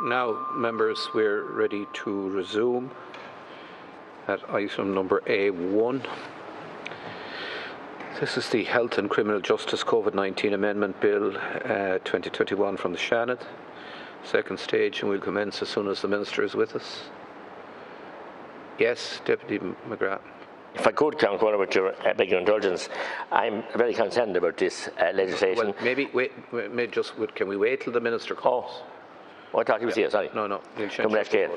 Now, members, we're ready to resume at item number A1. This is the Health and Criminal Justice COVID-19 Amendment Bill 2021 from the Seanad. Second stage, and we'll commence as soon as the Minister is with us. Yes, Deputy McGrath. If I could, Councillor, with your beg your indulgence, I'm very concerned about this legislation. Well, can we wait till the Minister comes? Oh, I thought he was here, sorry. No. Come back here.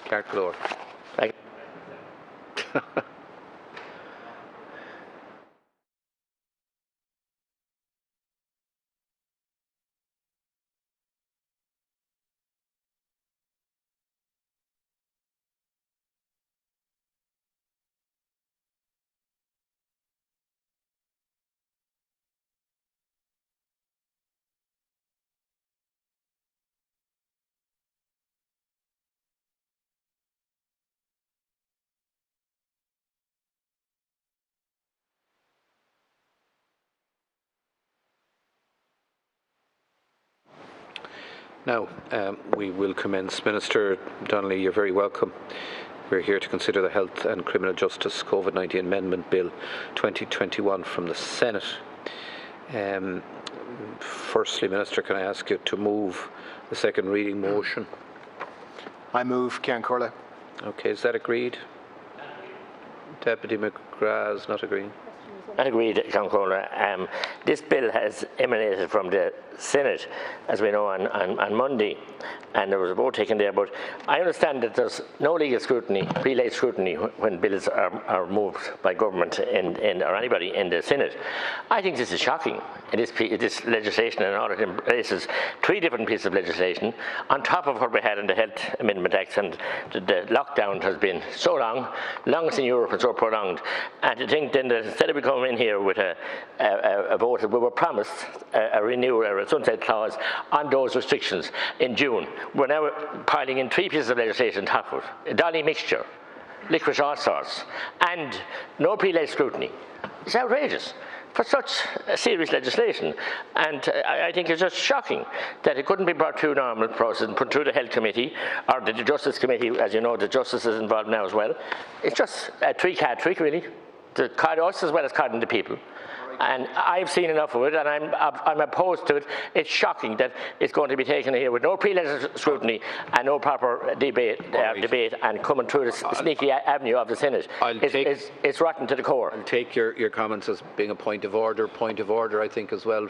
Carlow. Thank you. Now, we will commence. Minister Donnelly, you're very welcome. We're here to consider the Health and Criminal Justice COVID-19 Amendment Bill 2021 from the Senate. Firstly, Minister, can I ask you to move the second reading motion? I move, Cormac. Okay, is that agreed? Deputy McGrath is not agreeing. I agree, Councillor. This bill has emanated from the Senate, as we know, on Monday, and there was a vote taken there. But I understand that there's no legal scrutiny, pre-late scrutiny, when bills are moved by government or anybody in the Senate. I think this is shocking. This legislation, and all it embraces 3 different pieces of legislation on top of what we had in the Health Amendment Act, and the lockdown has been so long, longest in Europe and so prolonged. And to think then that instead of coming in here with a vote, we were promised a renewal or a sunset clause on those restrictions in June. We're now piling in 3 pieces of legislation on top of it: a Daly mixture, licorice all sorts, and no pre-late scrutiny. It's outrageous for such serious legislation, and I think it's just shocking that it couldn't be brought through normal process and put through the Health Committee or the Justice Committee. As you know, the Justice is involved now as well. It's just a 3-card trick, really, to card us as well as carding the people. And I've seen enough of it, and I'm opposed to it. It's shocking that it's going to be taken here with no pre-late scrutiny and no proper debate and coming through the sneaky avenue of the Senate. It's rotten to the core. I'll take your comments as being a point of order, I think, as well.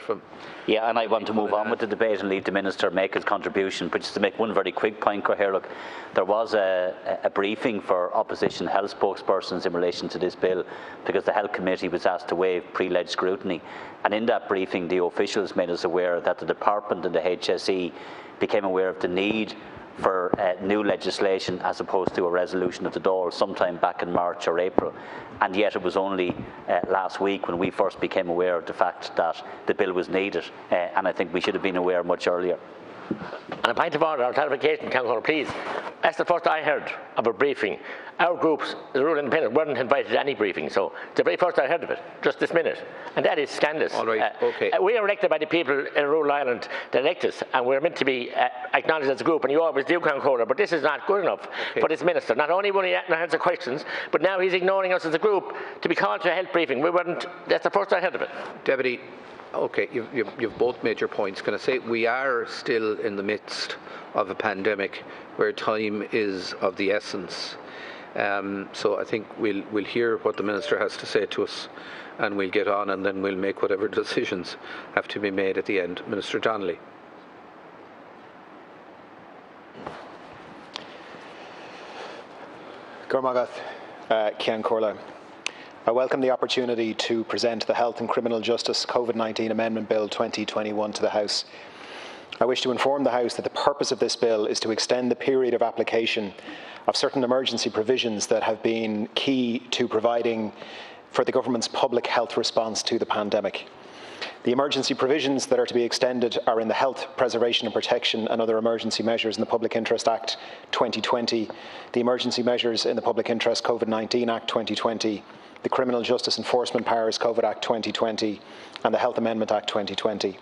Yeah, and I want to move on with the debate and leave the Minister make his contribution. But just to make one very quick point, here, look, there was a briefing for opposition health spokespersons in relation to this bill, because the Health Committee was asked to waive pre-led scrutiny, and in that briefing the officials made us aware that the Department and the HSE became aware of the need for new legislation as opposed to a resolution of the Dáil sometime back in March or April, and yet it was only last week when we first became aware of the fact that the bill was needed, and I think we should have been aware much earlier. And a point of order or clarification, Councillor, please. That's the first I heard of a briefing. Our groups, the Rural Independents, weren't invited to any briefing, so it's the very first I heard of it, just this minute. And that is scandalous. All right, okay. We are elected by the people in rural Ireland that elect us, and we're meant to be acknowledged as a group, and you always do, Councillor, but this is not good enough for this Minister. Not only will he not answer questions, but now he's ignoring us as a group to be called to a health briefing. That's the first I heard of it. Deputy, okay, you've both made your points. Can I say we are still in the midst of a pandemic where time is of the essence. So I think we'll hear what the Minister has to say to us, and we'll get on, and then we'll make whatever decisions have to be made at the end. Minister Donnelly. Cormac, Cormac. I welcome the opportunity to present the Health and Criminal Justice COVID-19 Amendment Bill 2021 to the House. I wish to inform the House that the purpose of this bill is to extend the period of application of certain emergency provisions that have been key to providing for the government's public health response to the pandemic. The emergency provisions that are to be extended are in the Health, Preservation and Protection and Other Emergency Measures in the Public Interest Act 2020, the Emergency Measures in the Public Interest COVID-19 Act 2020, the Criminal Justice Enforcement Powers COVID Act 2020 and the Health Amendment Act 2020.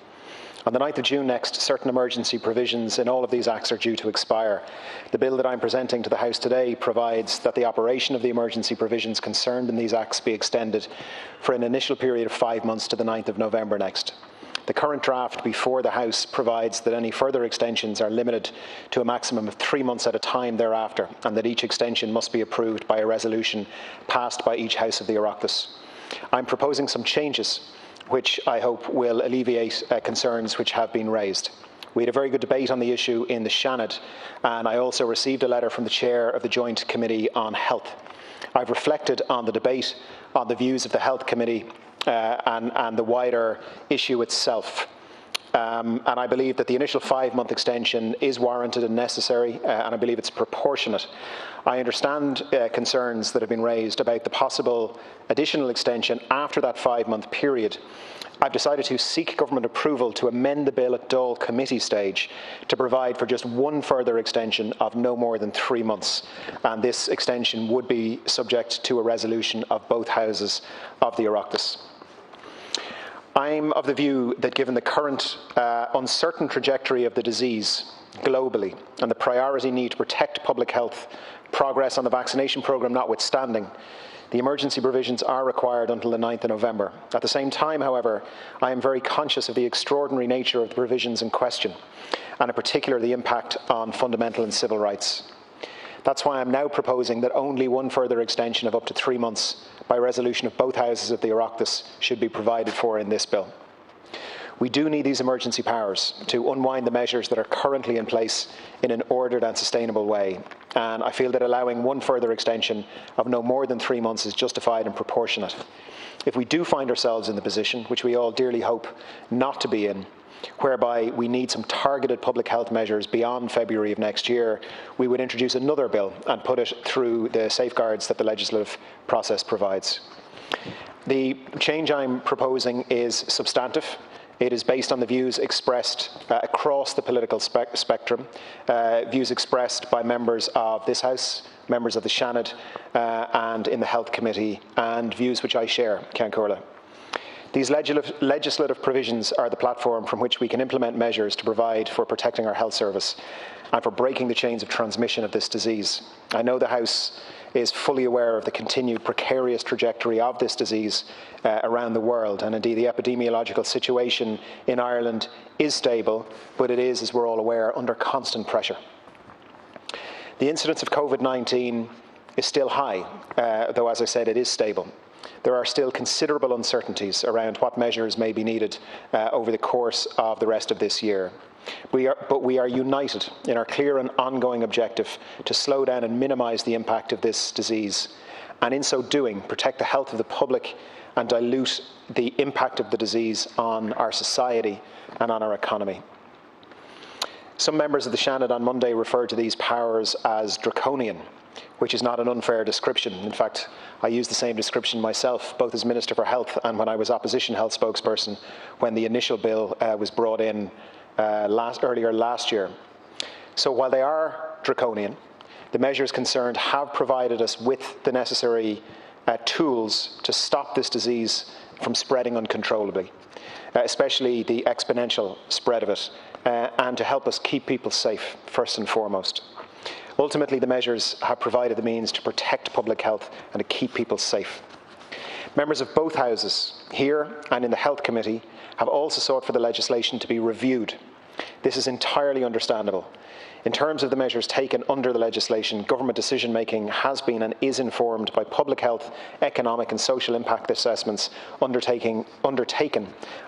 On the 9th of June next, certain emergency provisions in all of these acts are due to expire. The bill that I'm presenting to the House today provides that the operation of the emergency provisions concerned in these acts be extended for an initial period of 5 months to the 9th of November next. The current draft before the House provides that any further extensions are limited to a maximum of 3 months at a time thereafter, and that each extension must be approved by a resolution passed by each House of the Oireachtas. I'm proposing some changes which I hope will alleviate concerns which have been raised. We had a very good debate on the issue in the Seanad, and I also received a letter from the Chair of the Joint Committee on Health. I've reflected on the debate, on the views of the Health Committee and the wider issue itself. And I believe that the initial 5-month extension is warranted and necessary, and I believe it's proportionate. I understand concerns that have been raised about the possible additional extension after that 5-month period. I've decided to seek government approval to amend the bill at Dáil committee stage to provide for just one further extension of no more than 3 months. And this extension would be subject to a resolution of both houses of the Oireachtas. I'm of the view that given the current uncertain trajectory of the disease globally and the priority need to protect public health, progress on the vaccination programme notwithstanding, the emergency provisions are required until the 9th of November. At the same time, however, I am very conscious of the extraordinary nature of the provisions in question, and in particular the impact on fundamental and civil rights. That's why I'm now proposing that only one further extension of up to 3 months by resolution of both houses of the Oireachtas should be provided for in this bill. We do need these emergency powers to unwind the measures that are currently in place in an ordered and sustainable way, and I feel that allowing one further extension of no more than 3 months is justified and proportionate. If we do find ourselves in the position, which we all dearly hope not to be in, whereby we need some targeted public health measures beyond February of next year, we would introduce another bill and put it through the safeguards that the legislative process provides. The change I'm proposing is substantive. It is based on the views expressed across the political spectrum, views expressed by members of this House, members of the Seanad and in the Health Committee, and views which I share, Ceann Comhairle. These legislative provisions are the platform from which we can implement measures to provide for protecting our health service and for breaking the chains of transmission of this disease. I know the House is fully aware of the continued precarious trajectory of this disease around the world, and indeed the epidemiological situation in Ireland is stable, but it is, as we're all aware, under constant pressure. The incidence of COVID-19 is still high, though as I said, it is stable. There are still considerable uncertainties around what measures may be needed over the course of the rest of this year. But we are united in our clear and ongoing objective to slow down and minimise the impact of this disease, and in so doing, protect the health of the public and dilute the impact of the disease on our society and on our economy. Some members of the Seanad on Monday referred to these powers as draconian, which is not an unfair description. In fact, I used the same description myself, both as Minister for Health and when I was Opposition Health spokesperson when the initial bill was brought in earlier last year. So while they are draconian, the measures concerned have provided us with the necessary tools to stop this disease from spreading uncontrollably, especially the exponential spread of it, and to help us keep people safe, first and foremost. Ultimately, the measures have provided the means to protect public health and to keep people safe. Members of both houses, here and in the Health Committee, have also sought for the legislation to be reviewed. This is entirely understandable. In terms of the measures taken under the legislation, government decision-making has been and is informed by public health, economic and social impact assessments undertaken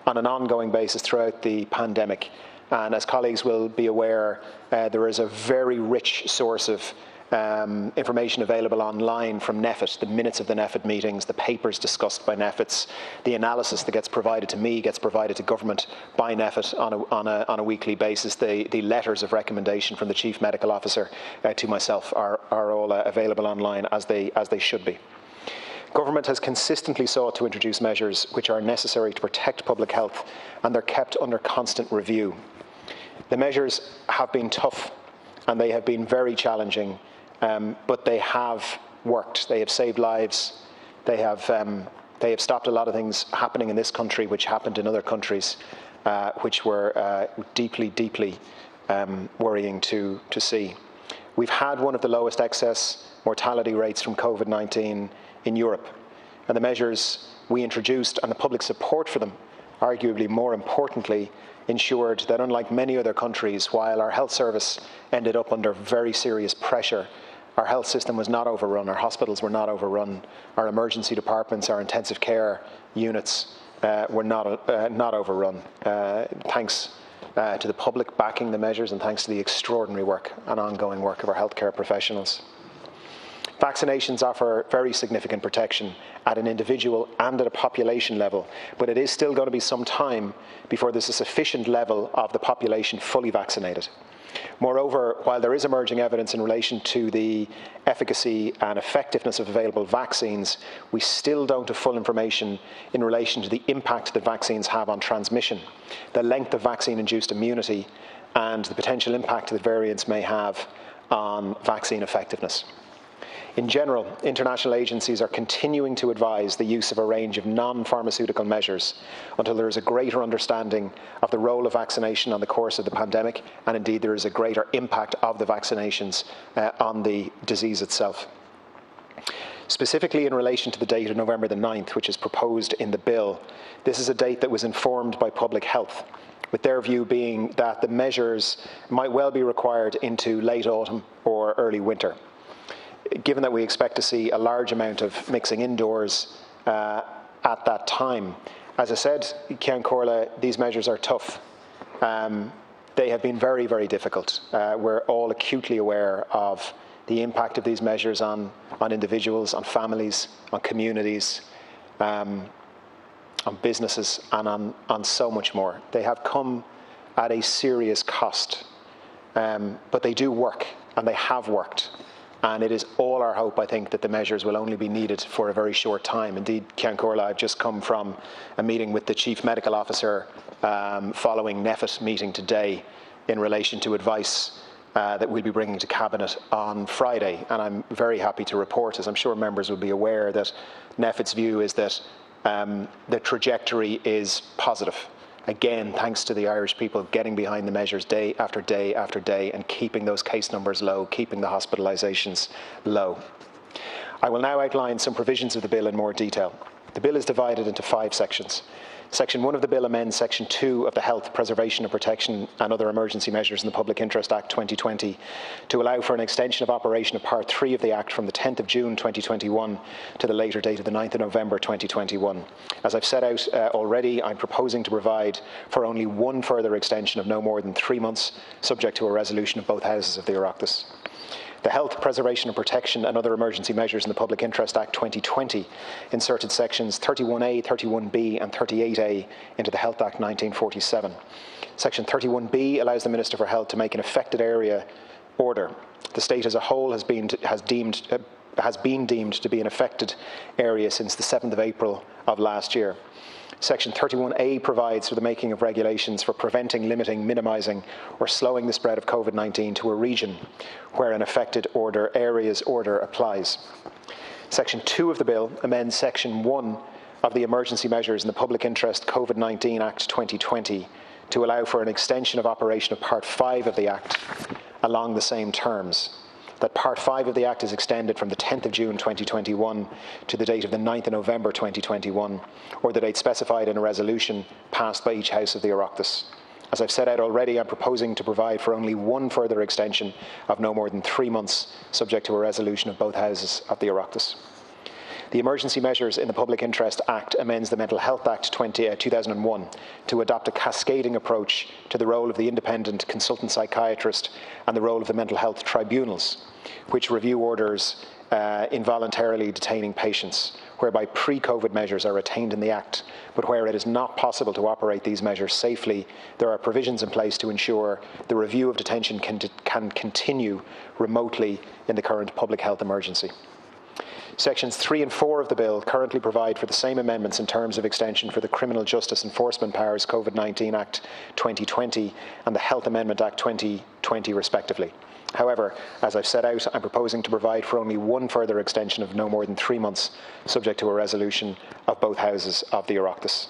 on an ongoing basis throughout the pandemic. And as colleagues will be aware, there is a very rich source of information available online from NEFIT, the minutes of the NEFIT meetings, the papers discussed by NEFITs, the analysis that gets provided to me, gets provided to government by NEFIT on a weekly basis. The letters of recommendation from the Chief Medical Officer to myself are all available online, as they should be. Government has consistently sought to introduce measures which are necessary to protect public health, and they're kept under constant review. The measures have been tough and they have been very challenging, but they have worked. They have saved lives. They have stopped a lot of things happening in this country which happened in other countries. which were deeply, deeply worrying to see. We've had one of the lowest excess mortality rates from COVID-19 in Europe, and the measures we introduced and the public support for them, arguably more importantly, ensured that unlike many other countries, while our health service ended up under very serious pressure, our health system was not overrun, our hospitals were not overrun, our emergency departments, our intensive care units were not overrun, thanks to the public backing the measures and thanks to the extraordinary work and ongoing work of our healthcare professionals. Vaccinations offer very significant protection at an individual and at a population level, but it is still going to be some time before there's a sufficient level of the population fully vaccinated. Moreover, while there is emerging evidence in relation to the efficacy and effectiveness of available vaccines, we still don't have full information in relation to the impact that vaccines have on transmission, the length of vaccine-induced immunity, and the potential impact that variants may have on vaccine effectiveness. In general, international agencies are continuing to advise the use of a range of non-pharmaceutical measures until there is a greater understanding of the role of vaccination on the course of the pandemic, and indeed there is a greater impact of the vaccinations on the disease itself. Specifically in relation to the date of November the 9th, which is proposed in the bill, this is a date that was informed by public health, with their view being that the measures might well be required into late autumn or early winter. Given that we expect to see a large amount of mixing indoors at that time. As I said, Ceann Comhairle, these measures are tough. They have been very, very difficult. We're all acutely aware of the impact of these measures on individuals, on families, on communities, on businesses, and on so much more. They have come at a serious cost, but they do work, and they have worked. And it is all our hope, I think, that the measures will only be needed for a very short time. Indeed, Ceann Comhairle, I've just come from a meeting with the Chief Medical Officer following NEFIT meeting today in relation to advice that we'll be bringing to Cabinet on Friday. And I'm very happy to report, as I'm sure members will be aware, that NEFIT's view is that the trajectory is positive. Again, thanks to the Irish people getting behind the measures day after day after day and keeping those case numbers low, keeping the hospitalisations low. I will now outline some provisions of the bill in more detail. The bill is divided into 5 sections. Section 1 of the bill amends Section 2 of the Health, Preservation and Protection and Other Emergency Measures in the Public Interest Act 2020 to allow for an extension of operation of Part 3 of the Act from the 10th of June 2021 to the later date of the 9th of November 2021. As I've set out already, I'm proposing to provide for only one further extension of no more than 3 months, subject to a resolution of both houses of the Oireachtas. The Health, Preservation and Protection and Other Emergency Measures in the Public Interest Act 2020 inserted sections 31A, 31B and 38A into the Health Act 1947. Section 31B allows the Minister for Health to make an affected area order. The state as a whole has been deemed to be an affected area since the 7th of April of last year. Section 31A provides for the making of regulations for preventing, limiting, minimising or slowing the spread of COVID-19 to a region where an affected area's order applies. Section 2 of the bill amends Section 1 of the Emergency Measures in the Public Interest COVID-19 Act 2020 to allow for an extension of operation of Part 5 of the Act along the same terms. That Part 5 of the Act is extended from the 10th of June 2021 to the date of the 9th of November 2021, or the date specified in a resolution passed by each House of the Oireachtas. As I've set out already, I'm proposing to provide for only one further extension of no more than 3 months, subject to a resolution of both Houses of the Oireachtas. The Emergency Measures in the Public Interest Act amends the Mental Health Act 2001 to adopt a cascading approach to the role of the independent consultant psychiatrist and the role of the mental health tribunals, which review orders involuntarily detaining patients, whereby pre-COVID measures are retained in the Act, but where it is not possible to operate these measures safely, there are provisions in place to ensure the review of detention can continue remotely in the current public health emergency. Sections 3 and 4 of the bill currently provide for the same amendments in terms of extension for the Criminal Justice Enforcement Powers COVID-19 Act 2020 and the Health Amendment Act 2020 respectively. However, as I've set out, I'm proposing to provide for only one further extension of no more than 3 months, subject to a resolution of both Houses of the Oireachtas.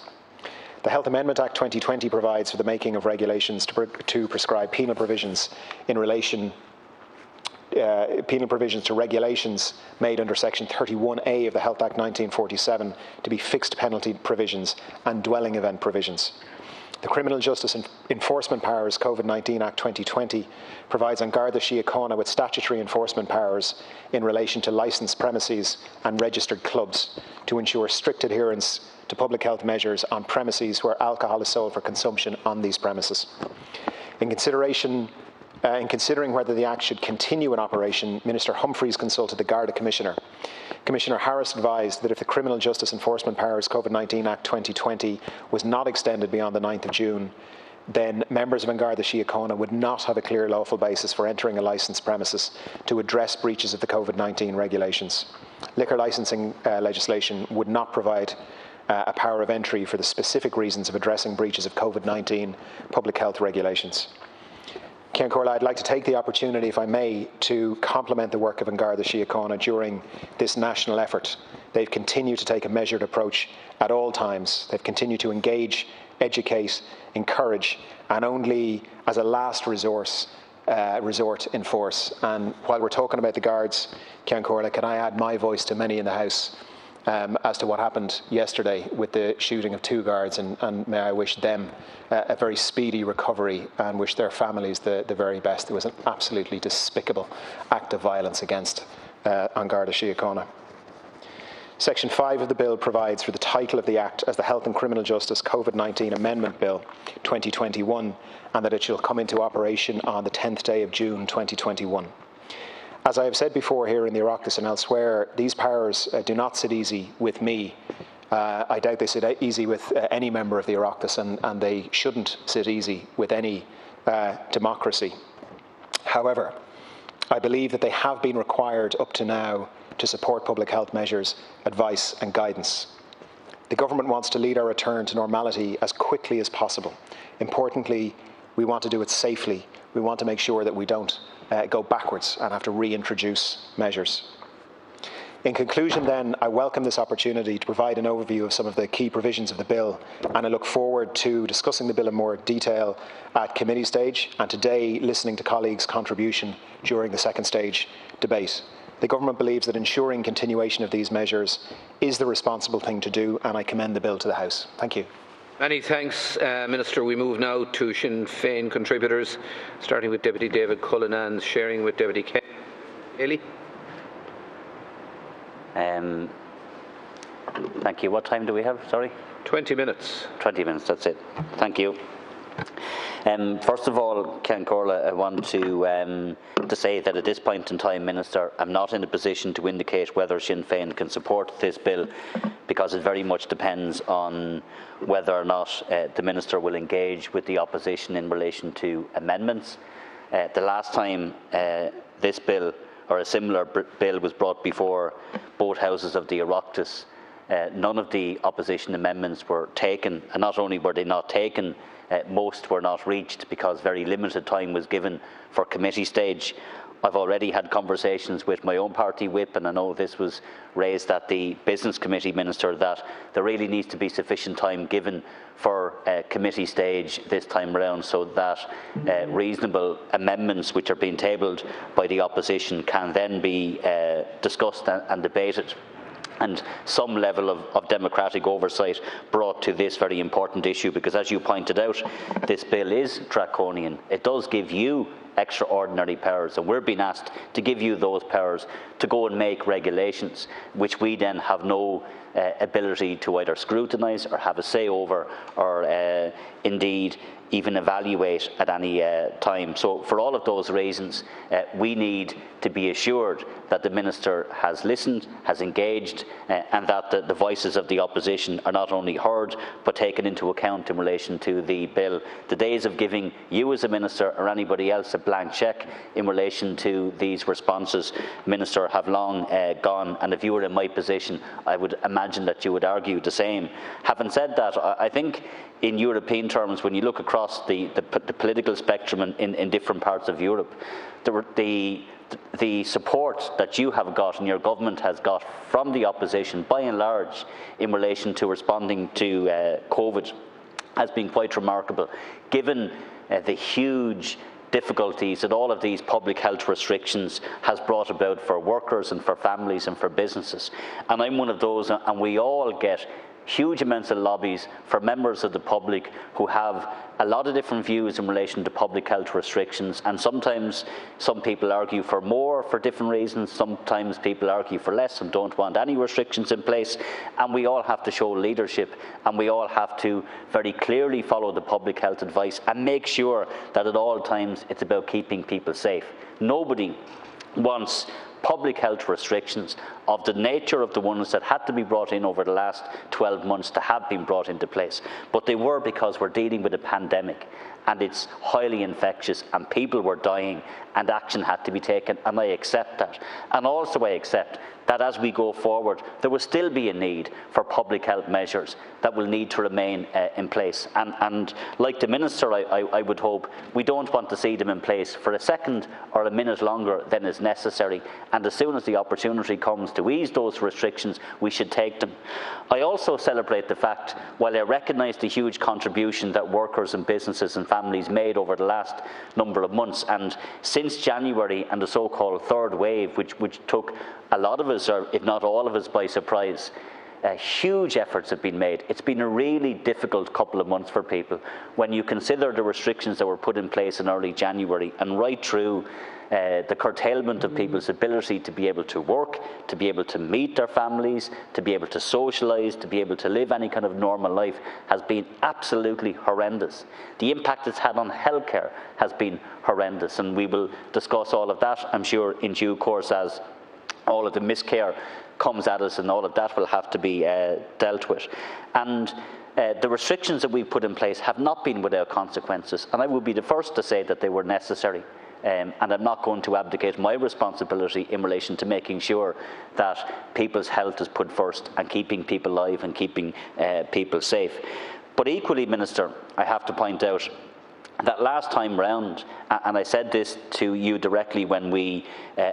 The Health Amendment Act 2020 provides for the making of regulations to prescribe penal provisions in relation penal provisions to regulations made under Section 31A of the Health Act 1947 to be fixed penalty provisions and dwelling event provisions. The Criminal Justice Enforcement Powers COVID-19 Act 2020 provides on Garda Síochána with statutory enforcement powers in relation to licensed premises and registered clubs to ensure strict adherence to public health measures on premises where alcohol is sold for consumption on these premises. In considering whether the Act should continue in operation, Minister Humphreys consulted the Garda Commissioner. Commissioner Harris advised that if the Criminal Justice Enforcement Powers COVID-19 Act 2020 was not extended beyond the 9th of June, then members of An Garda Síochána would not have a clear lawful basis for entering a licensed premises to address breaches of the COVID-19 regulations. Liquor licensing legislation would not provide a power of entry for the specific reasons of addressing breaches of COVID-19 public health regulations. Ceann Comhairle, I'd like to take the opportunity, if I may, to compliment the work of An Garda Síochána during this national effort. They've continued to take a measured approach at all times. They've continued to engage, educate, encourage, and only as a last resort enforce. And while we're talking about the Guards, Ceann Comhairle, can I add my voice to many in the House as to what happened yesterday with the shooting of 2 guards, and may I wish them a very speedy recovery and wish their families the very best. It was an absolutely despicable act of violence against An Garda Síochána. Section 5 of the bill provides for the title of the Act as the Health and Criminal Justice COVID-19 Amendment Bill 2021, and that it shall come into operation on the 10th day of June 2021. As I have said before here in the Oireachtas and elsewhere, these powers do not sit easy with me. I doubt they sit easy with any member of the Oireachtas, and they shouldn't sit easy with any democracy. However, I believe that they have been required up to now to support public health measures, advice and guidance. The government wants to lead our return to normality as quickly as possible. Importantly, we want to do it safely. We want to make sure that we don't go backwards and have to reintroduce measures. In conclusion then, I welcome this opportunity to provide an overview of some of the key provisions of the bill, and I look forward to discussing the bill in more detail at committee stage and today listening to colleagues' contribution during the second stage debate. The government believes that ensuring continuation of these measures is the responsible thing to do, and I commend the bill to the House. Thank you. Many thanks, Minister. We move now to Sinn Féin contributors, starting with Deputy David Cullinane, sharing with Deputy Daly. Thank you. What time do we have? Sorry? 20 minutes. 20 minutes, that's it. Thank you. First of all, Ceann Comhairle, I want to say that at this point in time, Minister, I'm not in a position to indicate whether Sinn Féin can support this bill, because it very much depends on whether or not the Minister will engage with the opposition in relation to amendments. The last time this bill or a similar bill was brought before both houses of the Oireachtas, none of the opposition amendments were taken, and not only were they not taken, most were not reached because very limited time was given for committee stage. I've already had conversations with my own party whip, and I know this was raised at the Business Committee, Minister, that there really needs to be sufficient time given for committee stage this time around, so that reasonable amendments which are being tabled by the opposition can then be discussed and debated, and some level of democratic oversight brought to this very important issue, because as you pointed out, this bill is draconian. It does give you extraordinary powers, and we're being asked to give you those powers to go and make regulations which we then have no ability to either scrutinise or have a say over, or indeed even evaluate at any time. So for all of those reasons, we need to be assured that the Minister has listened, has engaged, and that the voices of the opposition are not only heard but taken into account in relation to the bill. The days of giving you as a Minister or anybody else a blank cheque in relation to these responses, Minister, have long gone, and if you were in my position, I would imagine that you would argue the same. Having said that, I think in European terms, when you look across the political spectrum in different parts of Europe, the support that you have got and your government has got from the opposition, by and large, in relation to responding to COVID, has been quite remarkable, given the huge difficulties that all of these public health restrictions has brought about for workers and for families and for businesses. And I'm one of those, and we all get huge amounts of lobbies for members of the public who have a lot of different views in relation to public health restrictions, and sometimes some people argue for more for different reasons, sometimes people argue for less and don't want any restrictions in place, and we all have to show leadership, and we all have to very clearly follow the public health advice and make sure that at all times it's about keeping people safe. Nobody wants public health restrictions of the nature of the ones that had to be brought in over the last 12 months to have been brought into place. But they were because we're dealing with a pandemic, and it's highly infectious, and people were dying, and action had to be taken, and I accept that. And also I accept that as we go forward, there will still be a need for public health measures that will need to remain in place. And like the Minister, I would hope, we don't want to see them in place for a second or a minute longer than is necessary. And as soon as the opportunity comes to ease those restrictions, we should take them. I also celebrate the fact, while I recognise the huge contribution that workers and businesses and families made over the last number of months, and since January and the so-called third wave, which took a lot of us, or if not all of us, by surprise, huge efforts have been made. It's been a really difficult couple of months for people when you consider the restrictions that were put in place in early January and right through the curtailment of people's ability to be able to work, to be able to meet their families, to be able to socialise, to be able to live any kind of normal life has been absolutely horrendous. The impact it's had on healthcare has been horrendous, and we will discuss all of that, I'm sure, in due course as all of the miscare comes at us, and all of that will have to be dealt with. And the restrictions that we've put in place have not been without consequences, and I would be the first to say that they were necessary. And I'm not going to abdicate my responsibility in relation to making sure that people's health is put first, and keeping people alive and keeping people safe. But equally, Minister, I have to point out that last time round, and I said this to you directly when we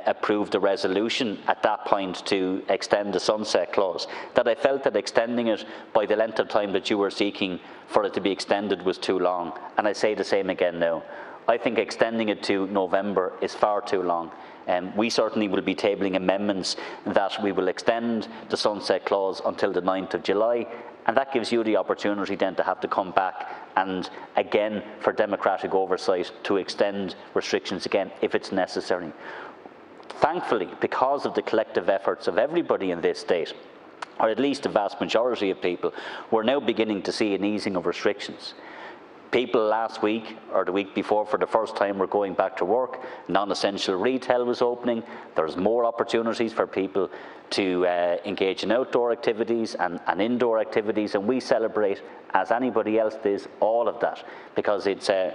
approved the resolution at that point to extend the sunset clause, that I felt that extending it by the length of time that you were seeking for it to be extended was too long. And I say the same again now. I think extending it to November is far too long. We certainly will be tabling amendments that we will extend the sunset clause until the 9th of July, and that gives you the opportunity then to have to come back and again, for democratic oversight, to extend restrictions again if it's necessary. Thankfully, because of the collective efforts of everybody in this state, or at least the vast majority of people, we're now beginning to see an easing of restrictions. People last week or the week before, for the first time, were going back to work. Non-essential retail was opening. There's more opportunities for people to engage in outdoor activities and indoor activities, and we celebrate, as anybody else does, all of that, because it's a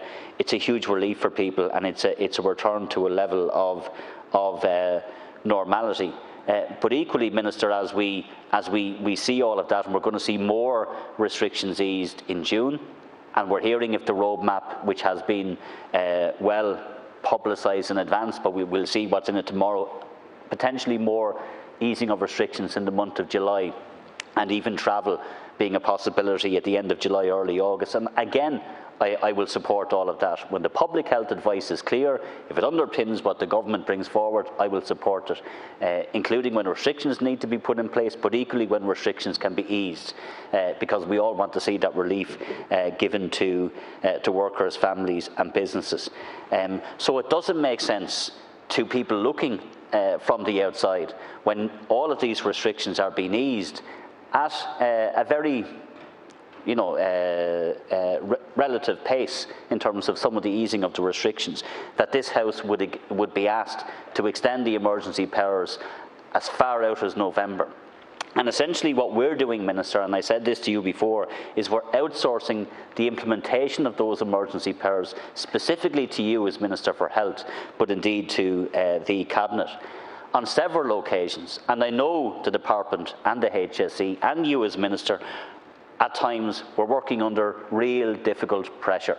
huge relief for people, and it's a return to a level of normality. But equally, Minister, as we see all of that, and we're going to see more restrictions eased in June. And we're hearing if the roadmap, which has been well publicised in advance, but we will see what's in it tomorrow, potentially more easing of restrictions in the month of July, and even travel being a possibility at the end of July, early August. And again, I will support all of that. When the public health advice is clear, if it underpins what the government brings forward, I will support it, including when restrictions need to be put in place, but equally when restrictions can be eased, because we all want to see that relief given to workers, families and businesses. So it doesn't make sense to people looking from the outside when all of these restrictions are being eased at a very relative pace in terms of some of the easing of the restrictions, that this House would be asked to extend the emergency powers as far out as November. And essentially what we're doing, Minister, and I said this to you before, is we're outsourcing the implementation of those emergency powers specifically to you as Minister for Health, but indeed to the Cabinet on several occasions. And I know the Department and the HSE and you as Minister at times we're working under real difficult pressure.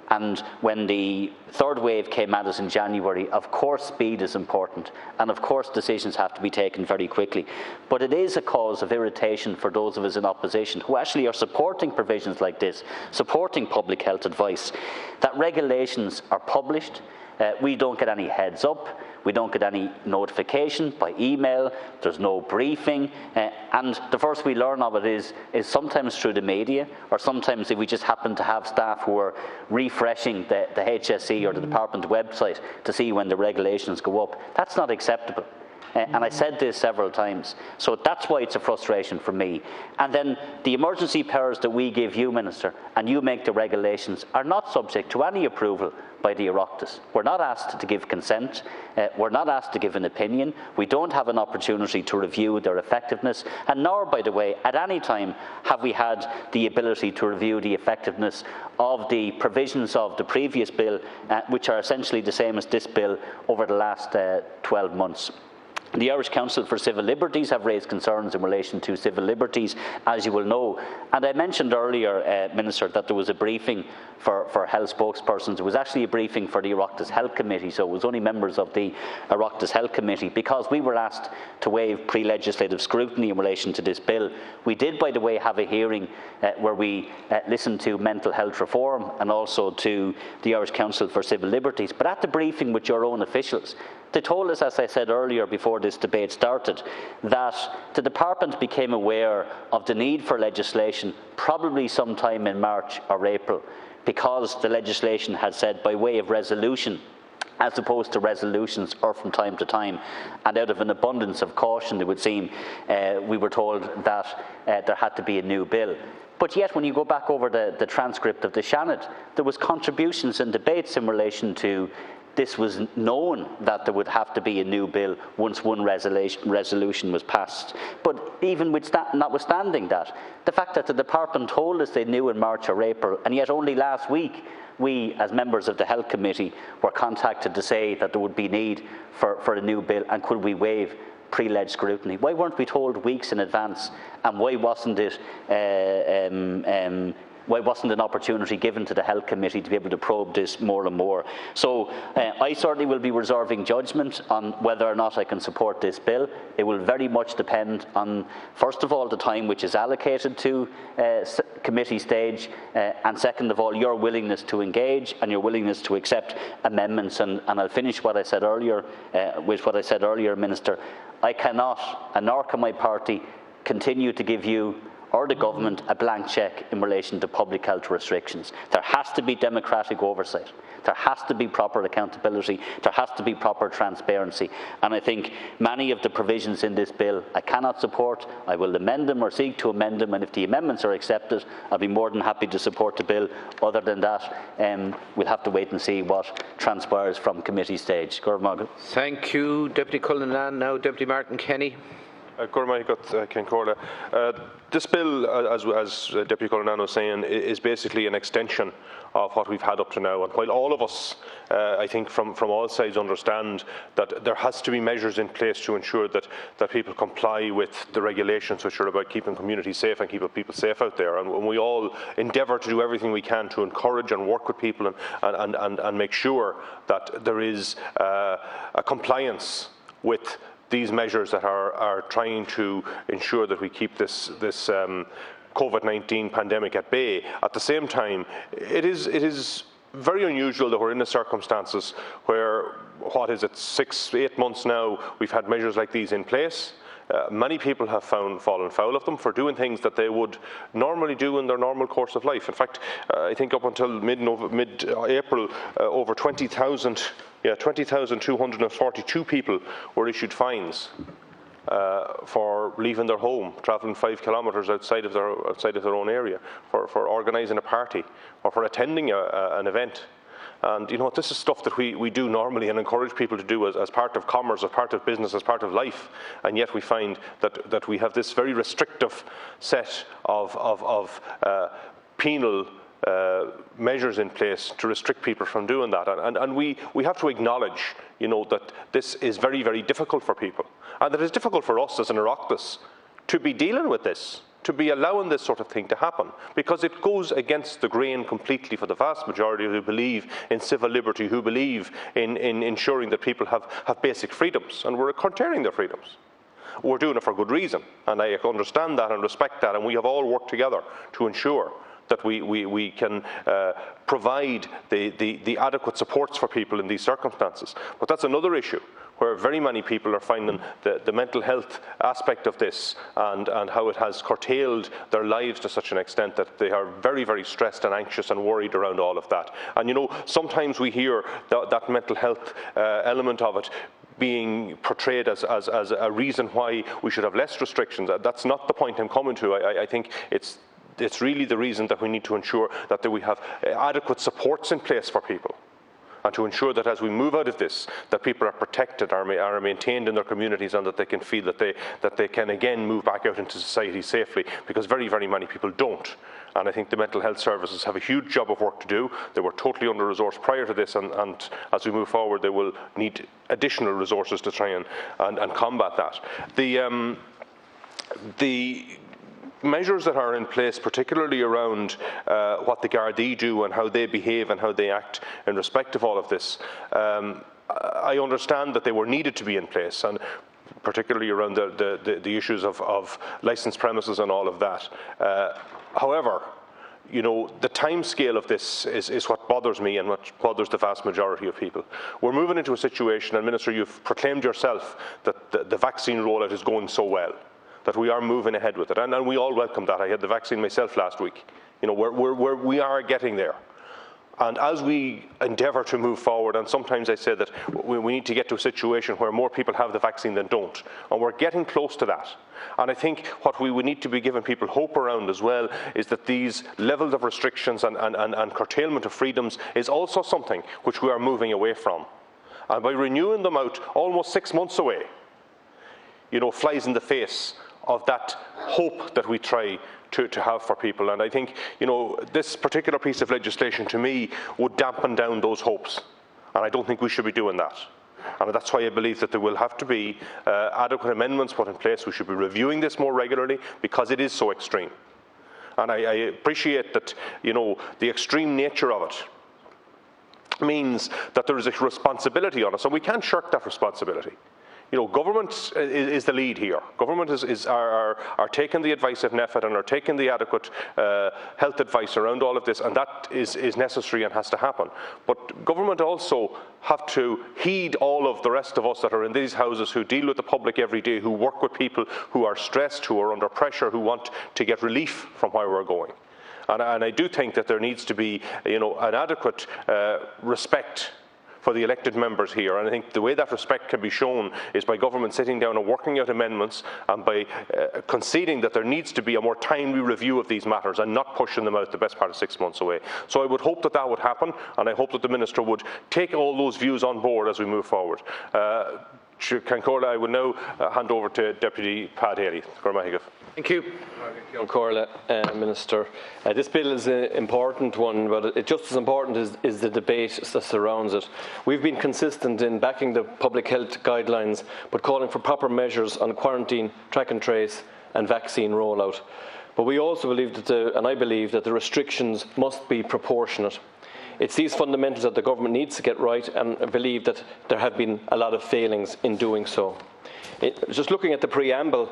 And when the third wave came at us in January, of course speed is important, and of course decisions have to be taken very quickly. But it is a cause of irritation for those of us in opposition who actually are supporting provisions like this, supporting public health advice, that regulations are published. We don't get any heads up, we don't get any notification by email, there's no briefing, and the first we learn of it is sometimes through the media, or sometimes if we just happen to have staff who are refreshing the HSE or the department website to see when the regulations go up. That's not acceptable. And I said this several times, so that's why it's a frustration for me. And then the emergency powers that we give you, Minister, and you make the regulations, are not subject to any approval by the Oireachtas. We're not asked to give consent, we're not asked to give an opinion, we don't have an opportunity to review their effectiveness, and nor, by the way, at any time have we had the ability to review the effectiveness of the provisions of the previous bill, which are essentially the same as this bill, over the last 12 months. The Irish Council for Civil Liberties have raised concerns in relation to civil liberties, as you will know. And I mentioned earlier, Minister, that there was a briefing for health spokespersons. It was actually a briefing for the Oireachtas Health Committee, so it was only members of the Oireachtas Health Committee, because we were asked to waive pre-legislative scrutiny in relation to this bill. We did, by the way, have a hearing where we listened to mental health reform and also to the Irish Council for Civil Liberties. But at the briefing with your own officials, they told us, as I said earlier before this debate started, that the department became aware of the need for legislation probably sometime in March or April, because the legislation had said by way of resolution, as opposed to resolutions or from time to time. And out of an abundance of caution, it would seem, we were told that there had to be a new bill. But yet, when you go back over the transcript of the Seanad, there was contributions and debates in relation to this was known that there would have to be a new bill once one resolution was passed. But even with notwithstanding that, the fact that the department told us they knew in March or April, and yet only last week we, as members of the Health Committee, were contacted to say that there would be need for a new bill, and could we waive pre-leg scrutiny? Why weren't we told weeks in advance, and why wasn't it why wasn't an opportunity given to the Health Committee to be able to probe this more and more? So I certainly will be reserving judgment on whether or not I can support this bill. It will very much depend on, first of all, the time which is allocated to committee stage, and second of all, your willingness to engage and your willingness to accept amendments. And I'll finish what I said earlier with what I said earlier, Minister. I cannot, and nor can my party, continue to give you or the government a blank cheque in relation to public health restrictions. There has to be democratic oversight. There has to be proper accountability. There has to be proper transparency. And I think many of the provisions in this bill I cannot support. I will amend them or seek to amend them, and if the amendments are accepted, I'll be more than happy to support the bill. Other than that, we'll have to wait and see what transpires from committee stage. Cormac. Thank you, Deputy Cullinane. Now, Deputy Martin Kenny. Cormac, Ken Corla. This bill, as Deputy Cullinane was saying, is basically an extension of what we've had up to now. And while all of us, I think from all sides, understand that there has to be measures in place to ensure that people comply with the regulations which are about keeping communities safe and keeping people safe out there. And we all endeavour to do everything we can to encourage and work with people and make sure that there is a compliance with these measures that are trying to ensure that we keep this COVID-19 pandemic at bay. At the same time, it is very unusual that we're in the circumstances where, 6-8 months now, we've had measures like these in place. Many people have fallen foul of them for doing things that they would normally do in their normal course of life. In fact, I think up until mid-April, over 20,242 people were issued fines for leaving their home, travelling 5 kilometres outside of their own area, for organising a party or for attending an event. And this is stuff that we do normally and encourage people to do as part of commerce, as part of business, as part of life. And yet we find that we have this very restrictive set of penal measures in place to restrict people from doing that. And we have to acknowledge, that this is very, very difficult for people. And that it's difficult for us as an Oireachtas to be dealing with this. to be allowing this sort of thing to happen, because it goes against the grain completely for the vast majority who believe in civil liberty, who believe in ensuring that people have basic freedoms, and we're curtailing their freedoms. We're doing it for good reason, and I understand that and respect that, and we have all worked together to ensure that we can provide the adequate supports for people in these circumstances. But that's another issue where very many people are finding the mental health aspect of this and how it has curtailed their lives to such an extent that they are very, very stressed and anxious and worried around all of that. And you know, sometimes we hear that mental health element of it being portrayed as a reason why we should have less restrictions. That's not the point I'm coming to. I think it's really the reason that we need to ensure that we have adequate supports in place for people, and to ensure that as we move out of this, that people are protected, are maintained in their communities, and that they can feel that they can again move back out into society safely, because very, very many people don't. And I think the mental health services have a huge job of work to do. They were totally under-resourced prior to this, and as we move forward, they will need additional resources to try and combat that. The measures that are in place, particularly around what the Gardaí do and how they behave and how they act in respect of all of this, I understand that they were needed to be in place, and particularly around the issues of licensed premises and all of that. However, you know, the time scale of this is what bothers me and what bothers the vast majority of people. We're moving into a situation, and Minister, you've proclaimed yourself that the vaccine rollout is going so well, that we are moving ahead with it, and we all welcome that. I had the vaccine myself last week. You know, we are getting there. And as we endeavour to move forward, and sometimes I say that we need to get to a situation where more people have the vaccine than don't, and we're getting close to that. And I think what we would need to be giving people hope around as well is that these levels of restrictions and curtailment of freedoms is also something which we are moving away from. And by renewing them out almost 6 months away, you know, flies in the face of that hope that we try to have for people. And I think, you know, this particular piece of legislation to me would dampen down those hopes, and I don't think we should be doing that. And that's why I believe that there will have to be adequate amendments put in place. We should be reviewing this more regularly because it is so extreme. And I appreciate that, you know, the extreme nature of it means that there is a responsibility on us, and we can't shirk that responsibility. You know, government is the lead here. Government are taking the advice of NEFIT and are taking the adequate health advice around all of this, and that is necessary and has to happen. But government also have to heed all of the rest of us that are in these houses, who deal with the public every day, who work with people who are stressed, who are under pressure, who want to get relief from where we're going. And I do think that there needs to be, you know, an adequate respect for the elected members here, and I think the way that respect can be shown is by government sitting down and working out amendments, and by conceding that there needs to be a more timely review of these matters and not pushing them out the best part of 6 months away. So I would hope that would happen, and I hope that the Minister would take all those views on board as we move forward. Cancorla, I will now hand over to Deputy Pat Daly. Cormac. Thank you. Corla, Minister. This bill is an important one, but just as important is the debate that surrounds it. We've been consistent in backing the public health guidelines, but calling for proper measures on quarantine, track and trace, and vaccine rollout. But we also believe and I believe that the restrictions must be proportionate. It's these fundamentals that the government needs to get right, and I believe that there have been a lot of failings in doing so. Just looking at the preamble,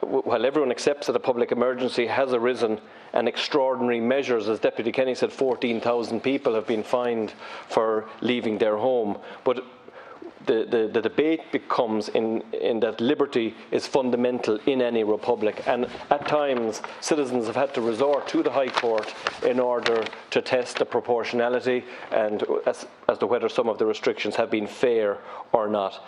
while everyone accepts that a public emergency has arisen and extraordinary measures, as Deputy Kenny said, 14,000 people have been fined for leaving their home. But the debate becomes in that liberty is fundamental in any republic, and at times citizens have had to resort to the High Court in order to test the proportionality and as to whether some of the restrictions have been fair or not.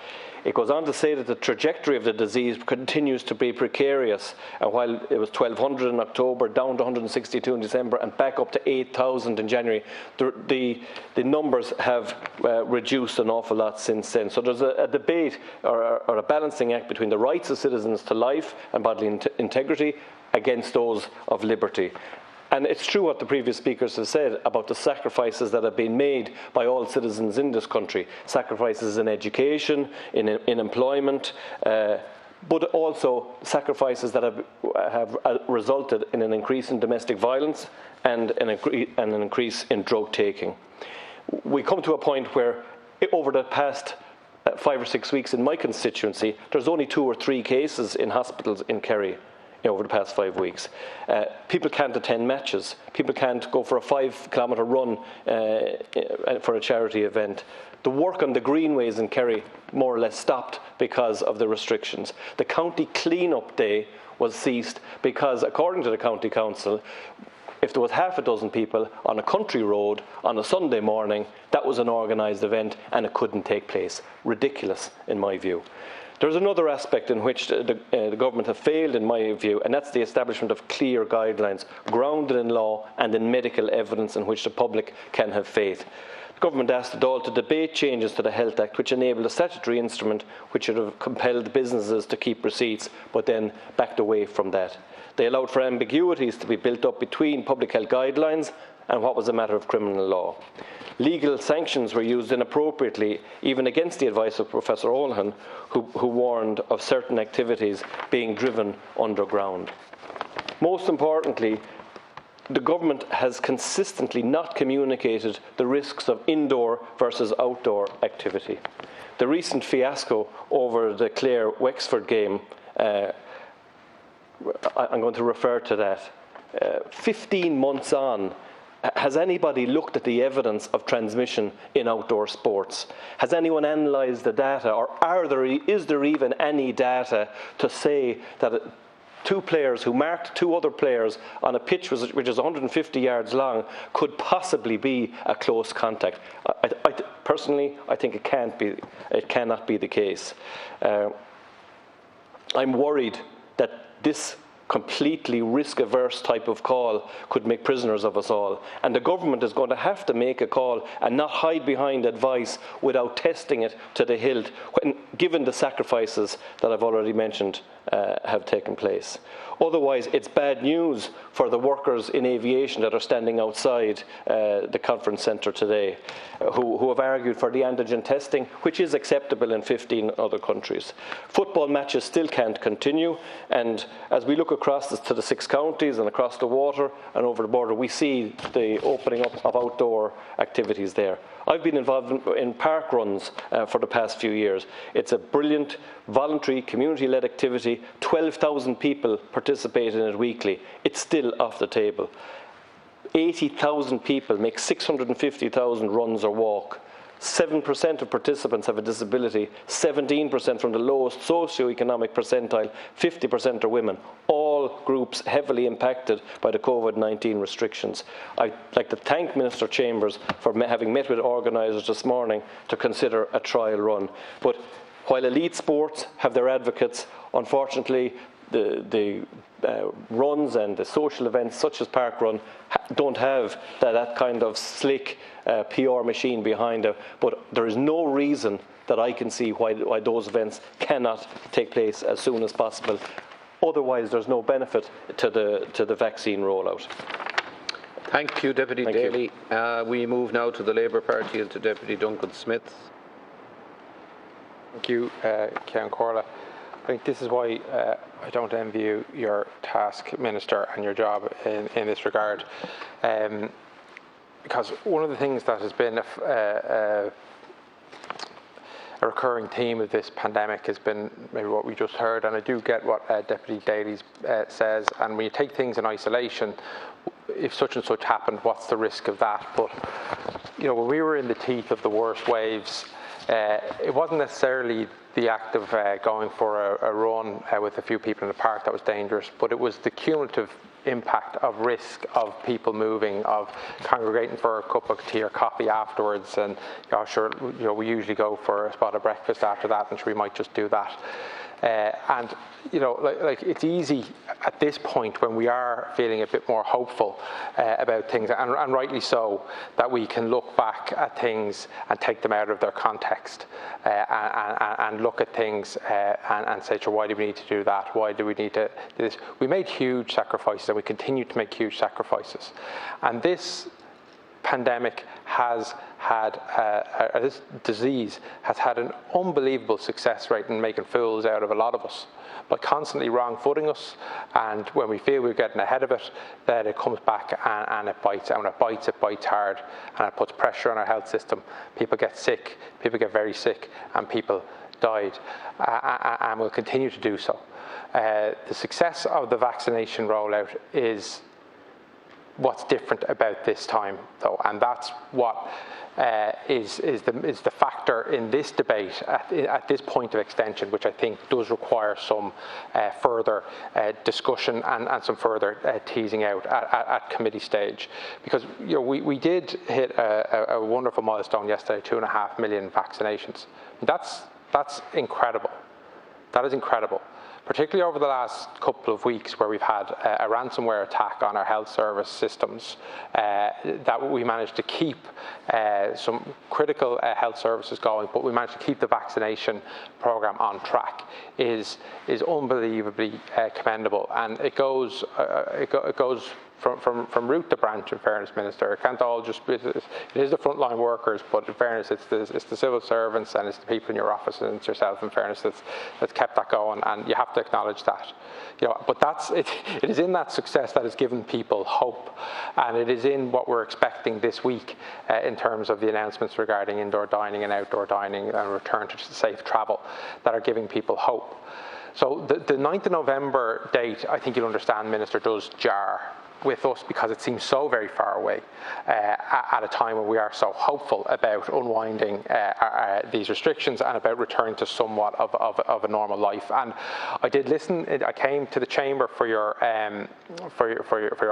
It goes on to say that the trajectory of the disease continues to be precarious, and while it was 1,200 in October, down to 162 in December, and back up to 8,000 in January, the numbers have reduced an awful lot since then. So there's a debate or a balancing act between the rights of citizens to life and bodily integrity against those of liberty. And it's true what the previous speakers have said about the sacrifices that have been made by all citizens in this country. Sacrifices in education, in employment, but also sacrifices that have resulted in an increase in domestic violence and an increase in drug taking. We come to a point where over the past 5 or 6 weeks in my constituency, there's only 2 or 3 cases in hospitals in Kerry over the past 5 weeks. People can't attend matches. People can't go for a 5-kilometre run for a charity event. The work on the greenways in Kerry more or less stopped because of the restrictions. The county clean-up day was ceased because, according to the county council, if there was half a dozen people on a country road on a Sunday morning, that was an organised event and it couldn't take place. Ridiculous, in my view. There's another aspect in which the government have failed, in my view, and that's the establishment of clear guidelines grounded in law and in medical evidence in which the public can have faith. The government asked the Dáil to debate changes to the Health Act which enabled a statutory instrument which should have compelled businesses to keep receipts, but then backed away from that. They allowed for ambiguities to be built up between public health guidelines and what was a matter of criminal law. Legal sanctions were used inappropriately, even against the advice of Professor Olhan, who warned of certain activities being driven underground. Most importantly, the government has consistently not communicated the risks of indoor versus outdoor activity. The recent fiasco over the Clare-Wexford game, I'm going to refer to that. 15 months on, has anybody looked at the evidence of transmission in outdoor sports? Has anyone analysed the data, or is there even any data to say that 2 players who marked 2 other players on a pitch which is 150 yards long could possibly be a close contact? Personally, I think it cannot be the case. I'm worried that this completely risk-averse type of call could make prisoners of us all. And the government is going to have to make a call and not hide behind advice without testing it to the hilt, given the sacrifices that I've already mentioned have taken place. Otherwise, it's bad news for the workers in aviation that are standing outside the conference centre today, who have argued for the antigen testing, which is acceptable in 15 other countries. Football matches still can't continue, and as we look across to the 6 counties and across the water and over the border, we see the opening up of outdoor activities there. I've been involved in park runs for the past few years. It's a brilliant, voluntary, community-led activity. 12,000 people participate in it weekly. It's still off the table. 80,000 people make 650,000 runs or walk. 7% of participants have a disability, 17% from the lowest socio-economic percentile, 50% are women, all groups heavily impacted by the COVID-19 restrictions. I'd like to thank Minister Chambers for having met with organisers this morning to consider a trial run. But while elite sports have their advocates, unfortunately the runs and the social events such as Park Run don't have that kind of slick PR machine behind it, but there is no reason that I can see why those events cannot take place as soon as possible. Otherwise, there's no benefit to the vaccine rollout. Thank you, Deputy Daly. We move now to the Labour Party and to Deputy Duncan Smith. Thank you, Ceann Comhairle. I think this is why I don't envy you your task, Minister, and your job in this regard. Because one of the things that has been a recurring theme of this pandemic has been maybe what we just heard, and I do get what Deputy Daly says, and when you take things in isolation, if such and such happened, what's the risk of that? But, you know, when we were in the teeth of the worst waves, it wasn't necessarily the act of going for a run with a few people in the park that was dangerous, but it was the cumulative impact of risk of people moving, of congregating for a cup of tea or coffee afterwards, and we usually go for a spot of breakfast after that, and we might just do that. And like it's easy at this point when we are feeling a bit more hopeful about things, and rightly so, that we can look back at things and take them out of their context and look at things and say, why do we need to do that? Why do we need to do this? We made huge sacrifices and we continue to make huge sacrifices. And this pandemic has had, this disease has had an unbelievable success rate in making fools out of a lot of us, by constantly wrong-footing us, and when we feel we're getting ahead of it, then it comes back and it bites, and when it bites hard, and it puts pressure on our health system. People get sick, people get very sick, and people died, and will continue to do so. The success of the vaccination rollout is what's different about this time, though, and that's what is the factor in this debate at this point of extension, which I think does require some further discussion and some further teasing out at committee stage, because we did hit a wonderful milestone yesterday, 2.5 million vaccinations. That's incredible. That is incredible. Particularly over the last couple of weeks, where we've had a ransomware attack on our health service systems, that we managed to keep some critical health services going, but we managed to keep the vaccination programme on track is unbelievably commendable, and it goes from root to branch, in fairness, Minister. It can't all just be, it is the frontline workers, but in fairness, it's the civil servants and it's the people in your office and it's yourself, in fairness, that's kept that going, and you have to acknowledge that. But it is in that success that has given people hope, and it is in what we're expecting this week in terms of the announcements regarding indoor dining and outdoor dining and return to safe travel that are giving people hope. So the 9th of November date, I think you'll understand, Minister, does jar with us because it seems so very far away at a time when we are so hopeful about unwinding these restrictions and about returning to somewhat of a normal life. And I did listen. I came to the chamber for your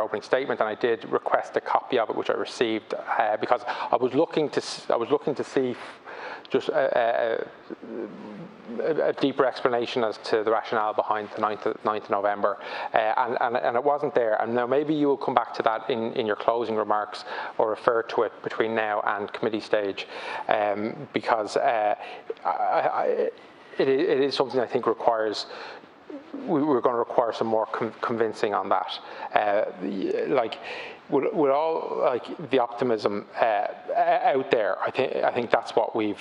opening statement, and I did request a copy of it, which I received because I was looking to see just a deeper explanation as to the rationale behind the 9th of November, and it wasn't there. And now maybe you will come back to that in your closing remarks or refer to it between now and committee stage, because it is something I think requires. We're going to require some more convincing on that. With all the optimism out there, I think that's what we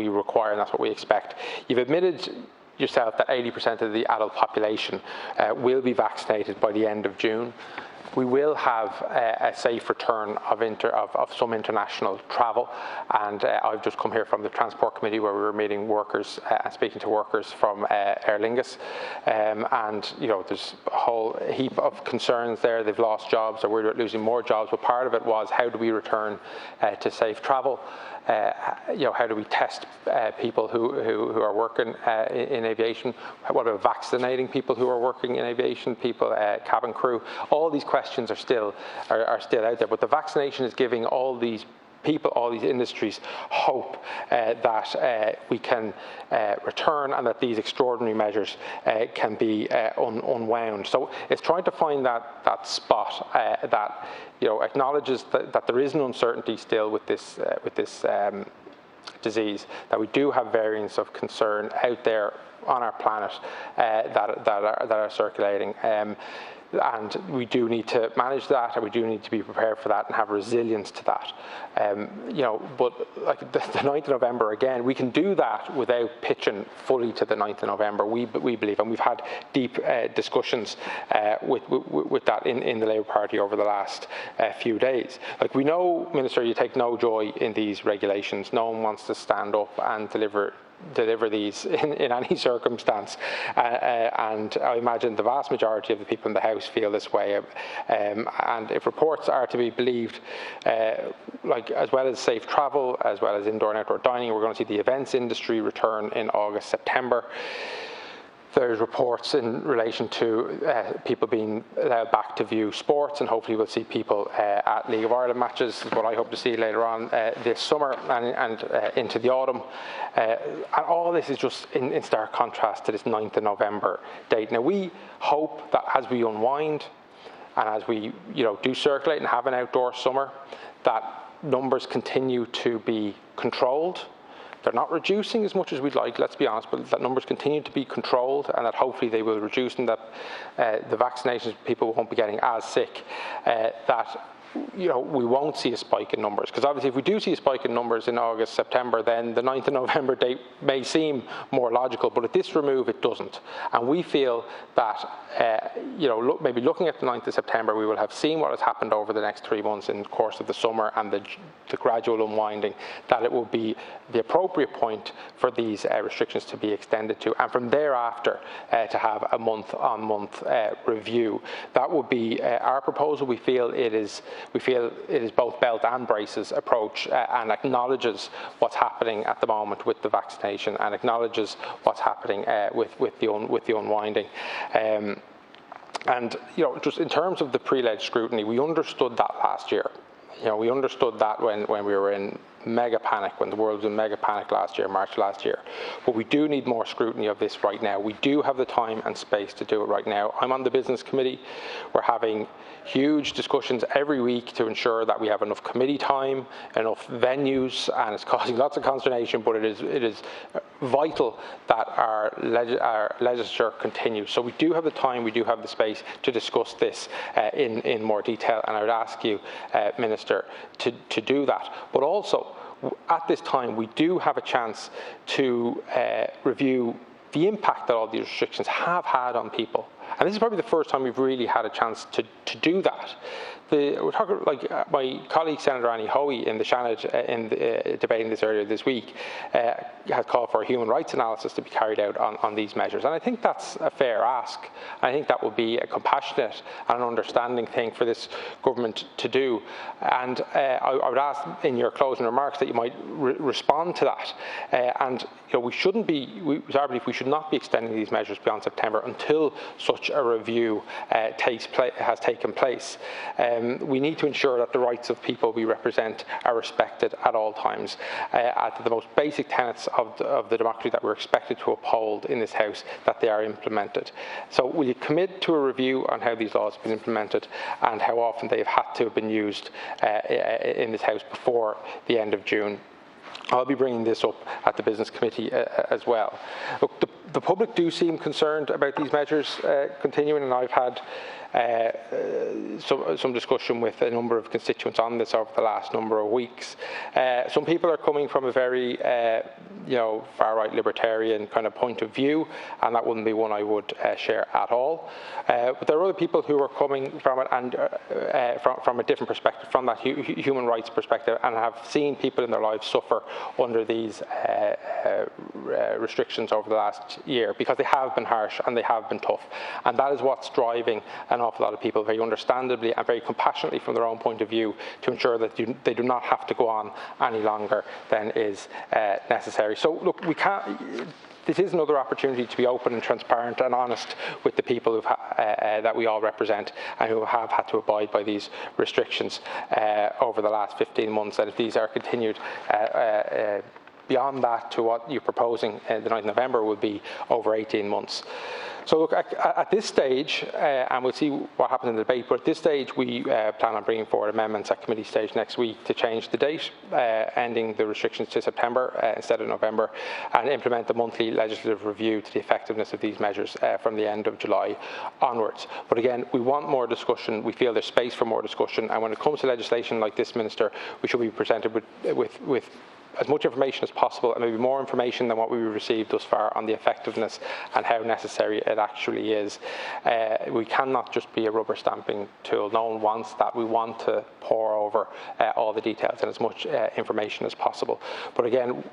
require and that's what we expect. You've admitted yourself that 80% of the adult population will be vaccinated by the end of June. We will have a safe return of some international travel, and I've just come here from the Transport Committee where we were meeting workers and speaking to workers from Aer Lingus, and there's a whole heap of concerns there. They've lost jobs, or we're losing more jobs, but part of it was how do we return to safe travel? How do we test people who are working in aviation? What about vaccinating people who are working in aviation? People, cabin crew. All these questions are still out there. But the vaccination is giving all these people, all these industries, hope that we can return and that these extraordinary measures can be unwound. So it's trying to find that spot that acknowledges that there is an uncertainty still with this disease, that we do have variants of concern out there on our planet that are circulating. And we do need to manage that, and we do need to be prepared for that and have resilience to that. But like the 9th of November, again, we can do that without pitching fully to the 9th of November, we believe, and we've had deep discussions with that in the Labour Party over the last few days. Like, we know, Minister, you take no joy in these regulations. No one wants to stand up and deliver these in any circumstance, and I imagine the vast majority of the people in the House feel this way, and if reports are to be believed, as well as safe travel, as well as indoor and outdoor dining, we're going to see the events industry return in August, September. There's reports in relation to people being allowed back to view sports, and hopefully we'll see people at League of Ireland matches, is what I hope to see later on this summer and into the autumn. And all this is just in stark contrast to this 9th of November date. Now, we hope that as we unwind and as we do circulate and have an outdoor summer, that numbers continue to be controlled. They're not reducing as much as we'd like, let's be honest, but that numbers continue to be controlled, and that hopefully they will reduce, and that the vaccinations, people won't be getting as sick, that we won't see a spike in numbers, because obviously if we do see a spike in numbers in August, September, then the 9th of November date may seem more logical, but at this remove it doesn't. And we feel that, maybe looking at the 9th of September, we will have seen what has happened over the next 3 months in the course of the summer and the gradual unwinding, that it will be the appropriate point for these restrictions to be extended to, and from thereafter to have a month-on-month review. That would be our proposal. We feel it is both belt and braces approach, and acknowledges what's happening at the moment with the vaccination, and acknowledges what's happening with the unwinding. And just in terms of the pre-led scrutiny, we understood that last year. We understood that when we were in mega panic, when the world was in mega panic last year, March last year. But we do need more scrutiny of this right now. We do have the time and space to do it right now. I'm on the business committee. We're having huge discussions every week to ensure that we have enough committee time, enough venues, and it's causing lots of consternation, but it is vital that our legislature continues. So we do have the time, we do have the space to discuss this in more detail, and I would ask you, Minister, to do that. But also, at this time, we do have a chance to review the impact that all these restrictions have had on people. And this is probably the first time we've really had a chance to do that. We're talking, like my colleague Senator Annie Hoey in the Shannon debating this earlier this week has called for a human rights analysis to be carried out on these measures, and I think that's a fair ask. I think that would be a compassionate and an understanding thing for this government to do, and I would ask in your closing remarks that you might respond to that. And we shouldn't be, we should not be extending these measures beyond September until such a review has taken place. We need to ensure that the rights of people we represent are respected at all times, at the most basic tenets of the democracy that we're expected to uphold in this House, that they are implemented. So will you commit to a review on how these laws have been implemented and how often they have had to have been used in this House before the end of June? I'll be bringing this up at the Business Committee as well. Look, the public do seem concerned about these measures continuing, and I've had some discussion with a number of constituents on this over the last number of weeks. Some people are coming from a very far-right libertarian kind of point of view, and that wouldn't be one I would share at all. But there are other people who are coming from it and from a different perspective, from that human rights perspective, and have seen people in their lives suffer under these restrictions over the last year, because they have been harsh and they have been tough, and that is what's driving an awful lot of people, very understandably and very compassionately from their own point of view, to ensure that they do not have to go on any longer than is necessary. So look, this is another opportunity to be open and transparent and honest with the people that we all represent and who have had to abide by these restrictions over the last 15 months. And if these are continued beyond that to what you're proposing the 9th of November would be over 18 months. So look, at this stage, and we'll see what happens in the debate, but at this stage we plan on bringing forward amendments at committee stage next week to change the date, ending the restrictions to September instead of November, and implement the monthly legislative review to the effectiveness of these measures from the end of July onwards. But again, we want more discussion. We feel there's space for more discussion, and when it comes to legislation like this, Minister, we should be presented with as much information as possible, and maybe more information than what we've received thus far on the effectiveness and how necessary it actually is. We cannot just be a rubber stamping tool. No one wants that. We want to pour over all the details and as much information as possible. But again,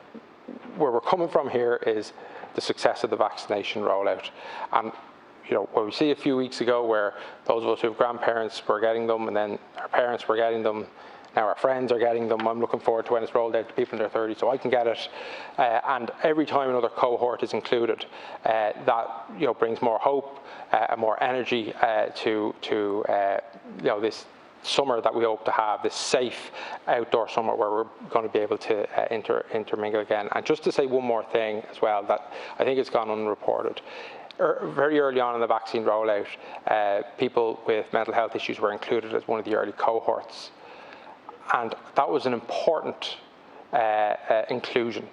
where we're coming from here is the success of the vaccination rollout. And what we see a few weeks ago, where those of us who have grandparents were getting them, and then our parents were getting them, now our friends are getting them. I'm looking forward to when it's rolled out to people in their 30s so I can get it. And every time another cohort is included, that brings more hope and more energy to this summer that we hope to have, this safe outdoor summer where we're going to be able to intermingle again. And just to say one more thing as well that I think has gone unreported. Very early on in the vaccine rollout, people with mental health issues were included as one of the early cohorts. And that was an important inclusion.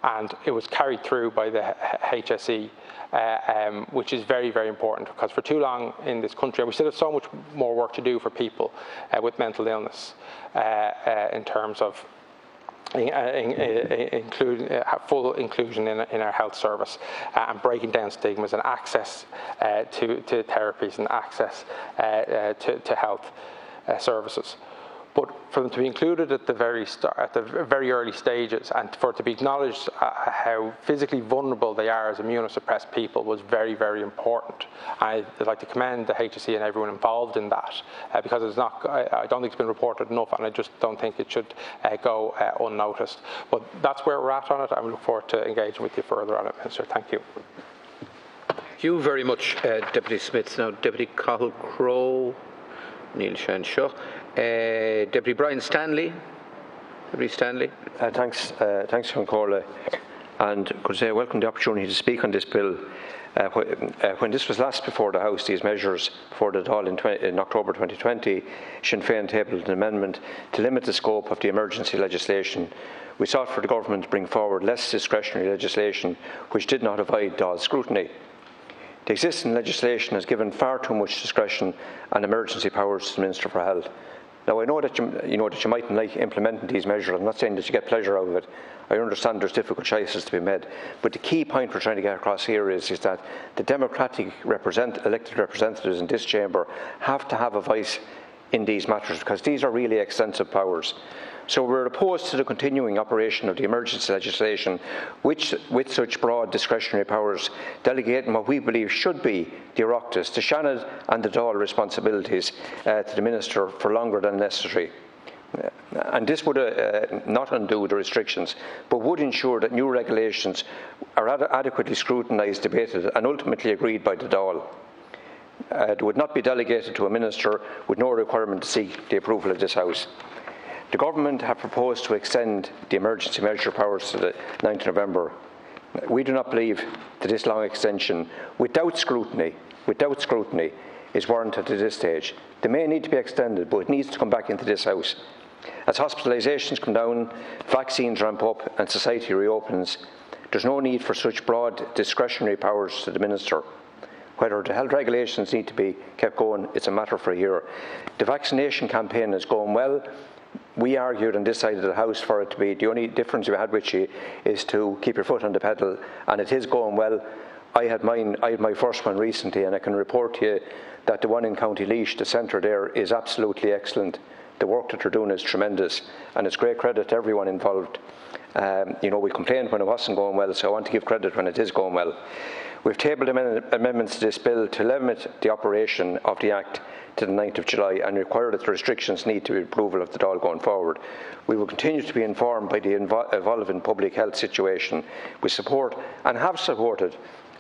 and it was carried through by the HSE, which is very, very important, because for too long in this country, and we still have so much more work to do for people with mental illness in terms of full inclusion in our health service, and breaking down stigmas and access to therapies and access to health services. But for them to be included at the very early stages, and for it to be acknowledged how physically vulnerable they are as immunosuppressed people, was very, very important. I'd like to commend the HSE and everyone involved in that, because it's not. I don't think it's been reported enough, and I just don't think it should go unnoticed. But that's where we're at on it. I look forward to engaging with you further on it, Minister. Thank you. Thank you very much, Deputy Smith. Now, Deputy Cathal Crowe, Neil Shanshaw. Deputy Brian Stanley. Deputy Stanley. Thanks, Cormac. And could say I welcome the opportunity to speak on this bill. When this was last before the House, these measures before the Dáil in October 2020, Sinn Féin tabled an amendment to limit the scope of the emergency legislation. We sought for the government to bring forward less discretionary legislation which did not avoid Dáil scrutiny. The existing legislation has given far too much discretion and emergency powers to the Minister for Health. Now, I know that you mightn't like implementing these measures. I'm not saying that you get pleasure out of it. I understand there's difficult choices to be made. But the key point we're trying to get across here is that the democratic elected representatives in this chamber have to have a voice in these matters, because these are really extensive powers. So we're opposed to the continuing operation of the emergency legislation, which, with such broad discretionary powers, delegating what we believe should be the Oireachtas, the Seanad and the Dáil responsibilities to the Minister for longer than necessary. And this would not undo the restrictions, but would ensure that new regulations are adequately scrutinised, debated and ultimately agreed by the Dáil. It would not be delegated to a Minister with no requirement to seek the approval of this House. The Government have proposed to extend the emergency measure powers to the 9th of November. We do not believe that this long extension, without scrutiny, is warranted at this stage. They may need to be extended, but it needs to come back into this House. As hospitalisations come down, vaccines ramp up and society reopens, there's no need for such broad discretionary powers to the Minister. Whether the health regulations need to be kept going, it's a matter for a year. The vaccination campaign is going well. We argued on this side of the House for it to be, the only difference we had with you is to keep your foot on the pedal, and it is going well. I had my first one recently, and I can report to you that the one in County Laois, the centre there, is absolutely excellent. The work that they're doing is tremendous, and it's great credit to everyone involved. We complained when it wasn't going well, so I want to give credit when it is going well. We've tabled amendments to this bill to limit the operation of the Act to the 9th of July and require that the restrictions need to be approval of the Dáil going forward. We will continue to be informed by the evolving public health situation. We support and have supported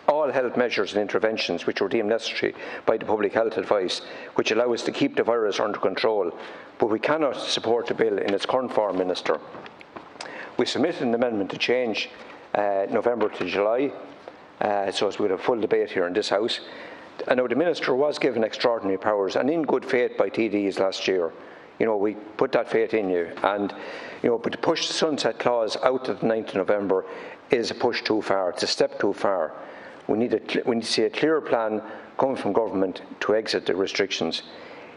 all health measures and interventions which were deemed necessary by the public health advice, which allow us to keep the virus under control. But we cannot support the bill in its current form, Minister. We submitted an amendment to change November to July, so as we had a full debate here in this House. And now the Minister was given extraordinary powers, and in good faith by TDs last year. We put that faith in you. And, but to push the sunset clause out to the 9th of November is a push too far. It's a step too far. We need to see a clear plan coming from government to exit the restrictions.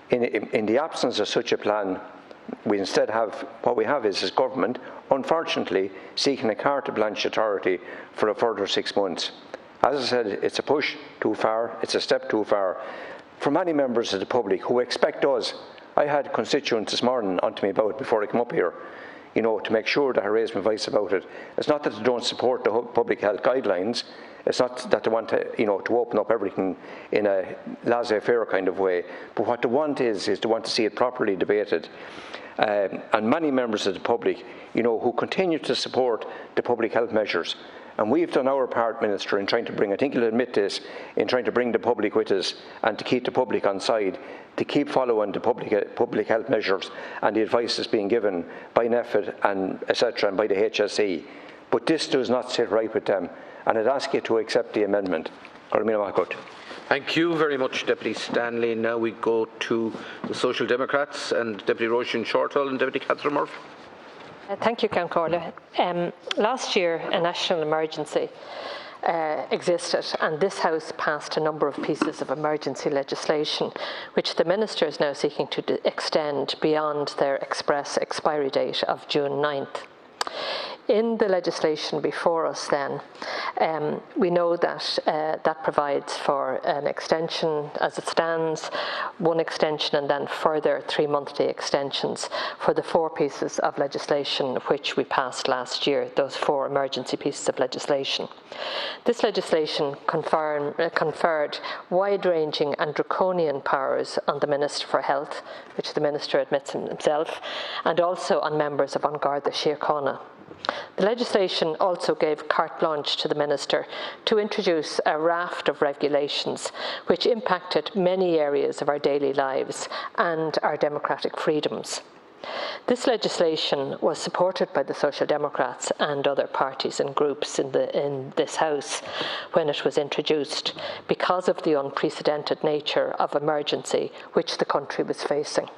In the absence of such a plan, we instead have, what we have is government, unfortunately, seeking a carte blanche authority for a further 6 months. As I said, it's a push too far, it's a step too far. For many members of the public who expect us, I had constituents this morning onto me about it before I came up here, to make sure that I raise my voice about it. It's not that they don't support the public health guidelines, it's not that they want to open up everything in a laissez-faire kind of way, but what they want is they want to see it properly debated. And many members of the public, who continue to support the public health measures. And we've done our part, Minister, in trying to bring, I think you'll admit this, in trying to bring the public with us and to keep the public on side, to keep following the public health measures and the advice that's being given by NEFID and etc. and by the HSE. But this does not sit right with them, and I'd ask you to accept the amendment. Thank you very much, Deputy Stanley. Now we go to the Social Democrats and Deputy Róisín Shortall and Deputy Cathal Murphy. Thank you, Councillor. Last year, a national emergency existed, and this House passed a number of pieces of emergency legislation, which the Minister is now seeking to extend beyond their express expiry date of June 9th. In the legislation before us then, we know that that provides for an extension as it stands, one extension and then further 3-monthly extensions for the 4 pieces of legislation which we passed last year, those 4 emergency pieces of legislation. This legislation conferred wide-ranging and draconian powers on the Minister for Health, which the Minister admits himself, and also on members of An Garda Síochána. The legislation also gave carte blanche to the Minister to introduce a raft of regulations which impacted many areas of our daily lives and our democratic freedoms. This legislation was supported by the Social Democrats and other parties and groups in this House when it was introduced because of the unprecedented nature of emergency which the country was facing.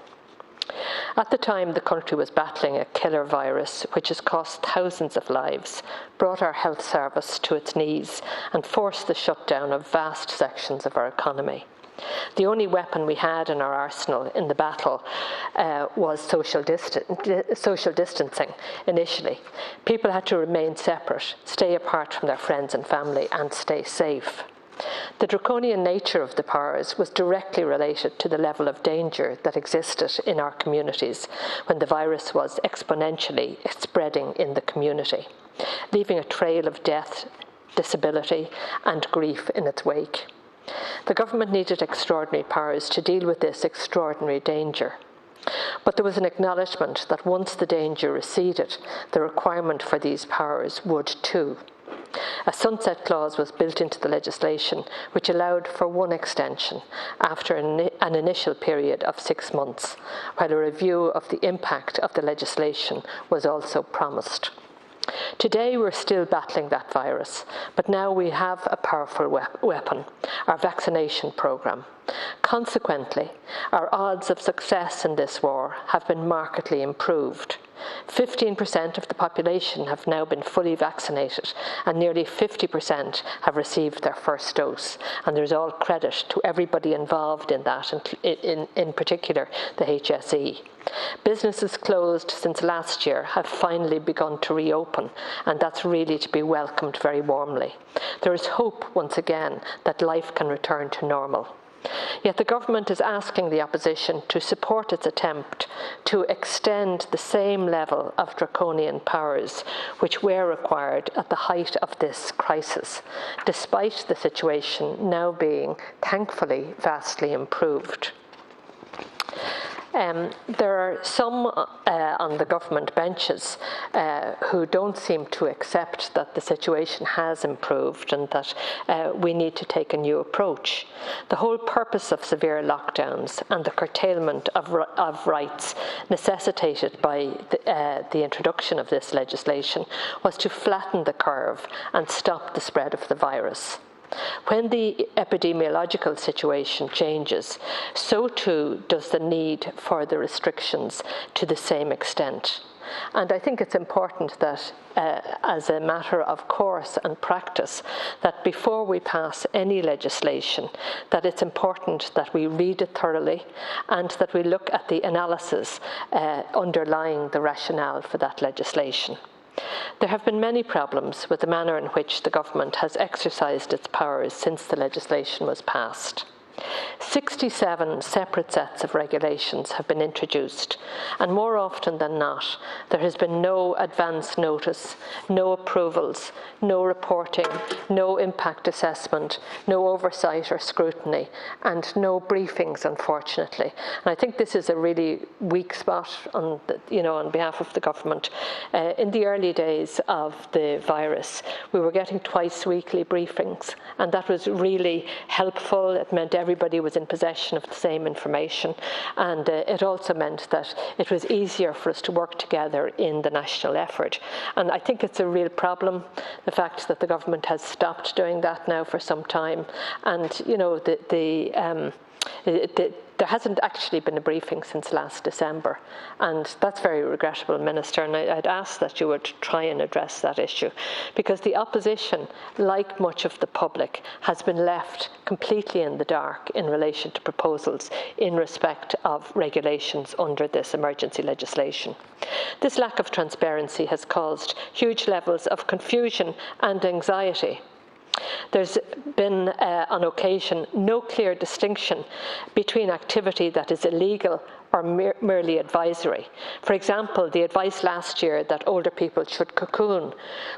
At the time, the country was battling a killer virus which has cost thousands of lives, brought our health service to its knees, and forced the shutdown of vast sections of our economy. The only weapon we had in our arsenal in the battle was social distancing initially. People had to remain separate, stay apart from their friends and family, and stay safe. The draconian nature of the powers was directly related to the level of danger that existed in our communities when the virus was exponentially spreading in the community, leaving a trail of death, disability, and grief in its wake. The government needed extraordinary powers to deal with this extraordinary danger. But there was an acknowledgement that once the danger receded, the requirement for these powers would too. A sunset clause was built into the legislation which allowed for one extension after an initial period of 6 months, while a review of the impact of the legislation was also promised. Today we're still battling that virus, but now we have a powerful weapon, our vaccination programme. Consequently, our odds of success in this war have been markedly improved. 15% of the population have now been fully vaccinated, and nearly 50% have received their first dose. And there's all credit to everybody involved in that, in particular the HSE. Businesses closed since last year have finally begun to reopen, and that's really to be welcomed very warmly. There is hope, once again, that life can return to normal. Yet the government is asking the opposition to support its attempt to extend the same level of draconian powers which were required at the height of this crisis, despite the situation now being, thankfully, vastly improved. There are some on the government benches who don't seem to accept that the situation has improved and that we need to take a new approach. The whole purpose of severe lockdowns and the curtailment of rights necessitated by the introduction of this legislation was to flatten the curve and stop the spread of the virus. When the epidemiological situation changes, so too does the need for the restrictions to the same extent. And I think it's important that, as a matter of course and practice, that before we pass any legislation, that it's important that we read it thoroughly and that we look at the analysis underlying the rationale for that legislation. There have been many problems with the manner in which the government has exercised its powers since the legislation was passed. 67 separate sets of regulations have been introduced, and more often than not, there has been no advance notice, no approvals, no reporting, no impact assessment, no oversight or scrutiny, and no briefings, unfortunately. And I think this is a really weak spot on behalf of the government. In the early days of the virus, we were getting twice weekly briefings, and that was really helpful. It meant everybody was in possession of the same information, and it also meant that it was easier for us to work together in the national effort. And I think it's a real problem, the fact that the government has stopped doing that now for some time. And, you know, there hasn't actually been a briefing since last December, and that's very regrettable, Minister, and I'd ask that you would try and address that issue, because the opposition, like much of the public, has been left completely in the dark in relation to proposals in respect of regulations under this emergency legislation. This lack of transparency has caused huge levels of confusion and anxiety. There's been, on occasion, no clear distinction between activity that is illegal or merely advisory. For example, the advice last year that older people should cocoon,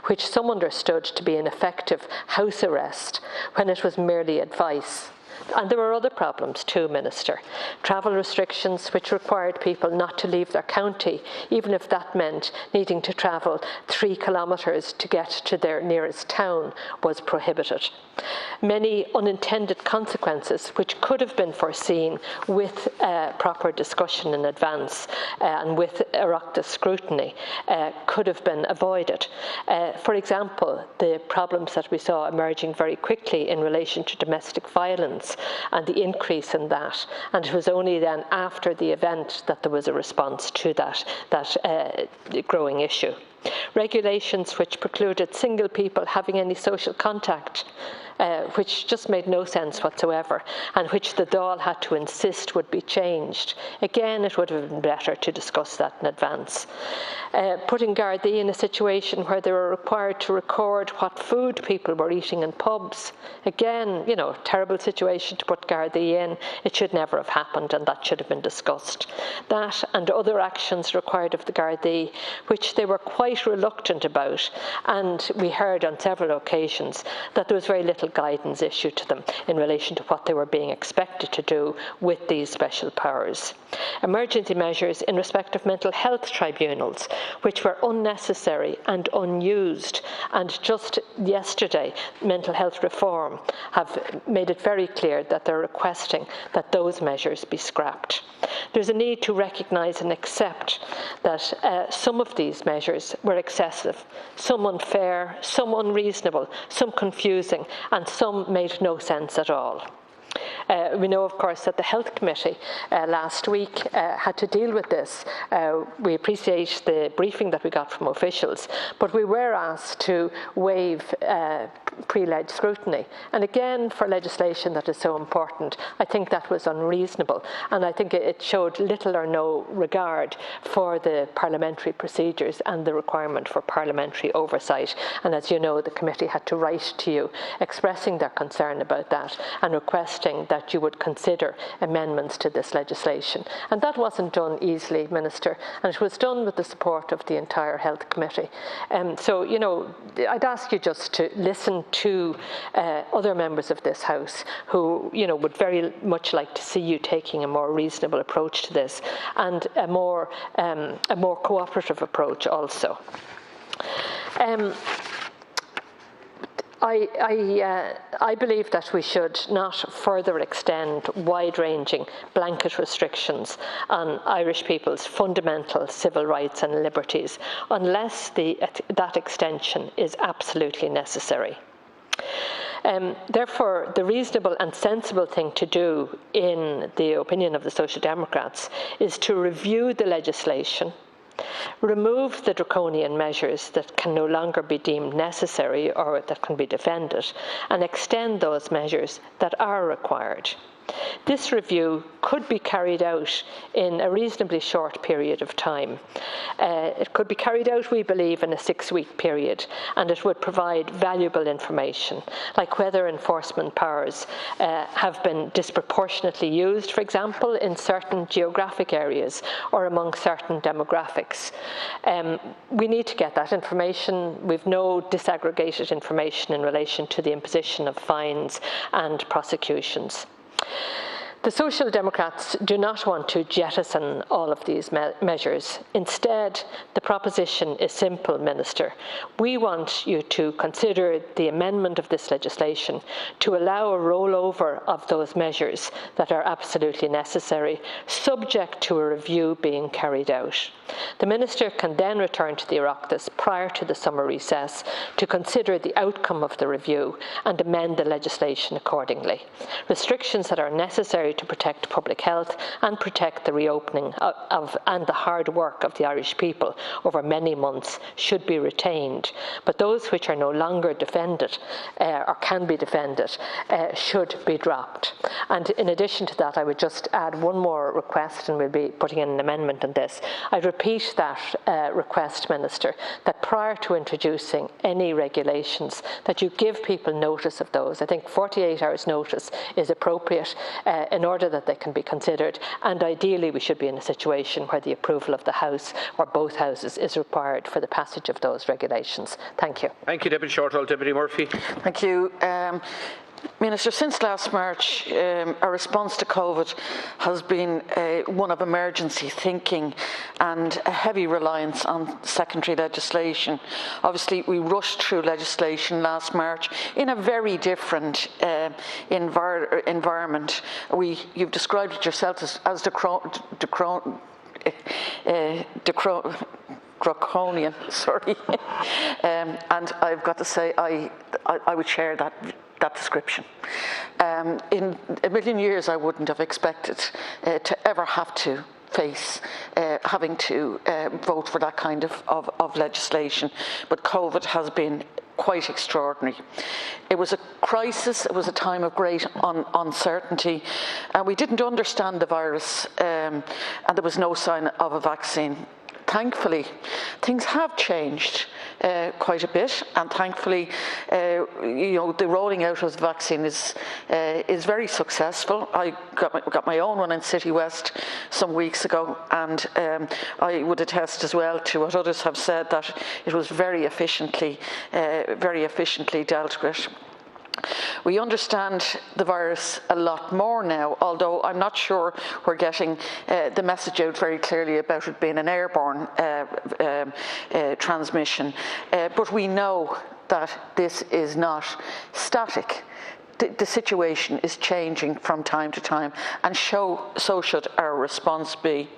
which some understood to be an effective house arrest when it was merely advice. And there were other problems too, Minister. Travel restrictions which required people not to leave their county, even if that meant needing to travel 3 kilometres to get to their nearest town, was prohibited. Many unintended consequences which could have been foreseen with proper discussion in advance and with Oireachtas scrutiny could have been avoided. For example, the problems that we saw emerging very quickly in relation to domestic violence and the increase in that, and it was only then after the event that there was a response to that growing issue. Regulations which precluded single people having any social contact, which just made no sense whatsoever, and which the Dáil had to insist would be changed. Again, it would have been better to discuss that in advance. Putting Gardaí in a situation where they were required to record what food people were eating in pubs. Again, terrible situation to put Gardaí in. It should never have happened, and that should have been discussed. That and other actions required of the Gardaí, which they were quite reluctant about, and we heard on several occasions that there was very little guidance issued to them in relation to what they were being expected to do with these special powers. Emergency measures in respect of mental health tribunals, which were unnecessary and unused, and just yesterday mental health reform have made it very clear that they're requesting that those measures be scrapped. There's a need to recognise and accept that some of these measures were excessive, some unfair, some unreasonable, some confusing, and some made no sense at all. We know, of course, that the Health Committee last week had to deal with this. We appreciate the briefing that we got from officials, but we were asked to waive pre-leg scrutiny. And again, for legislation that is so important, I think that was unreasonable, and I think it showed little or no regard for the parliamentary procedures and the requirement for parliamentary oversight. And as you know, the committee had to write to you expressing their concern about that and requesting that you would consider amendments to this legislation. And that wasn't done easily, Minister, and it was done with the support of the entire Health Committee. So, I'd ask you just to listen to other members of this House who, would very much like to see you taking a more reasonable approach to this, and a more cooperative approach also. I believe that we should not further extend wide-ranging blanket restrictions on Irish people's fundamental civil rights and liberties unless that extension is absolutely necessary. Therefore, the reasonable and sensible thing to do, in the opinion of the Social Democrats, is to review the legislation, remove the draconian measures that can no longer be deemed necessary or that can be defended, and extend those measures that are required. This review could be carried out in a reasonably short period of time. It could be carried out, we believe, in a 6-week period, and it would provide valuable information, like whether enforcement powers have been disproportionately used, for example, in certain geographic areas or among certain demographics. We need to get that information. We've no disaggregated information in relation to the imposition of fines and prosecutions. The Social Democrats do not want to jettison all of these measures. Instead, the proposition is simple, Minister. We want you to consider the amendment of this legislation to allow a rollover of those measures that are absolutely necessary, subject to a review being carried out. The Minister can then return to the Oireachtas prior to the summer recess to consider the outcome of the review and amend the legislation accordingly. Restrictions that are necessary necessary to protect public health and protect the reopening and the hard work of the Irish people over many months should be retained. But those which are no longer defended or can be defended should be dropped. And in addition to that, I would just add one more request, and we'll be putting in an amendment on this. I'd repeat that request, Minister, that prior to introducing any regulations, that you give people notice of those. I think 48 hours notice is appropriate in order that they can be considered, and ideally we should be in a situation where the approval of the House or both Houses is required for the passage of those regulations. Thank you. Thank you, Deputy Shortall. Deputy Murphy. Thank you. Minister, since last March, our response to COVID has been one of emergency thinking and a heavy reliance on secondary legislation. Obviously, we rushed through legislation last March in a very different environment. You've described it yourself as draconian, sorry. And I've got to say, I would share that description. In a million years, I wouldn't have expected to ever have to face having to vote for that kind of legislation. But COVID has been quite extraordinary. It was a crisis, it was a time of great uncertainty, and we didn't understand the virus, and there was no sign of a vaccine. Thankfully, things have changed quite a bit, and thankfully, the rolling out of the vaccine is very successful. I got my own one in City West some weeks ago, and I would attest as well to what others have said that it was very efficiently dealt with. We understand the virus a lot more now, although I'm not sure we're getting the message out very clearly about it being an airborne transmission. But we know that this is not static. The situation is changing from time to time, and so should our response be.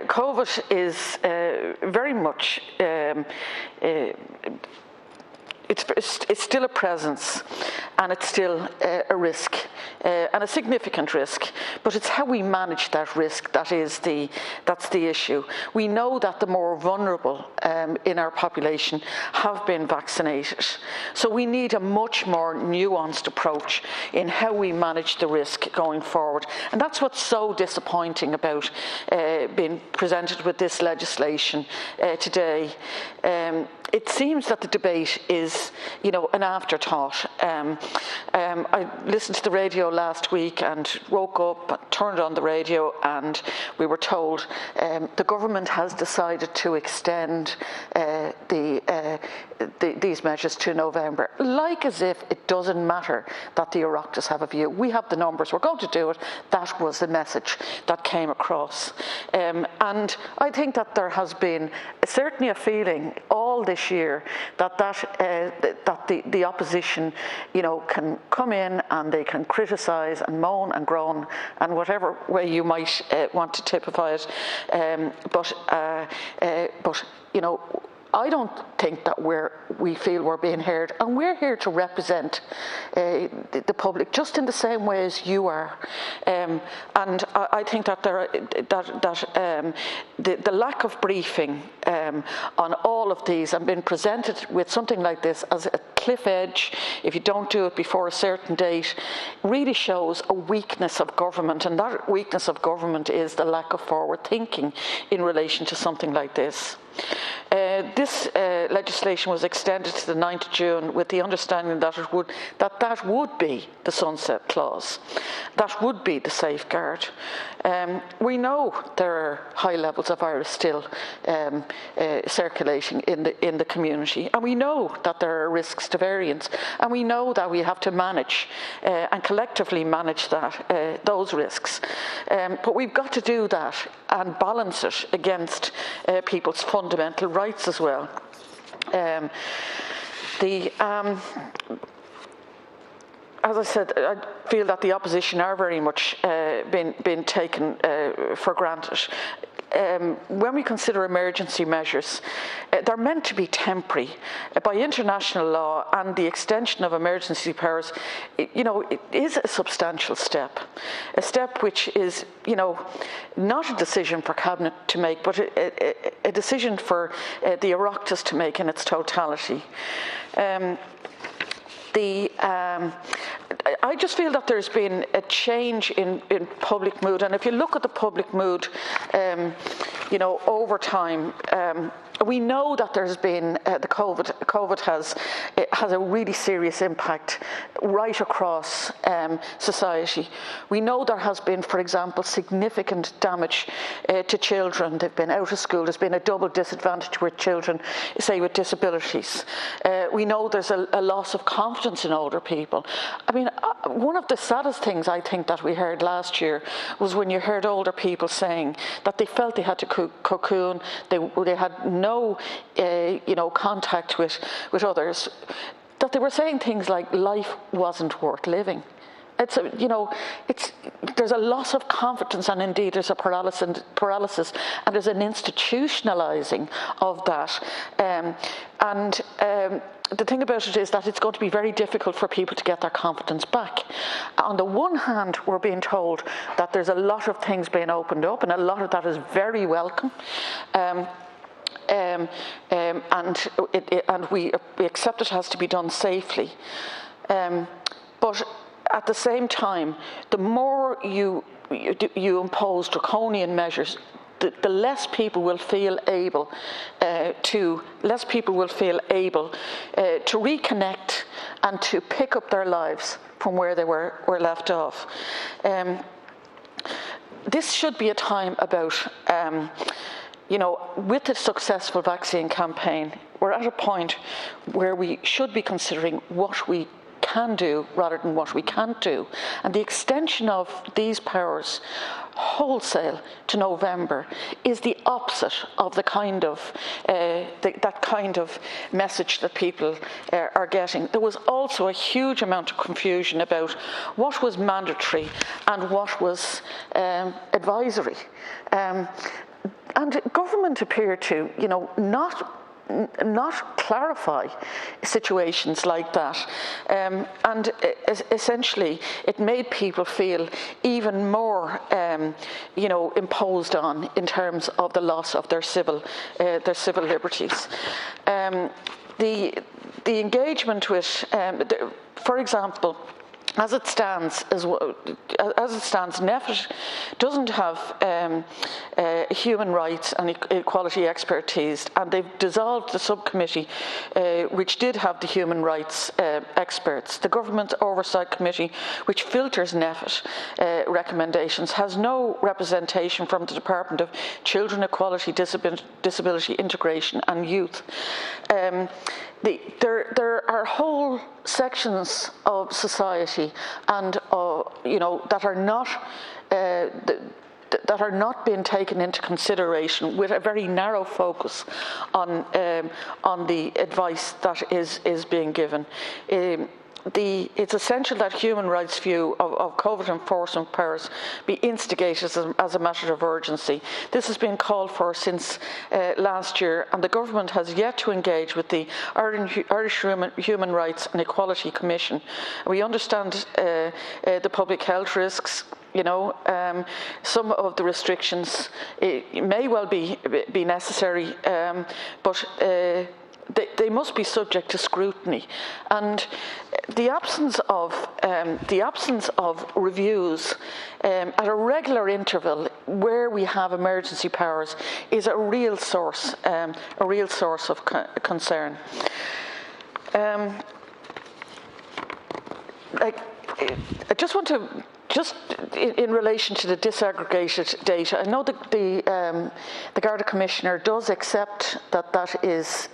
COVID is very much it's still a presence, and it's still a risk, and a significant risk. But it's how we manage that risk that's the issue. We know that the more vulnerable in our population have been vaccinated, so we need a much more nuanced approach in how we manage the risk going forward. And that's what's so disappointing about being presented with this legislation today. It seems that the debate is, an afterthought. I listened to the radio last week and woke up, turned on the radio, and we were told the government has decided to extend these measures to November. Like as if it doesn't matter that the Oireachtas have a view. We have the numbers, we're going to do it. That was the message that came across. And I think that there has been certainly a feeling all this year that the opposition, can come in and they can criticise and moan and groan and whatever way you might want to typify it. But I don't think that we feel we're being heard, and we're here to represent the public just in the same way as you are. And I think that the lack of briefing on all of these and being presented with something like this as a cliff edge, if you don't do it before a certain date, really shows a weakness of government, and that weakness of government is the lack of forward thinking in relation to something like this. This legislation was extended to the 9th of June with the understanding that that would be the sunset clause, that would be the safeguard. We know there are high levels of virus still circulating in the community, and we know that there are risks to variants, and we know that we have to manage and collectively manage those risks. But we've got to do that and balance it against people's fundamental rights as well. As I said, I feel that the opposition are very much being taken for granted. when we consider emergency measures, they're meant to be temporary. By international law and the extension of emergency powers, it is a substantial step. A step which is, not a decision for Cabinet to make, but a decision for the Oireachtas to make in its totality. I just feel that there's been a change in public mood, and if you look at the public mood, over time, we know that there's been the COVID has a really serious impact right across society. We know there has been, for example, significant damage to children. They've been out of school. There's been a double disadvantage with children, say, with disabilities. We know there's a loss of confidence in older people. I mean, one of the saddest things I think that we heard last year was when you heard older people saying that they felt they had to cocoon, they had no contact with others, that they were saying things like life wasn't worth living. There's a loss of confidence, and indeed there's a paralysis, and there's an institutionalising of that. The thing about it is that it's going to be very difficult for people to get their confidence back. On the one hand, we're being told that there's a lot of things being opened up, and a lot of that is very welcome. And we accept it has to be done safely. But at the same time, the more you impose draconian measures, the less people will feel able to reconnect and to pick up their lives from where they were left off. This should be a time about, with the successful vaccine campaign, we're at a point where we should be considering what we can do rather than what we can't do. And the extension of these powers wholesale to November is the opposite of the kind of that kind of message that people are getting. There was also a huge amount of confusion about what was mandatory and what was advisory. And government appeared to, not clarify situations like that, and essentially it made people feel even more, imposed on in terms of the loss of their civil liberties. The engagement with, for example, as it stands, NEFIT doesn't have human rights and equality expertise, and they've dissolved the subcommittee which did have the human rights experts. The Government Oversight Committee, which filters NEFIT recommendations, has no representation from the Department of Children, Equality, Disability, Integration and Youth. There are whole sections of society and that are not being taken into consideration, with a very narrow focus on the advice that is being given. It's essential that human rights view of COVID enforcement powers be instigated as a matter of urgency. This has been called for since last year, and the government has yet to engage with the Irish Human Rights and Equality Commission. We understand the public health risks. Some of the restrictions may well be necessary, but they must be subject to scrutiny, and the absence of reviews at a regular interval where we have emergency powers is a real source of concern. I just want to. Just in relation to the disaggregated data, I know that the Garda Commissioner does accept that is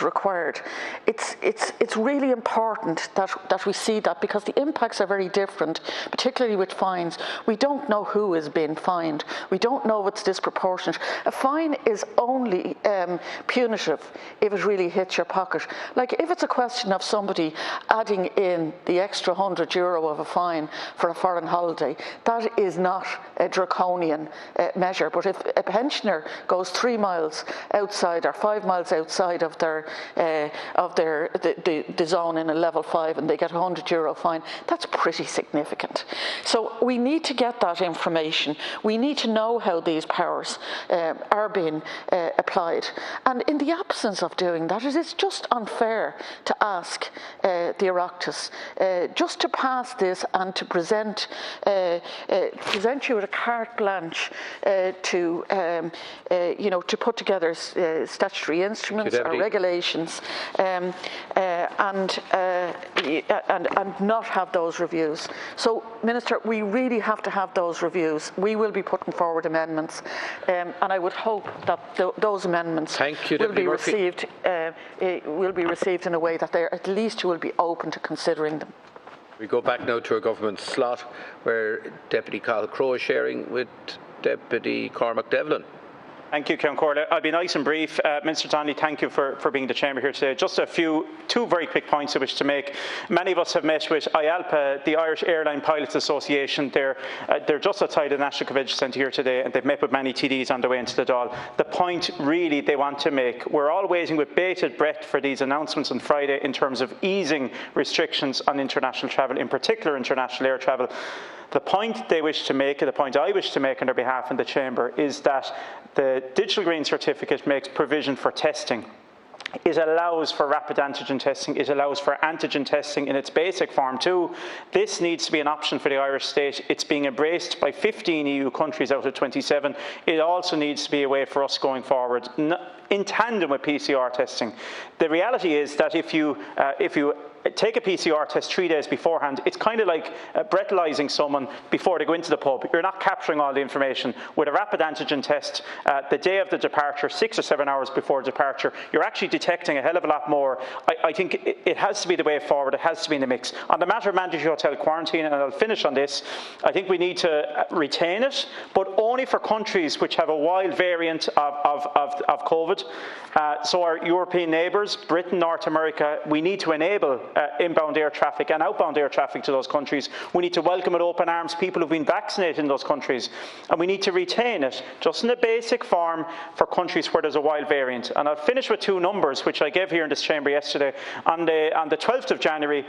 required. It's really important that we see that, because the impacts are very different, particularly with fines. We don't know who is being fined. We don't know if it's disproportionate. A fine is only punitive if it really hits your pocket. Like if it's a question of somebody adding in the extra €100 of a fine fine for a foreign holiday. That is not a draconian measure. But if a pensioner goes 3 miles outside or 5 miles outside of the zone in a level 5 and they get a €100 fine, that's pretty significant. So we need to get that information. We need to know how these powers are being applied. And in the absence of doing that, it is just unfair to ask the Oireachtas just to pass this and to present you with a carte blanche to put together statutory instruments or regulations and not have those reviews. So, Minister, we really have to have those reviews. We will be putting forward amendments, and I would hope that those amendments will be received in a way that they at least you will be open to considering them. We go back now to a government slot where Deputy Cathal Crowe is sharing with Deputy Cormac Devlin. Thank you, Ceann. I'll be nice and brief. Minister Donnelly, thank you for being in the Chamber here today. Just two very quick points I wish to make. Many of us have met with IALPA, the Irish Airline Pilots Association. They're just outside the National Convention Centre here today, and they've met with many TDs on the way into the Dáil. The point really they want to make, we're all waiting with bated breath for these announcements on Friday in terms of easing restrictions on international travel, in particular international air travel. The point they wish to make, and the point I wish to make on their behalf in the Chamber, is that the Digital Green Certificate makes provision for testing. It allows for rapid antigen testing. It allows for antigen testing in its basic form too. This needs to be an option for the Irish state. It's being embraced by 15 EU countries out of 27. It also needs to be a way for us going forward, in tandem with PCR testing. The reality is that if you take a PCR test 3 days beforehand, it's kind of like breathalyzing someone before they go into the pub. You're not capturing all the information. With a rapid antigen test, the day of the departure, 6 or 7 hours before departure, you're actually detecting a hell of a lot more. I think it has to be the way forward. It has to be in the mix. On the matter of mandatory hotel quarantine, and I'll finish on this, I think we need to retain it, but only for countries which have a wild variant of COVID. So our European neighbours, Britain, North America, we need to enable inbound air traffic and outbound air traffic to those countries. We need to welcome with open arms people who've been vaccinated in those countries, and we need to retain it just in a basic form for countries where there's a wild variant. And I'll finish with two numbers which I gave here in this chamber yesterday. On the 12th of January,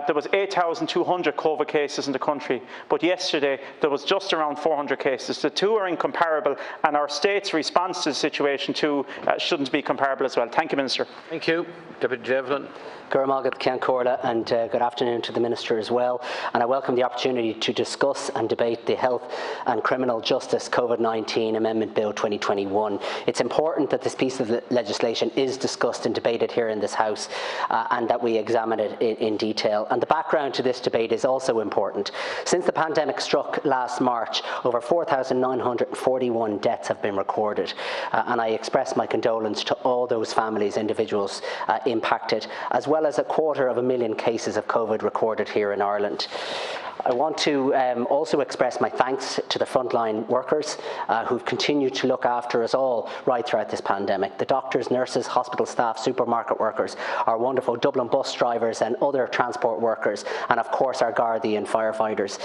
there was 8,200 COVID cases in the country, but yesterday there was just around 400 cases. The two are incomparable, and our state's response to the situation too shouldn't be comparable as well. Thank you, Minister. Thank you. Deputy Devlin. Gurmagat Ceann and good afternoon to the Minister as well. And I welcome the opportunity to discuss and debate the Health and Criminal Justice COVID-19 Amendment Bill 2021. It's important that this piece of legislation is discussed and debated here in this House and that we examine it in detail. And the background to this debate is also important. Since the pandemic struck last March, over 4,941 deaths have been recorded. And I express my condolence to all those families, individuals impacted, as well as 250,000 cases of COVID recorded here in Ireland. I want to also express my thanks to the frontline workers who've continued to look after us all right throughout this pandemic. The doctors, nurses, hospital staff, supermarket workers, our wonderful Dublin bus drivers and other transport workers, and of course our Gardaí and firefighters.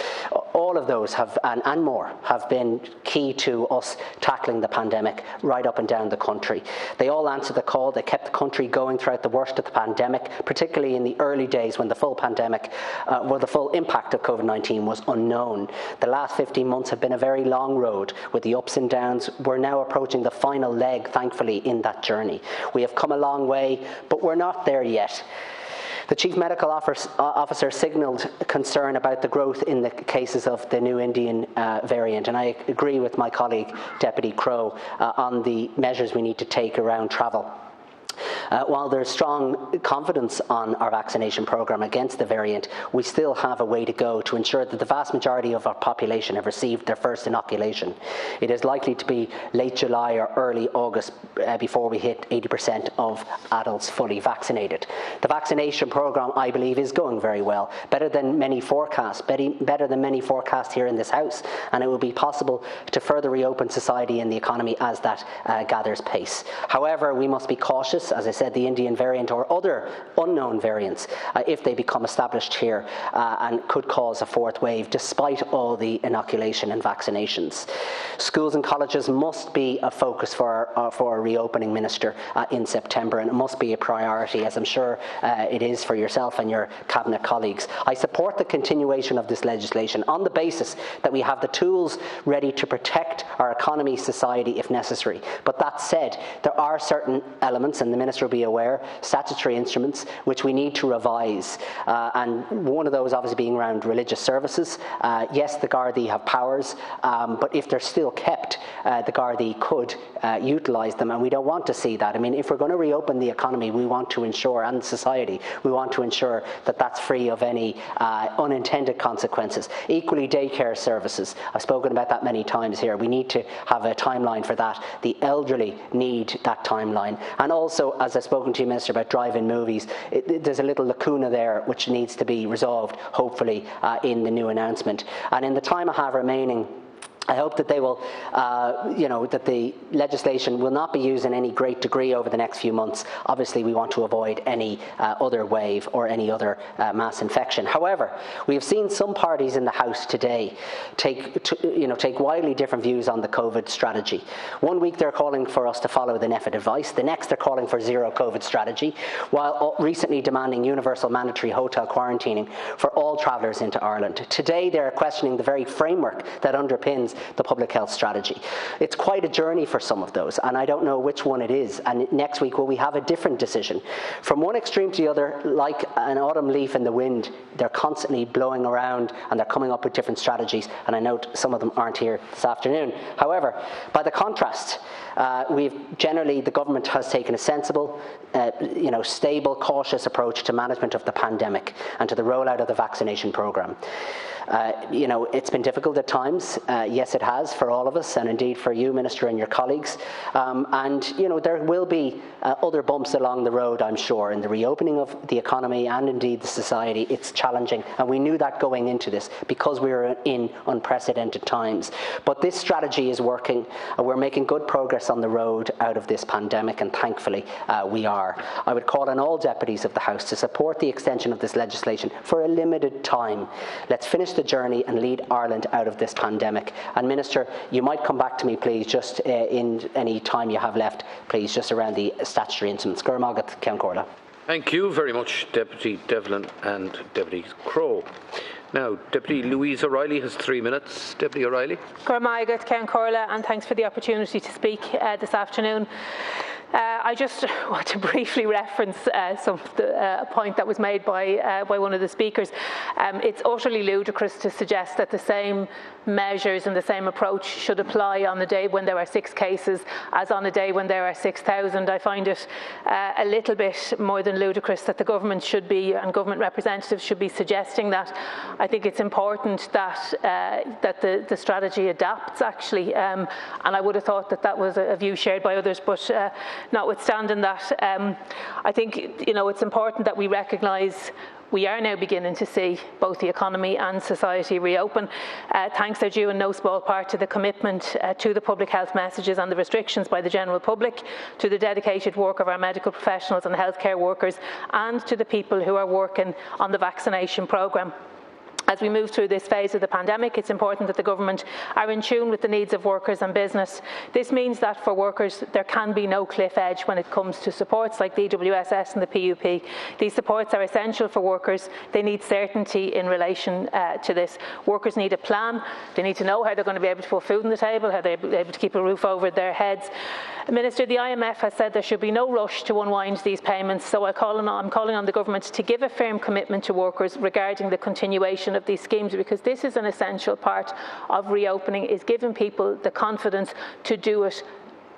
All of those have, and more, have been key to us tackling the pandemic right up and down the country. They all answered the call. They kept the country going throughout the worst of the pandemic, particularly in the early days when the full pandemic, the full impact of COVID-19 was unknown. The last 15 months have been a very long road with the ups and downs. We're now approaching the final leg, thankfully, in that journey. We have come a long way, but we're not there yet. The Chief Medical Officer signalled concern about the growth in the cases of the new Indian variant, and I agree with my colleague, Deputy Crowe, on the measures we need to take around travel. While there's strong confidence on our vaccination programme against the variant, we still have a way to go to ensure that the vast majority of our population have received their first inoculation. It is likely to be late July or early August before we hit 80% of adults fully vaccinated. The vaccination programme, I believe, is going very well, better than many forecasts here in this House, and it will be possible to further reopen society and the economy as that gathers pace. However, we must be cautious, as I said said, the Indian variant or other unknown variants if they become established here and could cause a fourth wave despite all the inoculation and vaccinations. Schools and colleges must be a focus for a reopening, Minister, in September, and it must be a priority, as I'm sure it is for yourself and your Cabinet colleagues. I support the continuation of this legislation on the basis that we have the tools ready to protect our economy, society if necessary. But that said, there are certain elements, and the Minister will be aware, statutory instruments, which we need to revise. And one of those obviously being around religious services. Yes, the Gardaí have powers, but if they're still kept, the Gardaí could utilise them, and we don't want to see that. I mean, if we're going to reopen the economy, we want to ensure, and society, we want to ensure that that's free of any unintended consequences. Equally, daycare services. I've spoken about that many times here. We need to have a timeline for that. The elderly need that timeline. And also, as I've spoken to you, Minister, about drive-in movies, there's a little lacuna there which needs to be resolved, hopefully, in the new announcement. And in the time I have remaining, I hope that they will, that the legislation will not be used in any great degree over the next few months. Obviously, we want to avoid any other wave or any other mass infection. However, we have seen some parties in the House today take widely different views on the COVID strategy. One week they're calling for us to follow the NEFIT advice. The next they're calling for zero COVID strategy, while recently demanding universal mandatory hotel quarantining for all travellers into Ireland. Today they're questioning the very framework that underpins the public health strategy. It's quite a journey for some of those, and I don't know which one it is. And next week, will we have a different decision? From one extreme to the other, like an autumn leaf in the wind, they're constantly blowing around and they're coming up with different strategies, and I note some of them aren't here this afternoon. However, by the contrast, the government has taken a sensible, stable, cautious approach to management of the pandemic and to the rollout of the vaccination programme. It's been difficult at times. Yes, it has for all of us, and indeed for you, Minister, and your colleagues. There will be other bumps along the road, I'm sure, in the reopening of the economy and indeed the society. It's challenging, and we knew that going into this because we were in unprecedented times. But this strategy is working. We're making good progress on the road out of this pandemic, and thankfully we are. I would call on all deputies of the House to support the extension of this legislation for a limited time. Let's finish the journey and lead Ireland out of this pandemic. And Minister, you might come back to me, please, just in any time you have left, please, just around the statutory instruments. Thank you very much, Deputy Devlin and Deputy Crowe. Now, Deputy Louise O'Reilly has 3 minutes. Deputy O'Reilly. Cormac, and thanks for the opportunity to speak this afternoon. I just want to briefly reference a point that was made by one of the speakers. It's utterly ludicrous to suggest that the same measures and the same approach should apply on the day when there are 6 cases as on a day when there are 6,000. I find it a little bit more than ludicrous that the government should be, and government representatives should be suggesting that. I think it's important that the strategy adapts, actually, and I would have thought that was a view shared by others, but notwithstanding that, I think it's important that we recognise we are now beginning to see both the economy and society reopen. Thanks are due in no small part to the commitment to the public health messages and the restrictions by the general public, to the dedicated work of our medical professionals and healthcare workers, and to the people who are working on the vaccination programme. As we move through this phase of the pandemic, it's important that the government are in tune with the needs of workers and business. This means that for workers, there can be no cliff edge when it comes to supports like the EWSS and the PUP. These supports are essential for workers. They need certainty in relation to this. Workers need a plan. They need to know how they're going to be able to put food on the table, how they're able to keep a roof over their heads. Minister, the IMF has said there should be no rush to unwind these payments, so I'm calling on the government to give a firm commitment to workers regarding the continuation of these schemes, because this is an essential part of reopening, is giving people the confidence to do it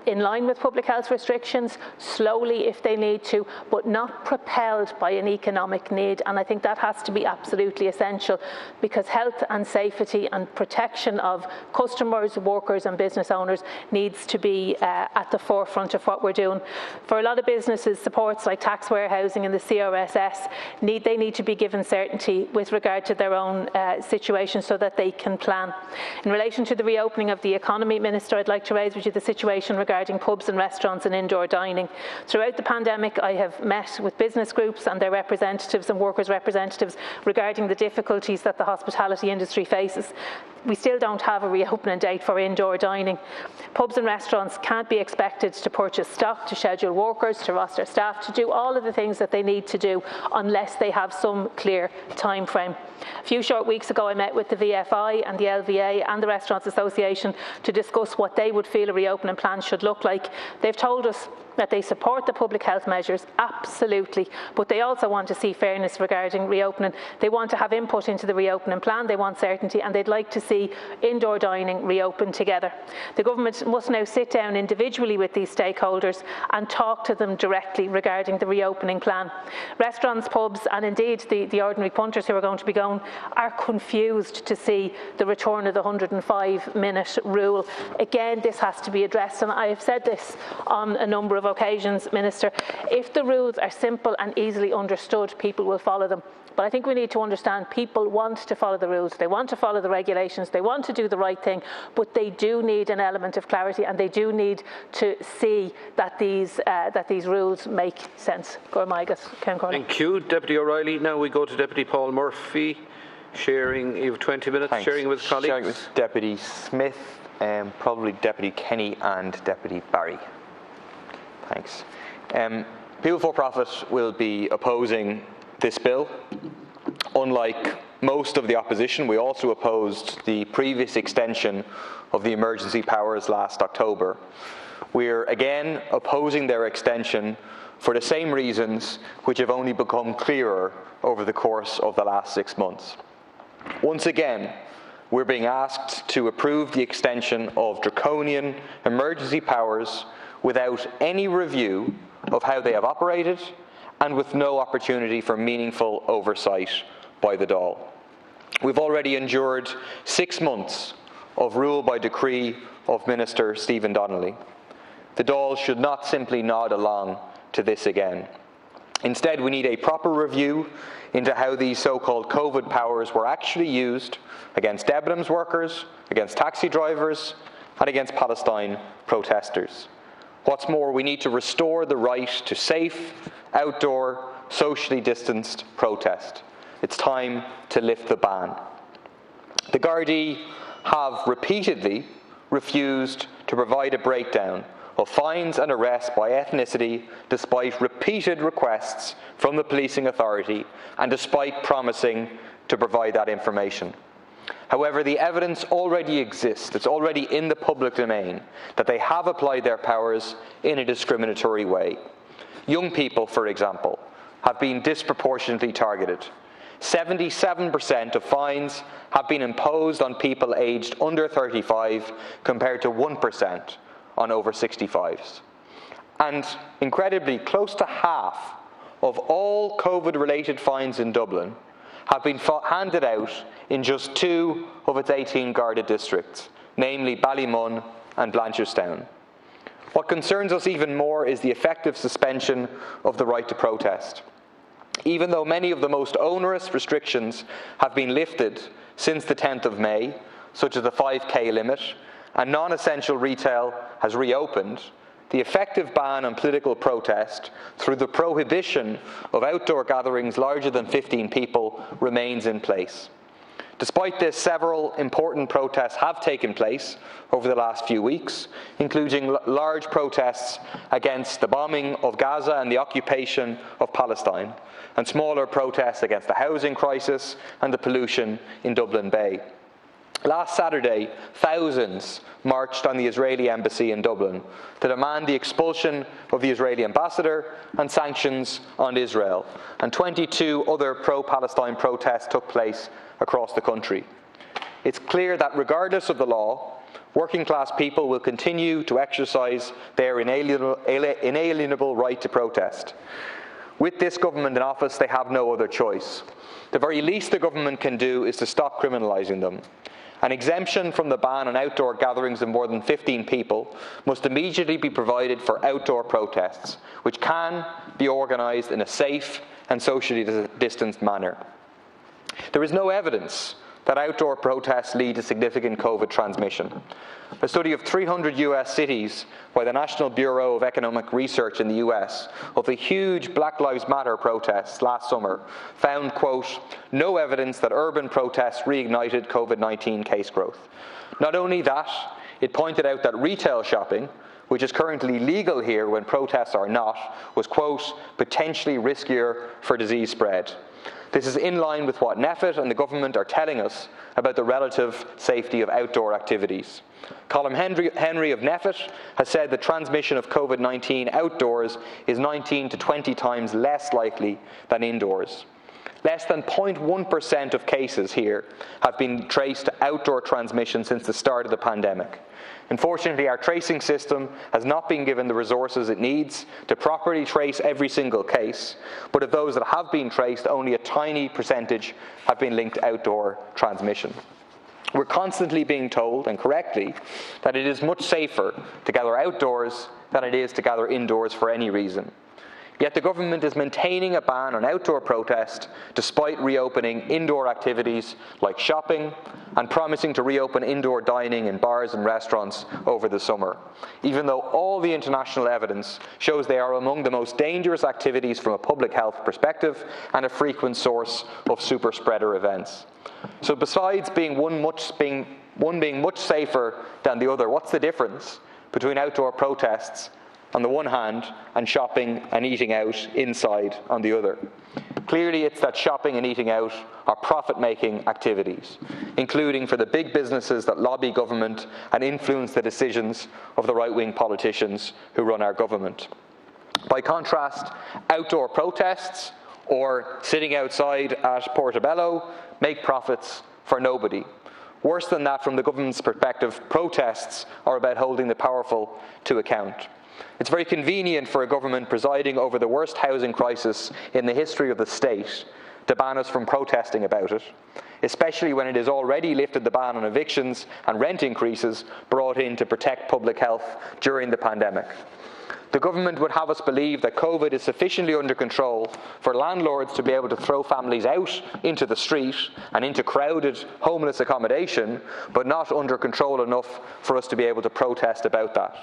in line with public health restrictions, slowly if they need to, but not propelled by an economic need. And I think that has to be absolutely essential, because health and safety and protection of customers, workers and business owners needs to be at the forefront of what we're doing. For a lot of businesses, supports like tax warehousing and the CRSS, they need to be given certainty with regard to their own situation so that they can plan. In relation to the reopening of the economy, Minister, I'd like to raise with you the situation regarding regarding pubs and restaurants and indoor dining. Throughout the pandemic, I have met with business groups and their representatives and workers' representatives regarding the difficulties that the hospitality industry faces. We still don't have a reopening date for indoor dining. Pubs and restaurants can't be expected to purchase stock, to schedule workers, to roster staff, to do all of the things that they need to do unless they have some clear time frame. A few short weeks ago, I met with the VFI and the LVA and the Restaurants Association to discuss what they would feel a reopening plan should look like. They've told us that they support the public health measures, absolutely, but they also want to see fairness regarding reopening. They want to have input into the reopening plan, they want certainty, and they'd like to see indoor dining reopened together. The government must now sit down individually with these stakeholders and talk to them directly regarding the reopening plan. Restaurants, pubs, and indeed the ordinary punters who are going to be going are confused to see the return of the 105-minute rule. Again, this has to be addressed, and I have said this on a number of occasions, Minister. If the rules are simple and easily understood, people will follow them. But I think we need to understand people want to follow the rules, they want to follow the regulations, they want to do the right thing, but they do need an element of clarity and they do need to see that these rules make sense. Cormac. Thank you, Deputy O'Reilly. Now we go to Deputy Paul Murphy, sharing, you have 20 minutes, Thanks. Sharing with colleagues. Sharing with Deputy Smith, probably Deputy Kenny and Deputy Barry. Thanks. People for Profit will be opposing this bill. Unlike most of the opposition, we also opposed the previous extension of the emergency powers last October. We're again opposing their extension for the same reasons which have only become clearer over the course of the last 6 months. Once again, we're being asked to approve the extension of draconian emergency powers without any review of how they have operated and with no opportunity for meaningful oversight by the Dáil. We've already endured 6 months of rule by decree of Minister Stephen Donnelly. The Dáil should not simply nod along to this again. Instead, we need a proper review into how these so-called COVID powers were actually used against Debenhams workers, against taxi drivers, and against Palestine protesters. What's more, we need to restore the right to safe, outdoor, socially distanced protest. It's time to lift the ban. The Gardaí have repeatedly refused to provide a breakdown of fines and arrests by ethnicity despite repeated requests from the policing authority and despite promising to provide that information. However, the evidence already exists, it's already in the public domain, that they have applied their powers in a discriminatory way. Young people, for example, have been disproportionately targeted. 77% of fines have been imposed on people aged under 35 compared to 1% on over 65s. And incredibly, close to half of all COVID-related fines in Dublin have been handed out in just 2 of its 18 Garda districts, namely Ballymun and Blanchardstown. What concerns us even more is the effective suspension of the right to protest. Even though many of the most onerous restrictions have been lifted since the 10th of May, such as the 5K limit, and non-essential retail has reopened, the effective ban on political protest through the prohibition of outdoor gatherings larger than 15 people remains in place. Despite this, several important protests have taken place over the last few weeks, including large protests against the bombing of Gaza and the occupation of Palestine, and smaller protests against the housing crisis and the pollution in Dublin Bay. Last Saturday, thousands marched on the Israeli embassy in Dublin to demand the expulsion of the Israeli ambassador and sanctions on Israel, and 22 other pro-Palestine protests took place across the country. It's clear that regardless of the law, working-class people will continue to exercise their inalienable right to protest. With this government in office, they have no other choice. The very least the government can do is to stop criminalising them. An exemption from the ban on outdoor gatherings of more than 15 people must immediately be provided for outdoor protests, which can be organised in a safe and socially distanced manner. There is no evidence that outdoor protests lead to significant COVID transmission. A study of 300 US cities by the National Bureau of Economic Research in the US of the huge Black Lives Matter protests last summer found, quote, no evidence that urban protests reignited COVID-19 case growth. Not only that, it pointed out that retail shopping, which is currently legal here when protests are not, was, quote, potentially riskier for disease spread. This is in line with what NPHET and the government are telling us about the relative safety of outdoor activities. Colm Henry of NPHET has said the transmission of COVID-19 outdoors is 19 to 20 times less likely than indoors. Less than 0.1% of cases here have been traced to outdoor transmission since the start of the pandemic. Unfortunately, our tracing system has not been given the resources it needs to properly trace every single case, but of those that have been traced, only a tiny percentage have been linked to outdoor transmission. We're constantly being told, and correctly, that it is much safer to gather outdoors than it is to gather indoors for any reason. Yet the government is maintaining a ban on outdoor protest despite reopening indoor activities like shopping and promising to reopen indoor dining in bars and restaurants over the summer, even though all the international evidence shows they are among the most dangerous activities from a public health perspective and a frequent source of super spreader events. So besides being one being much safer than the other, what's the difference between outdoor protests on the one hand and shopping and eating out inside on the other? Clearly, it's that shopping and eating out are profit-making activities, including for the big businesses that lobby government and influence the decisions of the right-wing politicians who run our government. By contrast, outdoor protests or sitting outside at Portobello make profits for nobody. Worse than that, from the government's perspective, protests are about holding the powerful to account. It's very convenient for a government presiding over the worst housing crisis in the history of the state to ban us from protesting about it, especially when it has already lifted the ban on evictions and rent increases brought in to protect public health during the pandemic. The government would have us believe that COVID is sufficiently under control for landlords to be able to throw families out into the street and into crowded homeless accommodation, but not under control enough for us to be able to protest about that.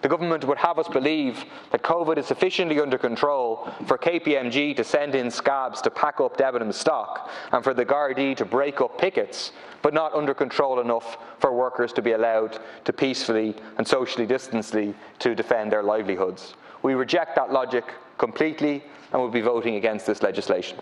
The government would have us believe that COVID is sufficiently under control for KPMG to send in scabs to pack up Debenham stock and for the Gardaí to break up pickets, but not under control enough for workers to be allowed to peacefully and socially distancedly to defend their livelihoods. We reject that logic completely and will be voting against this legislation.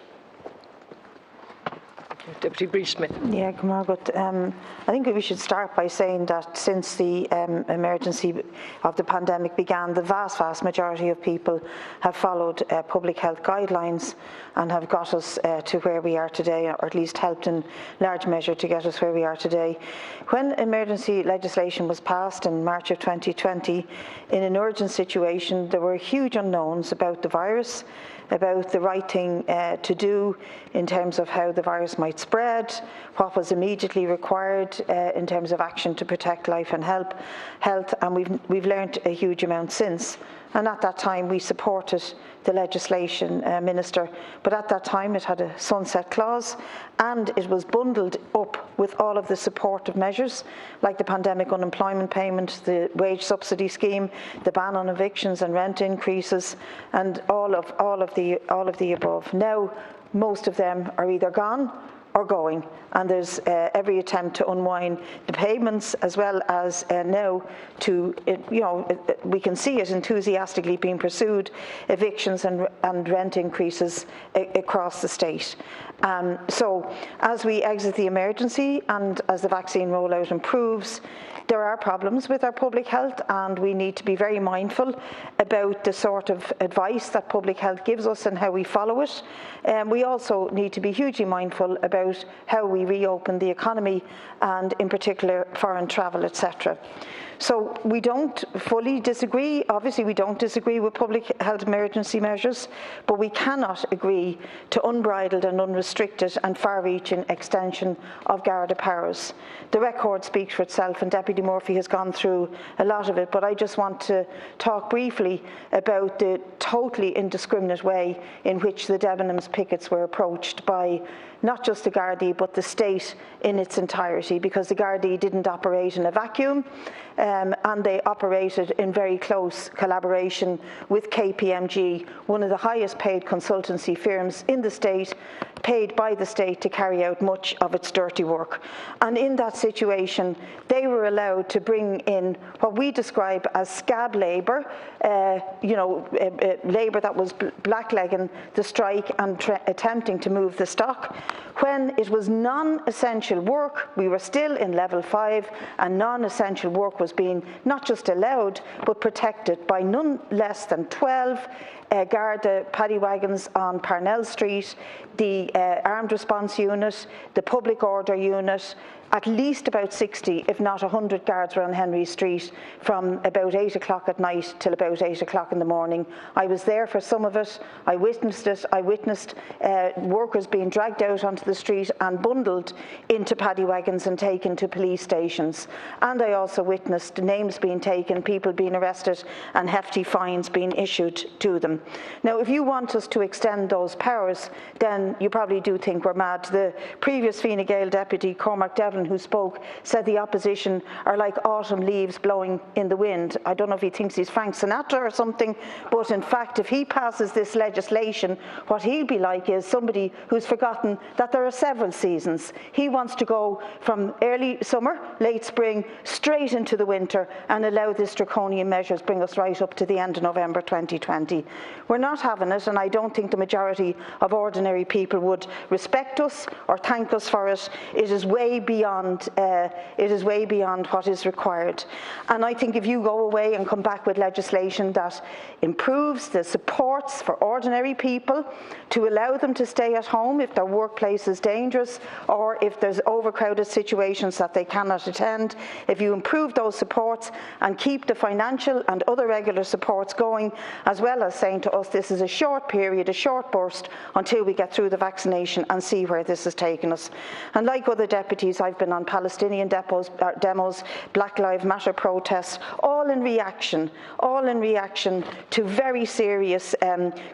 Deputy Bríd Smith. Yeah, I think we should start by saying that since the emergency of the pandemic began, the vast majority of people have followed public health guidelines and have got us to where we are today, or at least helped in large measure to get us where we are today. When emergency legislation was passed in March of 2020, in an urgent situation, there were huge unknowns about the virus, about the right thing to do in terms of how the virus might spread, what was immediately required in terms of action to protect life and health, and we've learned a huge amount since. And at that time, we supported the legislation, Minister, but at that time it had a sunset clause and it was bundled up with all of the supportive measures like the pandemic unemployment payment, the wage subsidy scheme, the ban on evictions and rent increases, and all of the above. Now, most of them are either gone or going, and there's every attempt to unwind the payments, as well as now to, we can see it enthusiastically being pursued, evictions and rent increases across the state. So as we exit the emergency and as the vaccine rollout improves, there are problems with our public health, and we need to be very mindful about the sort of advice that public health gives us and how we follow it. We also need to be hugely mindful about how we reopen the economy and in particular foreign travel, etc. So we don't fully disagree. Obviously, we don't disagree with public health emergency measures, but we cannot agree to unbridled and unrestricted and far-reaching extension of Garda powers. The record speaks for itself, and Deputy Murphy has gone through a lot of it, but I just want to talk briefly about the totally indiscriminate way in which the Debenhams pickets were approached by not just the Gardaí but the state in its entirety, because the Gardaí didn't operate in a vacuum, and they operated in very close collaboration with KPMG, one of the highest paid consultancy firms in the state, paid by the state to carry out much of its dirty work. And in that situation, they were allowed to bring in what we describe as scab labour, labour that was blacklegging the strike and attempting to move the stock. When it was non-essential work, we were still in level 5, and non-essential work was being not just allowed but protected by none less than 12 Garda paddy wagons on Parnell Street, the Armed Response Unit, the Public Order Unit. At least about 60, if not 100 guards were on Henry Street from about 8 o'clock at night till about 8 o'clock in the morning. I was there for some of it. I witnessed it. I witnessed workers being dragged out onto the street and bundled into paddy wagons and taken to police stations. And I also witnessed names being taken, people being arrested, and hefty fines being issued to them. Now, if you want us to extend those powers, then you probably do think we're mad. The previous Fine Gael deputy, Cormac Devlin, who spoke, said the opposition are like autumn leaves blowing in the wind. I don't know if he thinks he's Frank Sinatra or something, but in fact, if he passes this legislation, what he'll be like is somebody who's forgotten that there are several seasons. He wants to go from early summer, late spring, straight into the winter and allow this draconian measures bring us right up to the end of November 2020. We're not having it, and I don't think the majority of ordinary people would respect us or thank us for it. It is way beyond what is required. And I think if you go away and come back with legislation that improves the supports for ordinary people to allow them to stay at home if their workplace is dangerous or if there's overcrowded situations that they cannot attend, if you improve those supports and keep the financial and other regular supports going, as well as saying to us this is a short period, a short burst until we get through the vaccination and see where this has taken us. And like other deputies, I've been on Palestinian demos, Black Lives Matter protests, all in reaction to very serious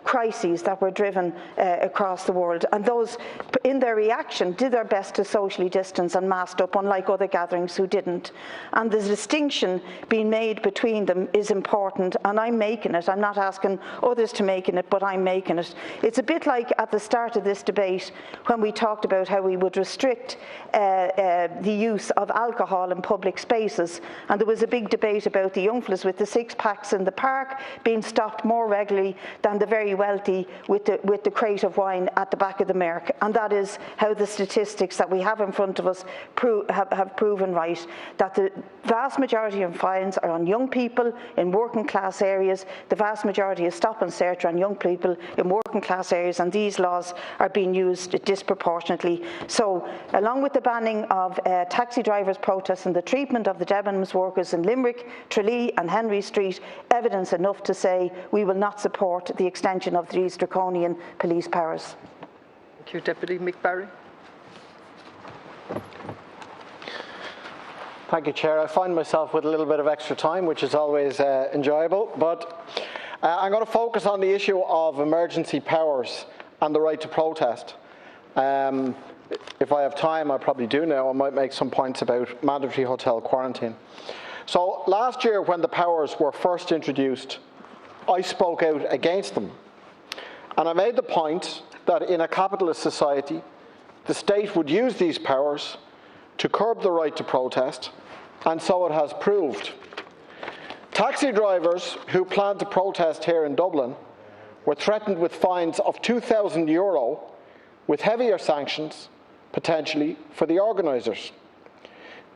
crises that were driven across the world. And those, in their reaction, did their best to socially distance and masked up, unlike other gatherings who didn't. And the distinction being made between them is important, and I'm making it. I'm not asking others to make it, but I'm making it. It's a bit like at the start of this debate when we talked about how we would restrict the use of alcohol in public spaces, and there was a big debate about the young fellas with the six-packs in the park being stopped more regularly than the very wealthy with the crate of wine at the back of the Merc. And that is how the statistics that we have in front of us have proven right, that the vast majority of fines are on young people in working class areas, the vast majority of stop and search are on young people in working class areas, and these laws are being used disproportionately. So along with the banning of taxi drivers' protests and the treatment of the Debenhams workers in Limerick, Tralee and Henry Street, evidence enough to say we will not support the extension of these draconian police powers. Thank you, Deputy Mick Barry. Thank you, Chair. I find myself with a little bit of extra time, which is always enjoyable, but I'm going to focus on the issue of emergency powers and the right to protest. If I have time, I probably do now, I might make some points about mandatory hotel quarantine. So last year, when the powers were first introduced, I spoke out against them. And I made the point that in a capitalist society, the state would use these powers to curb the right to protest, and so it has proved. Taxi drivers who planned to protest here in Dublin were threatened with fines of €2,000 with heavier sanctions, potentially, for the organisers.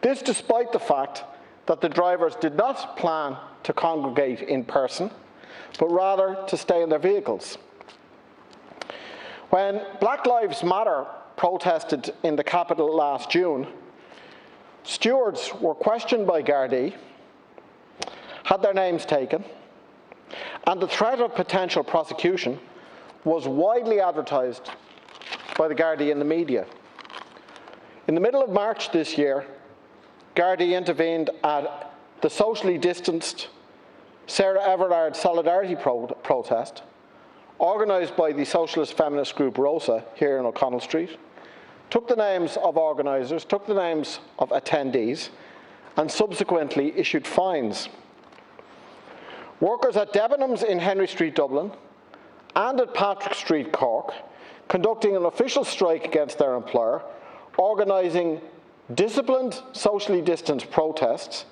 This despite the fact that the drivers did not plan to congregate in person, but rather to stay in their vehicles. When Black Lives Matter protested in the capital last June, stewards were questioned by Gardaí had their names taken, and the threat of potential prosecution was widely advertised by the Gardaí in the media. In the middle of March this year, Gardaí intervened at the socially distanced Sarah Everard Solidarity protest, organised by the socialist feminist group Rosa here in O'Connell Street, took the names of organisers, took the names of attendees, and subsequently issued fines. Workers at Debenhams in Henry Street, Dublin, and at Patrick Street, Cork, conducting an official strike against their employer, organising disciplined, socially distanced protests,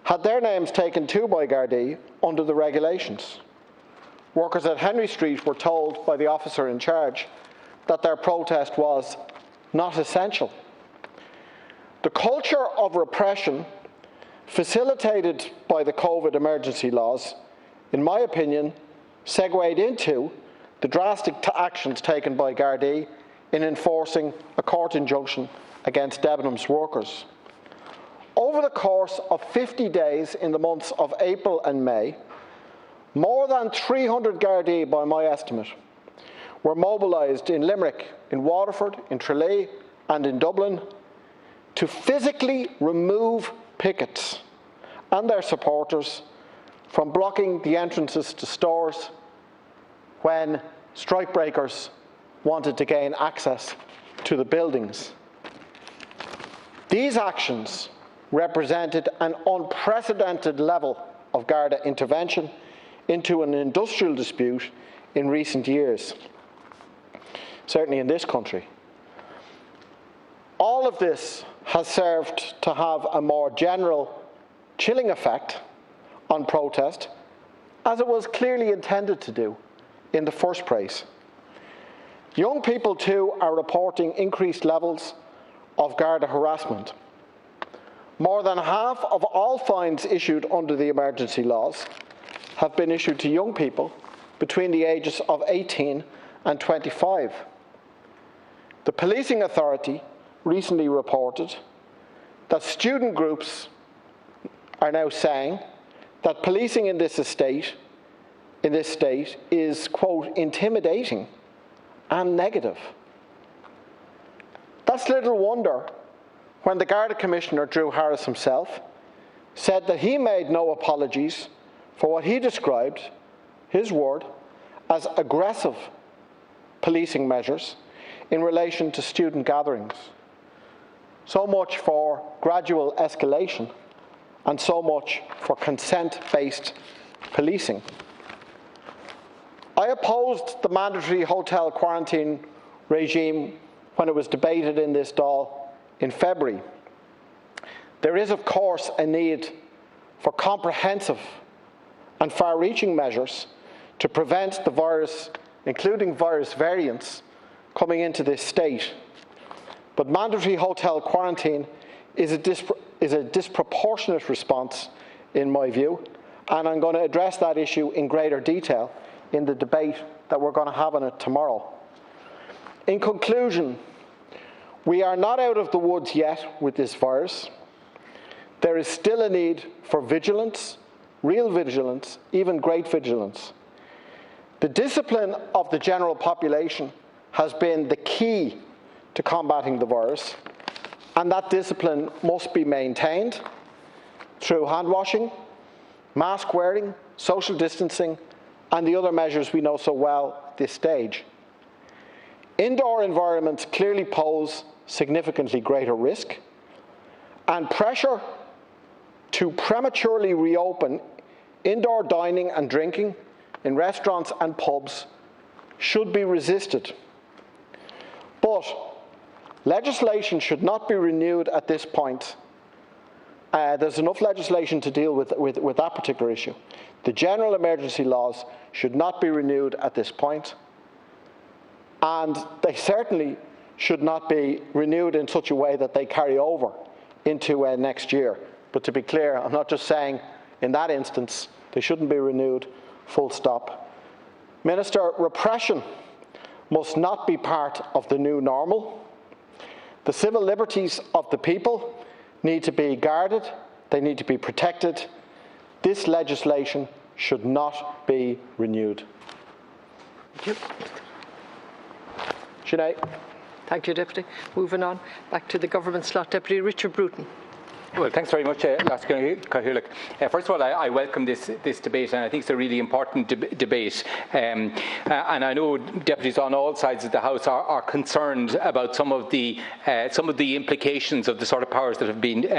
had their names taken too by Gardaí under the regulations. Workers at Henry Street were told by the officer in charge that their protest was not essential. The culture of repression facilitated by the COVID emergency laws, in my opinion, segued into the drastic actions taken by Gardaí in enforcing a court injunction against Debenhams workers. Over the course of 50 days in the months of April and May, more than 300 Gardaí, by my estimate, were mobilised in Limerick, in Waterford, in Tralee and in Dublin to physically remove pickets and their supporters from blocking the entrances to stores when strikebreakers wanted to gain access to the buildings. These actions represented an unprecedented level of Garda intervention into an industrial dispute in recent years, certainly in this country. All of this has served to have a more general chilling effect on protest, as it was clearly intended to do in the first place. Young people too are reporting increased levels of Garda harassment. More than half of all fines issued under the emergency laws have been issued to young people between the ages of 18 and 25. The Policing Authority recently reported that student groups are now saying that policing in this state is, quote, intimidating and negative. That's little wonder when the Garda Commissioner, Drew Harris himself, said that he made no apologies for what he described, his word, as aggressive policing measures in relation to student gatherings. So much for gradual escalation and so much for consent-based policing. I opposed the mandatory hotel quarantine regime when it was debated in this Dáil in February. There is, of course, a need for comprehensive and far-reaching measures to prevent the virus, including virus variants, coming into this state. But mandatory hotel quarantine is a disproportionate response, in my view, and I'm going to address that issue in greater detail in the debate that we're going to have on it tomorrow. In conclusion, we are not out of the woods yet with this virus. There is still a need for vigilance, real vigilance, even great vigilance. The discipline of the general population has been the key to combating the virus, and that discipline must be maintained through hand washing, mask wearing, social distancing, and the other measures we know so well at this stage. Indoor environments clearly pose significantly greater risk, and pressure to prematurely reopen indoor dining and drinking in restaurants and pubs should be resisted. But legislation should not be renewed at this point. There's enough legislation to deal with that particular issue. The general emergency laws should not be renewed at this point, and they certainly should not be renewed in such a way that they carry over into next year. But to be clear, I'm not just saying in that instance they shouldn't be renewed, full stop. Minister, repression must not be part of the new normal. The civil liberties of the people need to be guarded, they need to be protected, this legislation should not be renewed. Thank you. Sinead. Thank you, Deputy. Moving on, back to the government slot. Deputy Richard Bruton. Well, thanks very much, Cathal. First of all, I welcome this debate, and I think it's a really important debate. And I know deputies on all sides of the House are concerned about some of the implications of the sort of powers that have been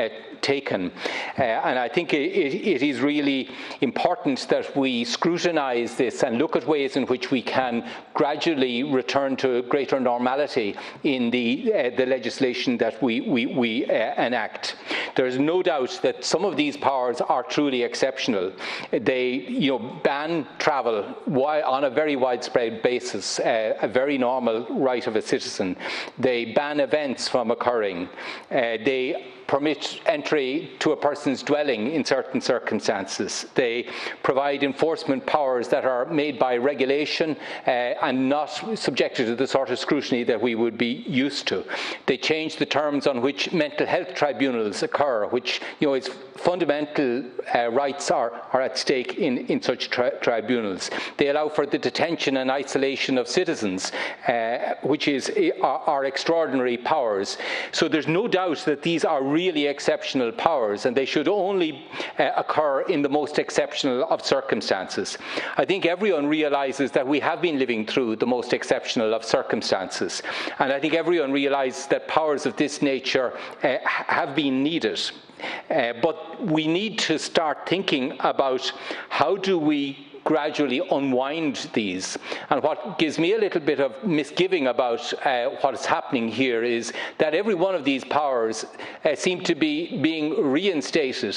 taken. And I think it is really important that we scrutinise this and look at ways in which we can gradually return to greater normality in the legislation that we enact. There is no doubt that some of these powers are truly exceptional. They, ban travel on a very widespread basis, a very normal right of a citizen. They ban events from occurring. They permit entry to a person's dwelling in certain circumstances. They provide enforcement powers that are made by regulation and not subjected to the sort of scrutiny that we would be used to. They change the terms on which mental health tribunals occur, which its fundamental rights are at stake in such tribunals. They allow for the detention and isolation of citizens, which are extraordinary powers. So there's no doubt that these are really exceptional powers, and they should only occur in the most exceptional of circumstances. I think everyone realises that we have been living through the most exceptional of circumstances, and I think everyone realises that powers of this nature have been needed. But we need to start thinking about how do we gradually unwind these. And what gives me a little bit of misgiving about what is happening here is that every one of these powers seem to be being reinstated.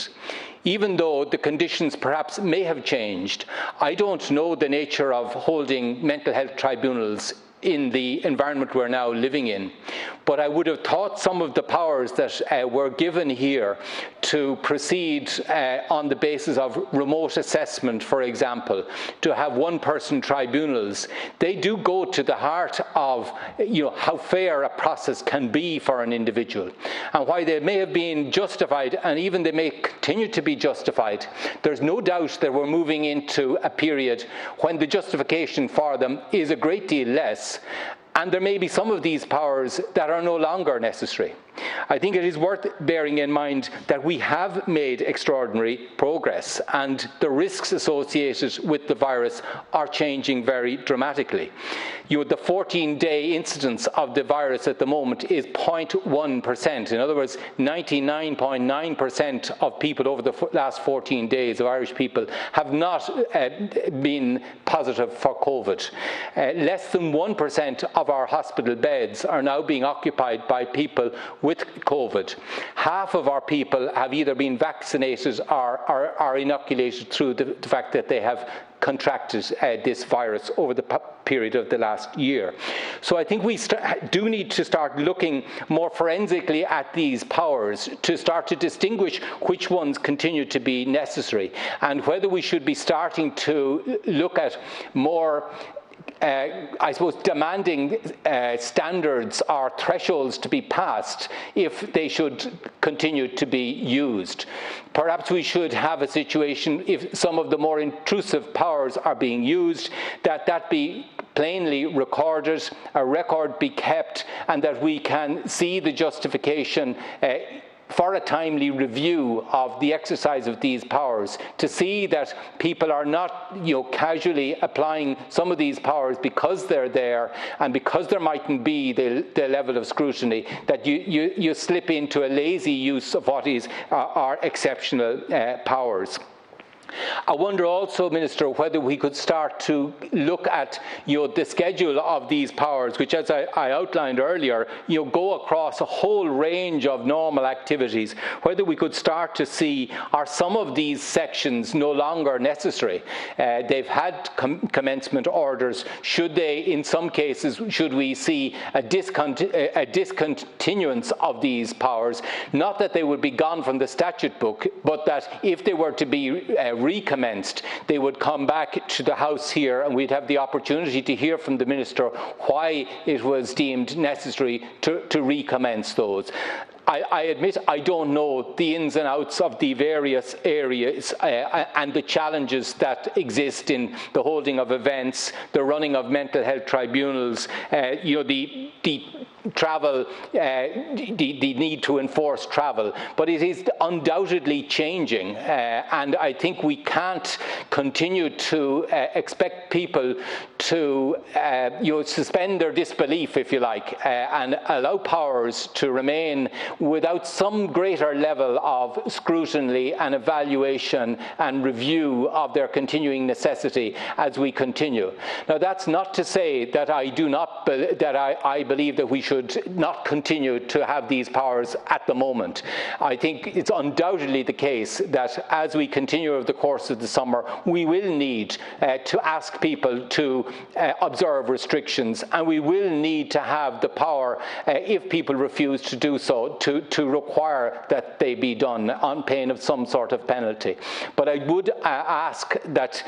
Even though the conditions perhaps may have changed, I don't know the nature of holding mental health tribunals in the environment we're now living in. But I would have thought some of the powers that were given here to proceed on the basis of remote assessment, for example, to have one-person tribunals, they do go to the heart of how fair a process can be for an individual. And while they may have been justified, and even they may continue to be justified, there's no doubt that we're moving into a period when the justification for them is a great deal less. And there may be some of these powers that are no longer necessary. I think it is worth bearing in mind that we have made extraordinary progress, and the risks associated with the virus are changing very dramatically. The 14-day incidence of the virus at the moment is 0.1%. In other words, 99.9% of people over the last 14 days, of Irish people, have not been positive for COVID. Less than 1% of our hospital beds are now being occupied by people with COVID. Half of our people have either been vaccinated or are inoculated through the fact that they have contracted this virus over the period of the last year. So I think we do need to start looking more forensically at these powers to start to distinguish which ones continue to be necessary, and whether we should be starting to look at more demanding standards or thresholds to be passed if they should continue to be used. Perhaps we should have a situation, if some of the more intrusive powers are being used, that be plainly recorded, a record be kept, and that we can see the justification for a timely review of the exercise of these powers, to see that people are not casually applying some of these powers because they're there and because there mightn't be the level of scrutiny, that you slip into a lazy use of what are exceptional powers. I wonder also, Minister, whether we could start to look at the schedule of these powers, which, as I outlined earlier, go across a whole range of normal activities, whether we could start to see, are some of these sections no longer necessary? They've had commencement orders. Should they, in some cases, should we see a discontinuance of these powers? Not that they would be gone from the statute book, but that if they were to be recommenced, they would come back to the House here, and we'd have the opportunity to hear from the Minister why it was deemed necessary to recommence those. I admit I don't know the ins and outs of the various areas and the challenges that exist in the holding of events, the running of mental health tribunals, the travel, the need to enforce travel, but it is undoubtedly changing, and I think we can't continue to expect people to suspend their disbelief, if you like, and allow powers to remain without some greater level of scrutiny and evaluation and review of their continuing necessity as we continue. Now, that's not to say that I believe that we should not continue to have these powers at the moment. I think it's undoubtedly the case that as we continue over the course of the summer, we will need to ask people to observe restrictions, and we will need to have the power, if people refuse to do so, to require that they be done on pain of some sort of penalty. But I would ask that,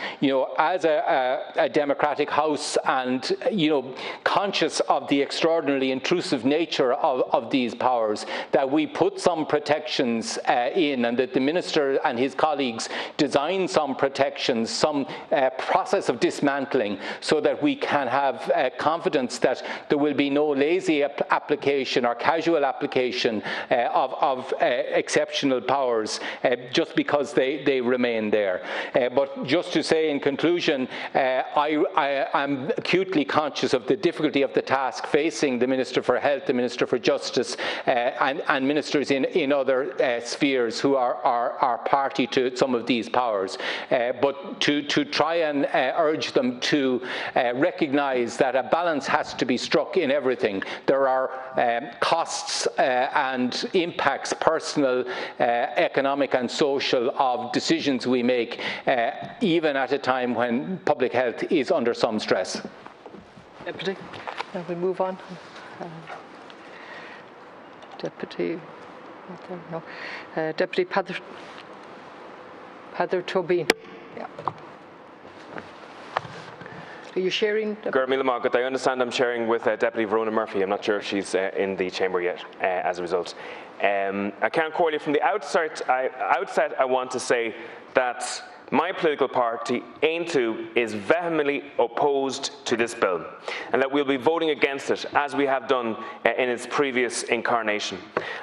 as a democratic house and, conscious of the extraordinarily intrusive nature of these powers, that we put some protections in, and that the Minister and his colleagues design some protections, some process of dismantling, so that we can have confidence that there will be no lazy application or casual application of exceptional powers just because they remain there. But just to say in conclusion, I am acutely conscious of the difficulty of the task facing the Minister for Health, the Minister for Justice, and ministers in other spheres who are party to some of these powers. But to try and urge them to recognise that a balance has to be struck in everything. There are costs and impacts, personal, economic and social, of decisions we make, even at a time when public health is under some stress. Deputy, now we move on. Deputy Peadar Tóibín. Yeah. Are you sharing? I understand I'm sharing with Deputy Verona Murphy. I'm not sure if she's in the chamber yet as a result. I can't call you from the outset. I want to say that my political party, Aontú, is vehemently opposed to this bill, and that we'll be voting against it, as we have done in its previous incarnation.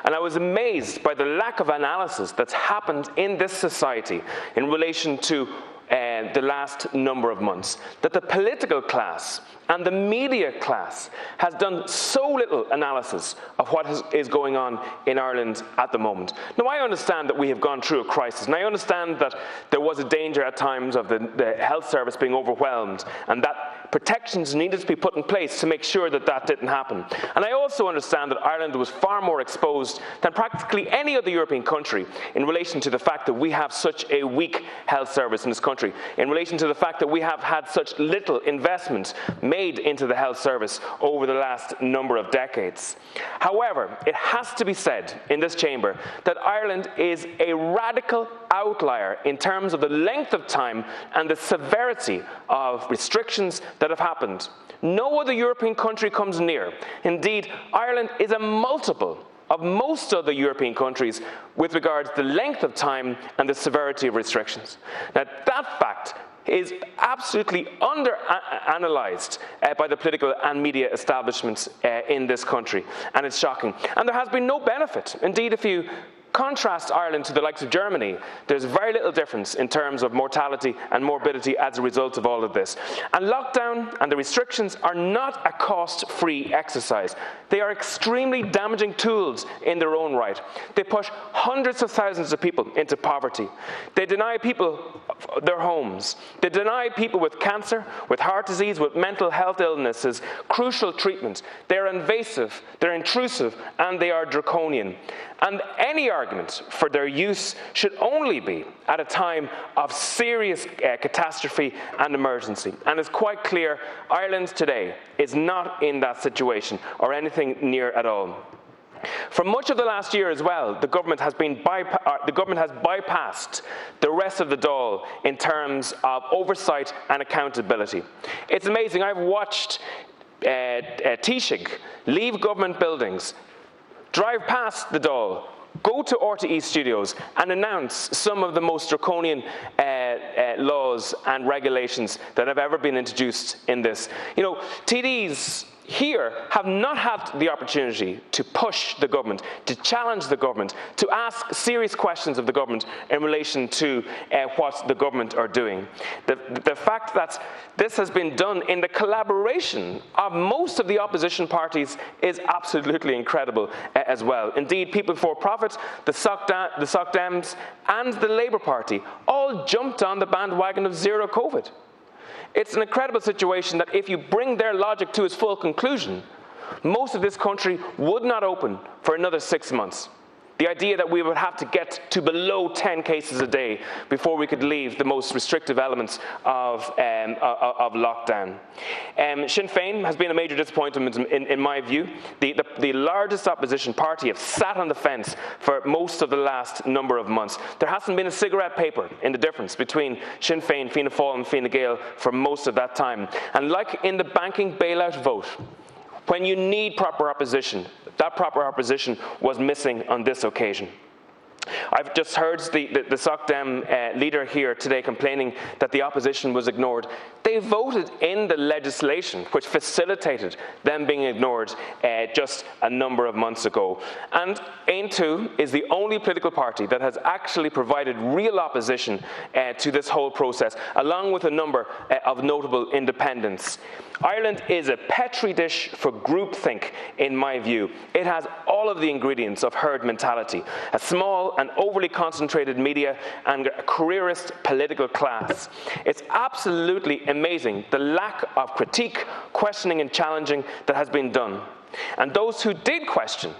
And I was amazed by the lack of analysis that's happened in this society in relation to the last number of months, that the political class and the media class has done so little analysis of what is going on in Ireland at the moment. Now, I understand that we have gone through a crisis, and I understand that there was a danger at times of the health service being overwhelmed, and that protections needed to be put in place to make sure that that didn't happen. And I also understand that Ireland was far more exposed than practically any other European country in relation to the fact that we have such a weak health service in this country, in relation to the fact that we have had such little investment made into the health service over the last number of decades. However, it has to be said in this chamber that Ireland is a radical outlier in terms of the length of time and the severity of restrictions that have happened. No other European country comes near. Indeed, Ireland is a multiple of most other European countries with regards to the length of time and the severity of restrictions. Now, that fact is absolutely under-analysed by the political and media establishments in this country, and it's shocking. And there has been no benefit. Indeed, if you contrast Ireland to the likes of Germany, there's very little difference in terms of mortality and morbidity as a result of all of this. And lockdown and the restrictions are not a cost-free exercise. They are extremely damaging tools in their own right. They push hundreds of thousands of people into poverty. They deny people their homes. They deny people with cancer, with heart disease, with mental health illnesses, crucial treatment. They're invasive, they're intrusive, and they are draconian. And any argument for their use should only be at a time of serious catastrophe and emergency. And it's quite clear Ireland today is not in that situation or anything near at all. For much of the last year as well, the government has bypassed the rest of the Dáil in terms of oversight and accountability. It's amazing. I've watched Taoiseach leave government buildings, drive past the Dáil, go to RTE Studios and announce some of the most draconian laws and regulations that have ever been introduced in this. You know, TDs here have not had the opportunity to push the government, to challenge the government, to ask serious questions of the government in relation to what the government are doing. The fact that this has been done in the collaboration of most of the opposition parties is absolutely incredible as well. Indeed, People Before Profit, the Soc Dems and the Labour Party all jumped on the bandwagon of zero COVID. It's an incredible situation that if you bring their logic to its full conclusion, most of this country would not open for another 6 months. The idea that we would have to get to below 10 cases a day before we could leave the most restrictive elements of lockdown. Sinn Féin has been a major disappointment in my view. The largest opposition party have sat on the fence for most of the last number of months. There hasn't been a cigarette paper in the difference between Sinn Féin, Fianna Fáil and Fine Gael for most of that time. And like in the banking bailout vote, when you need proper opposition, that proper opposition was missing on this occasion. I've just heard the Soc Dem leader here today complaining that the opposition was ignored. They voted in the legislation which facilitated them being ignored just a number of months ago. And Aontú is the only political party that has actually provided real opposition to this whole process, along with a number of notable independents. Ireland is a petri dish for groupthink, in my view. It has all of the ingredients of herd mentality, a small and overly concentrated media and a careerist political class. It's absolutely amazing the lack of critique, questioning and challenging that has been done. And those who did question,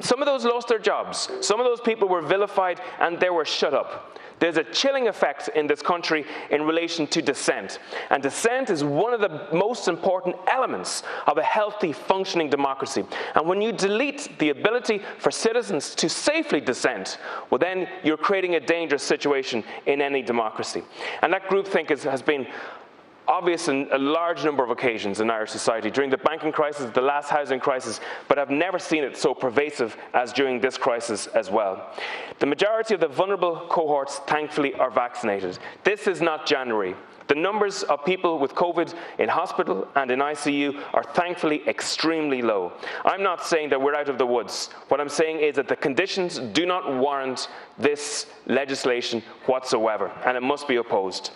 some of those lost their jobs, some of those people were vilified and they were shut up. There's a chilling effect in this country in relation to dissent. And dissent is one of the most important elements of a healthy, functioning democracy. And when you delete the ability for citizens to safely dissent, well then you're creating a dangerous situation in any democracy. And that groupthink has been obvious in a large number of occasions in Irish society, during the banking crisis, the last housing crisis, but I've never seen it so pervasive as during this crisis as well. The majority of the vulnerable cohorts, thankfully, are vaccinated. This is not January. The numbers of people with COVID in hospital and in ICU are thankfully extremely low. I'm not saying that we're out of the woods. What I'm saying is that the conditions do not warrant this legislation whatsoever, and it must be opposed.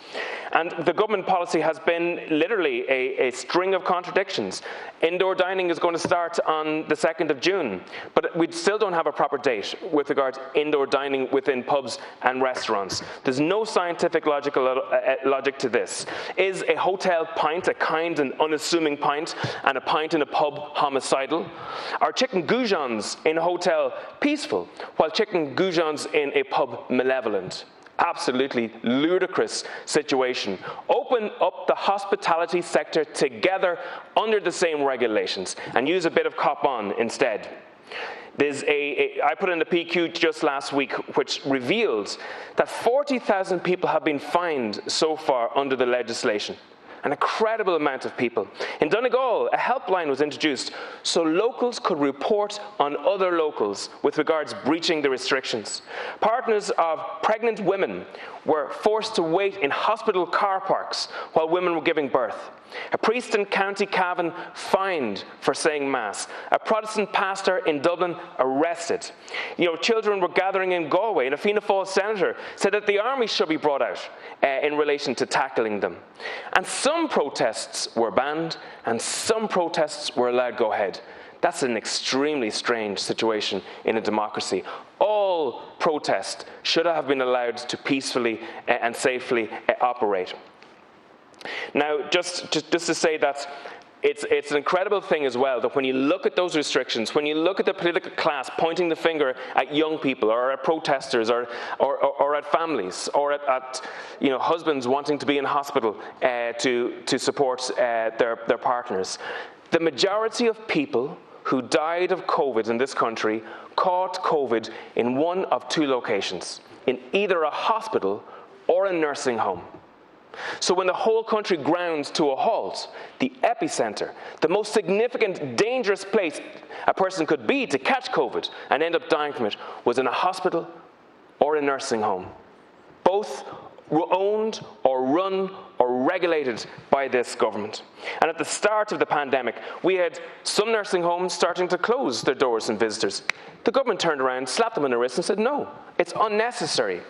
And the government policy has been literally a string of contradictions. Indoor dining is going to start on the 2nd of June, but we still don't have a proper date with regard to indoor dining within pubs and restaurants. There's no scientific logic to this. Is a hotel pint a kind and unassuming pint, and a pint in a pub homicidal? Are chicken goujons in a hotel peaceful, while chicken goujons in a pub malevolent? Absolutely ludicrous situation. Open up the hospitality sector together under the same regulations and use a bit of cop on instead. I put in the PQ just last week, which revealed that 40,000 people have been fined so far under the legislation. An incredible amount of people. In Donegal, a helpline was introduced so locals could report on other locals with regards breaching the restrictions. Partners of pregnant women were forced to wait in hospital car parks while women were giving birth. A priest in County Cavan fined for saying Mass. A Protestant pastor in Dublin arrested. Children were gathering in Galway, and a Fianna Fáil senator said that the army should be brought out in relation to tackling them. And some protests were banned, and some protests were allowed to go ahead. That's an extremely strange situation in a democracy. All protests should have been allowed to peacefully and safely operate. Now, just to say that it's an incredible thing as well that when you look at those restrictions, when you look at the political class pointing the finger at young people or at protesters or at families or at husbands wanting to be in hospital to support their partners, the majority of people who died of COVID in this country caught COVID in one of two locations, in either a hospital or a nursing home. So when the whole country ground to a halt, the epicentre, the most significant, dangerous place a person could be to catch COVID and end up dying from it, was in a hospital or a nursing home. Both were owned or run or regulated by this government. And at the start of the pandemic, we had some nursing homes starting to close their doors to visitors. The government turned around, slapped them on the wrist and said, no, it's unnecessary.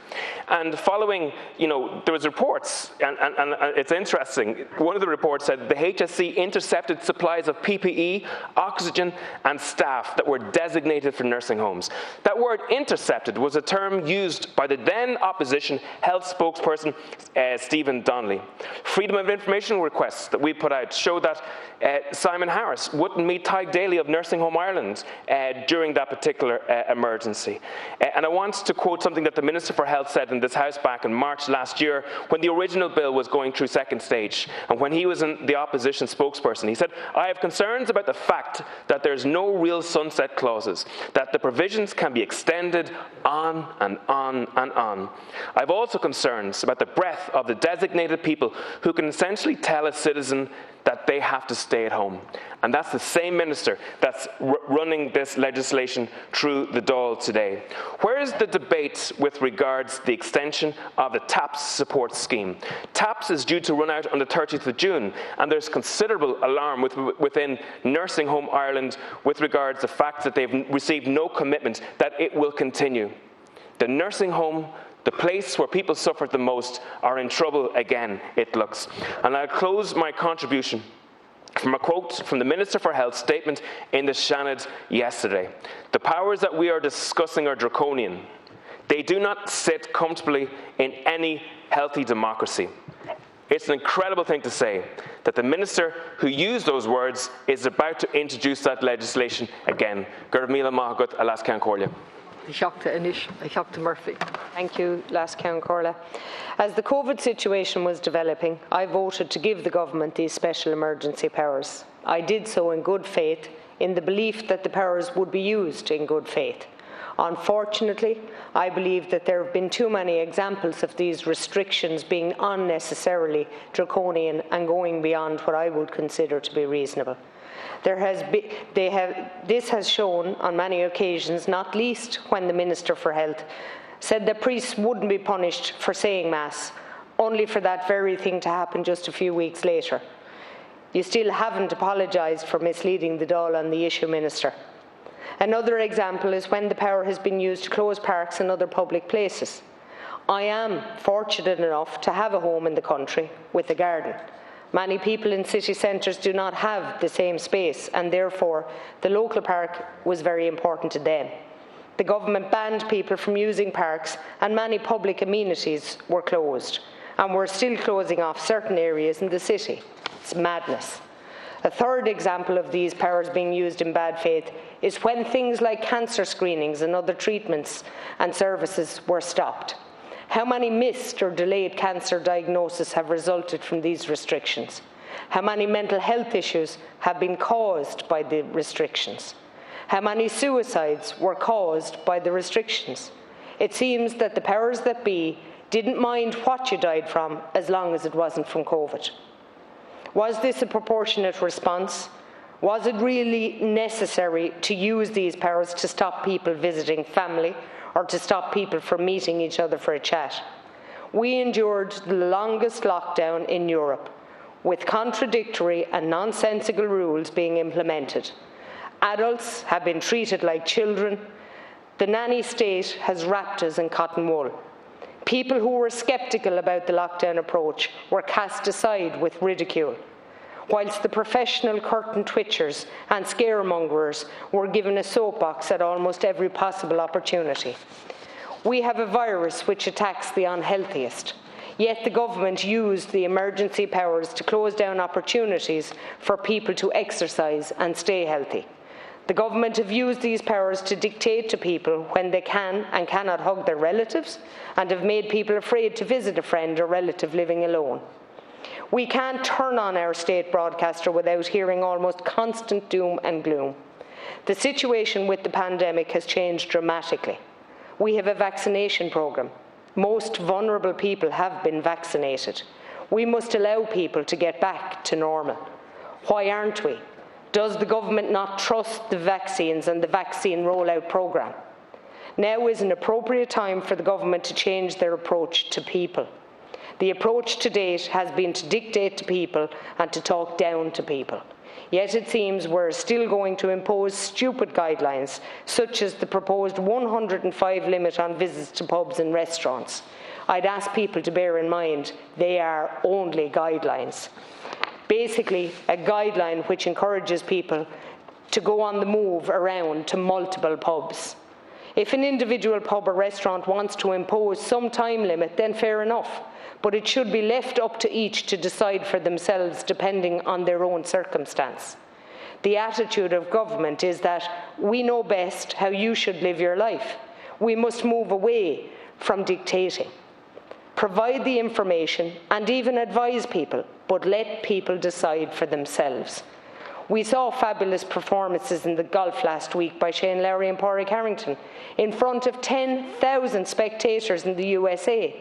And following, there was reports, and it's interesting, one of the reports said the HSC intercepted supplies of PPE, oxygen and staff that were designated for nursing homes. That word intercepted was a term used by the then opposition health spokesperson, Stephen Donnelly. Freedom of information requests that we put out show that Simon Harris wouldn't meet Daly of Nursing Home Ireland during that particular emergency. And I want to quote something that the Minister for Health said in this House back in March last year when the original bill was going through second stage, and when he was the opposition spokesperson. He said, I have concerns about the fact that there's no real sunset clauses, that the provisions can be extended on and on and on. I have also concerns about the breadth of the designated people who can essentially tell a citizen that they have to stay at home. And that's the same minister that's running this legislation through the Dáil today. Where is the debate with regards to the extension of the TAPS support scheme? TAPS is due to run out on the 30th of June, and there's considerable alarm within Nursing Home Ireland with regards to the fact that they've received no commitment that it will continue. The nursing home, the place where people suffered the most, are in trouble again, it looks. And I'll close my contribution from a quote from the Minister for Health's statement in the Seanad yesterday. The powers that we are discussing are draconian. They do not sit comfortably in any healthy democracy. It's an incredible thing to say that the minister who used those words is about to introduce that legislation again. Gur míle maith agat a las ceann comhairle. Murphy. Thank you, Las Ceann Comhairle. As the COVID situation was developing, I voted to give the government these special emergency powers. I did so in good faith, in the belief that the powers would be used in good faith. Unfortunately, I believe that there have been too many examples of these restrictions being unnecessarily draconian and going beyond what I would consider to be reasonable. This has shown on many occasions, not least when the Minister for Health said that priests wouldn't be punished for saying Mass, only for that very thing to happen just a few weeks later. You still haven't apologised for misleading the Dáil on the issue, Minister. Another example is when the power has been used to close parks and other public places. I am fortunate enough to have a home in the country with a garden. Many people in city centres do not have the same space, and therefore the local park was very important to them. The government banned people from using parks, and many public amenities were closed, and we're still closing off certain areas in the city. It's madness. A third example of these powers being used in bad faith is when things like cancer screenings and other treatments and services were stopped. How many missed or delayed cancer diagnoses have resulted from these restrictions? How many mental health issues have been caused by the restrictions? How many suicides were caused by the restrictions? It seems that the powers that be didn't mind what you died from as long as it wasn't from COVID. Was this a proportionate response? Was it really necessary to use these powers to stop people visiting family or to stop people from meeting each other for a chat? We endured the longest lockdown in Europe, with contradictory and nonsensical rules being implemented. Adults have been treated like children. The nanny state has wrapped us in cotton wool. People who were sceptical about the lockdown approach were cast aside with ridicule, whilst the professional curtain twitchers and scaremongers were given a soapbox at almost every possible opportunity. We have a virus which attacks the unhealthiest, yet the government used the emergency powers to close down opportunities for people to exercise and stay healthy. The government have used these powers to dictate to people when they can and cannot hug their relatives, and have made people afraid to visit a friend or relative living alone. We can't turn on our state broadcaster without hearing almost constant doom and gloom. The situation with the pandemic has changed dramatically. We have a vaccination programme. Most vulnerable people have been vaccinated. We must allow people to get back to normal. Why aren't we? Does the government not trust the vaccines and the vaccine rollout programme? Now is an appropriate time for the government to change their approach to people. The approach to date has been to dictate to people and to talk down to people. Yet it seems we're still going to impose stupid guidelines, such as the proposed 105 limit on visits to pubs and restaurants. I'd ask people to bear in mind they are only guidelines. Basically, a guideline which encourages people to go on the move around to multiple pubs. If an individual pub or restaurant wants to impose some time limit, then fair enough, but it should be left up to each to decide for themselves depending on their own circumstance. The attitude of government is that we know best how you should live your life. We must move away from dictating. Provide the information and even advise people, but let people decide for themselves. We saw fabulous performances in the golf last week by Shane Lowry and Pádraig Harrington in front of 10,000 spectators in the USA.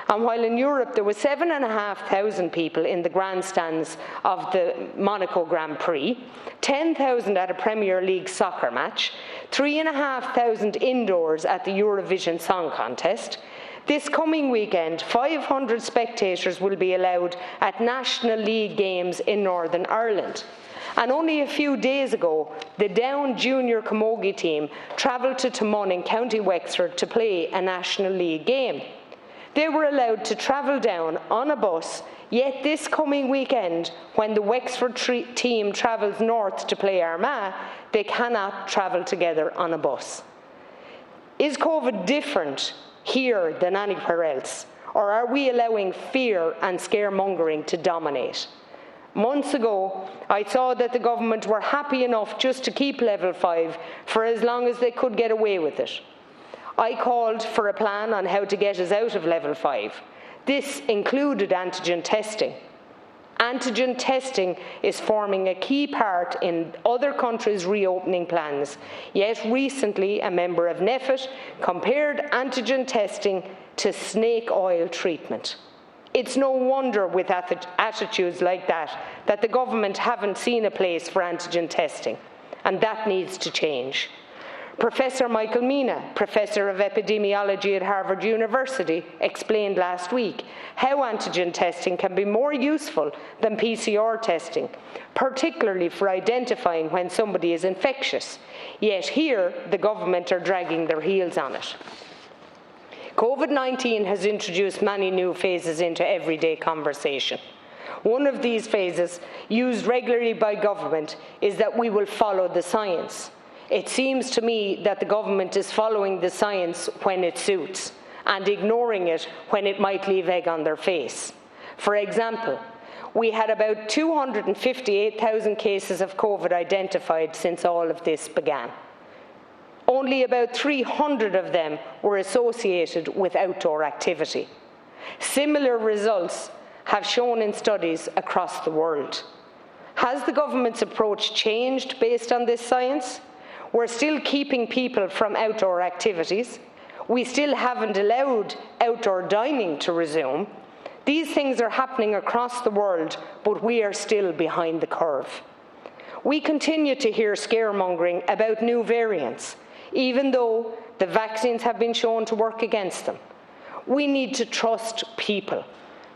And while in Europe there were 7,500 people in the grandstands of the Monaco Grand Prix, 10,000 at a Premier League soccer match, 3,500 indoors at the Eurovision Song Contest, this coming weekend 500 spectators will be allowed at National League games in Northern Ireland. And only a few days ago, the Down Junior Camogie team travelled to Timon in County Wexford to play a National League game. They were allowed to travel down on a bus, yet this coming weekend, when the Wexford team travels north to play Armagh, they cannot travel together on a bus. Is COVID different here than anywhere else, or are we allowing fear and scaremongering to dominate? Months ago, I saw that the government were happy enough just to keep level 5 for as long as they could get away with it. I called for a plan on how to get us out of level 5. This included antigen testing. Antigen testing is forming a key part in other countries' reopening plans. Yet recently, a member of NEFIT compared antigen testing to snake oil treatment. It's no wonder with attitudes like that the government haven't seen a place for antigen testing, and that needs to change. Professor Michael Mina, Professor of Epidemiology at Harvard University, explained last week how antigen testing can be more useful than PCR testing, particularly for identifying when somebody is infectious. Yet here, the government are dragging their heels on it. COVID-19 has introduced many new phases into everyday conversation. One of these phases, used regularly by government, is that we will follow the science. It seems to me that the government is following the science when it suits and ignoring it when it might leave egg on their face. For example, we had about 258,000 cases of COVID identified since all of this began. Only about 300 of them were associated with outdoor activity. Similar results have shown in studies across the world. Has the government's approach changed based on this science? We're still keeping people from outdoor activities. We still haven't allowed outdoor dining to resume. These things are happening across the world, but we are still behind the curve. We continue to hear scaremongering about new variants, even though the vaccines have been shown to work against them. We need to trust people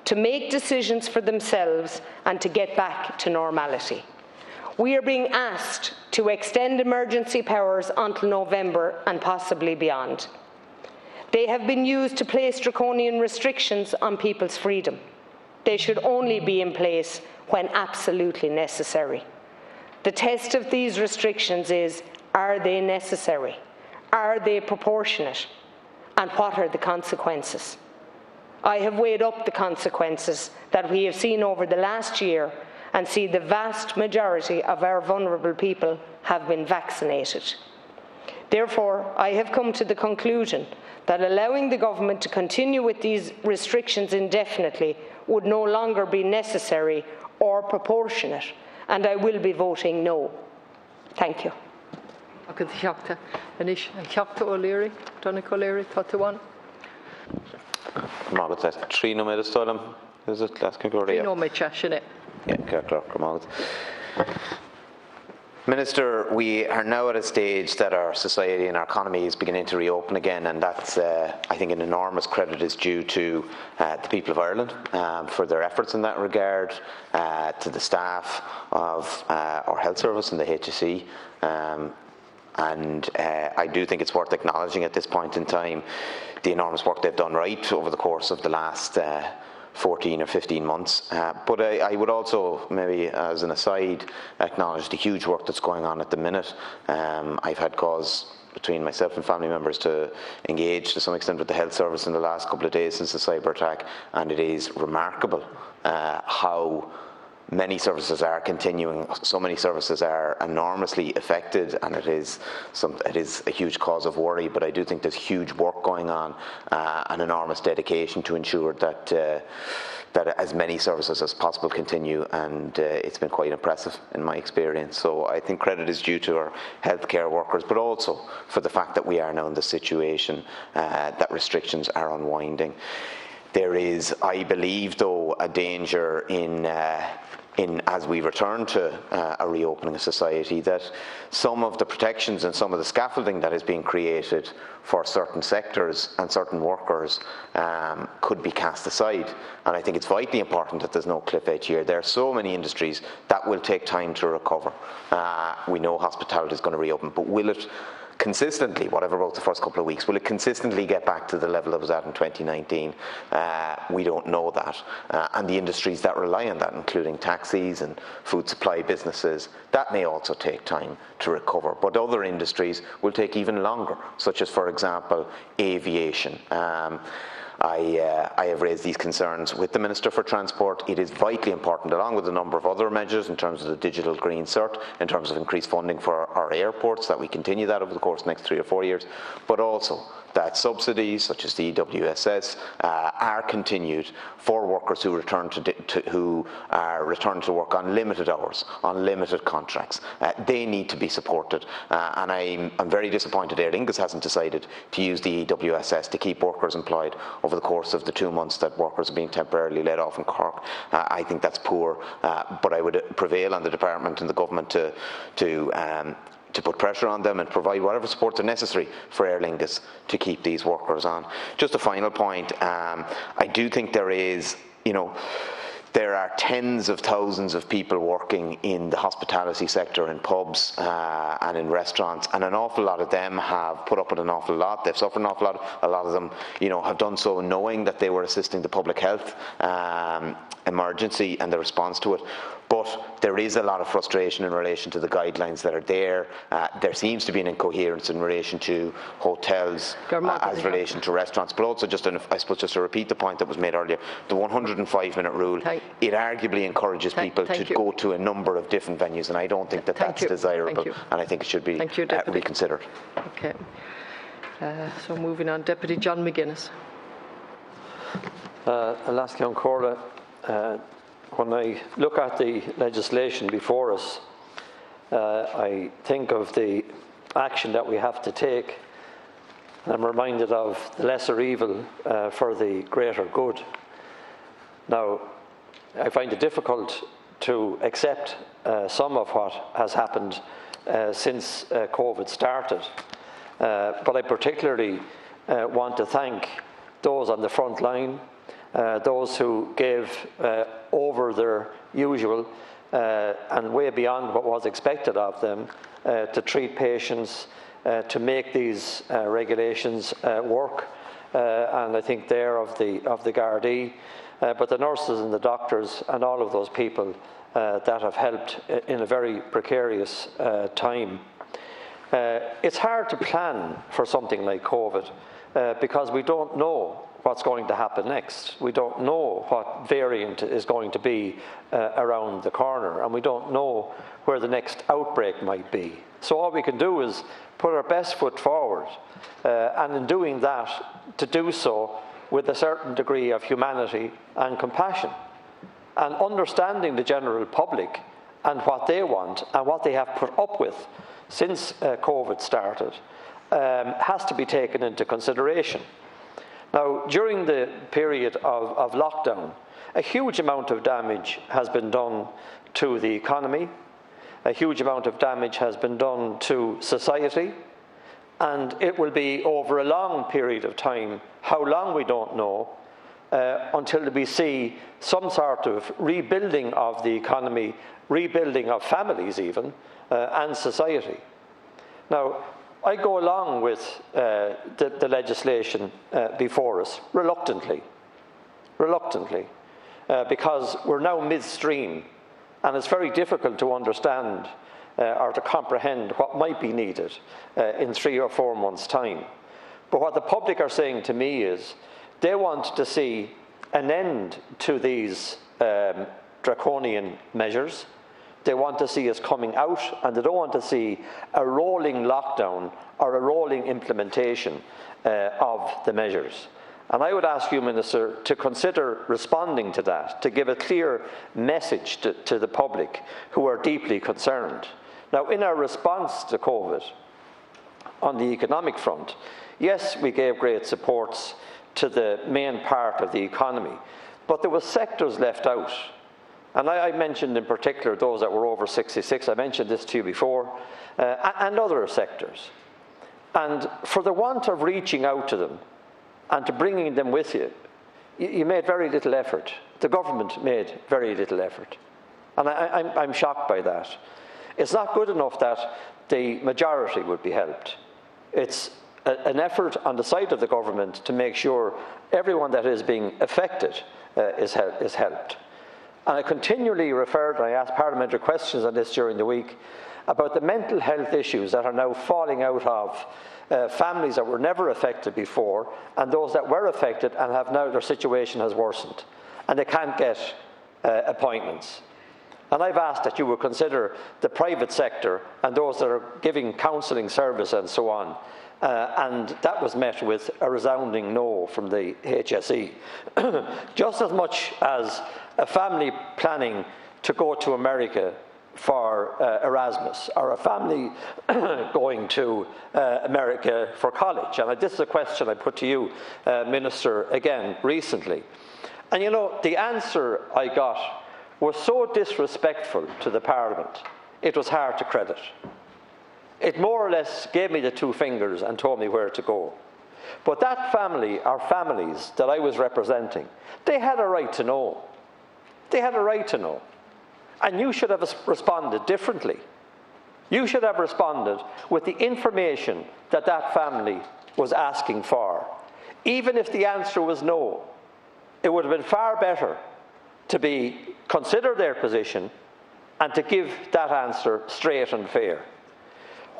to make decisions for themselves and to get back to normality. We are being asked to extend emergency powers until November and possibly beyond. They have been used to place draconian restrictions on people's freedom. They should only be in place when absolutely necessary. The test of these restrictions is, are they necessary? Are they proportionate? And what are the consequences? I have weighed up the consequences that we have seen over the last year and see the vast majority of our vulnerable people have been vaccinated. Therefore, I have come to the conclusion that allowing the government to continue with these restrictions indefinitely would no longer be necessary or proportionate, and I will be voting no. Thank you. Is it last concluded? You know me, Chashine. Yeah, Clerk. Minister, we are now at a stage that our society and our economy is beginning to reopen again, and that's, I think, an enormous credit is due to the people of Ireland for their efforts in that regard, to the staff of our health service and the HSE. And I do think it's worth acknowledging at this point in time the enormous work they've done right over the course of the last 14 or 15 months. But I would also, maybe as an aside, acknowledge the huge work that's going on at the minute. I've had cause between myself and family members to engage to some extent with the health service in the last couple of days since the cyber attack, and it is remarkable how many services are continuing. So many services are enormously affected, and it is a huge cause of worry. But I do think there's huge work going on, an enormous dedication to ensure that as many services as possible continue, and it's been quite impressive in my experience. So I think credit is due to our healthcare workers, but also for the fact that we are now in the situation that restrictions are unwinding. There is, I believe, though, a danger in as we return to a reopening of society, that some of the protections and some of the scaffolding that is being created for certain sectors and certain workers could be cast aside. And I think it's vitally important that there's no cliff edge here. There are so many industries that will take time to recover. We know hospitality is going to reopen, but will it consistently, whatever about the first couple of weeks, will it consistently get back to the level it was at in 2019? We don't know that. And the industries that rely on that, including taxis and food supply businesses, that may also take time to recover. But other industries will take even longer, such as, for example, aviation. I have raised these concerns with the Minister for Transport. It is vitally important, along with a number of other measures in terms of the digital green cert, in terms of increased funding for our airports, that we continue that over the course of the next 3 or 4 years, but also that subsidies such as the EWSS are continued for workers who return to work on limited hours, on limited contracts. They need to be supported, and I'm very disappointed Aer Lingus hasn't decided to use the EWSS to keep workers employed over the course of the 2 months that workers are being temporarily laid off in Cork. I think that's poor, but I would prevail on the department and the government to put pressure on them and provide whatever supports are necessary for Aer Lingus to keep these workers on. Just a final point, I do think there are tens of thousands of people working in the hospitality sector, in pubs and in restaurants, and an awful lot of them have put up with an awful lot. They've suffered an awful lot. A lot of them, have done so knowing that they were assisting the public health emergency and the response to it. But there is a lot of frustration in relation to the guidelines that are there. There seems to be an incoherence in relation to hotels, as relation to restaurants, but also just to repeat the point that was made earlier, the 105-minute rule, it arguably encourages people to go to a number of different venues, and I don't think that that's desirable, and I think it should be reconsidered. Okay. So moving on, Deputy John McGuinness. Alaska and Corla, when I look at the legislation before us, I think of the action that we have to take, and I'm reminded of the lesser evil for the greater good. Now, I find it difficult to accept some of what has happened since COVID started, but I particularly want to thank those on the front line, those who gave over their usual and way beyond what was expected of them to treat patients, to make these regulations work, and I think they're of the Gardaí, but the nurses and the doctors and all of those people that have helped in a very precarious time. It's hard to plan for something like COVID because we don't know what's going to happen next. We don't know what variant is going to be around the corner, and we don't know where the next outbreak might be. So all we can do is put our best foot forward, and in doing that, to do so with a certain degree of humanity and compassion, and understanding the general public and what they want and what they have put up with since COVID started has to be taken into consideration. Now, during the period of lockdown, A huge amount of damage has been done to the economy. A huge amount of damage has been done to society. And it will be over a long period of time, how long we don't know, until we see some sort of rebuilding of the economy, rebuilding of families even, and society. Now, I go along with the legislation before us, reluctantly, because we're now midstream, and it's very difficult to understand or to comprehend what might be needed in 3 or 4 months' time. But what the public are saying to me is they want to see an end to these draconian measures. They want to see us coming out, and they don't want to see a rolling lockdown or a rolling implementation of the measures. And I would ask you, Minister, to consider responding to that, to give a clear message to the public who are deeply concerned. Now, in our response to COVID, on the economic front, yes, we gave great supports to the main part of the economy, but there were sectors left out. And I mentioned in particular those that were over 66. I mentioned this to you before, and other sectors. And for the want of reaching out to them and to bringing them with you, you made very little effort. The government made very little effort. And I'm shocked by that. It's not good enough that the majority would be helped. It's an effort on the side of the government to make sure everyone that is being affected is helped. And I continually referred, and I asked parliamentary questions on this during the week, about the mental health issues that are now falling out of families that were never affected before, and those that were affected and have now their situation has worsened, and they can't get appointments. And I've asked that you would consider the private sector and those that are giving counselling service and so on. And that was met with a resounding no from the HSE. Just as much as a family planning to go to America for Erasmus, or a family going to America for college. And this is a question I put to you, Minister, again recently. And you know, the answer I got was so disrespectful to the Parliament, it was hard to credit. It more or less gave me the 2 fingers and told me where to go. But that family, or families that I was representing, they had a right to know. They had a right to know. And you should have responded differently. You should have responded with the information that that family was asking for. Even if the answer was no, it would have been far better to consider their position and to give that answer straight and fair.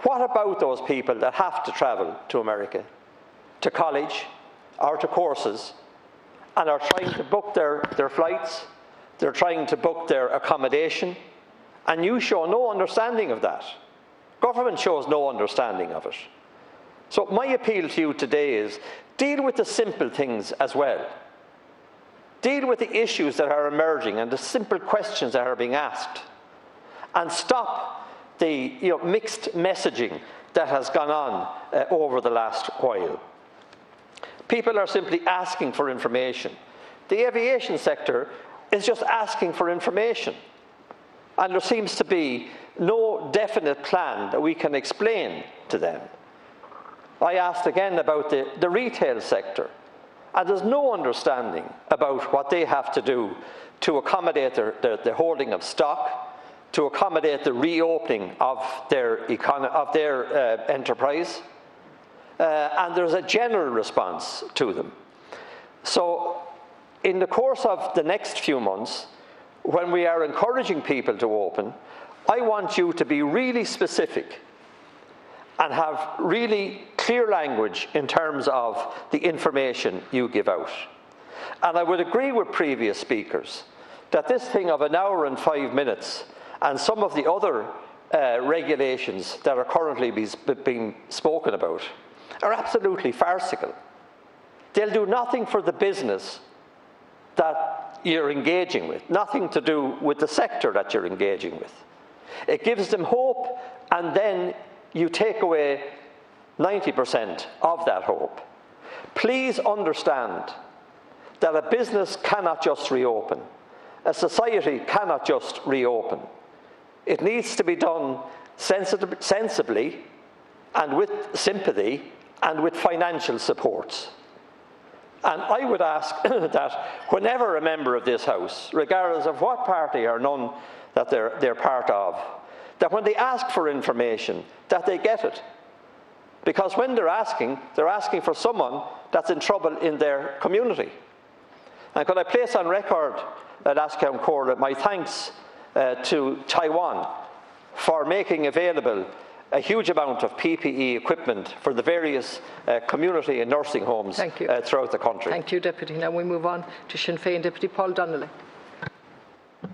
What about those people that have to travel to America, to college or to courses, and are trying to book their flights, they're trying to book their accommodation, and you show no understanding of that? Government shows no understanding of it. So my appeal to you today is deal with the simple things as well. Deal with the issues that are emerging and the simple questions that are being asked, and stop the mixed messaging that has gone on over the last while. People are simply asking for information. The aviation sector is just asking for information, and there seems to be no definite plan that we can explain to them. I asked again about the retail sector, and there's no understanding about what they have to do to accommodate the holding of stock, to accommodate the reopening of their enterprise, and there's a general response to them. So in the course of the next few months, when we are encouraging people to open, I want you to be really specific and have really clear language in terms of the information you give out. And I would agree with previous speakers that this thing of 1 hour and 5 minutes and some of the other regulations that are currently being spoken about are absolutely farcical. They'll do nothing for the business that you're engaging with, nothing to do with the sector that you're engaging with. It gives them hope, and then you take away 90% of that hope. Please understand that a business cannot just reopen. A society cannot just reopen. It needs to be done sensibly and with sympathy and with financial supports. And I would ask that whenever a member of this House, regardless of what party or none that they're part of, that when they ask for information, that they get it. Because when they're asking for someone that's in trouble in their community. And could I place on record at Askham Corla my thanks to Taiwan for making available a huge amount of PPE equipment for the various community and nursing homes throughout the country. Thank you, Deputy. Now we move on to Sinn Féin Deputy Paul Donnelly.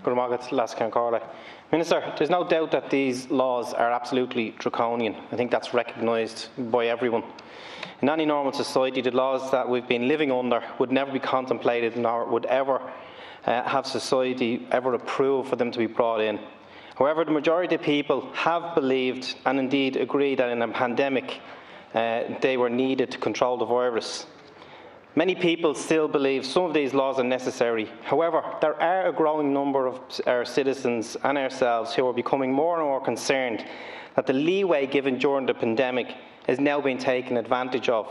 Cormac, Lascan Carlow. Minister, there's no doubt that these laws are absolutely draconian. I think that's recognised by everyone. In any normal society, the laws that we've been living under would never be contemplated, nor would ever have society ever approve for them to be brought in. However, the majority of people have believed and indeed agreed that in a pandemic they were needed to control the virus. Many people still believe some of these laws are necessary. However, there are a growing number of our citizens and ourselves who are becoming more and more concerned that the leeway given during the pandemic is now being taken advantage of.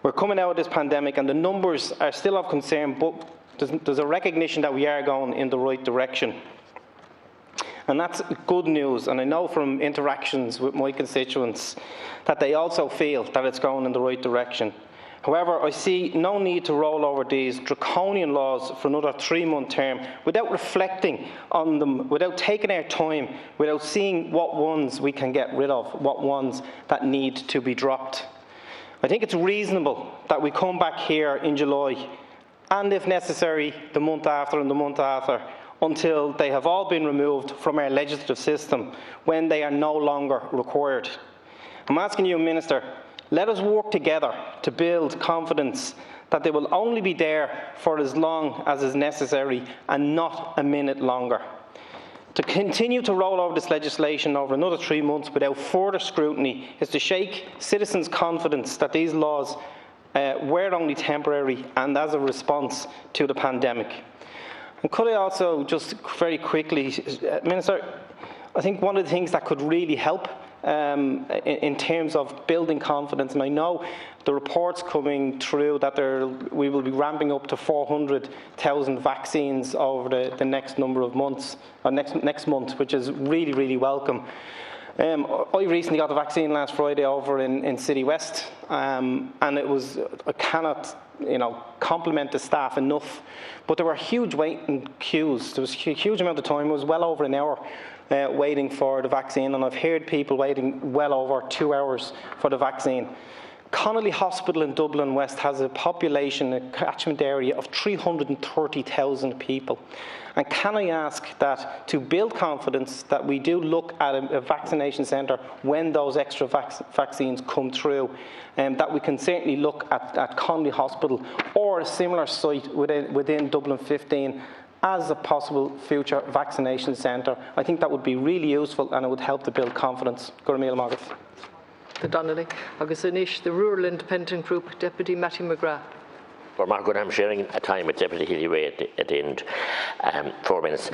We're coming out of this pandemic and the numbers are still of concern, but there's a recognition that we are going in the right direction. And that's good news, and I know from interactions with my constituents that they also feel that it's going in the right direction. However, I see no need to roll over these draconian laws for another 3-month term without reflecting on them, without taking our time, without seeing what ones we can get rid of, what ones that need to be dropped. I think it's reasonable that we come back here in July, and if necessary, the month after and the month after, until they have all been removed from our legislative system when they are no longer required. I'm asking you, Minister, let us work together to build confidence that they will only be there for as long as is necessary and not a minute longer. To continue to roll over this legislation over another 3 months without further scrutiny is to shake citizens' confidence that these laws were only temporary and as a response to the pandemic. And could I also just very quickly, Minister, I think one of the things that could really help in terms of building confidence, and I know the reports coming through that we will be ramping up to 400,000 vaccines over the next number of months, or next month, which is really, really welcome. I recently got the vaccine last Friday over in City West, and it was, I cannot compliment the staff enough, but there were huge waiting queues. There was a huge amount of time. It was well over an hour waiting for the vaccine, and I've heard people waiting well over 2 hours for the vaccine. Connolly Hospital in Dublin West has a population, a catchment area of 330,000 people. And can I ask that to build confidence that we do look at a vaccination centre when those extra vaccines come through, and that we can certainly look at Connolly Hospital or a similar site within Dublin 15 as a possible future vaccination centre. I think that would be really useful and it would help to build confidence. The Donnelly, agus Anish, the Rural Independent Group, Deputy Mattie McGrath. For Margaret, I'm sharing a time with Deputy Healy-Way at the end, 4 minutes.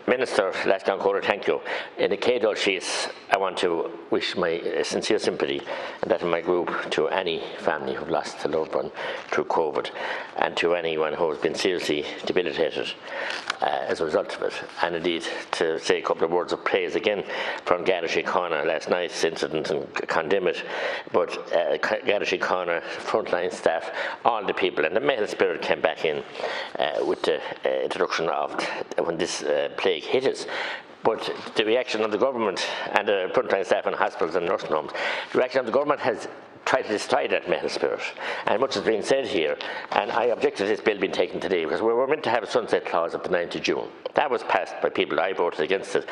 Minister Lascan-Corla, thank you. In the Cathal sheets, I want to wish my sincere sympathy and that of my group to any family who've lost a loved one through COVID, and to anyone who has been seriously debilitated as a result of it. And indeed, to say a couple of words of praise again from Garda Síochána last night's incident and condemn it, but Garda Síochána, frontline staff, all the people, and the male spirit came back in with the introduction of when this plague hit us. But the reaction of the government and the frontline staff in hospitals and nursing homes, the reaction of the government has tried to destroy that male spirit. And much has been said here, and I object to this bill being taken today because we were meant to have a sunset clause of the 9th of June. That was passed by people. I voted against it,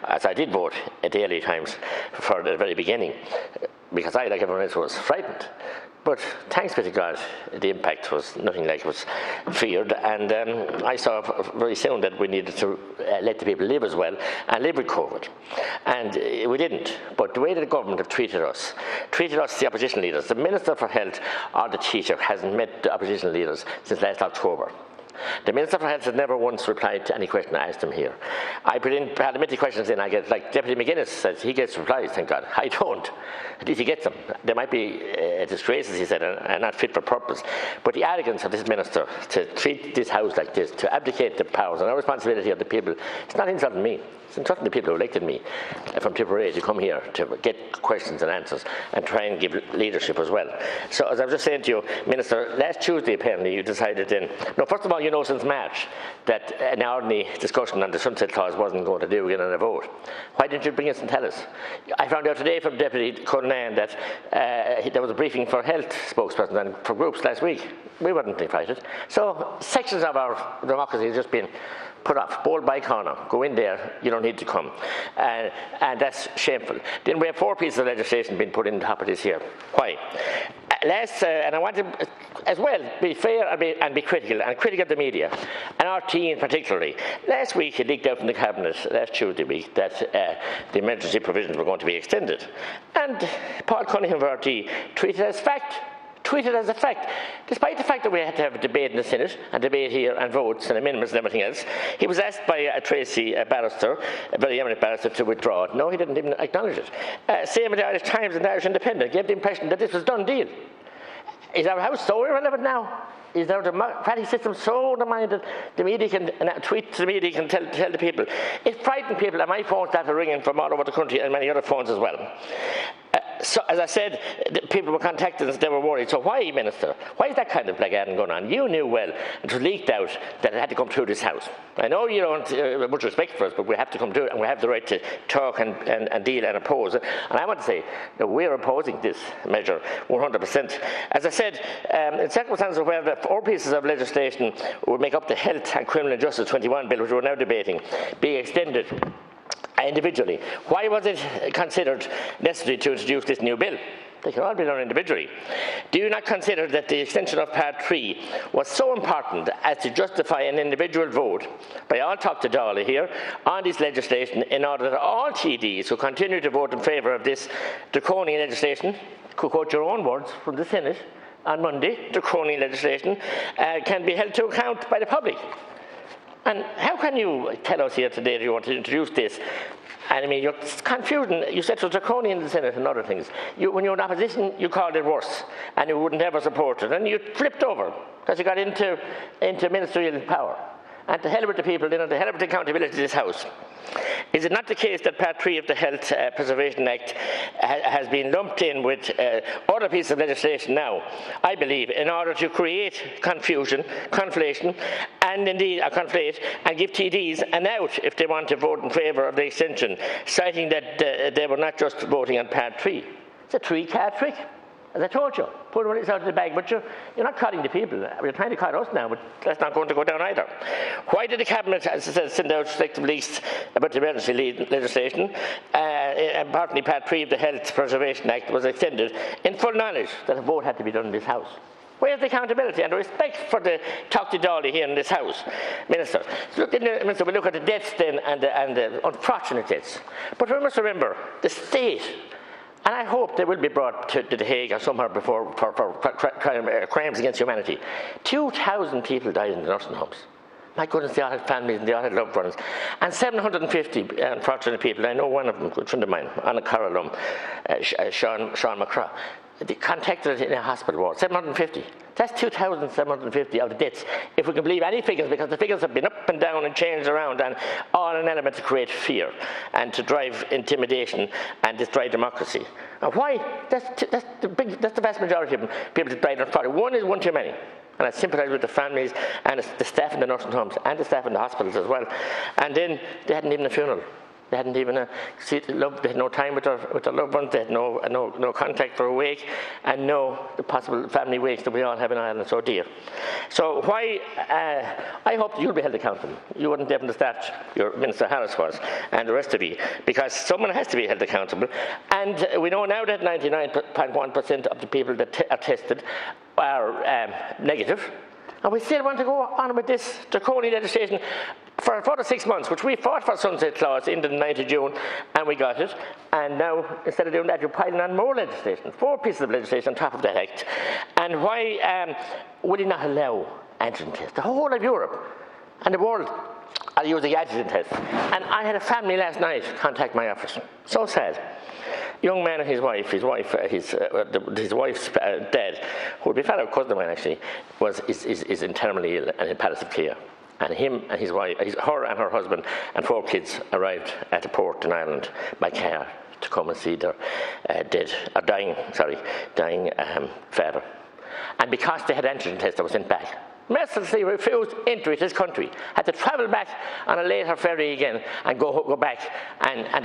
as I did vote at Daly times for the very beginning, because I, like everyone else, was frightened. But thanks be to God, the impact was nothing like was feared, and I saw very soon that we needed to let the people live as well and live with COVID. And we didn't. But the way that the government have treated us, the opposition leaders, the Minister for Health or the Taoiseach hasn't met the opposition leaders since last October. The Minister for Health has never once replied to any question I asked him here. I put in parliamentary questions in, I get, like Deputy McGuinness says, he gets replies, thank God. I don't. At least he gets them. They might be disgraces, he said, and not fit for purpose. But the arrogance of this Minister to treat this House like this, to abdicate the powers and our responsibility of the people, it's not insulting me. It's insulting the people who elected me from Tipperary to come here to get questions and answers and try and give leadership as well. So as I was just saying to you, Minister, last Tuesday apparently you decided then, no, first of all, you know since March that an ordinary discussion on the Sunset Clause wasn't going to do again on a vote. Why didn't you bring us and tell us? I found out today from Deputy Cullinane that there was a briefing for health spokesperson and for groups last week. We weren't invited. So sections of our democracy has just been put off, bold by corner, go in there, you don't need to come. And that's shameful. Then we have 4 pieces of legislation being put in the top of this here. Why? And I want to, as well, be fair and be critical, and critical of the media, and RT in particularly. Last week it leaked out from the Cabinet, last Tuesday week, that the emergency provisions were going to be extended. And Paul Cunningham of RT treated as fact. Tweeted as a fact, despite the fact that we had to have a debate in the Senate, and debate here, and votes, and amendments and everything else. He was asked by Tracy, a barrister, a very eminent barrister, to withdraw it. No, he didn't even acknowledge it. Same with the Irish Times and the Irish Independent, gave the impression that this was a done deal. Is our House so irrelevant now? Is our democratic system so undermined that the media can tweet to the media, can tell the people? It frightened people, and my phone started ringing from all over the country, and many other phones as well. So, as I said, people were contacted and they were worried. So why, Minister? Why is that kind of blackguarding going on? You knew well, it was leaked out, that it had to come through this House. I know you don't have much respect for us, but we have to come to it, and we have the right to talk and deal and oppose. And I want to say that we're opposing this measure 100%. As I said, in circumstances where the 4 pieces of legislation would make up the Health and Criminal Justice 21 bill, which we're now debating, be extended individually. Why was it considered necessary to introduce this new bill? They can all be done individually. Do you not consider that the extension of Part 3 was so important as to justify an individual vote by all talk to Daly here on this legislation, in order that all TDs who continue to vote in favour of this draconian legislation, could quote your own words from the Senate on Monday, draconian legislation, can be held to account by the public? And how can you tell us here today that you want to introduce this? And I mean, you're confusing. You said it was draconian in the Senate and other things. When you were in opposition, you called it worse, and you wouldn't ever support it. And you flipped over because you got into ministerial power. And to hell with the people, to hell with the accountability of this House. Is it not the case that Part 3 of the Health Preservation Act has been lumped in with other pieces of legislation now, I believe, in order to create confusion, conflation, and indeed conflate, and give TDs an out if they want to vote in favour of the extension, citing that they were not just voting on Part 3. It's a 3-card trick. As I told you, put one out of the bag, but you're not cutting the people. You're trying to cut us now, but that's not going to go down either. Why did the Cabinet, as I said, send out selective leaks about the emergency legislation, and partly Part 3 of the Health Preservation Act was extended in full knowledge that a vote had to be done in this House? Where's the accountability and the respect for the talk to Daly here in this House, Minister? So Minister, we look at the deaths then and the unfortunate deaths. But we must remember, the state, and I hope they will be brought to The Hague or somewhere before for crimes against humanity. 2,000 people died in the nursing homes. My goodness, they all had families and they all had loved ones. And 750 unfortunate people, I know one of them, a good friend of mine, Anna Carlow, Sean McGrath, they contacted in a hospital ward, 750. That's 2,750 of the deaths, if we can believe any figures, because the figures have been up and down and changed around, and all an element to create fear and to drive intimidation and destroy democracy. And why? That's the vast majority of them, people that died on Friday. One is one too many. And I sympathise with the families and the staff in the nursing homes and the staff in the hospitals as well. And then they hadn't even a funeral. They hadn't even they had no time with their loved ones. They had no contact for a week, and no the possible family weeks that we all have in Ireland so dear. So why? I hope that you'll be held accountable. You wouldn't definitely start. Your Minister Harris was, and the rest of you, because someone has to be held accountable. And we know now that 99.1% of the people that are tested are negative. And we still want to go on with this draconian legislation for 4 to 6 months, which we fought for sunset clause in the 9th of June, and we got it. And now, instead of doing that, you're piling on more legislation, 4 pieces of legislation on top of that act. And why would you not allow antigen tests? The whole of Europe and the world are using antigen tests. And I had a family last night contact my office. So sad. Young man and his wife's dad, who would be a fellow cousin of mine actually, is terminally ill and in palliative care. And him and his wife, her and her husband and 4 kids arrived at the port in Ireland by car to come and see their dying father. And because they had antigen tests, they were sent back. Mercilessly refused entry to this country, had to travel back on a later ferry again and go back and her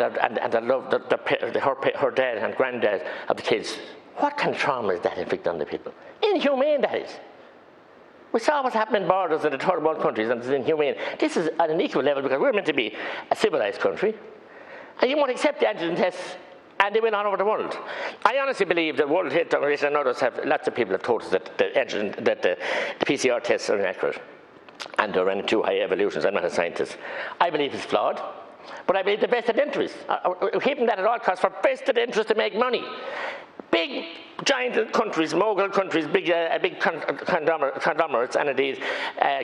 dad and granddad of the kids. What kind of trauma is that inflicted on the people? Inhumane, that is. We saw what's happening in borders in the third world countries, and it's inhumane. This is at an equal level because we're meant to be a civilized country. And you won't accept the antigen tests, and they went all over the world. I honestly believe that World Health Organization and others lots of people have told us that the PCR tests are inaccurate and they're running too high evolutions. I'm not a scientist. I believe it's flawed, but I believe the vested interest. We're keeping that at all costs for vested interest to make money. Big, giant countries, mogul countries, big conglomerates, and indeed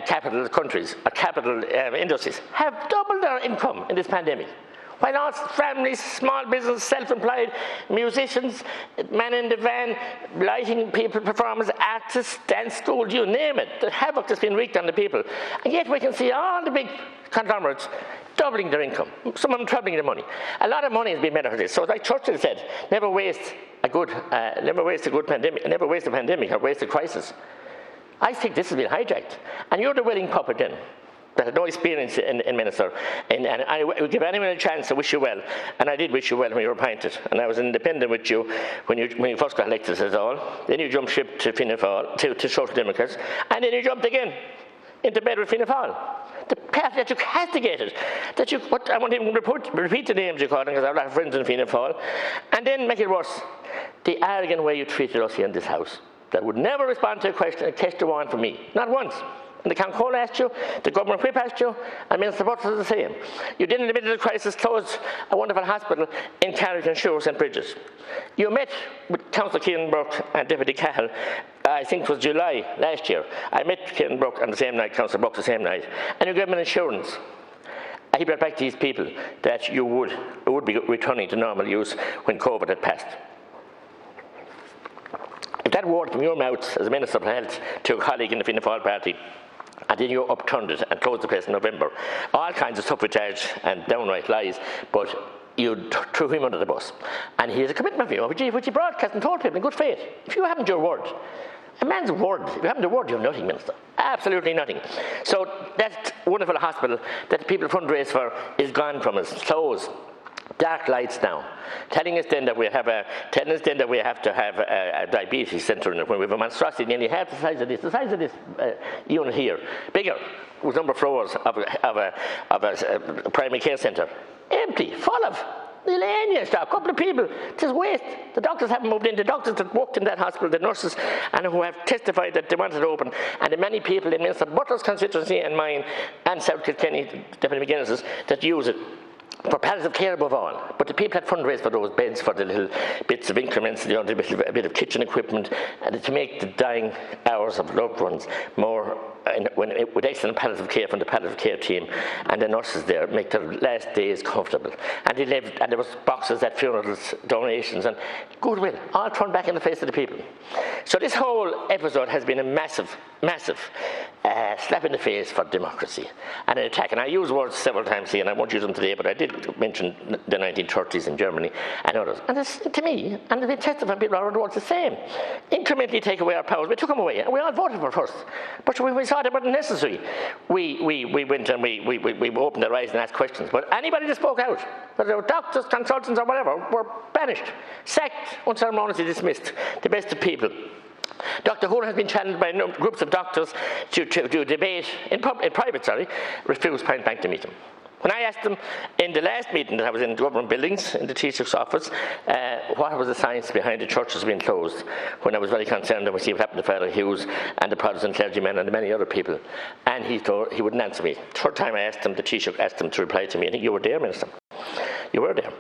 capital countries, capital industries have doubled their income in this pandemic. While all families, small business, self-employed, musicians, men in the van, lighting people, performers, artists, dance schools, you name it, the havoc that's been wreaked on the people. And yet we can see all the big conglomerates doubling their income, some of them trebling their money. A lot of money has been made out of this. So like Churchill said, never waste a pandemic, never waste a pandemic or waste a crisis. I think this has been hijacked. And you're the willing puppet then, that had no experience in Minister, and I would give anyone a chance to wish you well, and I did wish you well when you were appointed, and I was independent with you when you first got elected as all. Then you jumped ship to Fianna Fáil, to Social Democrats, and then you jumped again into bed with Fianna Fáil. The party that you castigated, I won't even repeat the names you called them because I have a lot of friends in Fianna Fáil, and then make it worse, the arrogant way you treated us here in this house, that would never respond to a question, a test one from me, not once. And the Council asked you, the government whip asked you, and Minister Butler the same. You did in the middle of the crisis close a wonderful hospital in Carrick and Shore St. Bridges. You met with Councillor Kieran Burke and Deputy Cathal, I think it was July last year. I met Kieran Burke on the same night, Councillor Burke the same night, and you gave him an assurance. He brought back to these people that you would be returning to normal use when COVID had passed. If that word from your mouth as a Minister for Health to a colleague in the Fianna Fáil party, and then you upturned it and closed the place in November, all kinds of subterfuge and downright lies, but you threw him under the bus. And he has a commitment for you, which he broadcast and told people in good faith. If you haven't your word, a man's word, if you haven't your word, you have nothing, Minister. Absolutely nothing. So that wonderful hospital that people fundraise for is gone from us, closed. Dark lights now, telling us then that we have to have a diabetes centre in it when we have a monstrosity nearly half the size of this unit here, bigger, with number of floors of a primary care centre, empty, full of millennia staff, a couple of people, just waste. The doctors haven't moved in. The doctors that worked in that hospital, the nurses, and who have testified that they wanted it open, and the many people in Minister Butler's constituency and mine, and South Kilkenny, Deputy McGuinness's, that use it for palliative care above all. But the people had fundraised for those beds, for the little bits of increments, a bit of kitchen equipment, and to make the dying hours of loved ones more, with excellent palliative care from the palliative care team and the nurses there, make their last days comfortable. And they lived, and there was boxes at funerals, donations, and goodwill, all thrown back in the face of the people. So this whole episode has been a massive slap in the face for democracy and an attack. And I use words several times here, and I won't use them today, but I did mention the 1930s in Germany and others. And this, to me, and the testifying people around the world, the same. Incrementally take away our powers. We took them away, and we all voted for it first. But when we saw thought it wasn't necessary. We went and we opened their eyes and asked questions. But anybody that spoke out, whether they were doctors, consultants or whatever, were banished, sacked, unceremoniously dismissed, the best of people. Dr. Hull has been challenged by groups of doctors to debate, in private, refused point blank to meet him. When I asked them in the last meeting that I was in government buildings, in the Taoiseach's office, what was the science behind the churches being closed, when I was very concerned that we see what happened to Father Hughes and the Protestant clergymen and many other people, and he wouldn't answer me. The third time I asked him, the Taoiseach asked him to reply to me. I think you were there, Minister. You were there.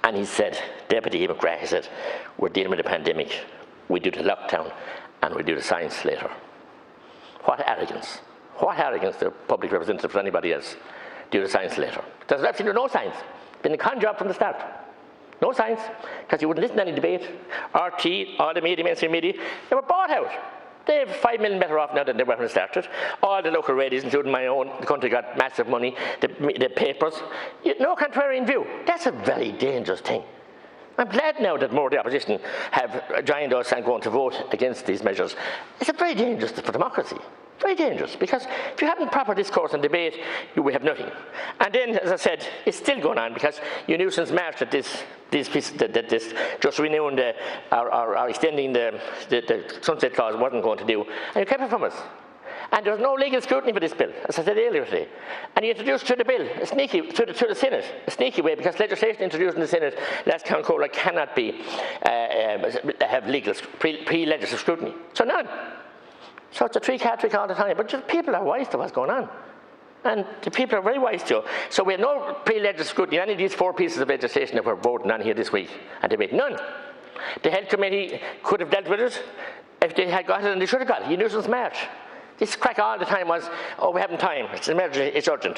And he said, Deputy McGrath, he said, we're dealing with a pandemic. We do the lockdown and we do the science later. What arrogance. What arrogance, the public representative for anybody else. Do the science later. There's absolutely no science. Been a con job from the start. No science, because you wouldn't listen to any debate. RT, all the media, mainstream media, they were bought out. They're 5 million better off now than they were when it started. All the local radios, including my own, the country got massive money, the papers. No contrarian view. That's a very dangerous thing. I'm glad now that more of the opposition have joined us and going to vote against these measures. It's very dangerous for democracy. Very dangerous, because if you haven't proper discourse and debate, you will have nothing. And then, as I said, it's still going on, because you knew since March that this just renewing or extending the sunset clause wasn't going to do, and you kept it from us. And there was no legal scrutiny for this bill, as I said earlier today. And you introduced through the bill, a sneaky, through the Senate, a sneaky way, because legislation introduced in the Senate last council cannot be have legal pre-legislative scrutiny. So none. So it's a three-card trick all the time. But just people are wise to what's going on. And the people are very wise to it. So we have no pre-legislative scrutiny in any of these 4 pieces of legislation that we're voting on here this week. And they make none. The Health Committee could have dealt with it if they had got it, and they should have got it. You knew since March. This crack all the time was, oh, we haven't time, it's an emergency, it's urgent.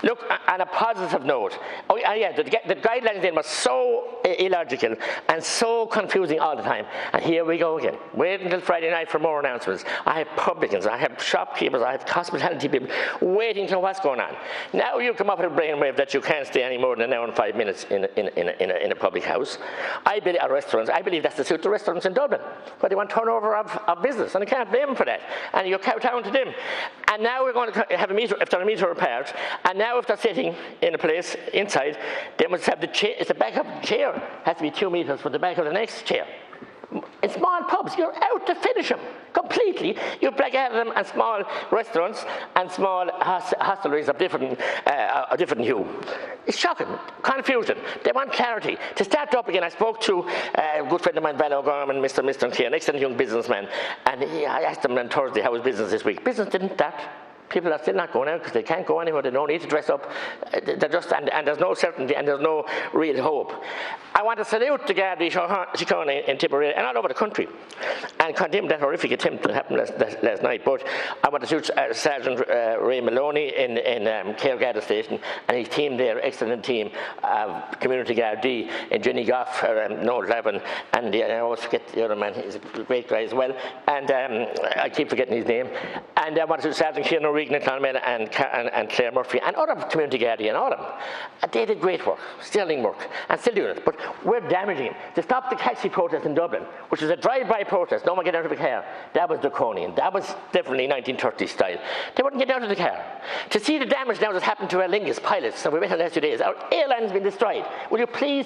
Look, on a positive note, the guidelines then were so illogical and so confusing all the time. And here we go again. Wait until Friday night for more announcements. I have publicans, I have shopkeepers, I have hospitality people waiting to know what's going on. Now you come up with a brainwave that you can't stay any more than an hour and 5 minutes in a public house. I believe that's to suit the restaurants in Dublin, where they want turnover of business, and I can't blame them for that. And you down to them. And now we're going to have a meter, if they're a meter apart, and now if they're sitting in a place inside, they must have the chair, it's the back of the chair, has to be 2 meters from the back of the next chair. In small pubs, you're out to finish them completely. You black out of them, and small restaurants and small hostelries of different hue. It's shocking, confusion. They want clarity. To start up again, I spoke to a good friend of mine, Laoghaire, Mr. Clare, an excellent young businessman, and I asked him on Thursday how was business this week. Business didn't start. People are still not going out because they can't go anywhere. They don't need to dress up. They're just, and there's no certainty and there's no real hope. I want to salute the Gardaí Síochána in Tipperary and all over the country and condemn that horrific attempt that happened last night. But I want to salute Sergeant Ray Maloney in Kerry Garda Station and his team there, excellent team of Community Gardaí in Jenny Goff, Noel Levin, and I always forget the other man. He's a great guy as well. And I keep forgetting his name. And I want to salute Sergeant Kieran and Clare Murphy and other community Gardaí and all of them. They did great work, sterling work, and still doing it. But we're damaging them. To stop the taxi protest in Dublin, which was a drive-by protest, no one get out of the car, that was draconian. That was definitely 1930s style. They wouldn't get out of the car. To see the damage now that's happened to Aer Lingus pilots, and we met in the last 2 days, our airline has been destroyed. Will you please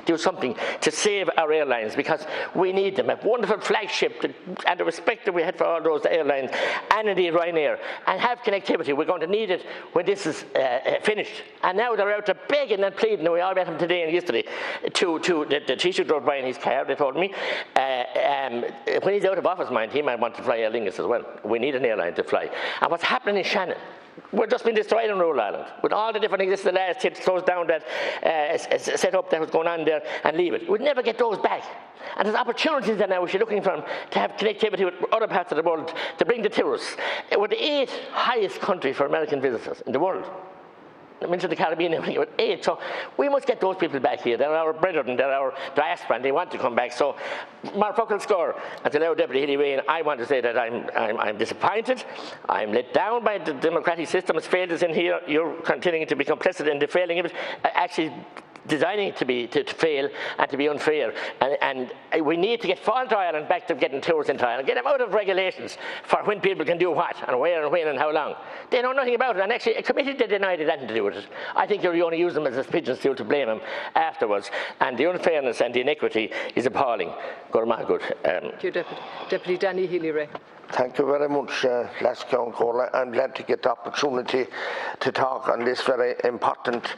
do something to save our airlines, because we need them. A wonderful flagship and the respect that we had for all those airlines, and indeed Ryanair, and have connectivity. We're going to need it when this is finished. And now they're out there begging and pleading. We all met him today and yesterday the Taoiseach drove by in his car, they told me. When he's out of office, mind, he might want to fly Aer Lingus as well. We need an airline to fly. And what's happening in Shannon, we're just being destroyed in rural Ireland. With all the different things, this is the last hit, close down that set-up that was going on there and leave it. We'd never get those back. And there's opportunities there now which you're looking for to have connectivity with other parts of the world, to bring the tourists. We're the 8th highest country for American visitors in the world. I mentioned the Caribbean, with 8. So we must get those people back here. They're our brethren, they're our diaspora, and they want to come back. So, Mark Buckle score, and to Laois Deputy Hilly Wayne, I want to say that I'm disappointed. I'm let down by the democratic system. It's failed us in here. You're continuing to be complicit in the failing of it. Actually, designing it to fail and to be unfair. And we need to get Fáilte Ireland back to getting tours into Ireland, get them out of regulations for when people can do what and where and when and how long. They know nothing about it, and actually a committee they denied it anything to do with it. I think you're going to use them as a pigeon stool to blame them afterwards, and the unfairness and the iniquity is appalling. Cormac, good. Thank you, Deputy Danny Healy-Rae. Thank you very much, Last Councillor. I'm glad to get the opportunity to talk on this very important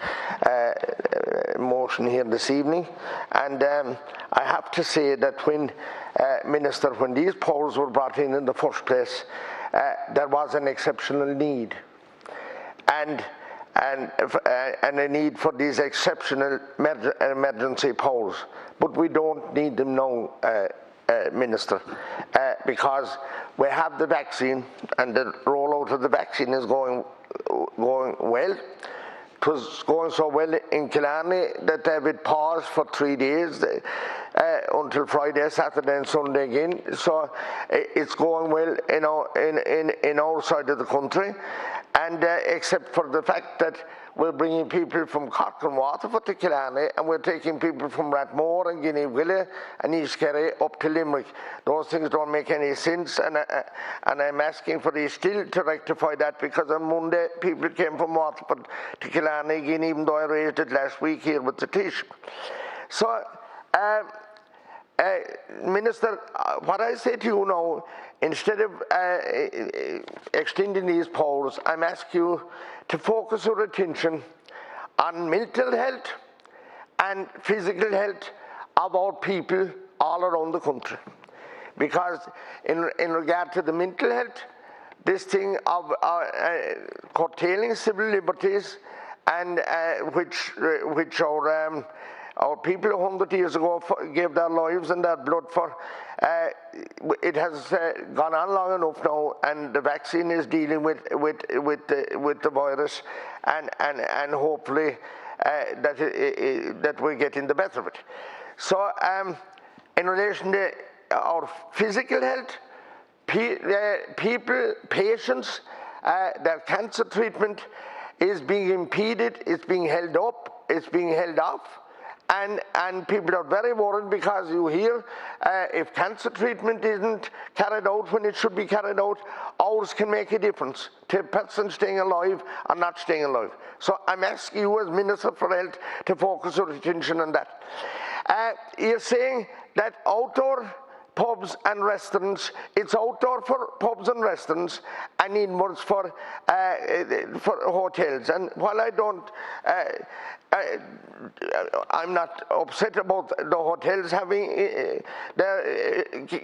motion here this evening. And I have to say that when Minister, when these polls were brought in the first place, there was an exceptional need, and a need for these exceptional emergency polls. But we don't need them now, Minister, because we have the vaccine, and the rollout of the vaccine is going well. It was going so well in Killarney that they had paused for 3 days until Friday, Saturday, and Sunday again. So it's going well in our side of the country, and except for the fact that we're bringing people from Cork and Waterford to Killarney, and we're taking people from Rathmore and Guinea-Wicklow and East Kerry up to Limerick. Those things don't make any sense, and I'm asking for you still to rectify that, because on Monday people came from Waterford to Killarney again, even though I raised it last week here with the Taoiseach. So, Minister, what I say to you now, instead of extending these polls, I'm asking you to focus your attention on mental health and physical health of our people all around the country. Because in regard to the mental health, this thing of curtailing civil liberties, and which our people 100 years ago gave their lives and their blood for, it has gone on long enough now, and the vaccine is dealing with the virus, and hopefully that we're getting the better of it. So in relation to our physical health, patients, their cancer treatment is being impeded, it's being held up, it's being held off. And people are very worried, because you hear if cancer treatment isn't carried out when it should be carried out, hours can make a difference to a person staying alive or not staying alive. So I'm asking you as Minister for Health to focus your attention on that. You're saying that outdoor pubs and restaurants, it's outdoor for pubs and restaurants and inwards for hotels. And while I don't, I'm not upset about the hotels having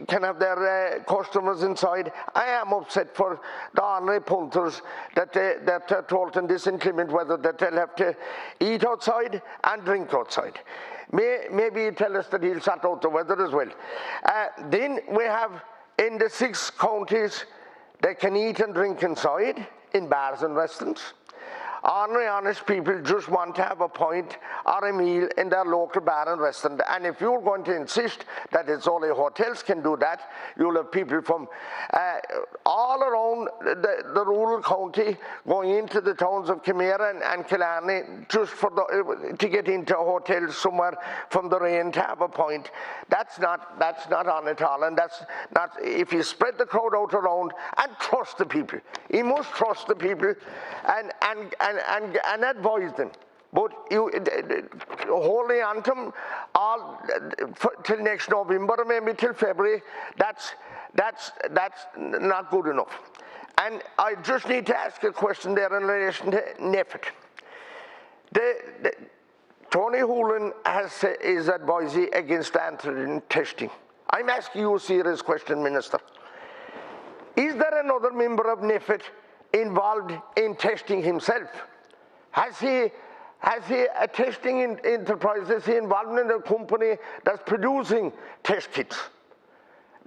can have their customers inside. I am upset for the ordinary punters that are told in this inclement weather that they'll have to eat outside and drink outside. Maybe you tell us that he'll sort out the weather as well. Then we have in the 6 counties, they can eat and drink inside in bars and restaurants. Ordinary, honest people just want to have a pint or a meal in their local bar and restaurant. And if you're going to insist that it's only hotels can do that, you'll have people from all around the rural county going into the towns of Camera and Killarney just for to get into a hotel somewhere from the rain to have a pint. That's not on at all. And that's not, if you spread the crowd out around and trust the people. You must trust the people and advise them. But you holding on to them all till next November, maybe till February, that's not good enough. And I just need to ask a question there in relation to NPHET. Tony Holohan is advising against antigen testing. I'm asking you a serious question, Minister. Is there another member of NPHET involved in testing himself? Has he a testing enterprise? Is he involved in a company that's producing test kits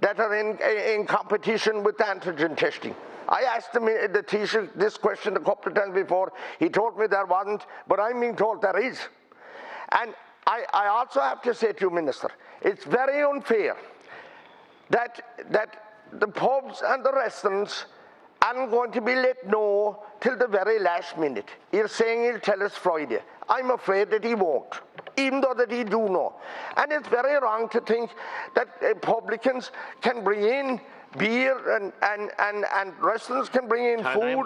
that are in competition with antigen testing? I asked the Taoiseach this question a couple of times before. He told me there wasn't, but I'm being told there is. And I also have to say to you, Minister, it's very unfair that the pubs and the restaurants aren't going to be let know till the very last minute. He's saying he'll tell us Friday. I'm afraid that he won't. even though that he do know. And it's very wrong to think that publicans can bring in beer and restaurants can bring in food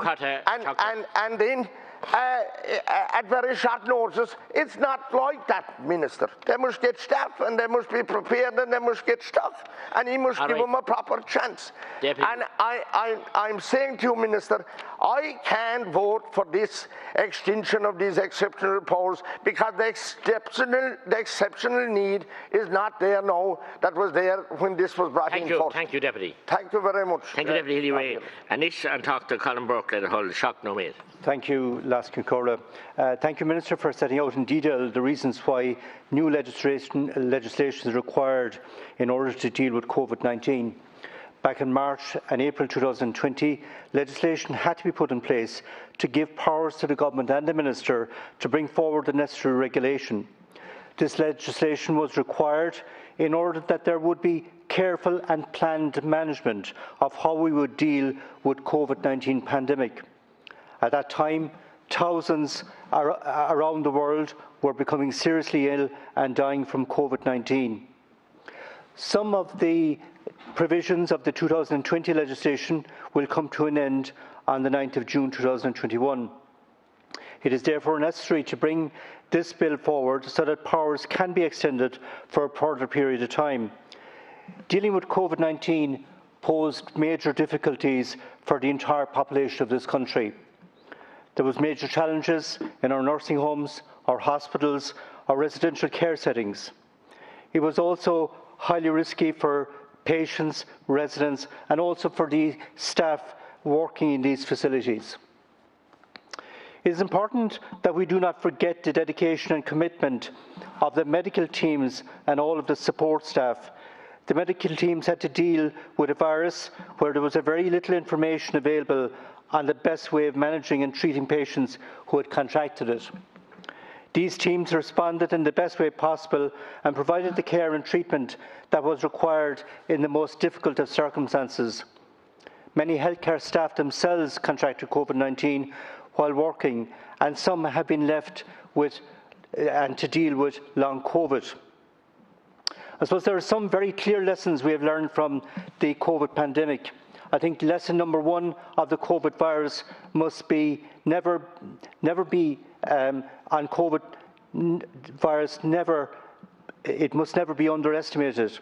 and then at very short notice. It's not like that, Minister. They must get staff and they must be prepared and they must get stuff, and he must give them a proper chance. Deputy. And I'm saying to you, Minister, I can't vote for this extension of these exceptional powers because the exceptional need is not there now that was there when this was brought in force. Thank you, Deputy. Thank you very much. Thank you, Deputy Hilly-Ray. Anish and talk to Colin Burke at the Hull. Shock no mate. Thank you, Laskin Corla. Thank you, Minister, for setting out in detail the reasons why new legislation is required in order to deal with COVID-19. Back in March and April 2020, legislation had to be put in place to give powers to the government and the Minister to bring forward the necessary regulation. This legislation was required in order that there would be careful and planned management of how we would deal with COVID-19 pandemic. At that time, thousands around the world were becoming seriously ill and dying from COVID-19. Some of the provisions of the 2020 legislation will come to an end on the 9th of June 2021. It is therefore necessary to bring this bill forward so that powers can be extended for a further period of time. Dealing with COVID-19 posed major difficulties for the entire population of this country. There was major challenges in our nursing homes, our hospitals, our residential care settings. It was also highly risky for patients, residents, and also for the staff working in these facilities. It is important that we do not forget the dedication and commitment of the medical teams and all of the support staff. The medical teams had to deal with a virus where there was very little information available on the best way of managing and treating patients who had contracted it. These teams responded in the best way possible and provided the care and treatment that was required in the most difficult of circumstances. Many healthcare staff themselves contracted COVID-19 while working, and some have been left with and to deal with long COVID. I suppose there are some very clear lessons we have learned from the COVID pandemic. I think lesson number one of the COVID virus must be never be on COVID virus. It must never be underestimated.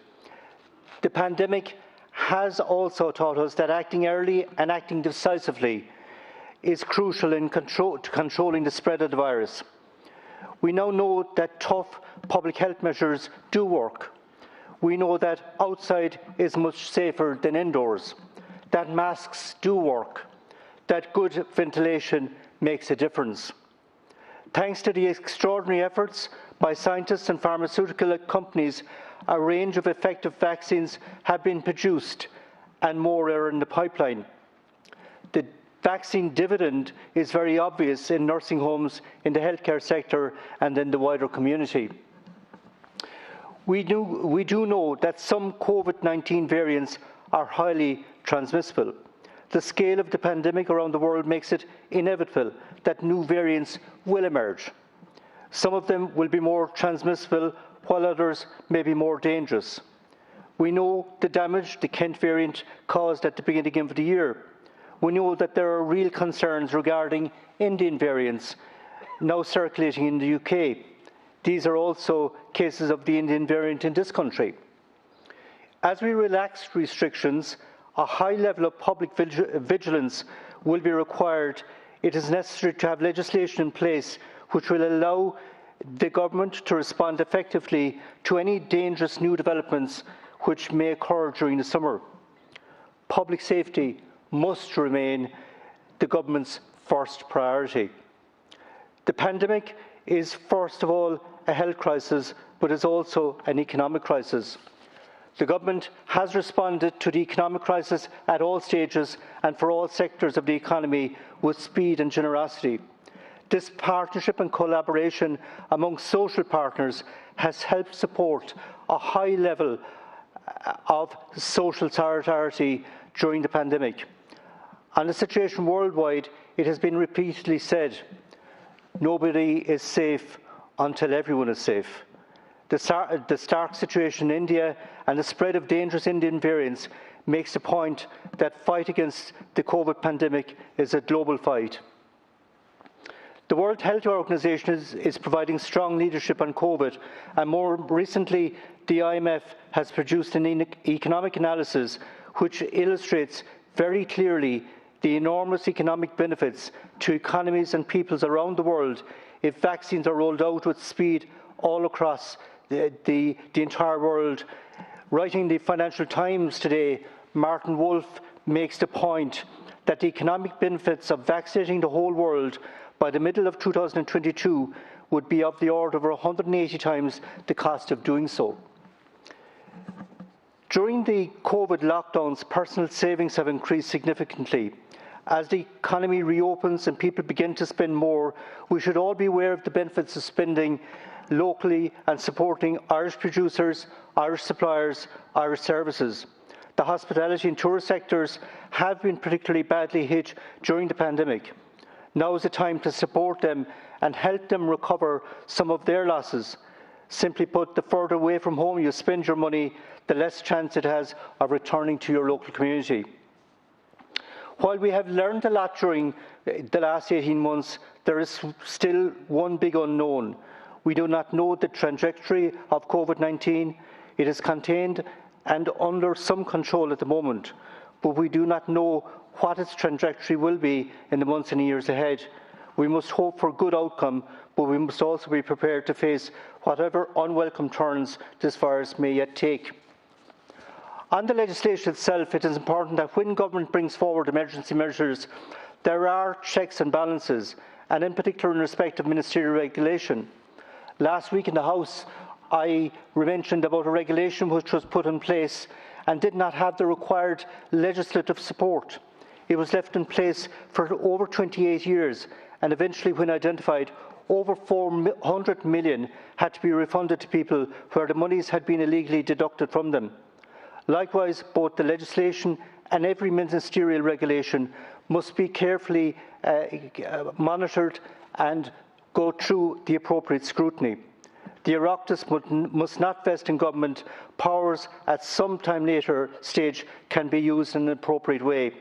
The pandemic has also taught us that acting early and acting decisively is crucial in controlling the spread of the virus. We now know that tough public health measures do work. We know that outside is much safer than indoors, that masks do work, that good ventilation makes a difference. Thanks to the extraordinary efforts by scientists and pharmaceutical companies, a range of effective vaccines have been produced and more are in the pipeline. The vaccine dividend is very obvious in nursing homes, in the healthcare sector and in the wider community. We do know that some COVID-19 variants are highly transmissible. The scale of the pandemic around the world makes it inevitable that new variants will emerge. Some of them will be more transmissible, while others may be more dangerous. We know the damage the Kent variant caused at the beginning of the year. We know that there are real concerns regarding Indian variants now circulating in the UK. These are also cases of the Indian variant in this country. As we relax restrictions, a high level of public vigilance will be required. It is necessary to have legislation in place which will allow the government to respond effectively to any dangerous new developments which may occur during the summer. Public safety must remain the government's first priority. The pandemic is first of all a health crisis, but is also an economic crisis. The government has responded to the economic crisis at all stages and for all sectors of the economy with speed and generosity. This partnership and collaboration among social partners has helped support a high level of social solidarity during the pandemic. On the situation worldwide, it has been repeatedly said, nobody is safe until everyone is safe. The stark situation in India and the spread of dangerous Indian variants makes the point that fight against the COVID pandemic is a global fight. The World Health Organization is providing strong leadership on COVID, and more recently, the IMF has produced an economic analysis which illustrates very clearly the enormous economic benefits to economies and peoples around the world if vaccines are rolled out with speed all across the entire world. Writing the Financial Times today, Martin Wolf makes the point that the economic benefits of vaccinating the whole world by the middle of 2022 would be of the order of 180 times the cost of doing so. During the COVID lockdowns, personal savings have increased significantly. As the economy reopens and people begin to spend more, we should all be aware of the benefits of spending locally and supporting Irish producers, Irish suppliers, Irish services. The hospitality and tourist sectors have been particularly badly hit during the pandemic. Now is the time to support them and help them recover some of their losses. Simply put, the further away from home you spend your money, the less chance it has of returning to your local community. While we have learned a lot during the last 18 months, there is still one big unknown. We do not know the trajectory of COVID-19. It is contained and under some control at the moment, but we do not know what its trajectory will be in the months and years ahead. We must hope for a good outcome, but we must also be prepared to face whatever unwelcome turns this virus may yet take. On the legislation itself, it is important that when government brings forward emergency measures, there are checks and balances, and in particular in respect of ministerial regulation. Last week in the House, I mentioned about a regulation which was put in place and did not have the required legislative support. It was left in place for over 28 years, and eventually, when identified, over 400 million had to be refunded to people where the monies had been illegally deducted from them. Likewise, both the legislation and every ministerial regulation must be carefully monitored and go through the appropriate scrutiny. The Oireachtas must not vest in government powers at some time later stage can be used in an appropriate way.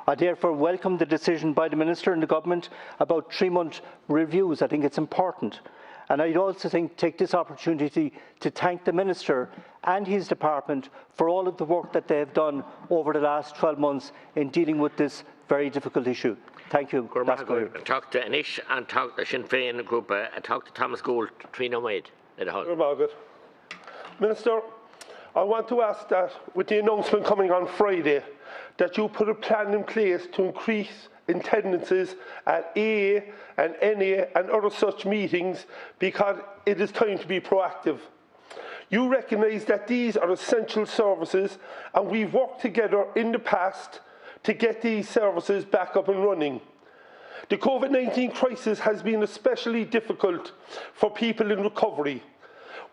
I therefore welcome the decision by the Minister and the Government about 3-month reviews. I think it's important. And I'd also take this opportunity to thank the Minister and his department for all of the work that they have done over the last 12 months in dealing with this very difficult issue. Thank you. Cormac, talk to Anish and talk to Sinn Féin group, talk to Thomas Gould, Trina Maid. Minister, I want to ask that with the announcement coming on Friday, that you put a plan in place to increase attendances at AA and NA and other such meetings, because it is time to be proactive. You recognise that these are essential services, and we've worked together in the past to get these services back up and running. The COVID-19 crisis has been especially difficult for people in recovery.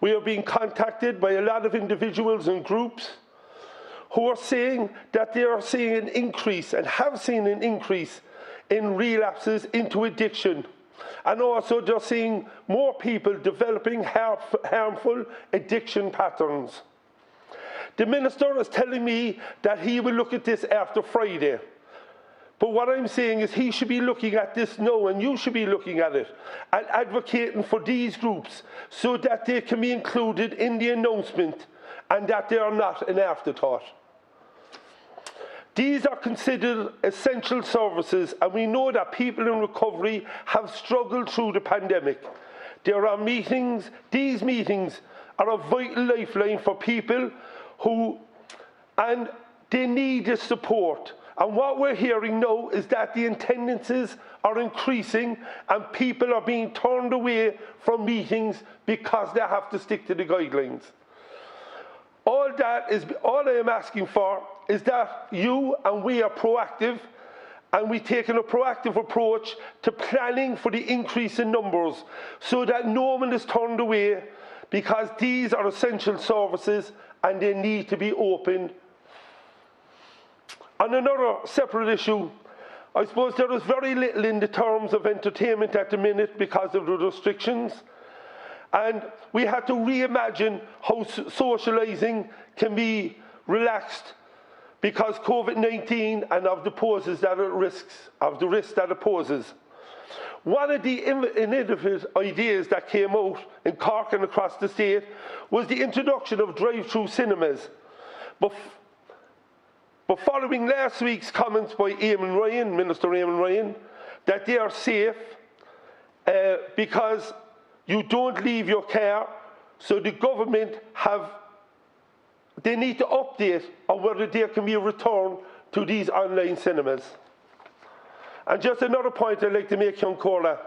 We are being contacted by a lot of individuals and groups who are saying that they are seeing an increase and have seen an increase in relapses into addiction. And also they're seeing more people developing harmful addiction patterns. The Minister is telling me that he will look at this after Friday. But what I'm saying is he should be looking at this now, and you should be looking at it and advocating for these groups so that they can be included in the announcement and that they are not an afterthought. These are considered essential services, and we know that people in recovery have struggled through the pandemic. There are meetings, these meetings are a vital lifeline for people and they need the support. And what we're hearing now is that the attendances are increasing and people are being turned away from meetings because they have to stick to the guidelines. All I am asking for is that you and we are proactive, and we take a proactive approach to planning for the increase in numbers so that no one is turned away, because these are essential services and they need to be opened. On another separate issue, I suppose there is very little in the terms of entertainment at the minute because of the restrictions. And we had to reimagine how socialising can be relaxed because COVID-19 and of the poses that it risks, of the risks that it poses. One of the innovative ideas that came out in Cork and across the state was the introduction of drive-through cinemas. But following last week's comments by Minister Eamon Ryan, that they are safe because you don't leave your car, so the government they need to update on whether there can be a return to these online cinemas. And just another point I'd like to make, young Corla.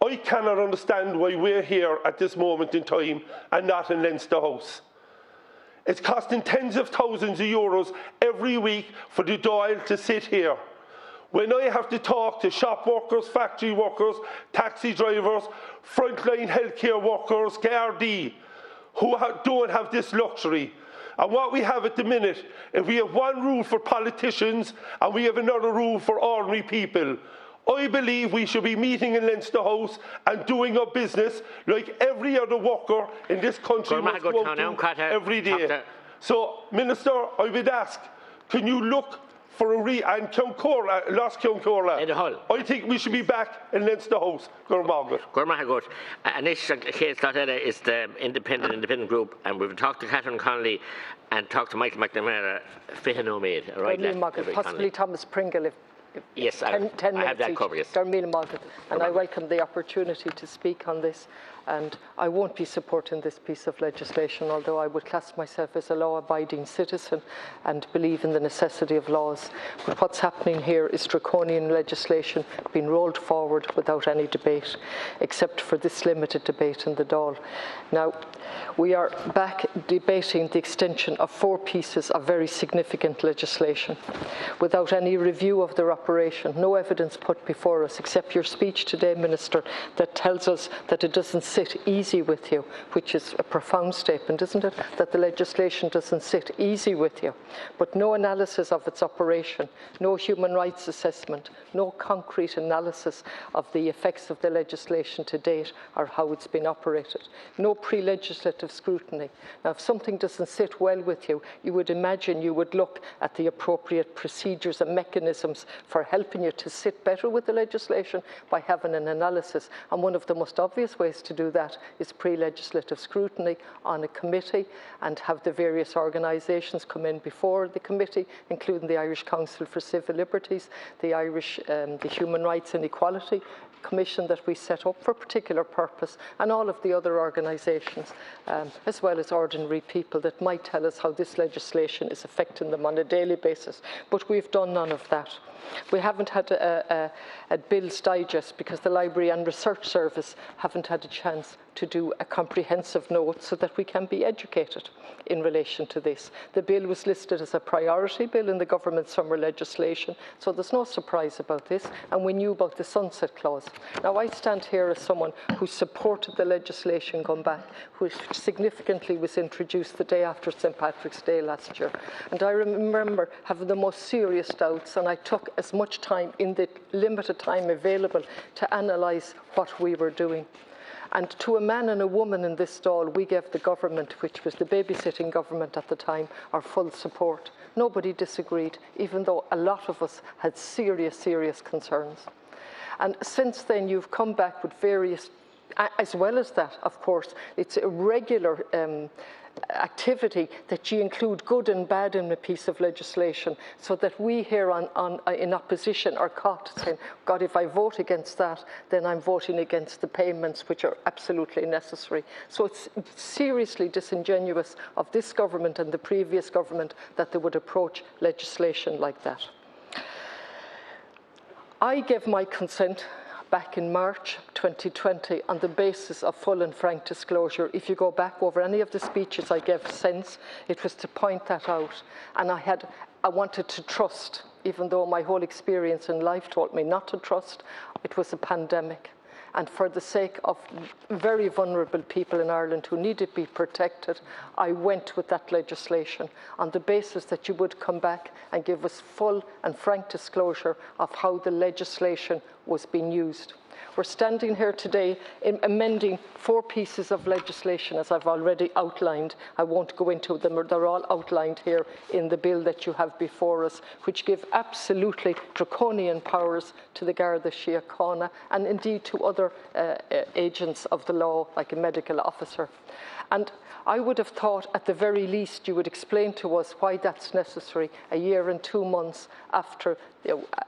I cannot understand why we're here at this moment in time and not in Leinster House. It's costing tens of thousands of euros every week for the Dáil to sit here. When I have to talk to shop workers, factory workers, taxi drivers, frontline healthcare workers, Gardaí, who don't have this luxury. And what we have at the minute, if we have one rule for politicians and we have another rule for ordinary people, I believe we should be meeting in Leinster House and doing our business like every other worker in this country must go out every day. So, Minister, I would ask, can you look for and last Corla. I think we should be back in Leinster House. Cormac. And this case is the independent group, and we've talked to Catherine Connolly and talked to Michael McNamara, Fihano Maid, right? Possibly Thomas Pringle, if yes, 10 minutes I have that covered, yes. And I welcome the opportunity to speak on this. And I won't be supporting this piece of legislation, although I would class myself as a law-abiding citizen and believe in the necessity of laws. But what's happening here is draconian legislation being rolled forward without any debate, except for this limited debate in the Dáil. Now, we are back debating the extension of 4 pieces of very significant legislation without any review of their operation, no evidence put before us, except your speech today, Minister, that tells us that it doesn't sit easy with you, which is a profound statement, isn't it? That the legislation doesn't sit easy with you, but no analysis of its operation, no human rights assessment, no concrete analysis of the effects of the legislation to date or how it's been operated, no pre-legislative scrutiny. Now, if something doesn't sit well with you, you would imagine you would look at the appropriate procedures and mechanisms for helping you to sit better with the legislation by having an analysis. And one of the most obvious ways to do that is pre-legislative scrutiny on a committee and have the various organisations come in before the committee, including the Irish Council for Civil Liberties, the Human Rights and Equality Commission that we set up for a particular purpose, and all of the other organisations, as well as ordinary people that might tell us how this legislation is affecting them on a daily basis. But we've done none of that. We haven't had a Bill's Digest because the Library and Research Service haven't had a chance to do a comprehensive note so that we can be educated in relation to this. The bill was listed as a priority bill in the government summer legislation, so there's no surprise about this, and we knew about the sunset clause. Now, I stand here as someone who supported the legislation going back, which significantly was introduced the day after St. Patrick's Day last year. And I remember having the most serious doubts, and I took as much time in the limited time available to analyse what we were doing. And to a man and a woman in this Dáil, we gave the government, which was the babysitting government at the time, our full support. Nobody disagreed, even though a lot of us had serious, serious concerns. And since then, you've come back with various, as well as that, of course, it's a regular activity that you include good and bad in a piece of legislation, so that we here in opposition are caught saying, God, if I vote against that, then I'm voting against the payments which are absolutely necessary. So it's seriously disingenuous of this government and the previous government that they would approach legislation like that. I gave my consent back in March 2020 on the basis of full and frank disclosure. If you go back over any of the speeches I gave since, it was to point that out. And I wanted to trust, even though my whole experience in life told me not to trust. It was a pandemic. And for the sake of very vulnerable people in Ireland who need to be protected, I went with that legislation on the basis that you would come back and give us full and frank disclosure of how the legislation was being used. We're standing here today amending 4 pieces of legislation, as I've already outlined. I won't go into them, they're all outlined here in the bill that you have before us, which give absolutely draconian powers to the Garda Síochána and indeed to other agents of the law, like a medical officer. And I would have thought at the very least you would explain to us why that's necessary a year and 2 months after,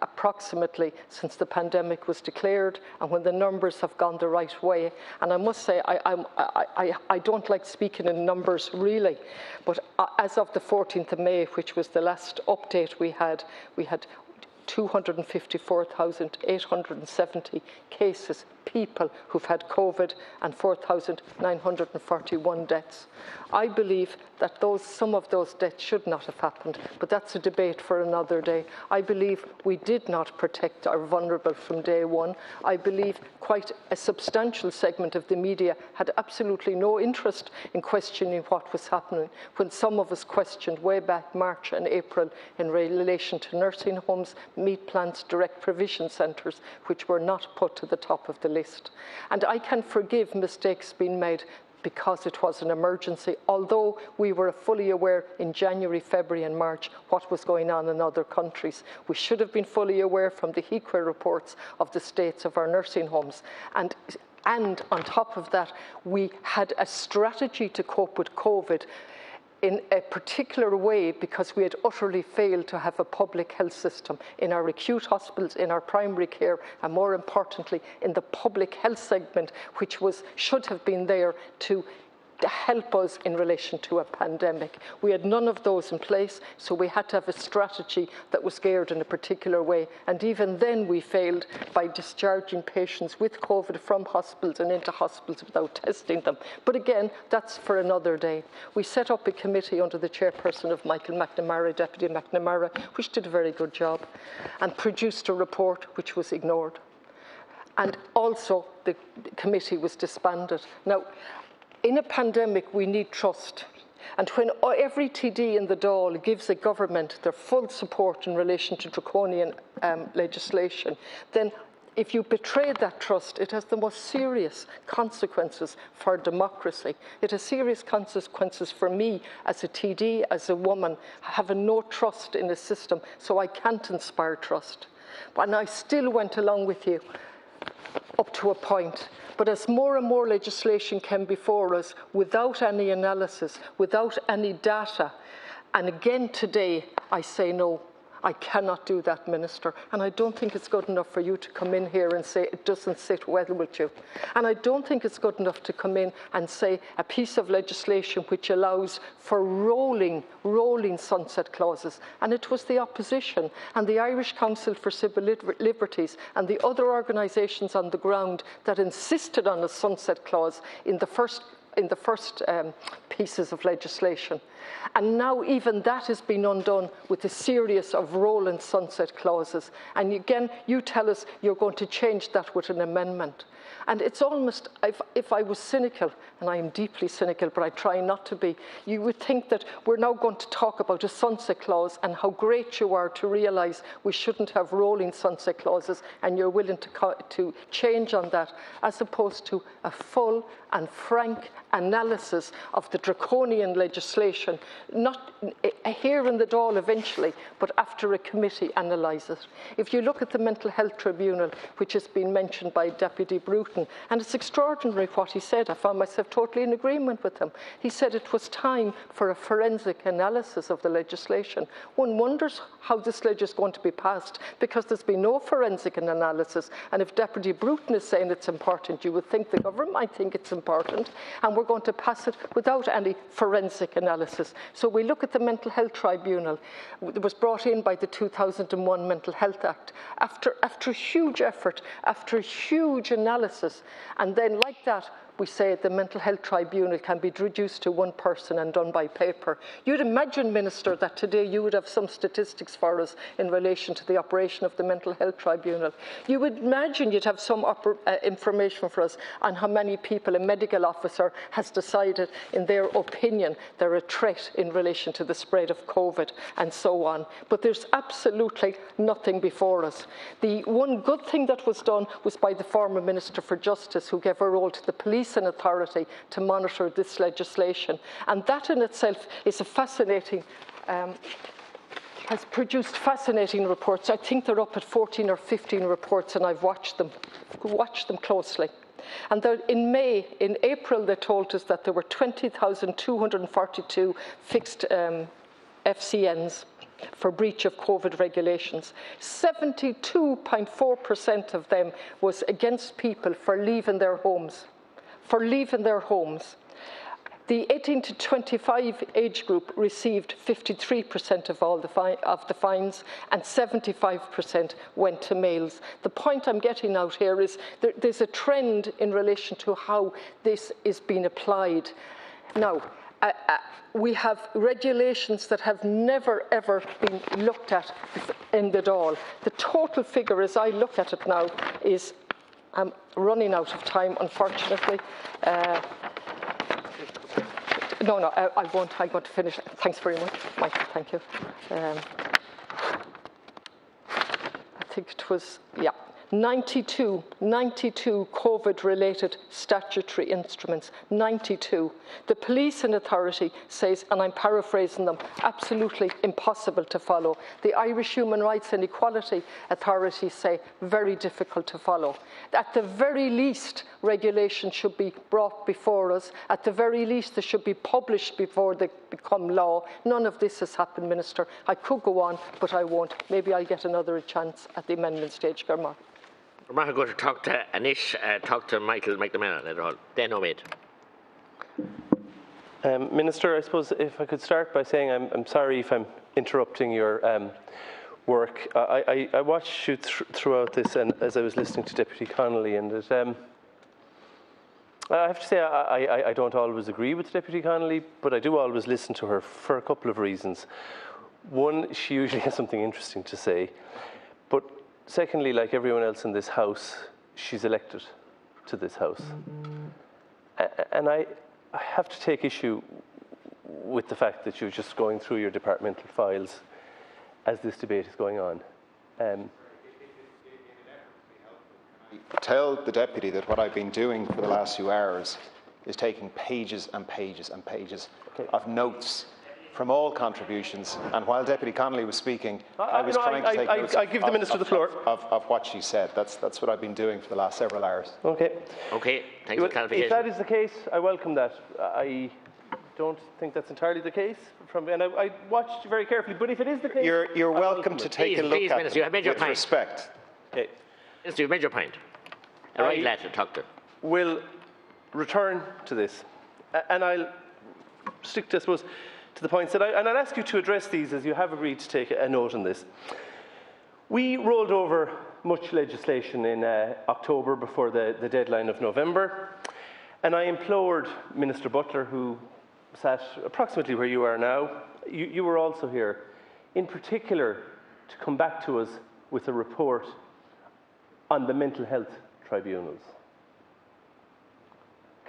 approximately, since the pandemic was declared and when the numbers have gone the right way. And I must say, I don't like speaking in numbers really, but as of the 14th of May, which was the last update we had 254,870 cases, people who've had COVID, and 4,941 deaths. I believe that some of those deaths should not have happened, but that's a debate for another day. I believe we did not protect our vulnerable from day one. I believe quite a substantial segment of the media had absolutely no interest in questioning what was happening, when some of us questioned way back March and April in relation to nursing homes, meat plants, direct provision centres, which were not put to the top of the list. And I can forgive mistakes being made because it was an emergency, although we were fully aware in January, February and March what was going on in other countries. We should have been fully aware from the HEQA reports of the states of our nursing homes. And on top of that, we had a strategy to cope with COVID in a particular way because we had utterly failed to have a public health system in our acute hospitals, in our primary care, and more importantly, in the public health segment, which should have been there to help us in relation to a pandemic. We had none of those in place, so we had to have a strategy that was geared in a particular way. And even then we failed by discharging patients with COVID from hospitals and into hospitals without testing them. But again, that's for another day. We set up a committee under the chairperson of Michael McNamara, Deputy McNamara, which did a very good job, and produced a report which was ignored. And also the committee was disbanded. Now, in a pandemic, we need trust. And when every TD in the Dáil gives a government their full support in relation to draconian legislation, then if you betray that trust, it has the most serious consequences for democracy. It has serious consequences for me as a TD, as a woman, having no trust in a system, so I can't inspire trust. And I still went along with you up to a point. But as more and more legislation came before us without any analysis, without any data, and again today I say no. I cannot do that, Minister, and I don't think it's good enough for you to come in here and say it doesn't sit well with you. And I don't think it's good enough to come in and say a piece of legislation which allows for rolling sunset clauses. And it was the opposition and the Irish Council for Civil Liberties and the other organisations on the ground that insisted on a sunset clause in the first pieces of legislation. And now even that has been undone with a series of rolling sunset clauses. And again, you tell us you're going to change that with an amendment. And it's almost, if I was cynical, and I am deeply cynical, but I try not to be, you would think that we're now going to talk about a sunset clause and how great you are to realise we shouldn't have rolling sunset clauses, and you're willing to change on that, as opposed to a full and frank analysis of the draconian legislation, not here in the Dáil eventually, but after a committee analyses it. If you look at the Mental Health Tribunal, which has been mentioned by Deputy Bruton, and it's extraordinary what he said. I found myself totally in agreement with him. He said it was time for a forensic analysis of the legislation. One wonders how this legislation is going to be passed, because there's been no forensic analysis. And if Deputy Bruton is saying it's important, you would think the government might think it's important, and we're going to pass it without any forensic analysis. So we look at the Mental Health Tribunal. It was brought in by the 2001 Mental Health Act after huge effort, after huge analysis, and then like that we say the mental health tribunal can be reduced to one person and done by paper. You'd imagine, Minister, that today you would have some statistics for us in relation to the operation of the mental health tribunal. You would imagine you'd have some information for us on how many people a medical officer has decided, in their opinion, they're a threat in relation to the spread of COVID and so on. But there's absolutely nothing before us. The one good thing that was done was by the former Minister for Justice, who gave a role to the police and authority to monitor this legislation. And that in itself is a fascinating, has produced fascinating reports. I think they're up at 14 or 15 reports, and I've watched them closely. And in April, they told us that there were 20,242 fixed FCNs for breach of COVID regulations. 72.4% of them was against people for leaving their homes. The 18 to 25 age group received 53% of all the fines, and 75% went to males. The point I'm getting out here is there's a trend in relation to how this is being applied. Now, we have regulations that have never ever been looked at at all. The total figure, as I look at it now, is I'm running out of time, unfortunately. No, I won't. I'm going to finish. Thanks very much, Michael. Thank you. I think it was, 92 COVID-related statutory instruments, 92. The police and authority says, and I'm paraphrasing them, absolutely impossible to follow. The Irish Human Rights and Equality Authority say very difficult to follow. At the very least, regulations should be brought before us. At the very least, they should be published before they become law. None of this has happened, Minister. I could go on, but I won't. Maybe I'll get another chance at the amendment stage, Cormac. I'm going to talk to Anish, talk to Michael McNamara later on. Then Omid. Minister, I suppose if I could start by saying I'm sorry if I'm interrupting your work. I watched you throughout this, and as I was listening to Deputy Connolly, and I have to say I don't always agree with Deputy Connolly, but I do always listen to her for a couple of reasons. One, she usually has something interesting to say, but secondly, like everyone else in this House, she's elected to this House. And I have to take issue with the fact that you're just going through your departmental files as this debate is going on. Tell the Deputy that what I've been doing for the last few hours is taking pages and pages and pages of notes from all contributions, and while Deputy Connolly was speaking, I was trying to take notes I give the Minister the floor. Of what she said. That's what I've been doing for the last several hours. Okay. Okay, thanks for clarification. If that is the case, I welcome that. I don't think that's entirely the case, and I watched very carefully, but if it is the case... You're welcome to take a look at Minister, you have made your with point. respect. Okay. Minister, you've made your point. A right lad to talk to. We'll return to this, and I'll stick to, I suppose, to the points that and I'll ask you to address these as you have agreed to take a note on this. We rolled over much legislation in October before the deadline of November, and I implored Minister Butler, who sat approximately where you are now, you were also here, in particular to come back to us with a report on the mental health tribunals.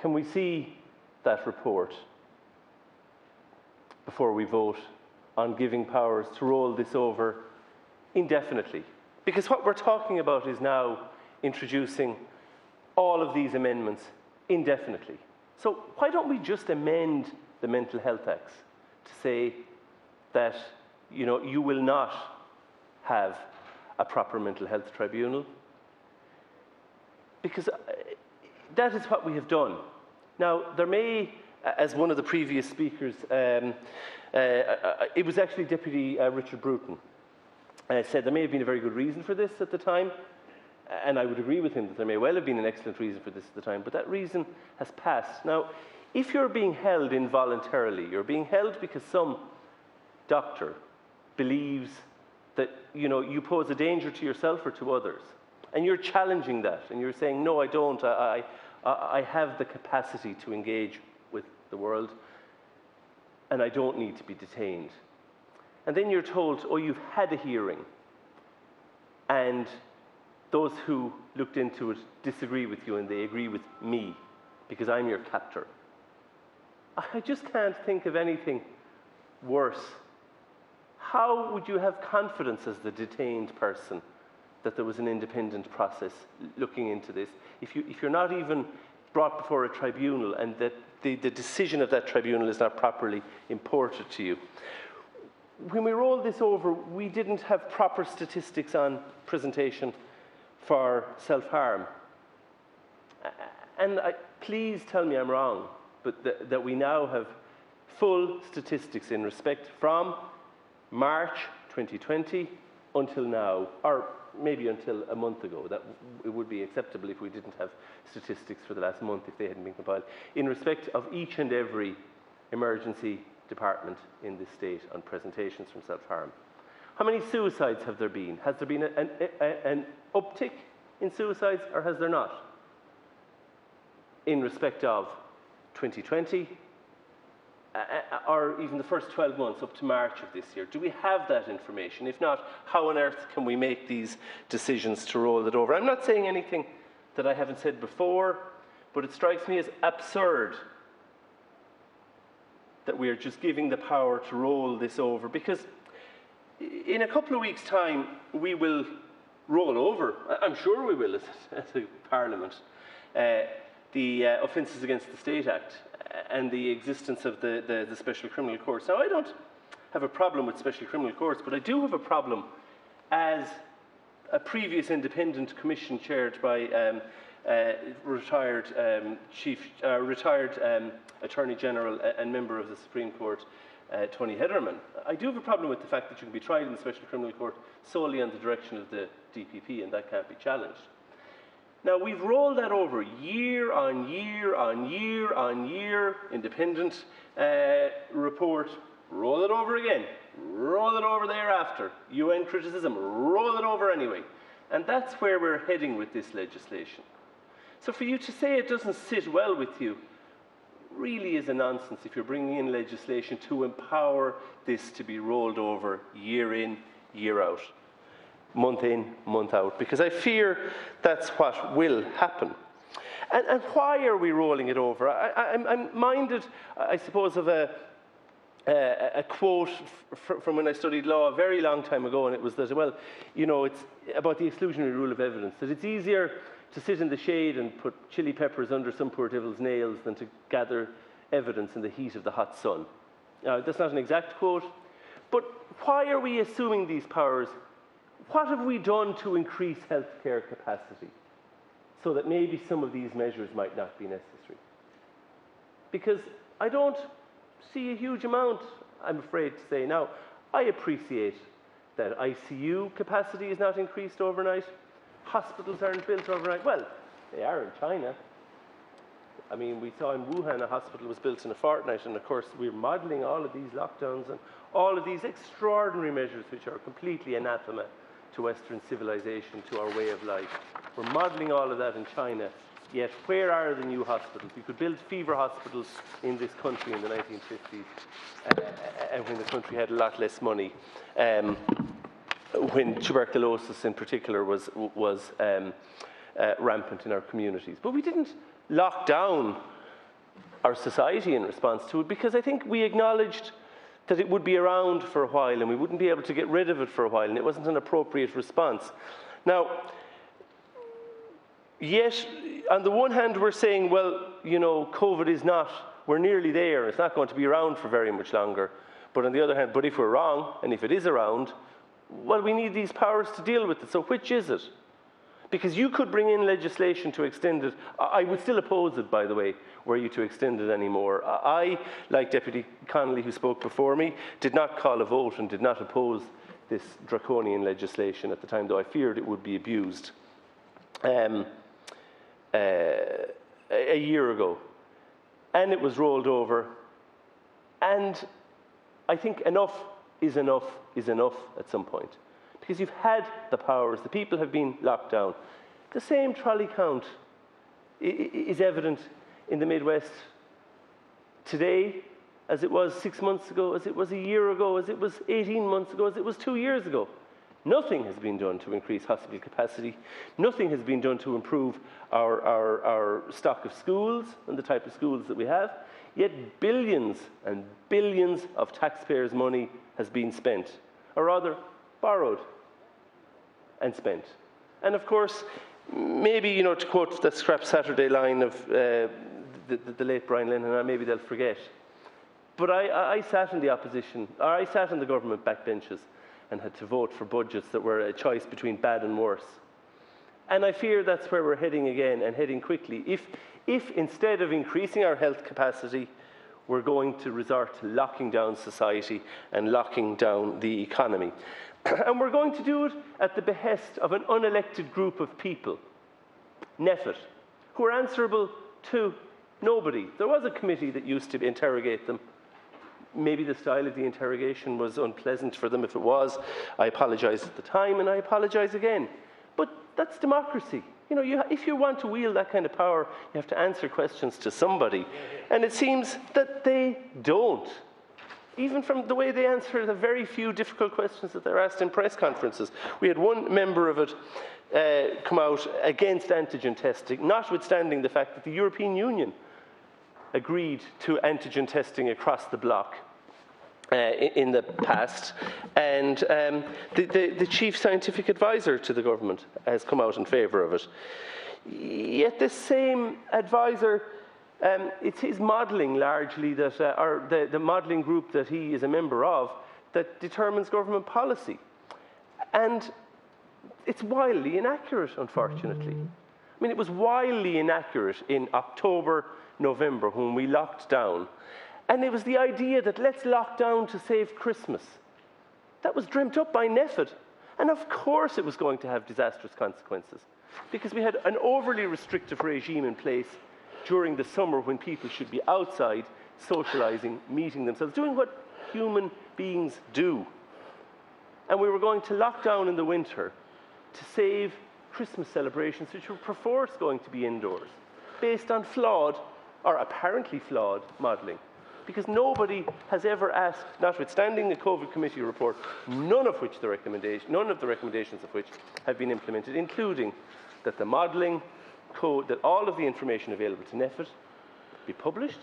Can we see that report before we vote on giving powers to roll this over indefinitely? Because what we're talking about is now introducing all of these amendments indefinitely. So why don't we just amend the Mental Health Acts to say that, you know, you will not have a proper mental health tribunal? Because that is what we have done. Now, there may, as one of the previous speakers, it was actually Deputy Richard Bruton, said there may have been a very good reason for this at the time, and I would agree with him that there may well have been an excellent reason for this at the time, but that reason has passed. Now, if you're being held involuntarily, you're being held because some doctor believes that, you know, you pose a danger to yourself or to others, and you're challenging that, and you're saying, no, I don't, I have the capacity to engage with the world, and I don't need to be detained. And then you're told, oh, you've had a hearing, and those who looked into it disagree with you and they agree with me because I'm your captor. I just can't think of anything worse. How would you have confidence as the detained person that there was an independent process looking into this if you're not even brought before a tribunal and that the decision of that tribunal is not properly imported to you? When we rolled this over, we didn't have proper statistics on presentation for self-harm. And please tell me I'm wrong, but that we now have full statistics in respect from March 2020 until now, or maybe until a month ago. That it would be acceptable if we didn't have statistics for the last month if they hadn't been compiled, in respect of each and every emergency department in this state on presentations from self-harm. How many suicides have there been? Has there been an uptick in suicides, or has there not? In respect of 2020, or even the first 12 months up to March of this year? Do we have that information? If not, how on earth can we make these decisions to roll it over? I'm not saying anything that I haven't said before, but it strikes me as absurd that we are just giving the power to roll this over, because in a couple of weeks' time we will roll over, I'm sure we will as a Parliament, the Offences Against the State Act and the existence of the Special Criminal Courts. Now, I don't have a problem with Special Criminal Courts, but I do have a problem as a previous independent commission chaired by retired Attorney General and member of the Supreme Court, Tony Hederman. I do have a problem with the fact that you can be tried in the Special Criminal Court solely on the direction of the DPP, and that can't be challenged. Now, we've rolled that over year on year on year on year, independent report, roll it over again, roll it over thereafter, UN criticism, roll it over anyway. And that's where we're heading with this legislation. So for you to say it doesn't sit well with you really is a nonsense if you're bringing in legislation to empower this to be rolled over year in, year out, month in, month out, because I fear that's what will happen. And why are we rolling it over? I'm minded, I suppose, of a quote from when I studied law a very long time ago, and it was that, well, you know, it's about the exclusionary rule of evidence, that it's easier to sit in the shade and put chili peppers under some poor devil's nails than to gather evidence in the heat of the hot sun. Now, that's not an exact quote, but why are we assuming these powers? What have we done to increase healthcare capacity so that maybe some of these measures might not be necessary? Because I don't see a huge amount, I'm afraid to say. Now, I appreciate that ICU capacity is not increased overnight. Hospitals aren't built overnight. Well, they are in China. I mean, we saw in Wuhan a hospital was built in a fortnight, and of course we're modelling all of these lockdowns and all of these extraordinary measures which are completely anathema to Western civilization, to our way of life. We're modelling all of that in China, yet where are the new hospitals? We could build fever hospitals in this country in the 1950s, and when the country had a lot less money. When tuberculosis in particular was rampant in our communities. But we didn't lock down our society in response to it, because I think we acknowledged that it would be around for a while and we wouldn't be able to get rid of it for a while, and it wasn't an appropriate response. Now, yet, on the one hand, we're saying, well, you know, COVID is not, we're nearly there, it's not going to be around for very much longer. But on the other hand, but if we're wrong, and if it is around, well, we need these powers to deal with it. So which is it? Because you could bring in legislation to extend it. I would still oppose it, by the way, were you to extend it anymore. I, like Deputy Connolly, who spoke before me, did not call a vote and did not oppose this draconian legislation at the time, though I feared it would be abused a year ago. And it was rolled over. And I think enough is enough at some point. Because you've had the powers, the people have been locked down. The same trolley count is evident in the Midwest today, as it was 6 months ago, as it was a year ago, as it was 18 months ago, as it was 2 years ago. Nothing has been done to increase hospital capacity. Nothing has been done to improve our stock of schools and the type of schools that we have. Yet billions and billions of taxpayers' money has been spent, or rather borrowed and spent. And of course, maybe, to quote the Scrap Saturday line of the late Brian Lennon, maybe they'll forget. But I sat in the opposition, or I sat in the government backbenches and had to vote for budgets that were a choice between bad and worse. And I fear that's where we're heading again, and heading quickly. If instead of increasing our health capacity, we're going to resort to locking down society and locking down the economy. And we're going to do it at the behest of an unelected group of people, NEFIT, who are answerable to nobody. There was a committee that used to interrogate them. Maybe the style of the interrogation was unpleasant for them. If it was, I apologise at the time, and I apologise again. But that's democracy. If you want to wield that kind of power, you have to answer questions to somebody. And it seems that they don't. Even from the way they answer the very few difficult questions that they're asked in press conferences. We had one member of it come out against antigen testing, notwithstanding the fact that the European Union agreed to antigen testing across the bloc in the past, and the chief scientific advisor to the government has come out in favour of it. Yet this same advisor, it's his modelling largely that, or the modelling group that he is a member of, that determines government policy. And it's wildly inaccurate, unfortunately. I mean, it was wildly inaccurate in October, November, when we locked down. And it was the idea that let's lock down to save Christmas. That was dreamt up by NEFIT. And of course it was going to have disastrous consequences, because we had an overly restrictive regime in place during the summer when people should be outside, socialising, meeting themselves, doing what human beings do. And we were going to lock down in the winter to save Christmas celebrations, which were perforce going to be indoors, based on flawed, or apparently flawed, modelling. Because nobody has ever asked, notwithstanding the COVID committee report, none of the recommendations of which have been implemented, including that the modelling code, that all of the information available to NEFIT be published,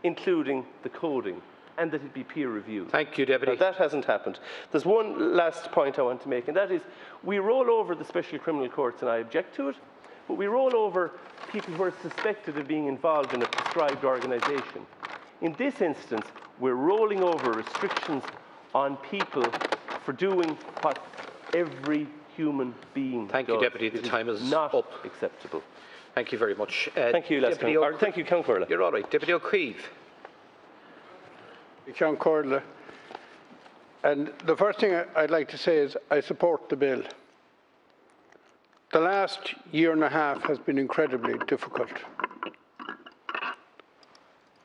including the coding, and that it be peer reviewed. Thank you, Deputy. Now, that hasn't happened. There's one last point I want to make, and that is we roll over the special criminal courts, and I object to it, but we roll over people who are suspected of being involved in a prescribed organisation. In this instance, we're rolling over restrictions on people for doing what every human being does. Thank you, Deputy. The time is not up. Acceptable. Thank you very much. Thank you, thank you, Count Corla. You're all right. Deputy O'Keefe. Count Corla. And the first thing I'd like to say is I support the bill. The last year and a half has been incredibly difficult.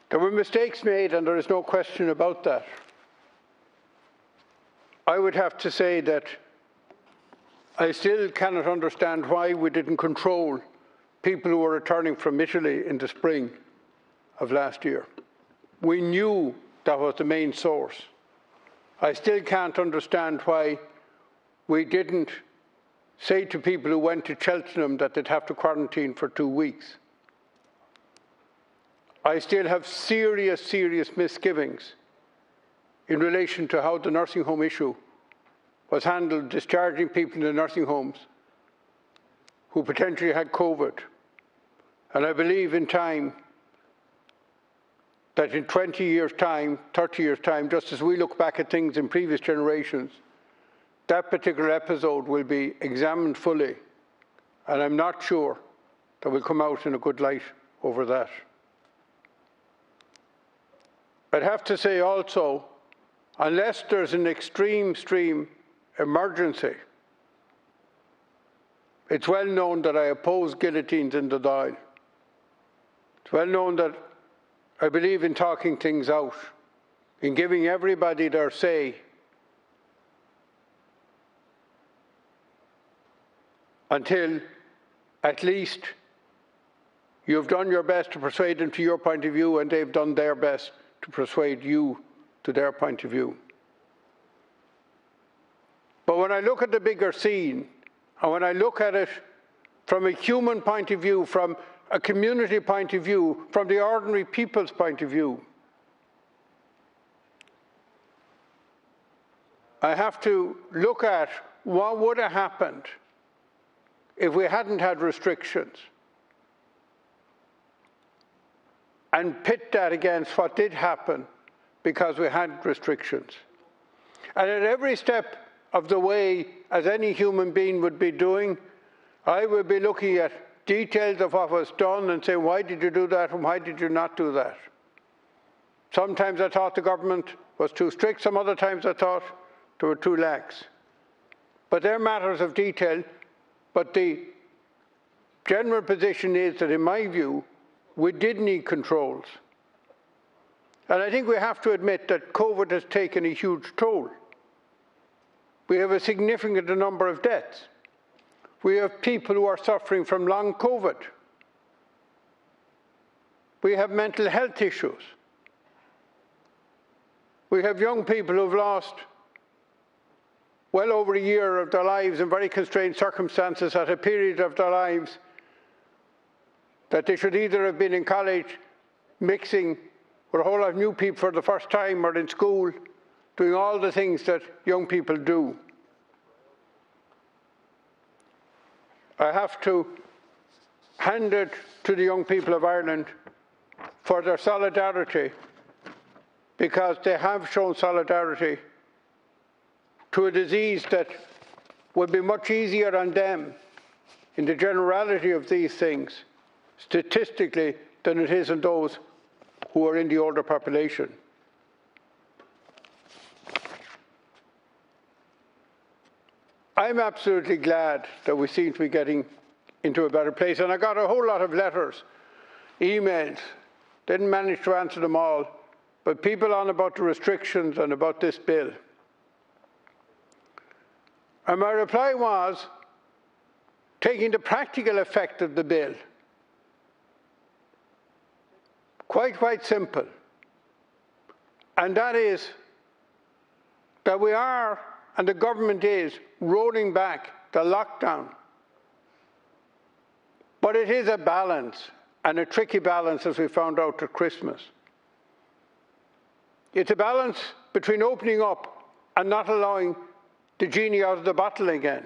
There were mistakes made, and there is no question about that. I would have to say that I still cannot understand why we didn't control people who were returning from Italy in the spring of last year. We knew that was the main source. I still can't understand why we didn't say to people who went to Cheltenham that they'd have to quarantine for 2 weeks. I still have serious, serious misgivings in relation to how the nursing home issue was handled, discharging people in the nursing homes who potentially had COVID. And I believe in time that in 20 years' time, 30 years' time, just as we look back at things in previous generations, that particular episode will be examined fully. And I'm not sure that we'll come out in a good light over that. I'd have to say also, unless there's an extreme emergency, it's well known that I oppose guillotines in the Dáil. It's well known that I believe in talking things out, in giving everybody their say, until at least You've done your best to persuade them to your point of view, and they've done their best to persuade you to their point of view. But when I look at the bigger scene, and when I look at it from a human point of view, from a community point of view, from the ordinary people's point of view, I have to look at what would have happened if we hadn't had restrictions, and pit that against what did happen because we had restrictions. And at every step of the way, as any human being would be doing, I would be looking at details of what was done and saying, why did you do that and why did you not do that? Sometimes I thought the government was too strict, some other times I thought they were too lax. But they're matters of detail, but the general position is that, in my view, we did need controls. And I think we have to admit that COVID has taken a huge toll. We have a significant number of deaths. We have people who are suffering from long COVID. We have mental health issues. We have young people who have lost well over a year of their lives in very constrained circumstances at a period of their lives that they should either have been in college mixing with a whole lot of new people for the first time, or in school doing all the things that young people do. I have to hand it to the young people of Ireland for their solidarity, because they have shown solidarity to a disease that would be much easier on them in the generality of these things, statistically, than it is on those who are in the older population. I'm absolutely glad that we seem to be getting into a better place, and I got a whole lot of letters, emails, didn't manage to answer them all, but people on about the restrictions and about this bill. And my reply was, taking the practical effect of the bill, quite simple. And that is that we are, and the government is, rolling back the lockdown. But it is a balance, and a tricky balance, as we found out at Christmas. It's a balance between opening up and not allowing the genie out of the bottle again.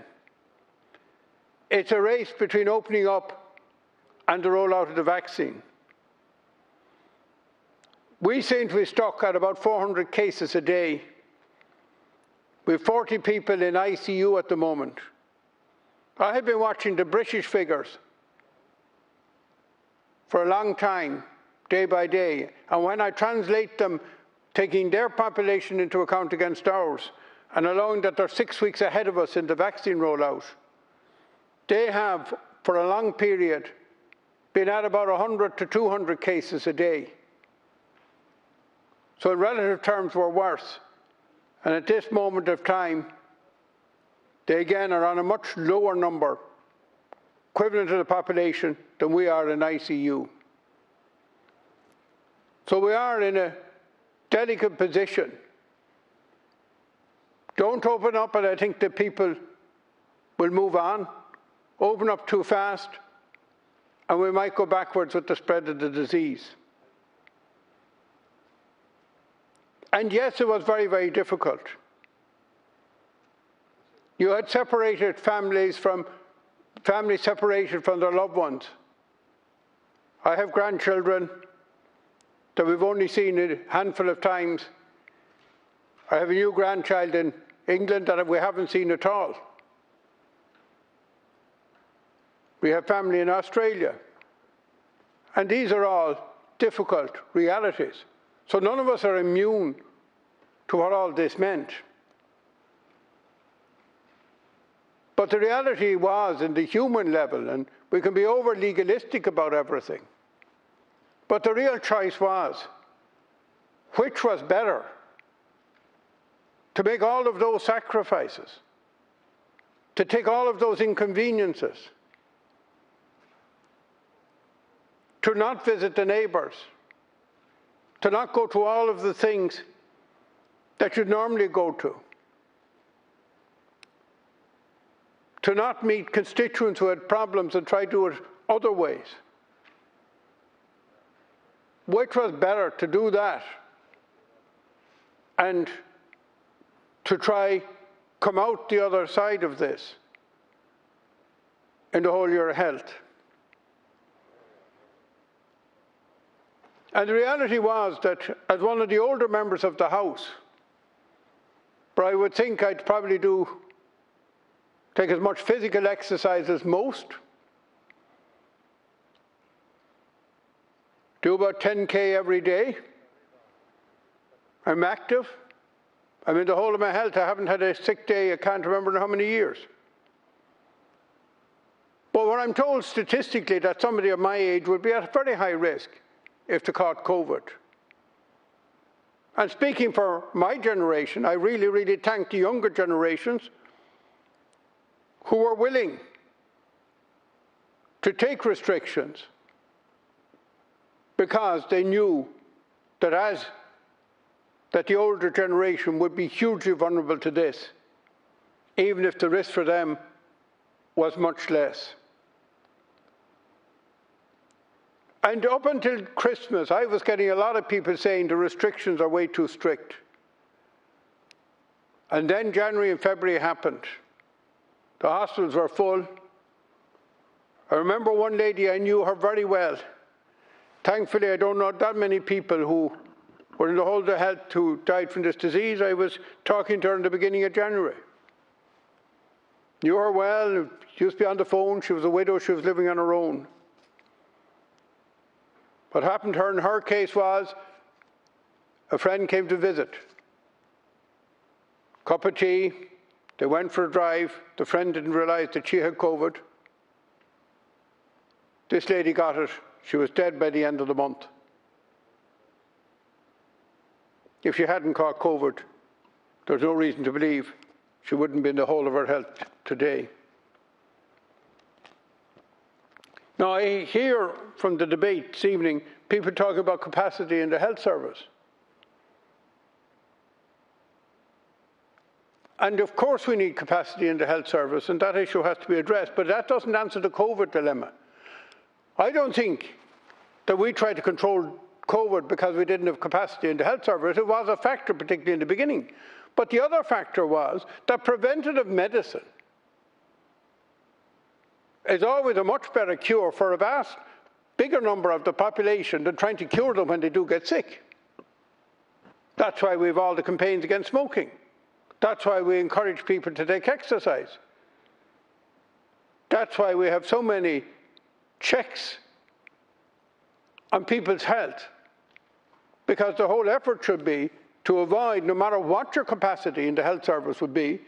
It's a race between opening up and the rollout of the vaccine. We seem to be stuck at about 400 cases a day. We have 40 people in ICU at the moment. I have been watching the British figures for a long time, day by day, and when I translate them, taking their population into account against ours, and allowing that they're 6 weeks ahead of us in the vaccine rollout, they have, for a long period, been at about 100 to 200 cases a day. So in relative terms, we're worse. And at this moment of time, they again are on a much lower number, equivalent to the population, than we are in ICU. So we are in a delicate position. Don't open up, and I think the people will move on. Open up too fast, and we might go backwards with the spread of the disease. And yes, it was very difficult. You had separated families separated from their loved ones. I have grandchildren that we've only seen a handful of times. I have a new grandchild in England that we haven't seen at all. We have family in Australia. And these are all difficult realities. So none of us are immune to what all this meant. But the reality was, in the human level, and we can be over legalistic about everything, but the real choice was, which was better? To make all of those sacrifices, to take all of those inconveniences, to not visit the neighbours, to not go to all of the things that you'd normally go to not meet constituents who had problems and try to do it other ways. Which was better, to do that and to try come out the other side of this in the whole year of health. And the reality was that as one of the older members of the House, but I would think I'd probably take as much physical exercise as most, do about 10K every day. I'm active. I mean, the whole of my health, I haven't had a sick day, I can't remember in how many years. But what I'm told statistically that somebody of my age would be at very high risk if they caught COVID. And speaking for my generation, I really, really thank the younger generations who were willing to take restrictions because they knew that the older generation would be hugely vulnerable to this, even if the risk for them was much less. And up until Christmas, I was getting a lot of people saying the restrictions are way too strict. And then January and February happened. The hospitals were full. I remember one lady, I knew her very well. Thankfully, I don't know that many people who were in the whole of the health who died from this disease. I was talking to her in the beginning of January. Knew her well, she used to be on the phone, she was a widow, she was living on her own. What happened to her in her case was a friend came to visit. Cup of tea, they went for a drive, the friend didn't realise that she had COVID. This lady got it, she was dead by the end of the month. If she hadn't caught COVID, there's no reason to believe she wouldn't be in the whole of her health today. Now, I hear from the debate this evening people talking about capacity in the health service. And of course we need capacity in the health service, and that issue has to be addressed, but that doesn't answer the COVID dilemma. I don't think that we tried to control COVID because we didn't have capacity in the health service. It was a factor, particularly in the beginning. But the other factor was that preventative medicine is always a much better cure for a vast bigger number of the population than trying to cure them when they do get sick. That's why we have all the campaigns against smoking. That's why we encourage people to take exercise. That's why we have so many checks on people's health, because the whole effort should be to avoid, no matter what your capacity in the health service would be,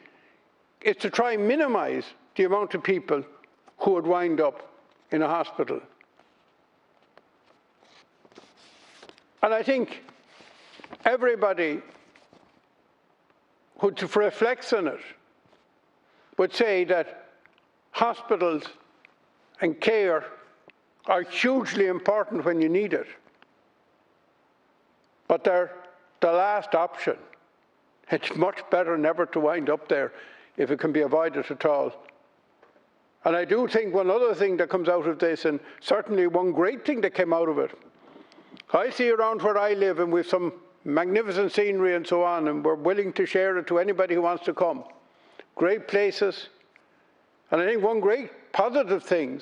is to try and minimise the amount of people who would wind up in a hospital. And I think everybody who reflects on it would say that hospitals and care are hugely important when you need it. But they're the last option. It's much better never to wind up there if it can be avoided at all. And I do think one other thing that comes out of this, and certainly one great thing that came out of it, I see around where I live, and we have some magnificent scenery and so on, and we're willing to share it to anybody who wants to come. Great places. And I think one great positive thing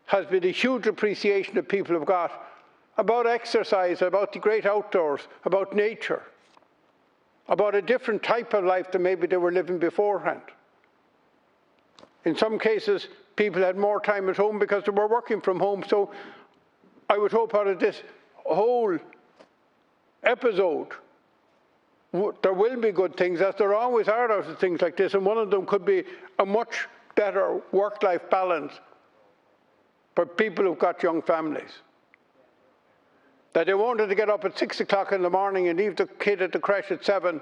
has been a huge appreciation that people have got about exercise, about the great outdoors, about nature, about a different type of life than maybe they were living beforehand. In some cases, people had more time at home because they were working from home. So I would hope out of this whole episode, there will be good things, as there always are out of things like this, and one of them could be a much better work-life balance for people who've got young families. That they won't have to get up at 6 o'clock in the morning and leave the kid at the creche at 7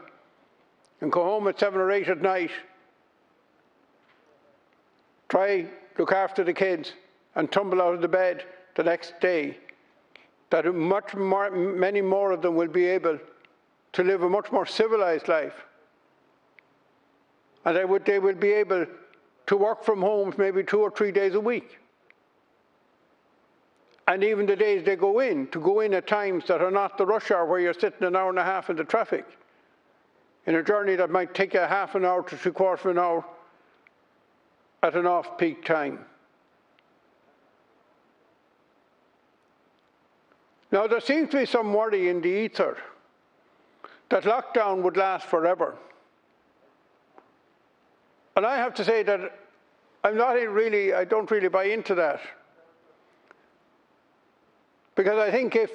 and go home at 7 or 8 at night. Try look after the kids and tumble out of the bed the next day that many more of them will be able to live a much more civilised life. And they will be able to work from home maybe 2 or 3 days a week. And even the days they go in, to go in at times that are not the rush hour where you're sitting an hour and a half in the traffic, in a journey that might take you half an hour to 3/4 of an hour at an off-peak time. Now, there seems to be some worry in the ether that lockdown would last forever. And I have to say that I don't really buy into that. Because I think if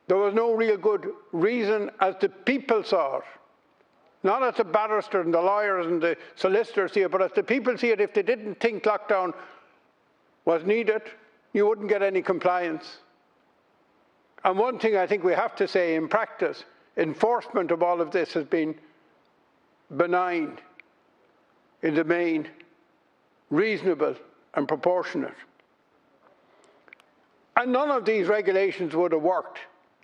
there was no real good reason as the people saw it, not as the barristers and the lawyers and the solicitors see it, but as the people see it, if they didn't think lockdown was needed, you wouldn't get any compliance. And one thing I think we have to say in practice, enforcement of all of this has been benign, in the main, reasonable and proportionate. And none of these regulations would have worked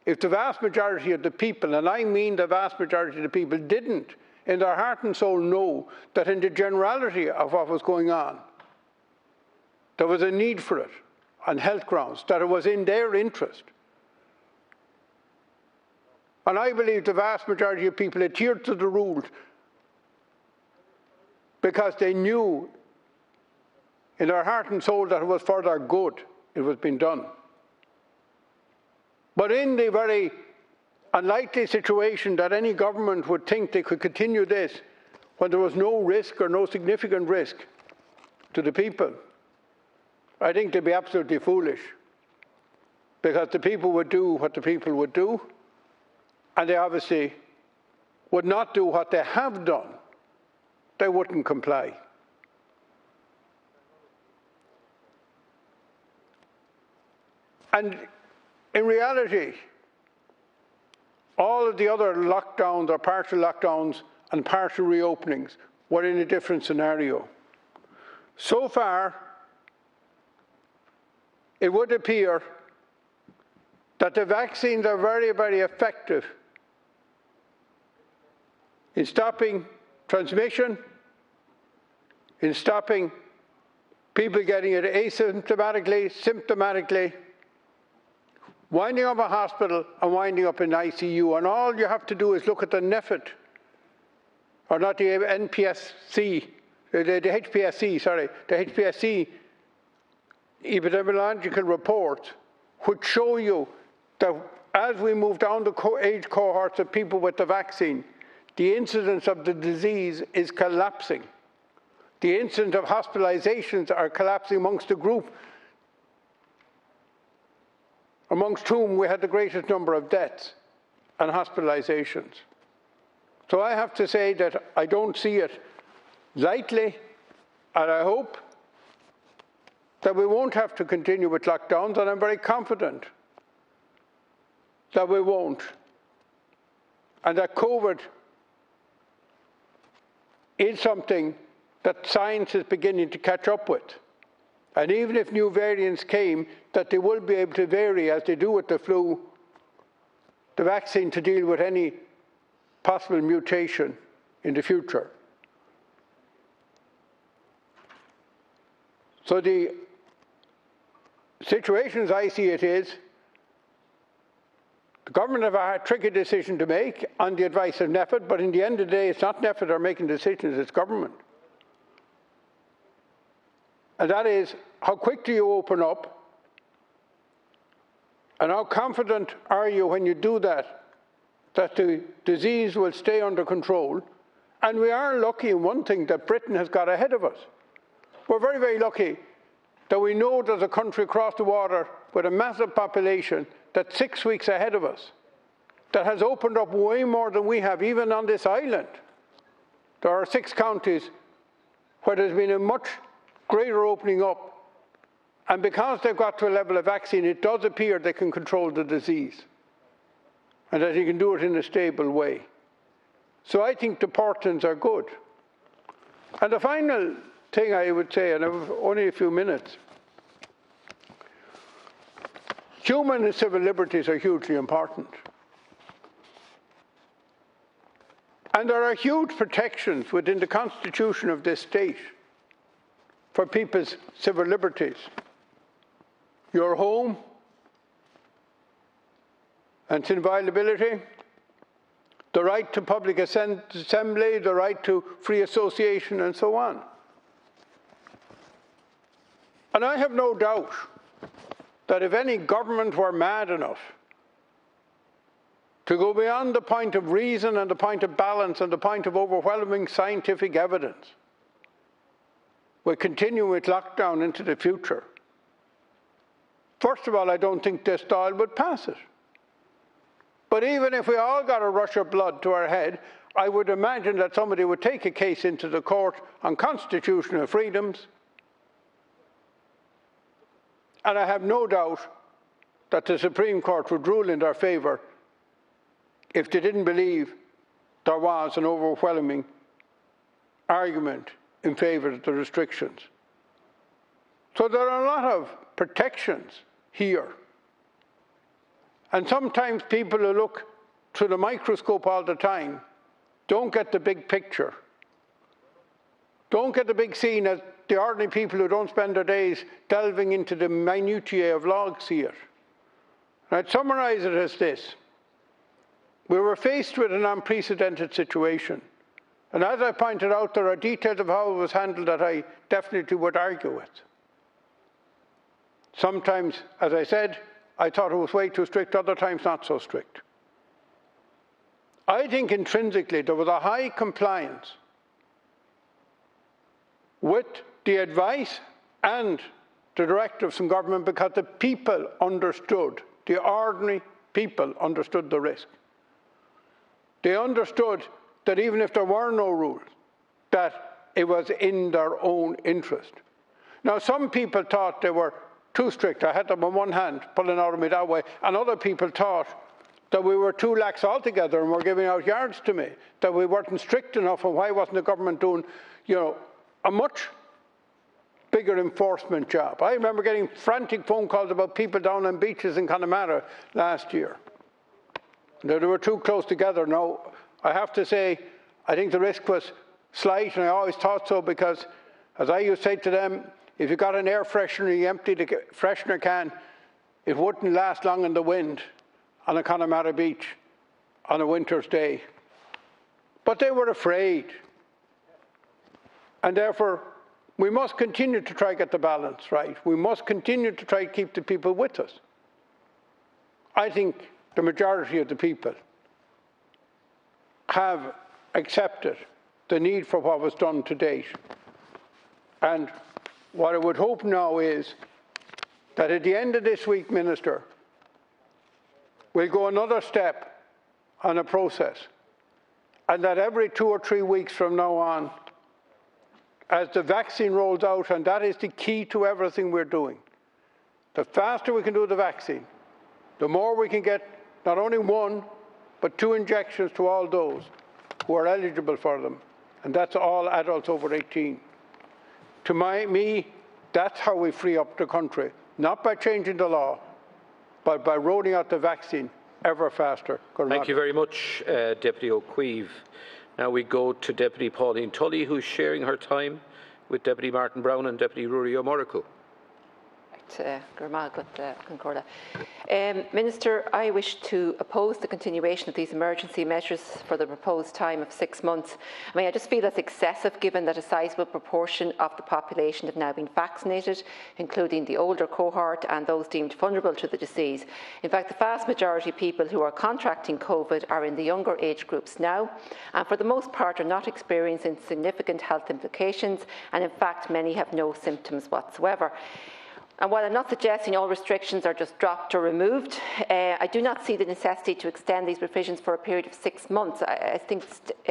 if the vast majority of the people, and I mean the vast majority of the people, didn't in their heart and soul know that in the generality of what was going on, there was a need for it on health grounds, that it was in their interest. And I believe the vast majority of people adhered to the rules because they knew in their heart and soul that it was for their good it was being done. But in the very unlikely situation that any government would think they could continue this when there was no risk or no significant risk to the people, I think they'd be absolutely foolish, because the people would do what the people would do, and they obviously would not do what they have done. They wouldn't comply. And in reality, all of the other lockdowns or partial lockdowns and partial reopenings were in a different scenario. So far, it would appear that the vaccines are very, very effective in stopping transmission, in stopping people getting it asymptomatically, symptomatically, winding up a hospital and winding up in ICU. And all you have to do is look at the NPHET, or not the NPSC, the HPSC epidemiological report, which show you that as we move down the age cohorts of people with the vaccine, the incidence of the disease is collapsing. The incidence of hospitalizations are collapsing amongst the group amongst whom we had the greatest number of deaths and hospitalizations. So I have to say that I don't see it lightly, and I hope that we won't have to continue with lockdowns, and I'm very confident that we won't, and that COVID is something that science is beginning to catch up with. And even if new variants came, that they will be able to vary, as they do with the flu, the vaccine to deal with any possible mutation in the future. So the situation as I see it is, the government have a tricky decision to make on the advice of NPHET, but in the end of the day, it's not NPHET that are making decisions, it's government. And that is, how quick do you open up? And how confident are you when you do that the disease will stay under control? And we are lucky in one thing, that Britain has got ahead of us. We're very, very lucky that we know there's a country across the water with a massive population that's 6 weeks ahead of us, that has opened up way more than we have, even on this island. There are 6 counties where there's been a much greater opening up. And because they've got to a level of vaccine, it does appear they can control the disease, and that you can do it in a stable way. So I think the portents are good. And the final thing I would say, and I have only a few minutes, Human and civil liberties are hugely important. And there are huge protections within the constitution of this state for people's civil liberties. Your home and its inviolability, the right to public assembly, the right to free association, and so on. And I have no doubt that if any government were mad enough to go beyond the point of reason and the point of balance and the point of overwhelming scientific evidence, will continue with lockdown into the future. First of all, I don't think this Dáil would pass it. But even if we all got a rush of blood to our head, I would imagine that somebody would take a case into the court on constitutional freedoms. And I have no doubt that the Supreme Court would rule in their favour if they didn't believe there was an overwhelming argument in favour of the restrictions. So there are a lot of protections here. And sometimes people who look through the microscope all the time don't get the big picture. Don't get the big scene as the ordinary people who don't spend their days delving into the minutiae of logs see it. And I'd summarise it as this. We were faced with an unprecedented situation. And as I pointed out, there are details of how it was handled that I definitely would argue with. Sometimes, as I said, I thought it was way too strict, other times not so strict. I think intrinsically there was a high compliance with the advice and the directives from government because the people understood, the ordinary people understood the risk. They understood that even if there were no rules, that it was in their own interest. Now, some people thought they were too strict. I had them on one hand pulling out of me that way, and other people thought that we were too lax altogether and were giving out yards to me, that we weren't strict enough, and why wasn't the government doing, a much bigger enforcement job. I remember getting frantic phone calls about people down on beaches in Connemara last year. They were too close together. Now, I have to say, I think the risk was slight, and I always thought so because, as I used to say to them, if you got an air freshener, you empty the freshener can, it wouldn't last long in the wind on a Connemara beach on a winter's day. But they were afraid. And therefore, we must continue to try to get the balance right. We must continue to try to keep the people with us. I think the majority of the people have accepted the need for what was done to date. And what I would hope now is that at the end of this week, Minister, we'll go another step on a process, and that every 2 or 3 weeks from now on, as the vaccine rolls out, and that is the key to everything we're doing, the faster we can do the vaccine, the more we can get not only 1, but 2 injections to all those who are eligible for them, and that's all adults over 18. To me, that's how we free up the country, not by changing the law, but by rolling out the vaccine ever faster. Thank you very much, Deputy O'Queeve. Now we go to Deputy Pauline Tully, who's sharing her time with Deputy Martin Brown and Deputy Ruaidhrí O'Murrickle. Minister, I wish to oppose the continuation of these emergency measures for the proposed time of 6 months. I just feel that's excessive given that a sizable proportion of the population have now been vaccinated, including the older cohort and those deemed vulnerable to the disease. In fact, the vast majority of people who are contracting COVID are in the younger age groups now, and for the most part are not experiencing significant health implications, and in fact many have no symptoms whatsoever. And while I'm not suggesting all restrictions are just dropped or removed, I do not see the necessity to extend these provisions for a period of 6 months. I think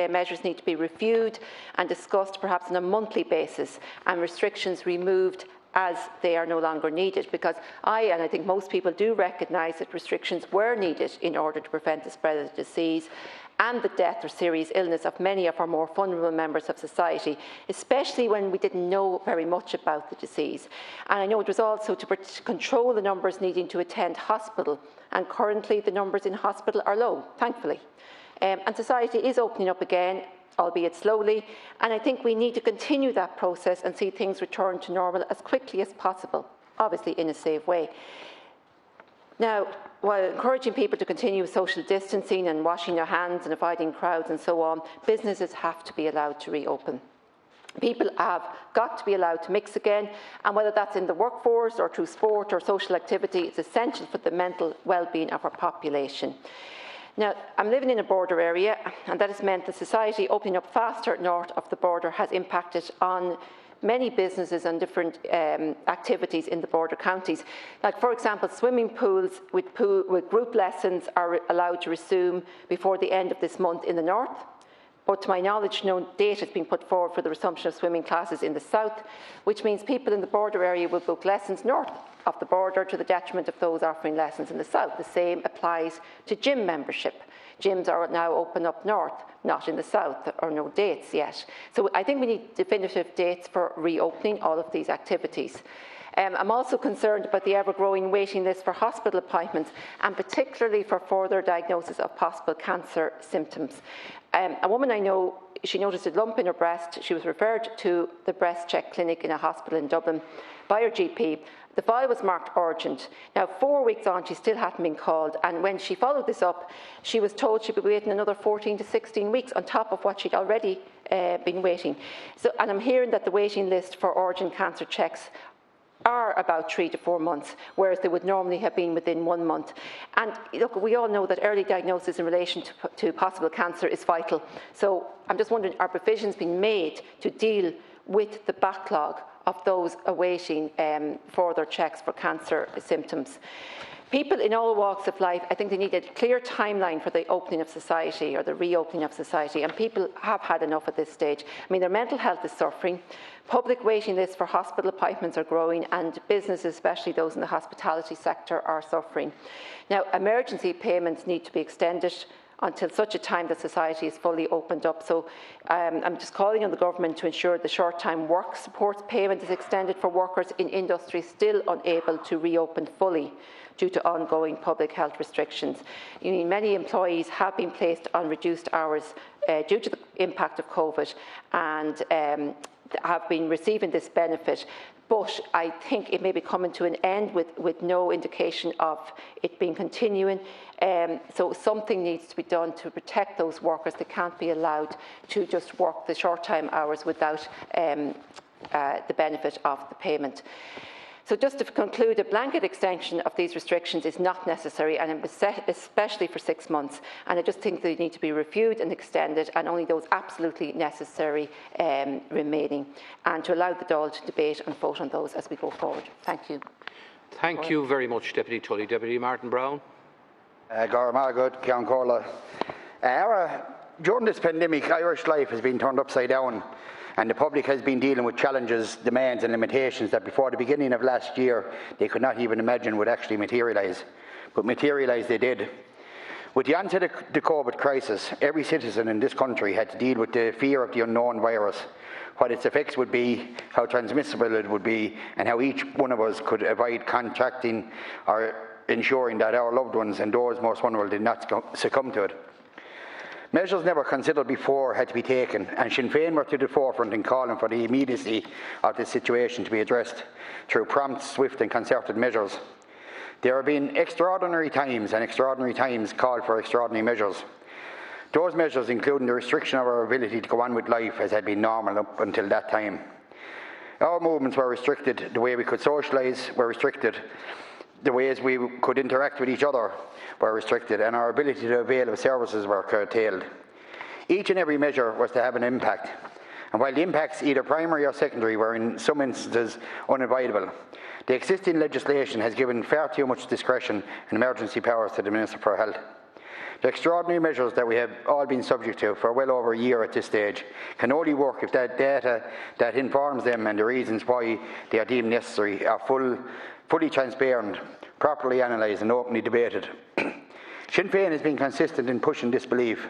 measures need to be reviewed and discussed perhaps on a monthly basis, and restrictions removed as they are no longer needed, because and I think most people do recognise that restrictions were needed in order to prevent the spread of the disease and the death or serious illness of many of our more vulnerable members of society, especially when we didn't know very much about the disease. And I know it was also to control the numbers needing to attend hospital, and currently the numbers in hospital are low, thankfully. And society is opening up again, albeit slowly, and I think we need to continue that process and see things return to normal as quickly as possible, obviously in a safe way. Now, while encouraging people to continue social distancing and washing their hands and avoiding crowds and so on, businesses have to be allowed to reopen. People have got to be allowed to mix again, and whether that's in the workforce or through sport or social activity, it's essential for the mental well-being of our population. Now, I'm living in a border area, and that has meant that society opening up faster north of the border has impacted on many businesses and different activities in the border counties. Like, for example, swimming pools with group lessons are allowed to resume before the end of this month in the north. But to my knowledge, no date has been put forward for the resumption of swimming classes in the south, which means people in the border area will book lessons north of the border to the detriment of those offering lessons in the south. The same applies to gym membership. Gyms are now open up north, not in the south, or no dates yet. So I think we need definitive dates for reopening all of these activities. I'm also concerned about the ever-growing waiting list for hospital appointments, and particularly for further diagnosis of possible cancer symptoms. A woman I know, she noticed a lump in her breast. She was referred to the breast check clinic in a hospital in Dublin by her GP. The file was marked urgent. Now, 4 weeks on, she still hadn't been called, and when she followed this up, she was told she'd be waiting another 14 to 16 weeks on top of what she'd already been waiting. And I'm hearing that the waiting list for urgent cancer checks are about 3 to 4 months, whereas they would normally have been within 1 month. And look, we all know that early diagnosis in relation to possible cancer is vital. So I'm just wondering, are provisions being made to deal with the backlog of those awaiting further checks for cancer symptoms? People in all walks of life, I think they need a clear timeline for the opening of society or the reopening of society, and people have had enough at this stage. I mean, their mental health is suffering, public waiting lists for hospital appointments are growing, and businesses, especially those in the hospitality sector, are suffering. Now, emergency payments need to be extended until such a time that society is fully opened up. So I'm just calling on the government to ensure the short-time work support payment is extended for workers in industries still unable to reopen fully due to ongoing public health restrictions. Many employees have been placed on reduced hours due to the impact of COVID and have been receiving this benefit. But I think it may be coming to an end with no indication of it being continuing. So something needs to be done to protect those workers. They can't be allowed to just work the short-time hours without the benefit of the payment. So just to conclude, a blanket extension of these restrictions is not necessary, and especially for 6 months. And I just think they need to be reviewed and extended, and only those absolutely necessary remaining, and to allow the Dáil to debate and vote on those as we go forward. Thank you. Thank you very much, Deputy Tully. Deputy Martin Brown. During this pandemic, Irish life has been turned upside down, and the public has been dealing with challenges, demands and limitations that before the beginning of last year they could not even imagine would actually materialise. But materialise they did. With the onset of the COVID crisis, every citizen in this country had to deal with the fear of the unknown virus, what its effects would be, how transmissible it would be, and how each one of us could avoid contracting or ensuring that our loved ones and those most vulnerable did not succumb to it. Measures never considered before had to be taken, and Sinn Féin were to the forefront in calling for the immediacy of this situation to be addressed through prompt, swift and concerted measures. There have been extraordinary times, and extraordinary times called for extraordinary measures. Those measures including the restriction of our ability to go on with life as had been normal up until that time. Our movements were restricted, the way we could socialise were restricted, the ways we could interact with each other were restricted, and our ability to avail of services were curtailed. Each and every measure was to have an impact, and while the impacts, either primary or secondary, were in some instances unavoidable, the existing legislation has given far too much discretion and emergency powers to the Minister for Health. The extraordinary measures that we have all been subject to for well over a year at this stage can only work if that data that informs them and the reasons why they are deemed necessary are fully transparent, properly analysed and openly debated. Sinn Féin has been consistent in pushing this belief.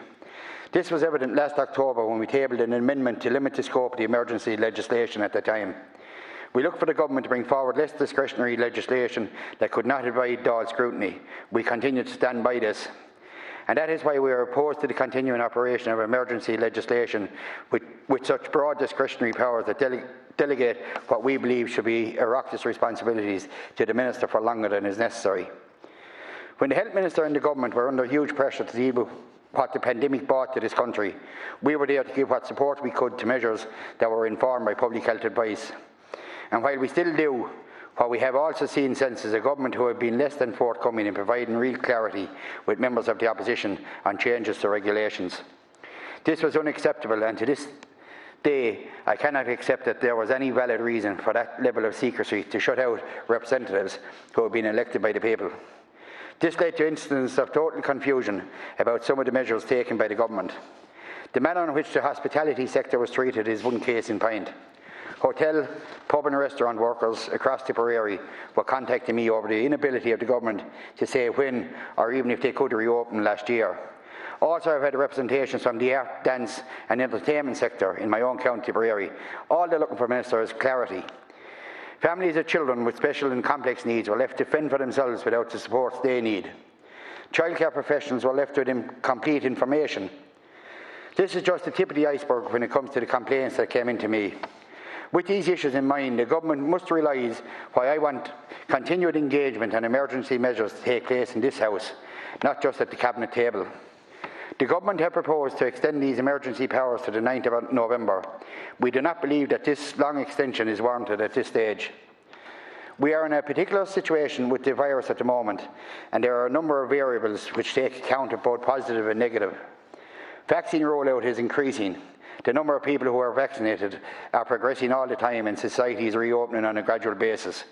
This was evident last October when we tabled an amendment to limit the scope of the emergency legislation at the time. We looked for the government to bring forward less discretionary legislation that could not avoid Dáil scrutiny. We continue to stand by this. And that is why we are opposed to the continuing operation of emergency legislation with such broad discretionary powers that delegate what we believe should be Oireachtas responsibilities to the Minister for longer than is necessary. When the Health Minister and the Government were under huge pressure to deal with what the pandemic brought to this country, we were there to give what support we could to measures that were informed by public health advice. And while we still do, what we have also seen since is a government who have been less than forthcoming in providing real clarity with members of the opposition on changes to regulations. This was unacceptable, and to this day I cannot accept that there was any valid reason for that level of secrecy to shut out representatives who have been elected by the people. This led to instances of total confusion about some of the measures taken by the government. The manner in which the hospitality sector was treated is one case in point. Hotel, pub and restaurant workers across Tipperary were contacting me over the inability of the government to say when or even if they could reopen last year. Also, I've had representations from the art, dance and entertainment sector in my own county, Tipperary. All they're looking for, Minister, is clarity. Families of children with special and complex needs were left to fend for themselves without the support they need. Childcare professionals were left with incomplete information. This is just the tip of the iceberg when it comes to the complaints that came into me. With these issues in mind, the government must realise why I want continued engagement and emergency measures to take place in this House, not just at the Cabinet table. The government have proposed to extend these emergency powers to the 9th of November. We do not believe that this long extension is warranted at this stage. We are in a particular situation with the virus at the moment, and there are a number of variables which take account of both positive and negative. Vaccine rollout is increasing. The number of people who are vaccinated are progressing all the time, and society is reopening on a gradual basis.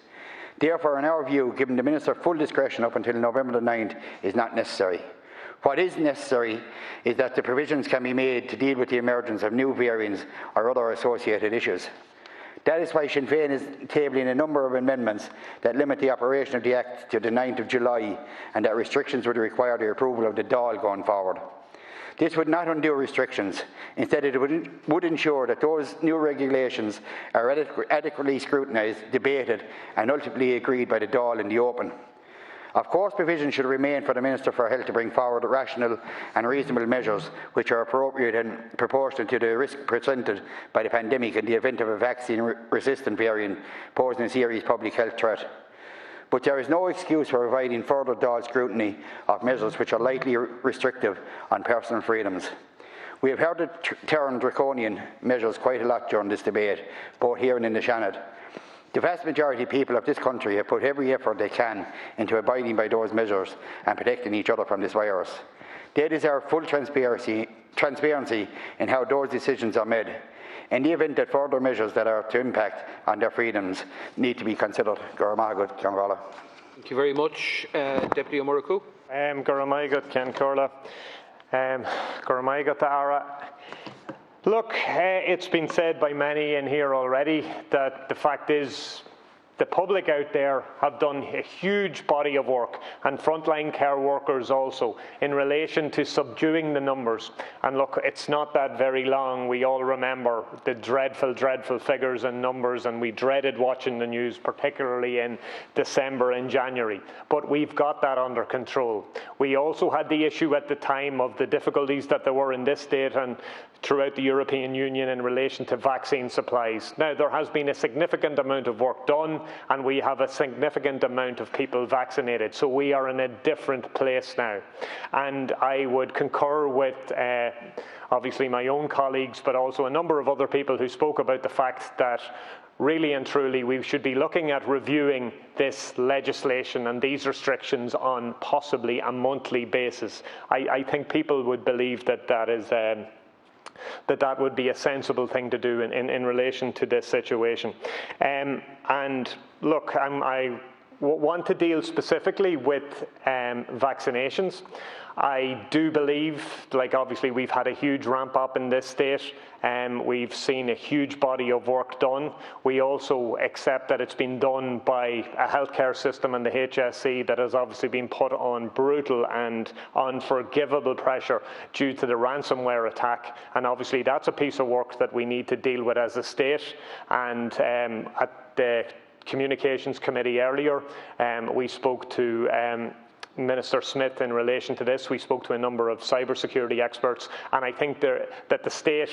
Therefore, in our view, giving the Minister full discretion up until November the 9th is not necessary. What is necessary is that the provisions can be made to deal with the emergence of new variants or other associated issues. That is why Sinn Féin is tabling a number of amendments that limit the operation of the Act to the 9th of July and that restrictions would require the approval of the Dáil going forward. This would not undo restrictions. Instead, it would ensure that those new regulations are adequately scrutinised, debated and ultimately agreed by the Dáil in the open. Of course, provision should remain for the Minister for Health to bring forward rational and reasonable measures which are appropriate and proportionate to the risk presented by the pandemic in the event of a vaccine-resistant variant posing a serious public health threat. But there is no excuse for providing further Dáil scrutiny of measures which are lightly restrictive on personal freedoms. We have heard the term draconian measures quite a lot during this debate, both here and in the Shannon. The vast majority of people of this country have put every effort they can into abiding by those measures and protecting each other from this virus. They deserve full transparency in how those decisions are made. In the event that further measures that are to impact on their freedoms need to be considered. Thank you very much. Deputy O'Murrough. Look, it's been said by many in here already that the fact is the public out there have done a huge body of work, and frontline care workers also, in relation to subduing the numbers. And look, it's not that very long. We all remember the dreadful, dreadful figures and numbers, and we dreaded watching the news, particularly in December and January. But we've got that under control. We also had the issue at the time of the difficulties that there were in this state and throughout the European Union in relation to vaccine supplies. Now, there has been a significant amount of work done, and we have a significant amount of people vaccinated. So we are in a different place now. And I would concur with obviously my own colleagues, but also a number of other people who spoke about the fact that really and truly we should be looking at reviewing this legislation and these restrictions on possibly a monthly basis. I think people would believe that that is that would be a sensible thing to do in relation to this situation. And look, I want to deal specifically with vaccinations. I do believe, like obviously we've had a huge ramp up in this state. We've seen a huge body of work done. We also accept that it's been done by a healthcare system and the HSE that has obviously been put on brutal and unforgivable pressure due to the ransomware attack. And obviously that's a piece of work that we need to deal with as a state. And at the Communications Committee earlier, we spoke to Minister Smith in relation to this. We spoke to a number of cybersecurity experts, and I think that the state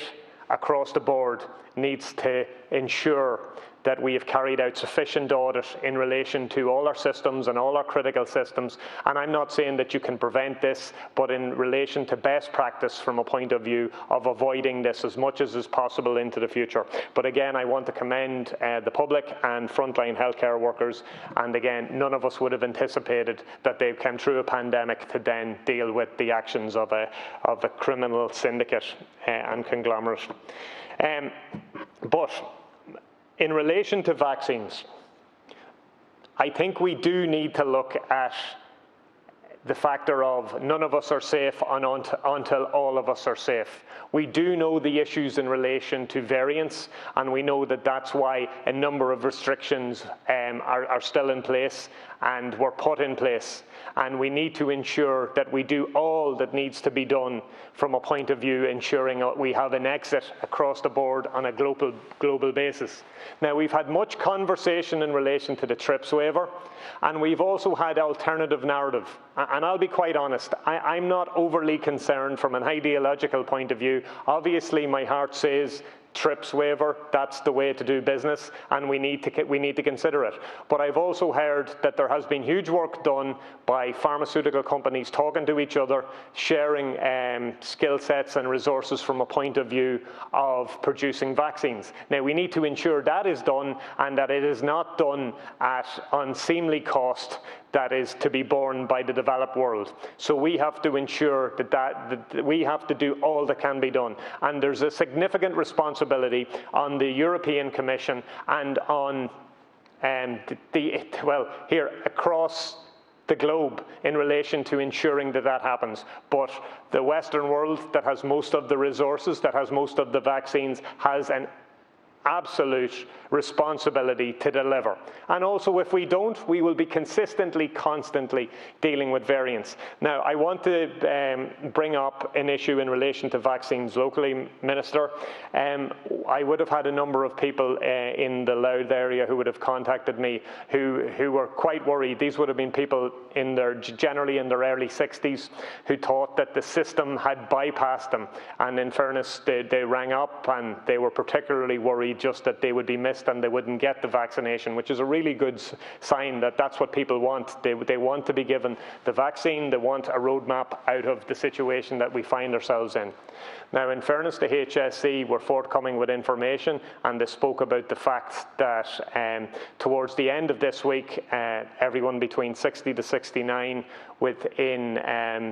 across the board needs to ensure that we have carried out sufficient audit in relation to all our systems and all our critical systems. And I'm not saying that you can prevent this, but in relation to best practice from a point of view of avoiding this as much as is possible into the future. But again, I want to commend the public and frontline healthcare workers. And again, none of us would have anticipated that they came through a pandemic to then deal with the actions of a criminal syndicate and conglomerate. But in relation to vaccines, I think we do need to look at the factor of none of us are safe until all of us are safe. We do know the issues in relation to variants, and we know that that's why a number of restrictions are still in place and were put in place. And we need to ensure that we do all that needs to be done from a point of view ensuring we have an exit across the board on a global basis. Now, we've had much conversation in relation to the TRIPS waiver, and we've also had alternative narrative. And I'll be quite honest, I'm not overly concerned from an ideological point of view. Obviously, my heart says TRIPS waiver, that's the way to do business, and we need to consider it. But I've also heard that there has been huge work done by pharmaceutical companies talking to each other, sharing skill sets and resources from a point of view of producing vaccines. Now, we need to ensure that is done and that it is not done at unseemly cost that is to be borne by the developed world. So we have to ensure that we have to do all that can be done. And there's a significant responsibility on the European Commission and on here across the globe in relation to ensuring that that happens. But the Western world that has most of the resources, that has most of the vaccines, has an absolute responsibility to deliver. And also, if we don't, we will be constantly dealing with variants. Now, I want to bring up an issue in relation to vaccines locally, Minister. I would have had a number of people in the Louth area who would have contacted me who were quite worried. These would have been people generally in their early 60s who thought that the system had bypassed them. And in fairness, they rang up and they were particularly worried just that they would be missed and they wouldn't get the vaccination, which is a really good sign that that's what people want. They want to be given the vaccine. They want a roadmap out of the situation that we find ourselves in. Now, in fairness, the HSE were forthcoming with information, and they spoke about the fact that towards the end of this week, everyone between 60 to 69 within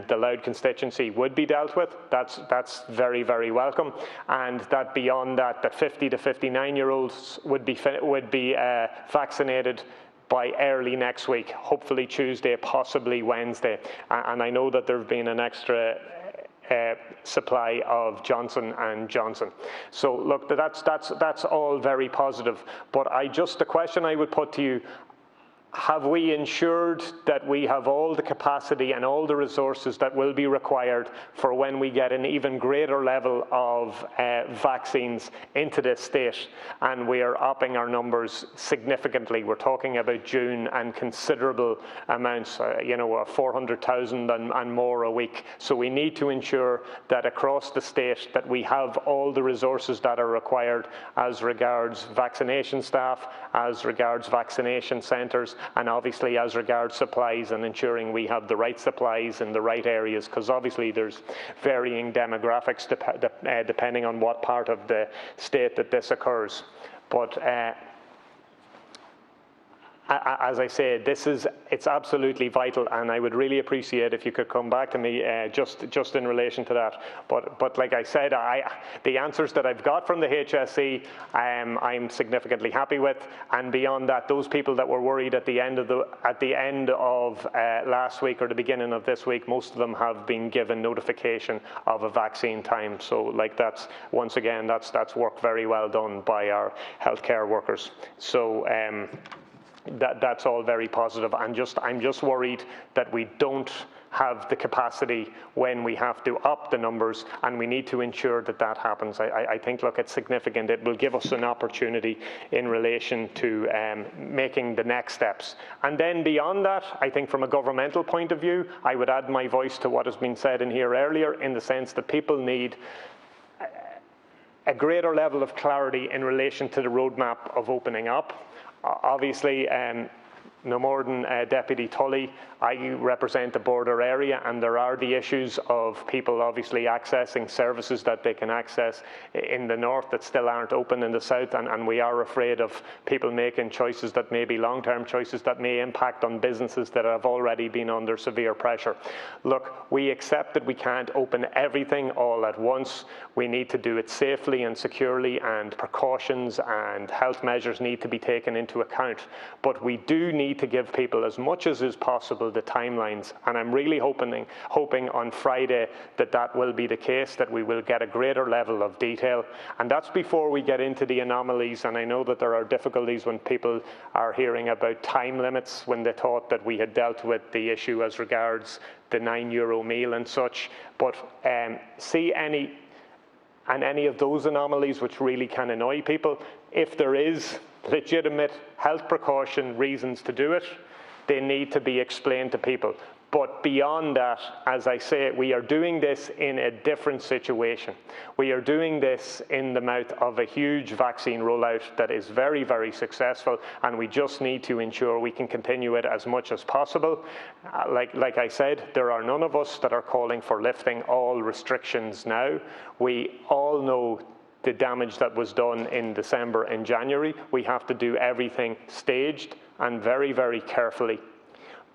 the Louth constituency would be dealt with. That's very, very welcome, and that beyond that 50 to 59-year-olds would be vaccinated by early next week, hopefully Tuesday, possibly Wednesday. And I know that there have been an extra supply of Johnson & Johnson. So look, that's all very positive. But the question I would put to you, have we ensured that we have all the capacity and all the resources that will be required for when we get an even greater level of vaccines into this state? And we are upping our numbers significantly. We're talking about June and considerable amounts, 400,000 and more a week. So we need to ensure that across the state that we have all the resources that are required as regards vaccination staff, as regards vaccination centres, and obviously as regards supplies and ensuring we have the right supplies in the right areas, because obviously there's varying demographics depending on what part of the state that this occurs. But as I say, it's absolutely vital, and I would really appreciate if you could come back to me just in relation to that. But like I said, the answers that I've got from the HSE, I'm significantly happy with, and beyond that, those people that were worried at the end of last week or the beginning of this week, most of them have been given notification of a vaccine time. So, like, that's once again that's work very well done by our healthcare workers. So. That's all very positive. I'm just worried that we don't have the capacity when we have to up the numbers, and we need to ensure that that happens. I think, look, it's significant. It will give us an opportunity in relation to making the next steps. And then beyond that, I think from a governmental point of view, I would add my voice to what has been said in here earlier, in the sense that people need a greater level of clarity in relation to the roadmap of opening up. Obviously, no more than Deputy Tully, I represent the border area, and there are the issues of people obviously accessing services that they can access in the north that still aren't open in the south, and we are afraid of people making choices that may be long-term choices that may impact on businesses that have already been under severe pressure. Look, we accept that we can't open everything all at once. We need to do it safely and securely, and precautions and health measures need to be taken into account. But we do need to give people as much as is possible the timelines, and I'm really hoping on Friday that will be the case, that we will get a greater level of detail, and that's before we get into the anomalies. And I know that there are difficulties when people are hearing about time limits, when they thought that we had dealt with the issue as regards the €9 meal and such, but see any of those anomalies which really can annoy people. If there is legitimate health precaution reasons to do it, they need to be explained to people. But beyond that, as I say, we are doing this in a different situation. We are doing this in the mouth of a huge vaccine rollout that is very, very successful, and we just need to ensure we can continue it as much as possible. Like I said, there are none of us that are calling for lifting all restrictions now. We all know the damage that was done in December and January. We have to do everything staged and very, very carefully.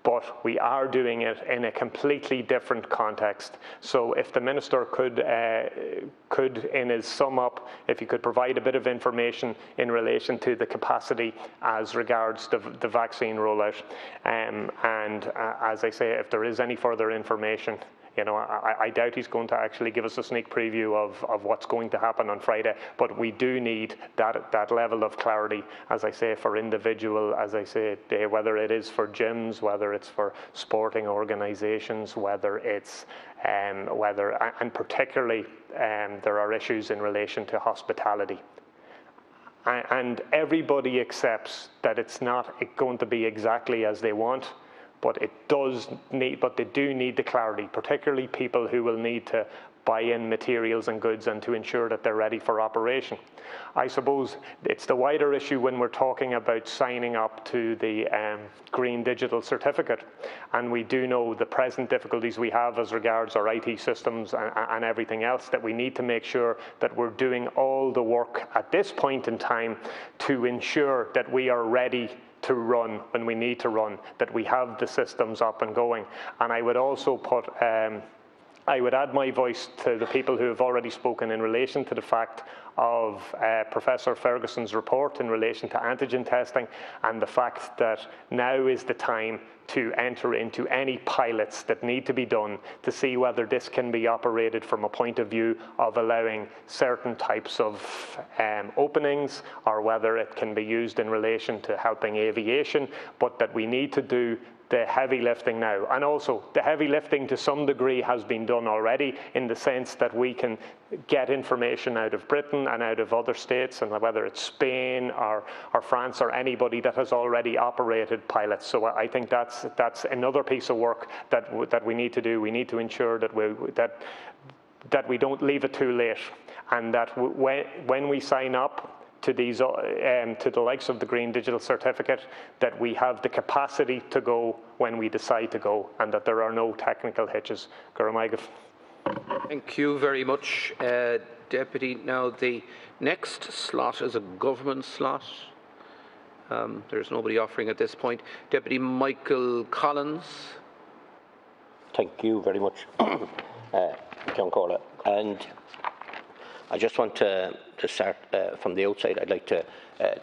But we are doing it in a completely different context. So if the Minister could in his sum up, if he could provide a bit of information in relation to the capacity as regards the vaccine rollout. And as I say, if there is any further information, you know, I doubt he's going to actually give us a sneak preview of what's going to happen on Friday, but we do need that level of clarity, as I say, for individual, as I say, whether it is for gyms, whether it's for sporting organisations, whether it's, and particularly there are issues in relation to hospitality. And everybody accepts that it's not going to be exactly as they want, but they do need the clarity, particularly people who will need to buy in materials and goods and to ensure that they're ready for operation. I suppose it's the wider issue when we're talking about signing up to the Green Digital Certificate, and we do know the present difficulties we have as regards our IT systems and everything else, that we need to make sure that we're doing all the work at this point in time to ensure that we are ready to run when we need to run, that we have the systems up and going. And I would also I would add my voice to the people who have already spoken in relation to the fact of Professor Ferguson's report in relation to antigen testing, and the fact that now is the time to enter into any pilots that need to be done to see whether this can be operated from a point of view of allowing certain types of openings, or whether it can be used in relation to helping aviation, but that we need to do the heavy lifting now. And also, the heavy lifting to some degree has been done already, in the sense that we can get information out of Britain and out of other states, and whether it's Spain or France or anybody that has already operated pilots. So I think that's another piece of work that we need to do. We need to ensure that we don't leave it too late, and that when we sign up to these, to the likes of the Green Digital Certificate, that we have the capacity to go when we decide to go, and that there are no technical hitches. Thank you very much, Deputy. Now, the next slot is a government slot. There's nobody offering at this point. Deputy Michael Collins. Thank you very much, John Corla. And I just want to start from the outside. I'd like to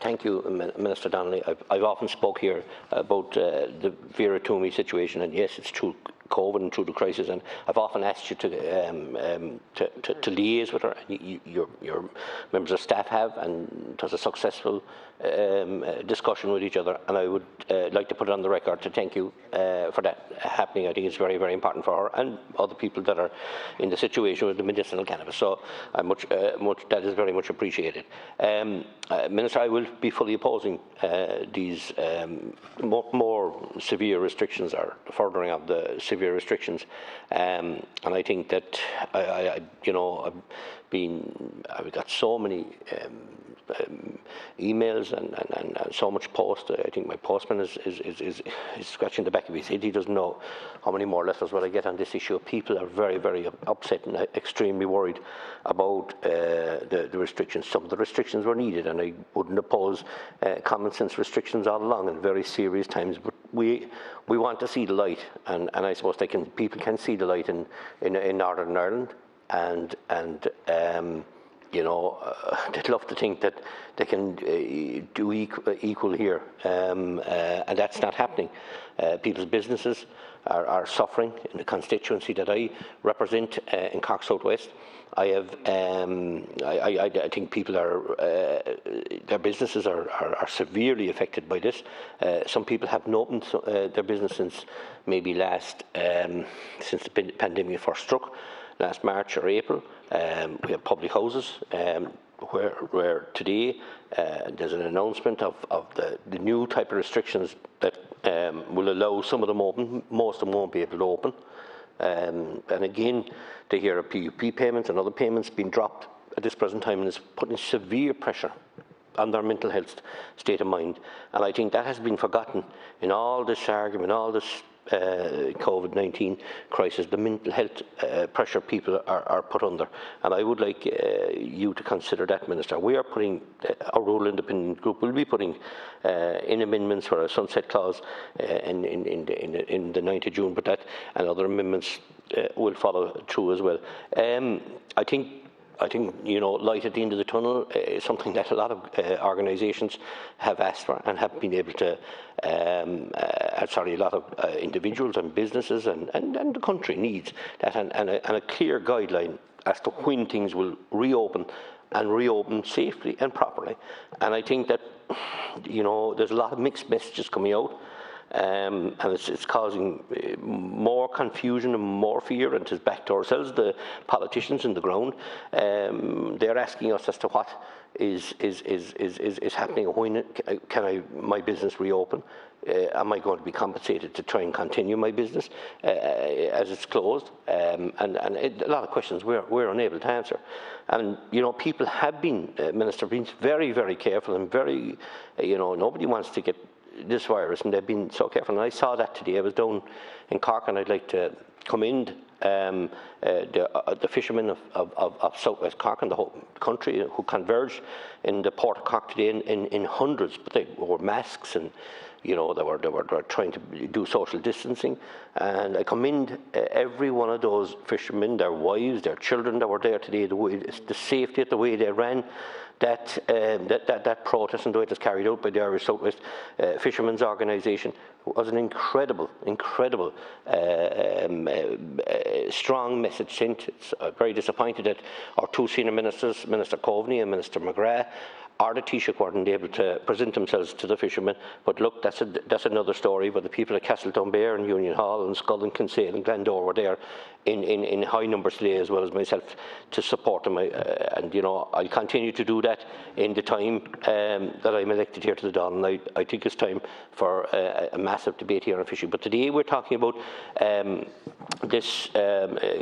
thank you, Minister Donnelly. I've often spoke here about the Vera Toomey situation, and yes, it's true. COVID and through the crisis, and I've often asked you to liaise with her. Your members of staff have, and it was a successful discussion with each other. And I would like to put it on the record to thank you for that happening. I think it's very, very important for her and other people that are in the situation with the medicinal cannabis. So that is very much appreciated. Minister, I will be fully opposing these more severe restrictions or furthering of the severe restrictions, and I think that I've got so many emails and so much post. I think my postman is scratching the back of his head. He doesn't know how many more letters will I get on this issue. People are very, very upset and extremely worried about the restrictions. Some of the restrictions were needed, and I wouldn't oppose common sense restrictions all along in very serious times. But we want to see the light, and I suppose people can see the light in Northern Ireland, and they'd love to think that they can do equal here, and that's not happening. People's businesses are suffering in the constituency that I represent in Cork South West. I think people their businesses are severely affected by this. Some people haven't opened their business since maybe since the pandemic first struck, last March or April. We have public houses where today there's an announcement of the new type of restrictions that will allow some of them open. Most of them won't be able to open. And again, they hear of PUP payments and other payments being dropped at this present time, and it's putting severe pressure on their mental health state of mind. And I think that has been forgotten in all this argument, all this COVID-19 crisis, the mental health pressure people are put under. And I would like you to consider that, Minister. We are putting, our rural independent group will be putting in amendments for a sunset clause in the 9th of June, but that and other amendments will follow through as well. I think light at the end of the tunnel is something that a lot of organisations have asked for and have been able to. A lot of individuals and businesses and the country needs that, and a clear guideline as to when things will reopen and reopen safely and properly. And I think that there's a lot of mixed messages coming out. And it's causing more confusion and more fear, and it's back to ourselves, the politicians in the ground. They're asking us as to what is happening. When can my business reopen? Am I going to be compensated to try and continue my business as it's closed? And a lot of questions we're unable to answer. And people have been, Minister, been very, very careful and very, nobody wants to get this virus, and they've been so careful. And I saw that today. I was down in Cork, and I'd like to commend the fishermen of South West Cork and the whole country who converged in the port of Cork today in hundreds, but they wore masks, and they were trying to do social distancing. And I commend every one of those fishermen, their wives, their children that were there today, the safety of the way they ran that protest and the way it was carried out by the Irish South West Fishermen's Organisation was an incredible strong message sent. It's very disappointed that our two senior ministers, Minister Coveney and Minister McGrath, or the Taoiseach weren't able to present themselves to the fishermen. But look, that's another story. But the people at Castletownbere and Union Hall and Scull and Kinsale and Glendore were there in high numbers today, as well as myself, to support them. I'll continue to do that in the time that I'm elected here to the Dáil. I think it's time for a massive debate here on fishing. But today we're talking about this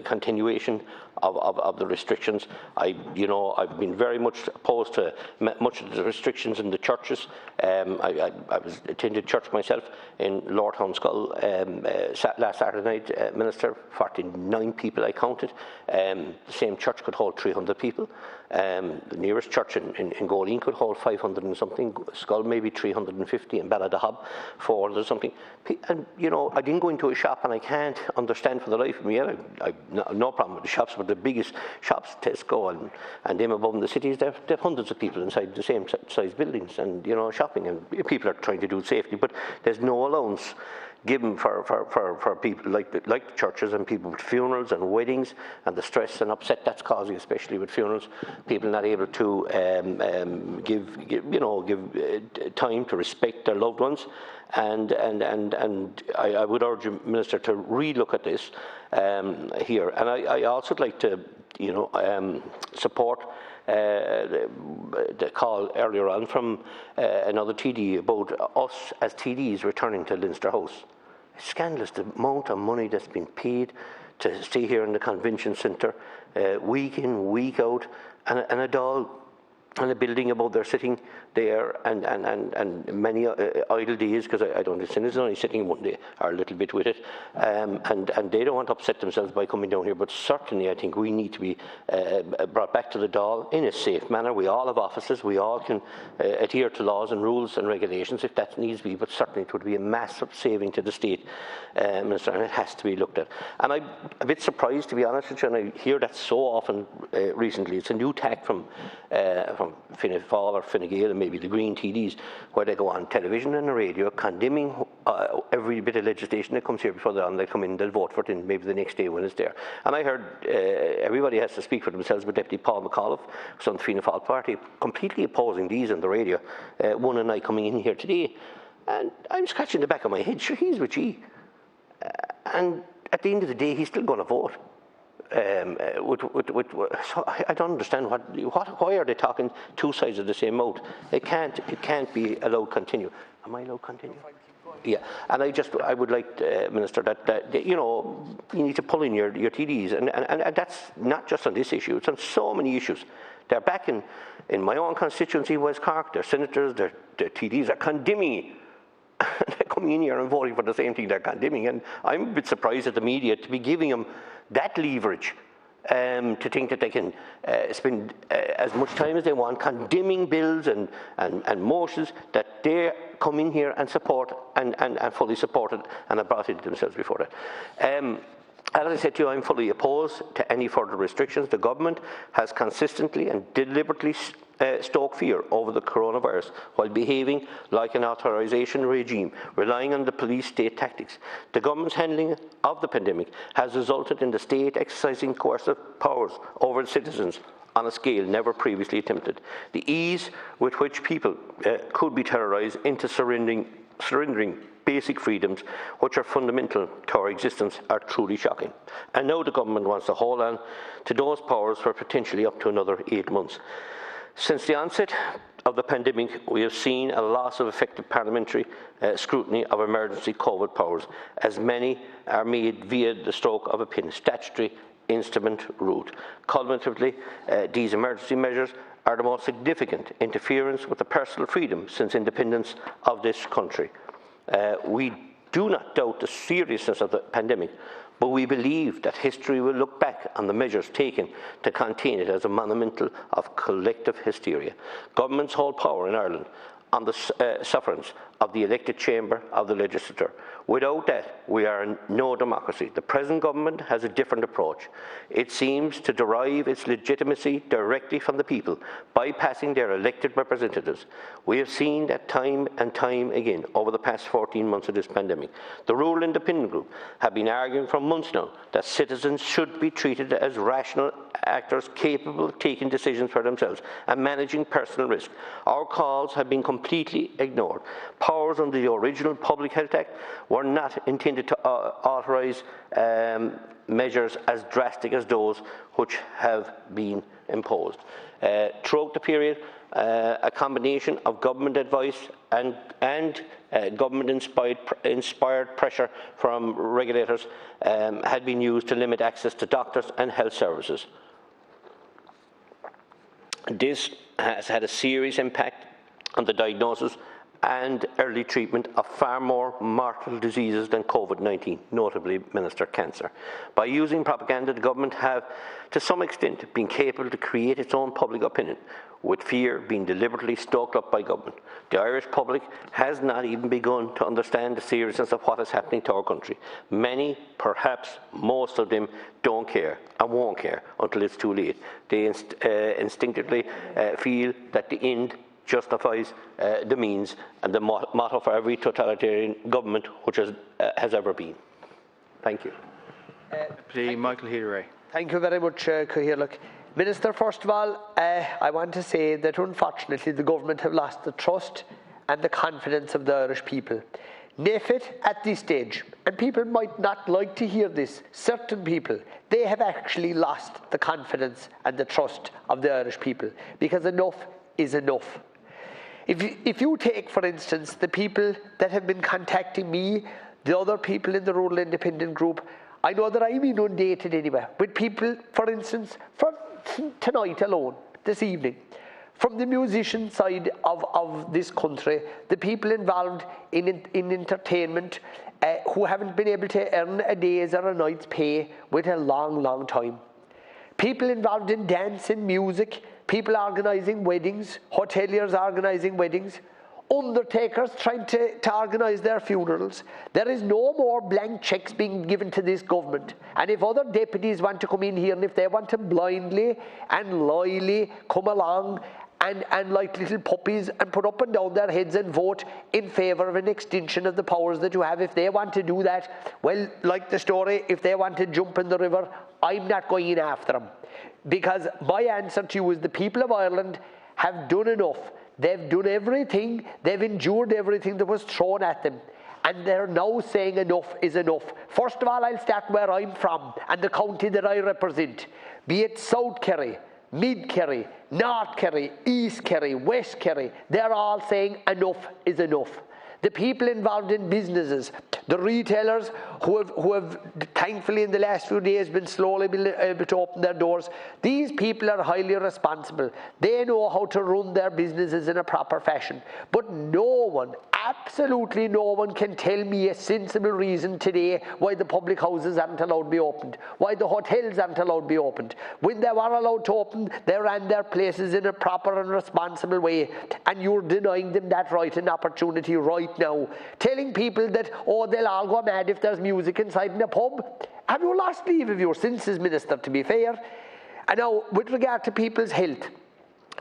continuation of the restrictions. I've been very much opposed to much of the restrictions in the churches. I was attended church myself in Lord Hunskull last Saturday night, Minister. 49 people I counted. The same church could hold 300 people. The nearest church in Goleen could hold 500 and something. Skull maybe 350, and Balladahab 400 or something. And I didn't go into a shop, and I can't understand for the life of me. I've no problem with the shops, but the biggest shops, Tesco and them above in the cities, they have hundreds of people inside the same size buildings, and shopping, and people are trying to do it safely, but there's no allowance given for people like the churches and people with funerals and weddings, and the stress and upset that's causing, especially with funerals, people not able to give time to respect their loved ones, and I would urge the Minister to re-look at this here, and I also would like to support the call earlier on from another TD about us as TDs returning to Leinster House. It's scandalous the amount of money that's been paid to stay here in the convention centre week in, week out, and a doll and a building above they're sitting there, and many idle days, because I don't understand, it's only sitting one day or a little bit with it, and they don't want to upset themselves by coming down here, but certainly I think we need to be brought back to the Dáil in a safe manner. We all have offices, we all can adhere to laws and rules and regulations if that needs to be, but certainly it would be a massive saving to the state, Minister, and it has to be looked at. And I'm a bit surprised, to be honest with you, and I hear that so often recently. It's a new tack from Fianna Fáil or Fine Gael and maybe the Green TDs, where they go on television and the radio condemning every bit of legislation that comes here before they come in, they'll vote for it, and maybe the next day when it's there. And I heard everybody has to speak for themselves, but Deputy Paul McAuliffe, from the Fianna Fáil party, completely opposing these on the radio. One and I coming in here today, and I'm scratching the back of my head, sure, he's with G. And at the end of the day, he's still going to vote. So I don't understand why are they talking two sides of the same mouth? It can't be allowed to continue. Am I allowed to continue? Yeah, and I would like, Minister, that you need to pull in your TDs, and that's not just on this issue. It's on so many issues. They're back in my own constituency, West Cork. Their senators, their TDs are condemning. They're coming in here and voting for the same thing they're condemning, and I'm a bit surprised at the media to be giving them that leverage to think that they can spend as much time as they want condemning bills and motions that they come in here and support and fully supported and have brought it themselves before that. As I said to you, I'm fully opposed to any further restrictions. The government has consistently and deliberately stoked fear over the coronavirus while behaving like an authorisation regime, relying on the police state tactics. The government's handling of the pandemic has resulted in the state exercising coercive powers over the citizens on a scale never previously attempted. The ease with which people could be terrorised into surrendering basic freedoms which are fundamental to our existence are truly shocking. And now the government wants to hold on to those powers for potentially up to another 8 months. Since the onset of the pandemic, we have seen a loss of effective parliamentary scrutiny of emergency COVID powers, as many are made via the stroke of a pen, statutory instrument route. Culminatively, these emergency measures are the most significant interference with the personal freedom since independence of this country. We do not doubt the seriousness of the pandemic, but we believe that history will look back on the measures taken to contain it as a monumental of collective hysteria. Governments hold power in Ireland on the sufferance of the elected chamber of the legislature. Without that, we are no democracy. The present government has a different approach. It seems to derive its legitimacy directly from the people, bypassing their elected representatives. We have seen that time and time again over the past 14 months of this pandemic. The Rural Independent Group have been arguing for months now that citizens should be treated as rational actors capable of taking decisions for themselves and managing personal risk. Our calls have been completely ignored. Powers under the original Public Health Act were not intended to authorise measures as drastic as those which have been imposed. Throughout the period, a combination of government advice and government-inspired pressure from regulators had been used to limit access to doctors and health services. This has had a serious impact on the diagnosis and early treatment of far more mortal diseases than COVID-19, notably, Minister, cancer. By using propaganda, the government have, to some extent, been capable to create its own public opinion, with fear being deliberately stoked up by government. The Irish public has not even begun to understand the seriousness of what is happening to our country. Many, perhaps most of them, don't care and won't care until it's too late. They instinctively feel that the end justifies the means, and the motto for every totalitarian government which has ever been. Thank you. Michael Healy. Thank you very much, Cathaoirleach. Minister, first of all, I want to say that unfortunately the government have lost the trust and the confidence of the Irish people. NAFIT at this stage, and people might not like to hear this, certain people, they have actually lost the confidence and the trust of the Irish people, because enough is enough. If you take, for instance, the people that have been contacting me, the other people in the Rural Independent Group, I know that I'm inundated anyway with people, for instance, for tonight alone, this evening, from the musician side of this country, the people involved in entertainment who haven't been able to earn a day's or a night's pay with a long, long time. People involved in dance and music, people organising weddings, hoteliers organising weddings, undertakers trying to organise their funerals. There is no more blank cheques being given to this government. And if other deputies want to come in here and if they want to blindly and loyally come along and like little puppies and put up and down their heads and vote in favour of an extension of the powers that you have, if they want to do that, well, like the story, if they want to jump in the river, I'm not going in after them. Because my answer to you is the people of Ireland have done enough. They've done everything, they've endured everything that was thrown at them. And they're now saying enough is enough. First of all, I'll start where I'm from and the county that I represent. Be it South Kerry, Mid Kerry, North Kerry, East Kerry, West Kerry, they're all saying enough is enough. The people involved in businesses, the retailers who have thankfully in the last few days been slowly able to open their doors, these people are highly responsible. They know how to run their businesses in a proper fashion. But no one, absolutely no one can tell me a sensible reason today why the public houses aren't allowed to be opened, why the hotels aren't allowed to be opened. When they were allowed to open, they ran their places in a proper and responsible way, and you're denying them that right and opportunity right now, telling people that, oh, they'll all go mad if there's music inside in a pub. Have you lost leave of your senses, Minister, to be fair? And now, with regard to people's health,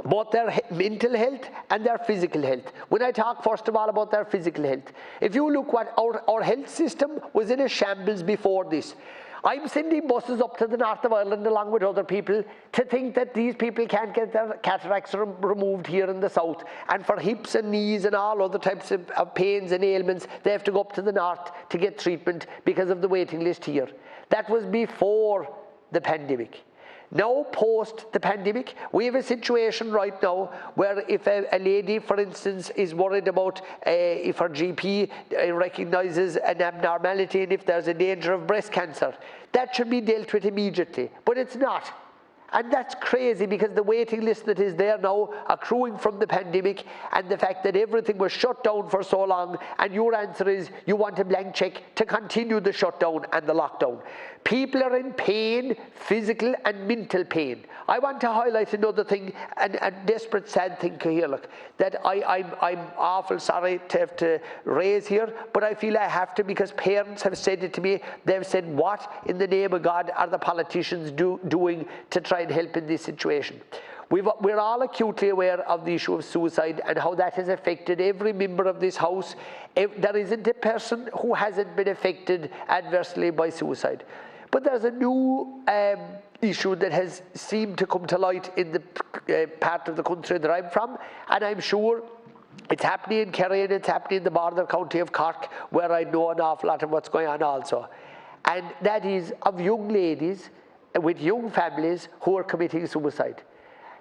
both their mental health and their physical health. When I talk first of all about their physical health, if you look what our health system was in a shambles before this. I'm sending buses up to the north of Ireland along with other people to think that these people can't get their cataracts removed here in the south, and for hips and knees and all other types of pains and ailments they have to go up to the north to get treatment because of the waiting list here. That was before the pandemic. Now, post the pandemic, we have a situation right now where if a lady, for instance, is worried about if her GP recognises an abnormality and if there's a danger of breast cancer, that should be dealt with immediately. But it's not. And that's crazy because the waiting list that is there now accruing from the pandemic and the fact that everything was shut down for so long, and your answer is you want a blank cheque to continue the shutdown and the lockdown. People are in pain, physical and mental pain. I want to highlight another thing, a desperate sad thing here, look, that I'm awful sorry to have to raise here, but I feel I have to because parents have said it to me. They've said, what in the name of God are the politicians doing to try and help in this situation? We're all acutely aware of the issue of suicide and how that has affected every member of this House. There isn't a person who hasn't been affected adversely by suicide. But there's a new issue that has seemed to come to light in the part of the country that I'm from, and I'm sure it's happening in Kerry and it's happening in the border county of Cork, where I know an awful lot of what's going on also. and that is of young ladies with young families who are committing suicide.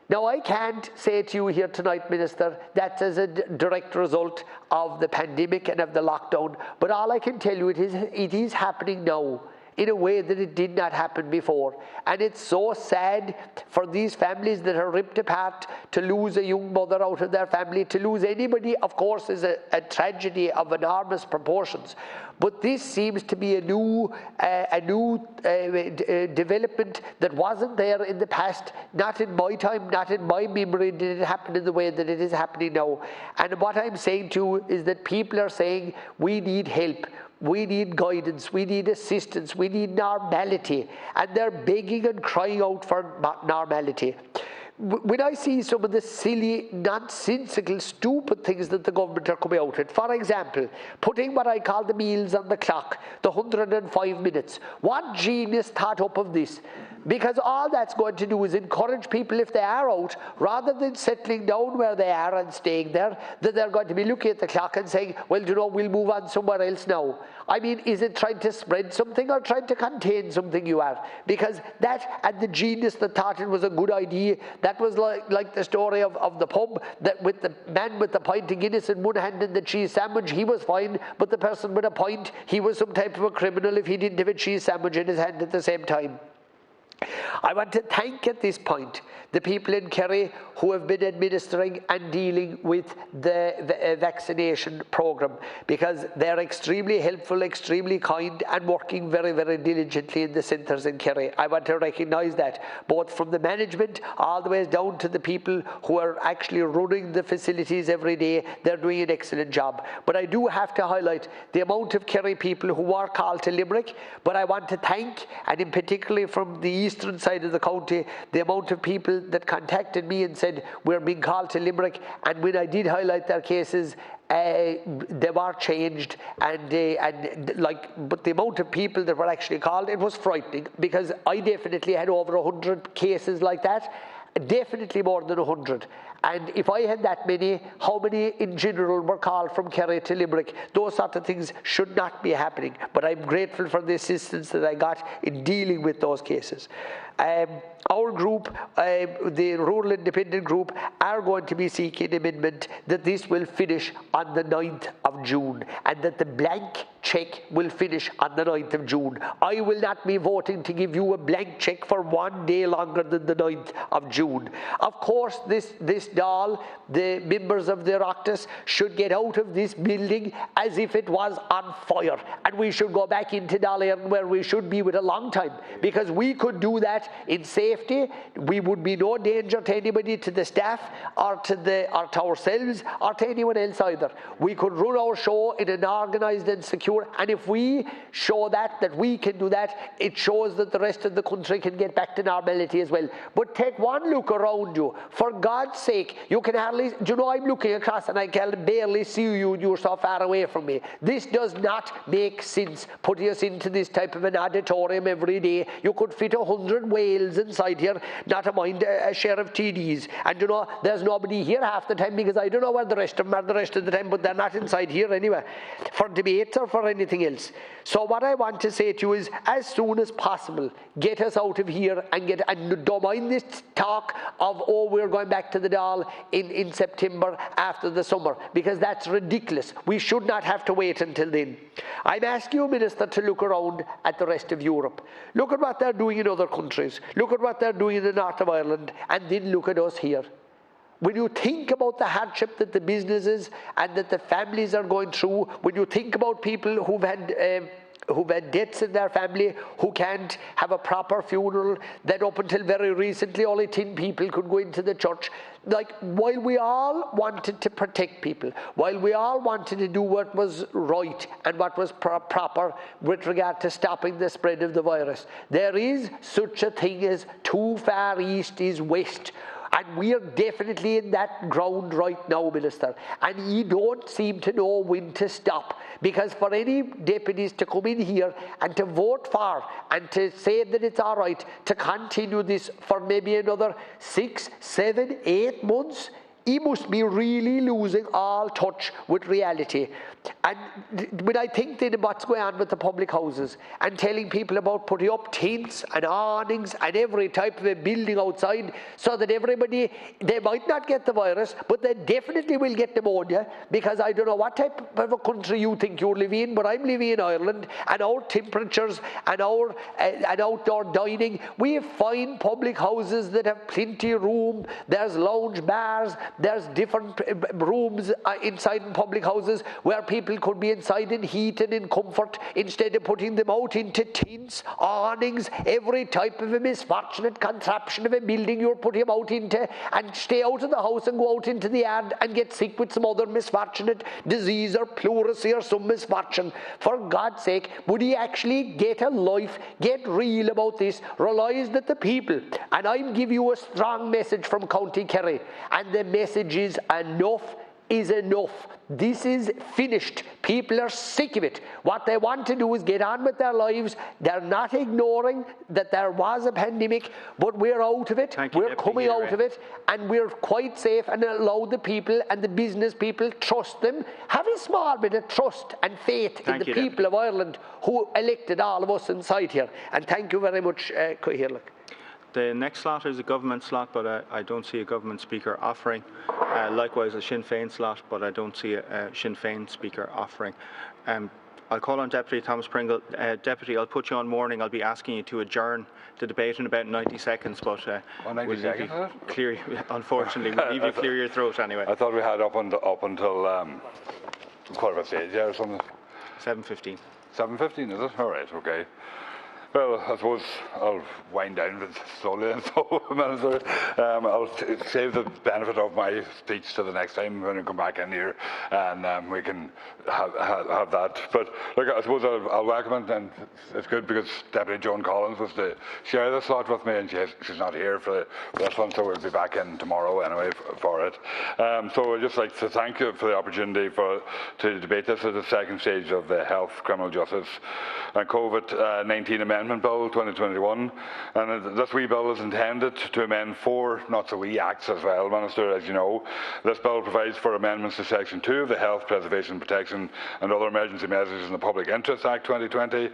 Now, I can't say to you here tonight, Minister, that's as a direct result of the pandemic and of the lockdown, but all I can tell you it is happening now in a way that it did not happen before. And it's so sad for these families that are ripped apart to lose a young mother out of their family. To lose anybody, of course, is a tragedy of enormous proportions. But this seems to be a new development that wasn't there in the past. Not in my time, not in my memory did it happen in the way that it is happening now. And what I'm saying to you is that people are saying we need help. We need guidance, we need assistance, we need normality. And they're begging and crying out for normality. When I see some of the silly, nonsensical, stupid things that the government are coming out with, for example, putting what I call the meals on the clock, the 105 minutes. What genius thought up of this? Because all that's going to do is encourage people, if they are out, rather than settling down where they are and staying there, that they're going to be looking at the clock and saying, well, you know, we'll move on somewhere else now. I mean, is it trying to spread something or trying to contain something you are? Because that, and the genius that thought it was a good idea, that was like the story of the pub, that with the man with the pint of Guinness in one hand and the cheese sandwich, he was fine, but the person with a pint, he was some type of a criminal if he didn't have a cheese sandwich in his hand at the same time. I want to thank at this point the people in Kerry who have been administering and dealing with the vaccination programme, because they're extremely helpful, extremely kind, and working very, very diligently in the centres in Kerry. I want to recognise that, both from the management all the way down to the people who are actually running the facilities every day. They're doing an excellent job. But I do have to highlight the amount of Kerry people who are called to Limerick, but I want to thank, and in particular from the eastern side of the county, the amount of people that contacted me and said we're being called to Limerick, and when I did highlight their cases, they were changed, but the amount of people that were actually called, it was frightening, because I definitely had over 100 cases like that, definitely more than 100. And if I had that many, how many in general were called from Kerry to Limerick? Those sort of things should not be happening. But I'm grateful for the assistance that I got in dealing with those cases. Our group, the Rural Independent Group, are going to be seeking amendment that this will finish on the 9th of June, and that the blank cheque will finish on the 9th of June. I will not be voting to give you a blank cheque for one day longer than the 9th of June. Of course, this Dáil, the members of the Oireachtas, should get out of this building as if it was on fire, and we should go back into Dáil where we should be with a long time, because we could do that in safety. We would be no danger to anybody, to the staff, or to ourselves, or to anyone else either. We could run our show in an organised and secure, and if we show that we can do that, it shows that the rest of the country can get back to normality as well. But take one look around you. For God's sake, you can hardly, you know, I'm looking across and I can barely see you and you're so far away from me. This does not make sense, putting us into this type of an auditorium every day. You could fit 100 whales inside here, not to mind a share of TDs. And you know, there's nobody here half the time, because I don't know where the rest of them are the rest of the time, but they're not inside here anyway, for debate or for anything else. So what I want to say to you is, as soon as possible, get us out of here and don't mind this talk of, oh, we're going back to the Dáil in September after the summer, because that's ridiculous. We should not have to wait until then. I'm asking you, Minister, to look around at the rest of Europe. Look at what they're doing in other countries. Look at what they're doing in the north of Ireland, and then look at us here. When you think about the hardship that the businesses and that the families are going through, when you think about people who've had deaths in their family, who can't have a proper funeral, that up until very recently only 10 people could go into the church. Like, while we all wanted to protect people, while we all wanted to do what was right and what was proper with regard to stopping the spread of the virus, there is such a thing as too far east is west. And we are definitely in that ground right now, Minister. And you don't seem to know when to stop. Because for any deputies to come in here and to vote for and to say that it's all right to continue this for maybe another 6, 7, 8 months, he must be really losing all touch with reality. And when I think then what's going on with the public houses and telling people about putting up tents and awnings and every type of a building outside so that everybody, they might not get the virus, but they definitely will get pneumonia, because I don't know what type of a country you think you're living in, but I'm living in Ireland, and our temperatures and our and outdoor dining, we have fine public houses that have plenty of room. There's lounge bars, there's different rooms inside in public houses where people could be inside in heat and in comfort, instead of putting them out into tents, awnings, every type of a misfortunate contraption of a building you're putting them out into, and stay out of the house and go out into the yard and get sick with some other misfortunate disease or pleurisy or some misfortune. For God's sake, would he actually get a life, get real about this, realise that the people, and I'm giving you a strong message from County Kerry, and the message is enough is enough. This is finished. People are sick of it. What they want to do is get on with their lives. They're not ignoring that there was a pandemic, but we're out of it. We're coming out of it, and we're quite safe, and allow the people and the business people, trust them. Have a small bit of trust and faith in the people of Ireland who elected all of us inside here. And thank you very much, Cathal. The next slot is a government slot, but I don't see a government speaker offering. Likewise, a Sinn Féin slot, but I don't see a Sinn Féin speaker offering. I'll call on Deputy Thomas Pringle. Deputy, I'll put you on warning. I'll be asking you to adjourn the debate in about 90 seconds, but we'll leave you clear. Unfortunately, we'll leave you clear your throat anyway. I thought we had up until quarter past 8, yeah, or something. 7:15. 7:15, is it? All right, okay. Well, I suppose I'll wind down a bit slowly, and so, Minister, I'll save the benefit of my speech to the next time when we come back in here, and we can have that. But look, I suppose I'll welcome it, and it's good because Deputy Joan Collins was to share this slot with me, and she's not here for this one, so we'll be back in tomorrow anyway for it. So I'd just like to thank you for the opportunity to debate this at the second stage of the Health, Criminal Justice and COVID-19 Amendment Bill 2021, and this wee bill is intended to amend 4 not-so-wee acts as well, Minister, as you know. This bill provides for amendments to Section 2 of the Health, Preservation, Protection and Other Emergency Measures in the Public Interest Act 2020,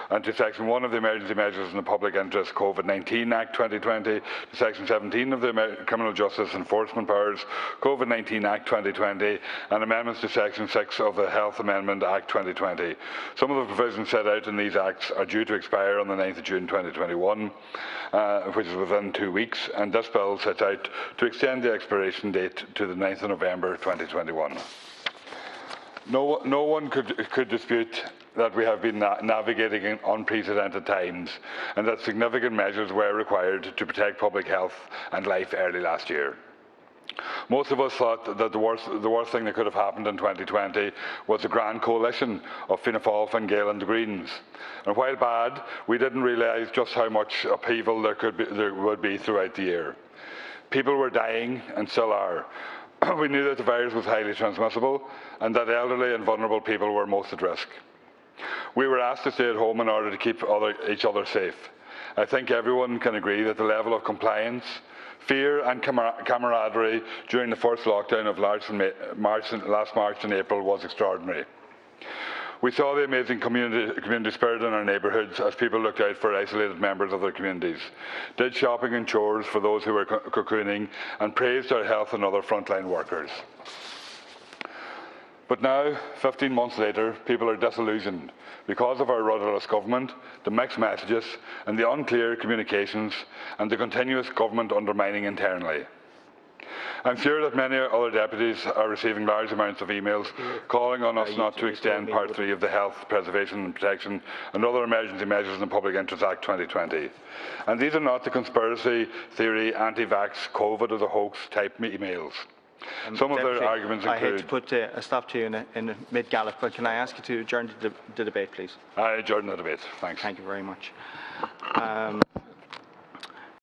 and to Section 1 of the Emergency Measures in the Public Interest COVID-19 Act 2020, to Section 17 of the Criminal Justice Enforcement Powers COVID-19 Act 2020, and amendments to Section 6 of the Health Amendment Act 2020. Some of the provisions set out in these acts are due to expire on the 9th of June 2021, which is within 2 weeks, and this bill sets out to extend the expiration date to the 9th of November 2021. No one could dispute that we have been navigating in unprecedented times, and that significant measures were required to protect public health and life early last year. Most of us thought that the worst thing that could have happened in 2020 was the grand coalition of Fianna Fáil, Fingal and the Greens. And while bad, we didn't realise just how much upheaval there would be throughout the year. People were dying and still are. We knew that the virus was highly transmissible and that elderly and vulnerable people were most at risk. We were asked to stay at home in order to keep each other safe. I think everyone can agree that the level of compliance, fear and camaraderie during the first lockdown of last March and April was extraordinary. We saw the amazing community spirit in our neighbourhoods as people looked out for isolated members of their communities, did shopping and chores for those who were cocooning, and praised our health and other frontline workers. But now, 15 months later, people are disillusioned because of our rudderless government, the mixed messages and the unclear communications and the continuous government undermining internally. I'm sure that many other deputies are receiving large amounts of emails calling on us not to extend Part 3 of the Health, Preservation and Protection and Other Emergency Measures in the Public Interest Act 2020. And these are not the conspiracy theory, anti-vax, COVID or a hoax type emails. Some of their arguments include... I hate to put a stop to you in mid-gallop, but can I ask you to adjourn the debate, please? I adjourn the debate. Thanks. Thank you very much.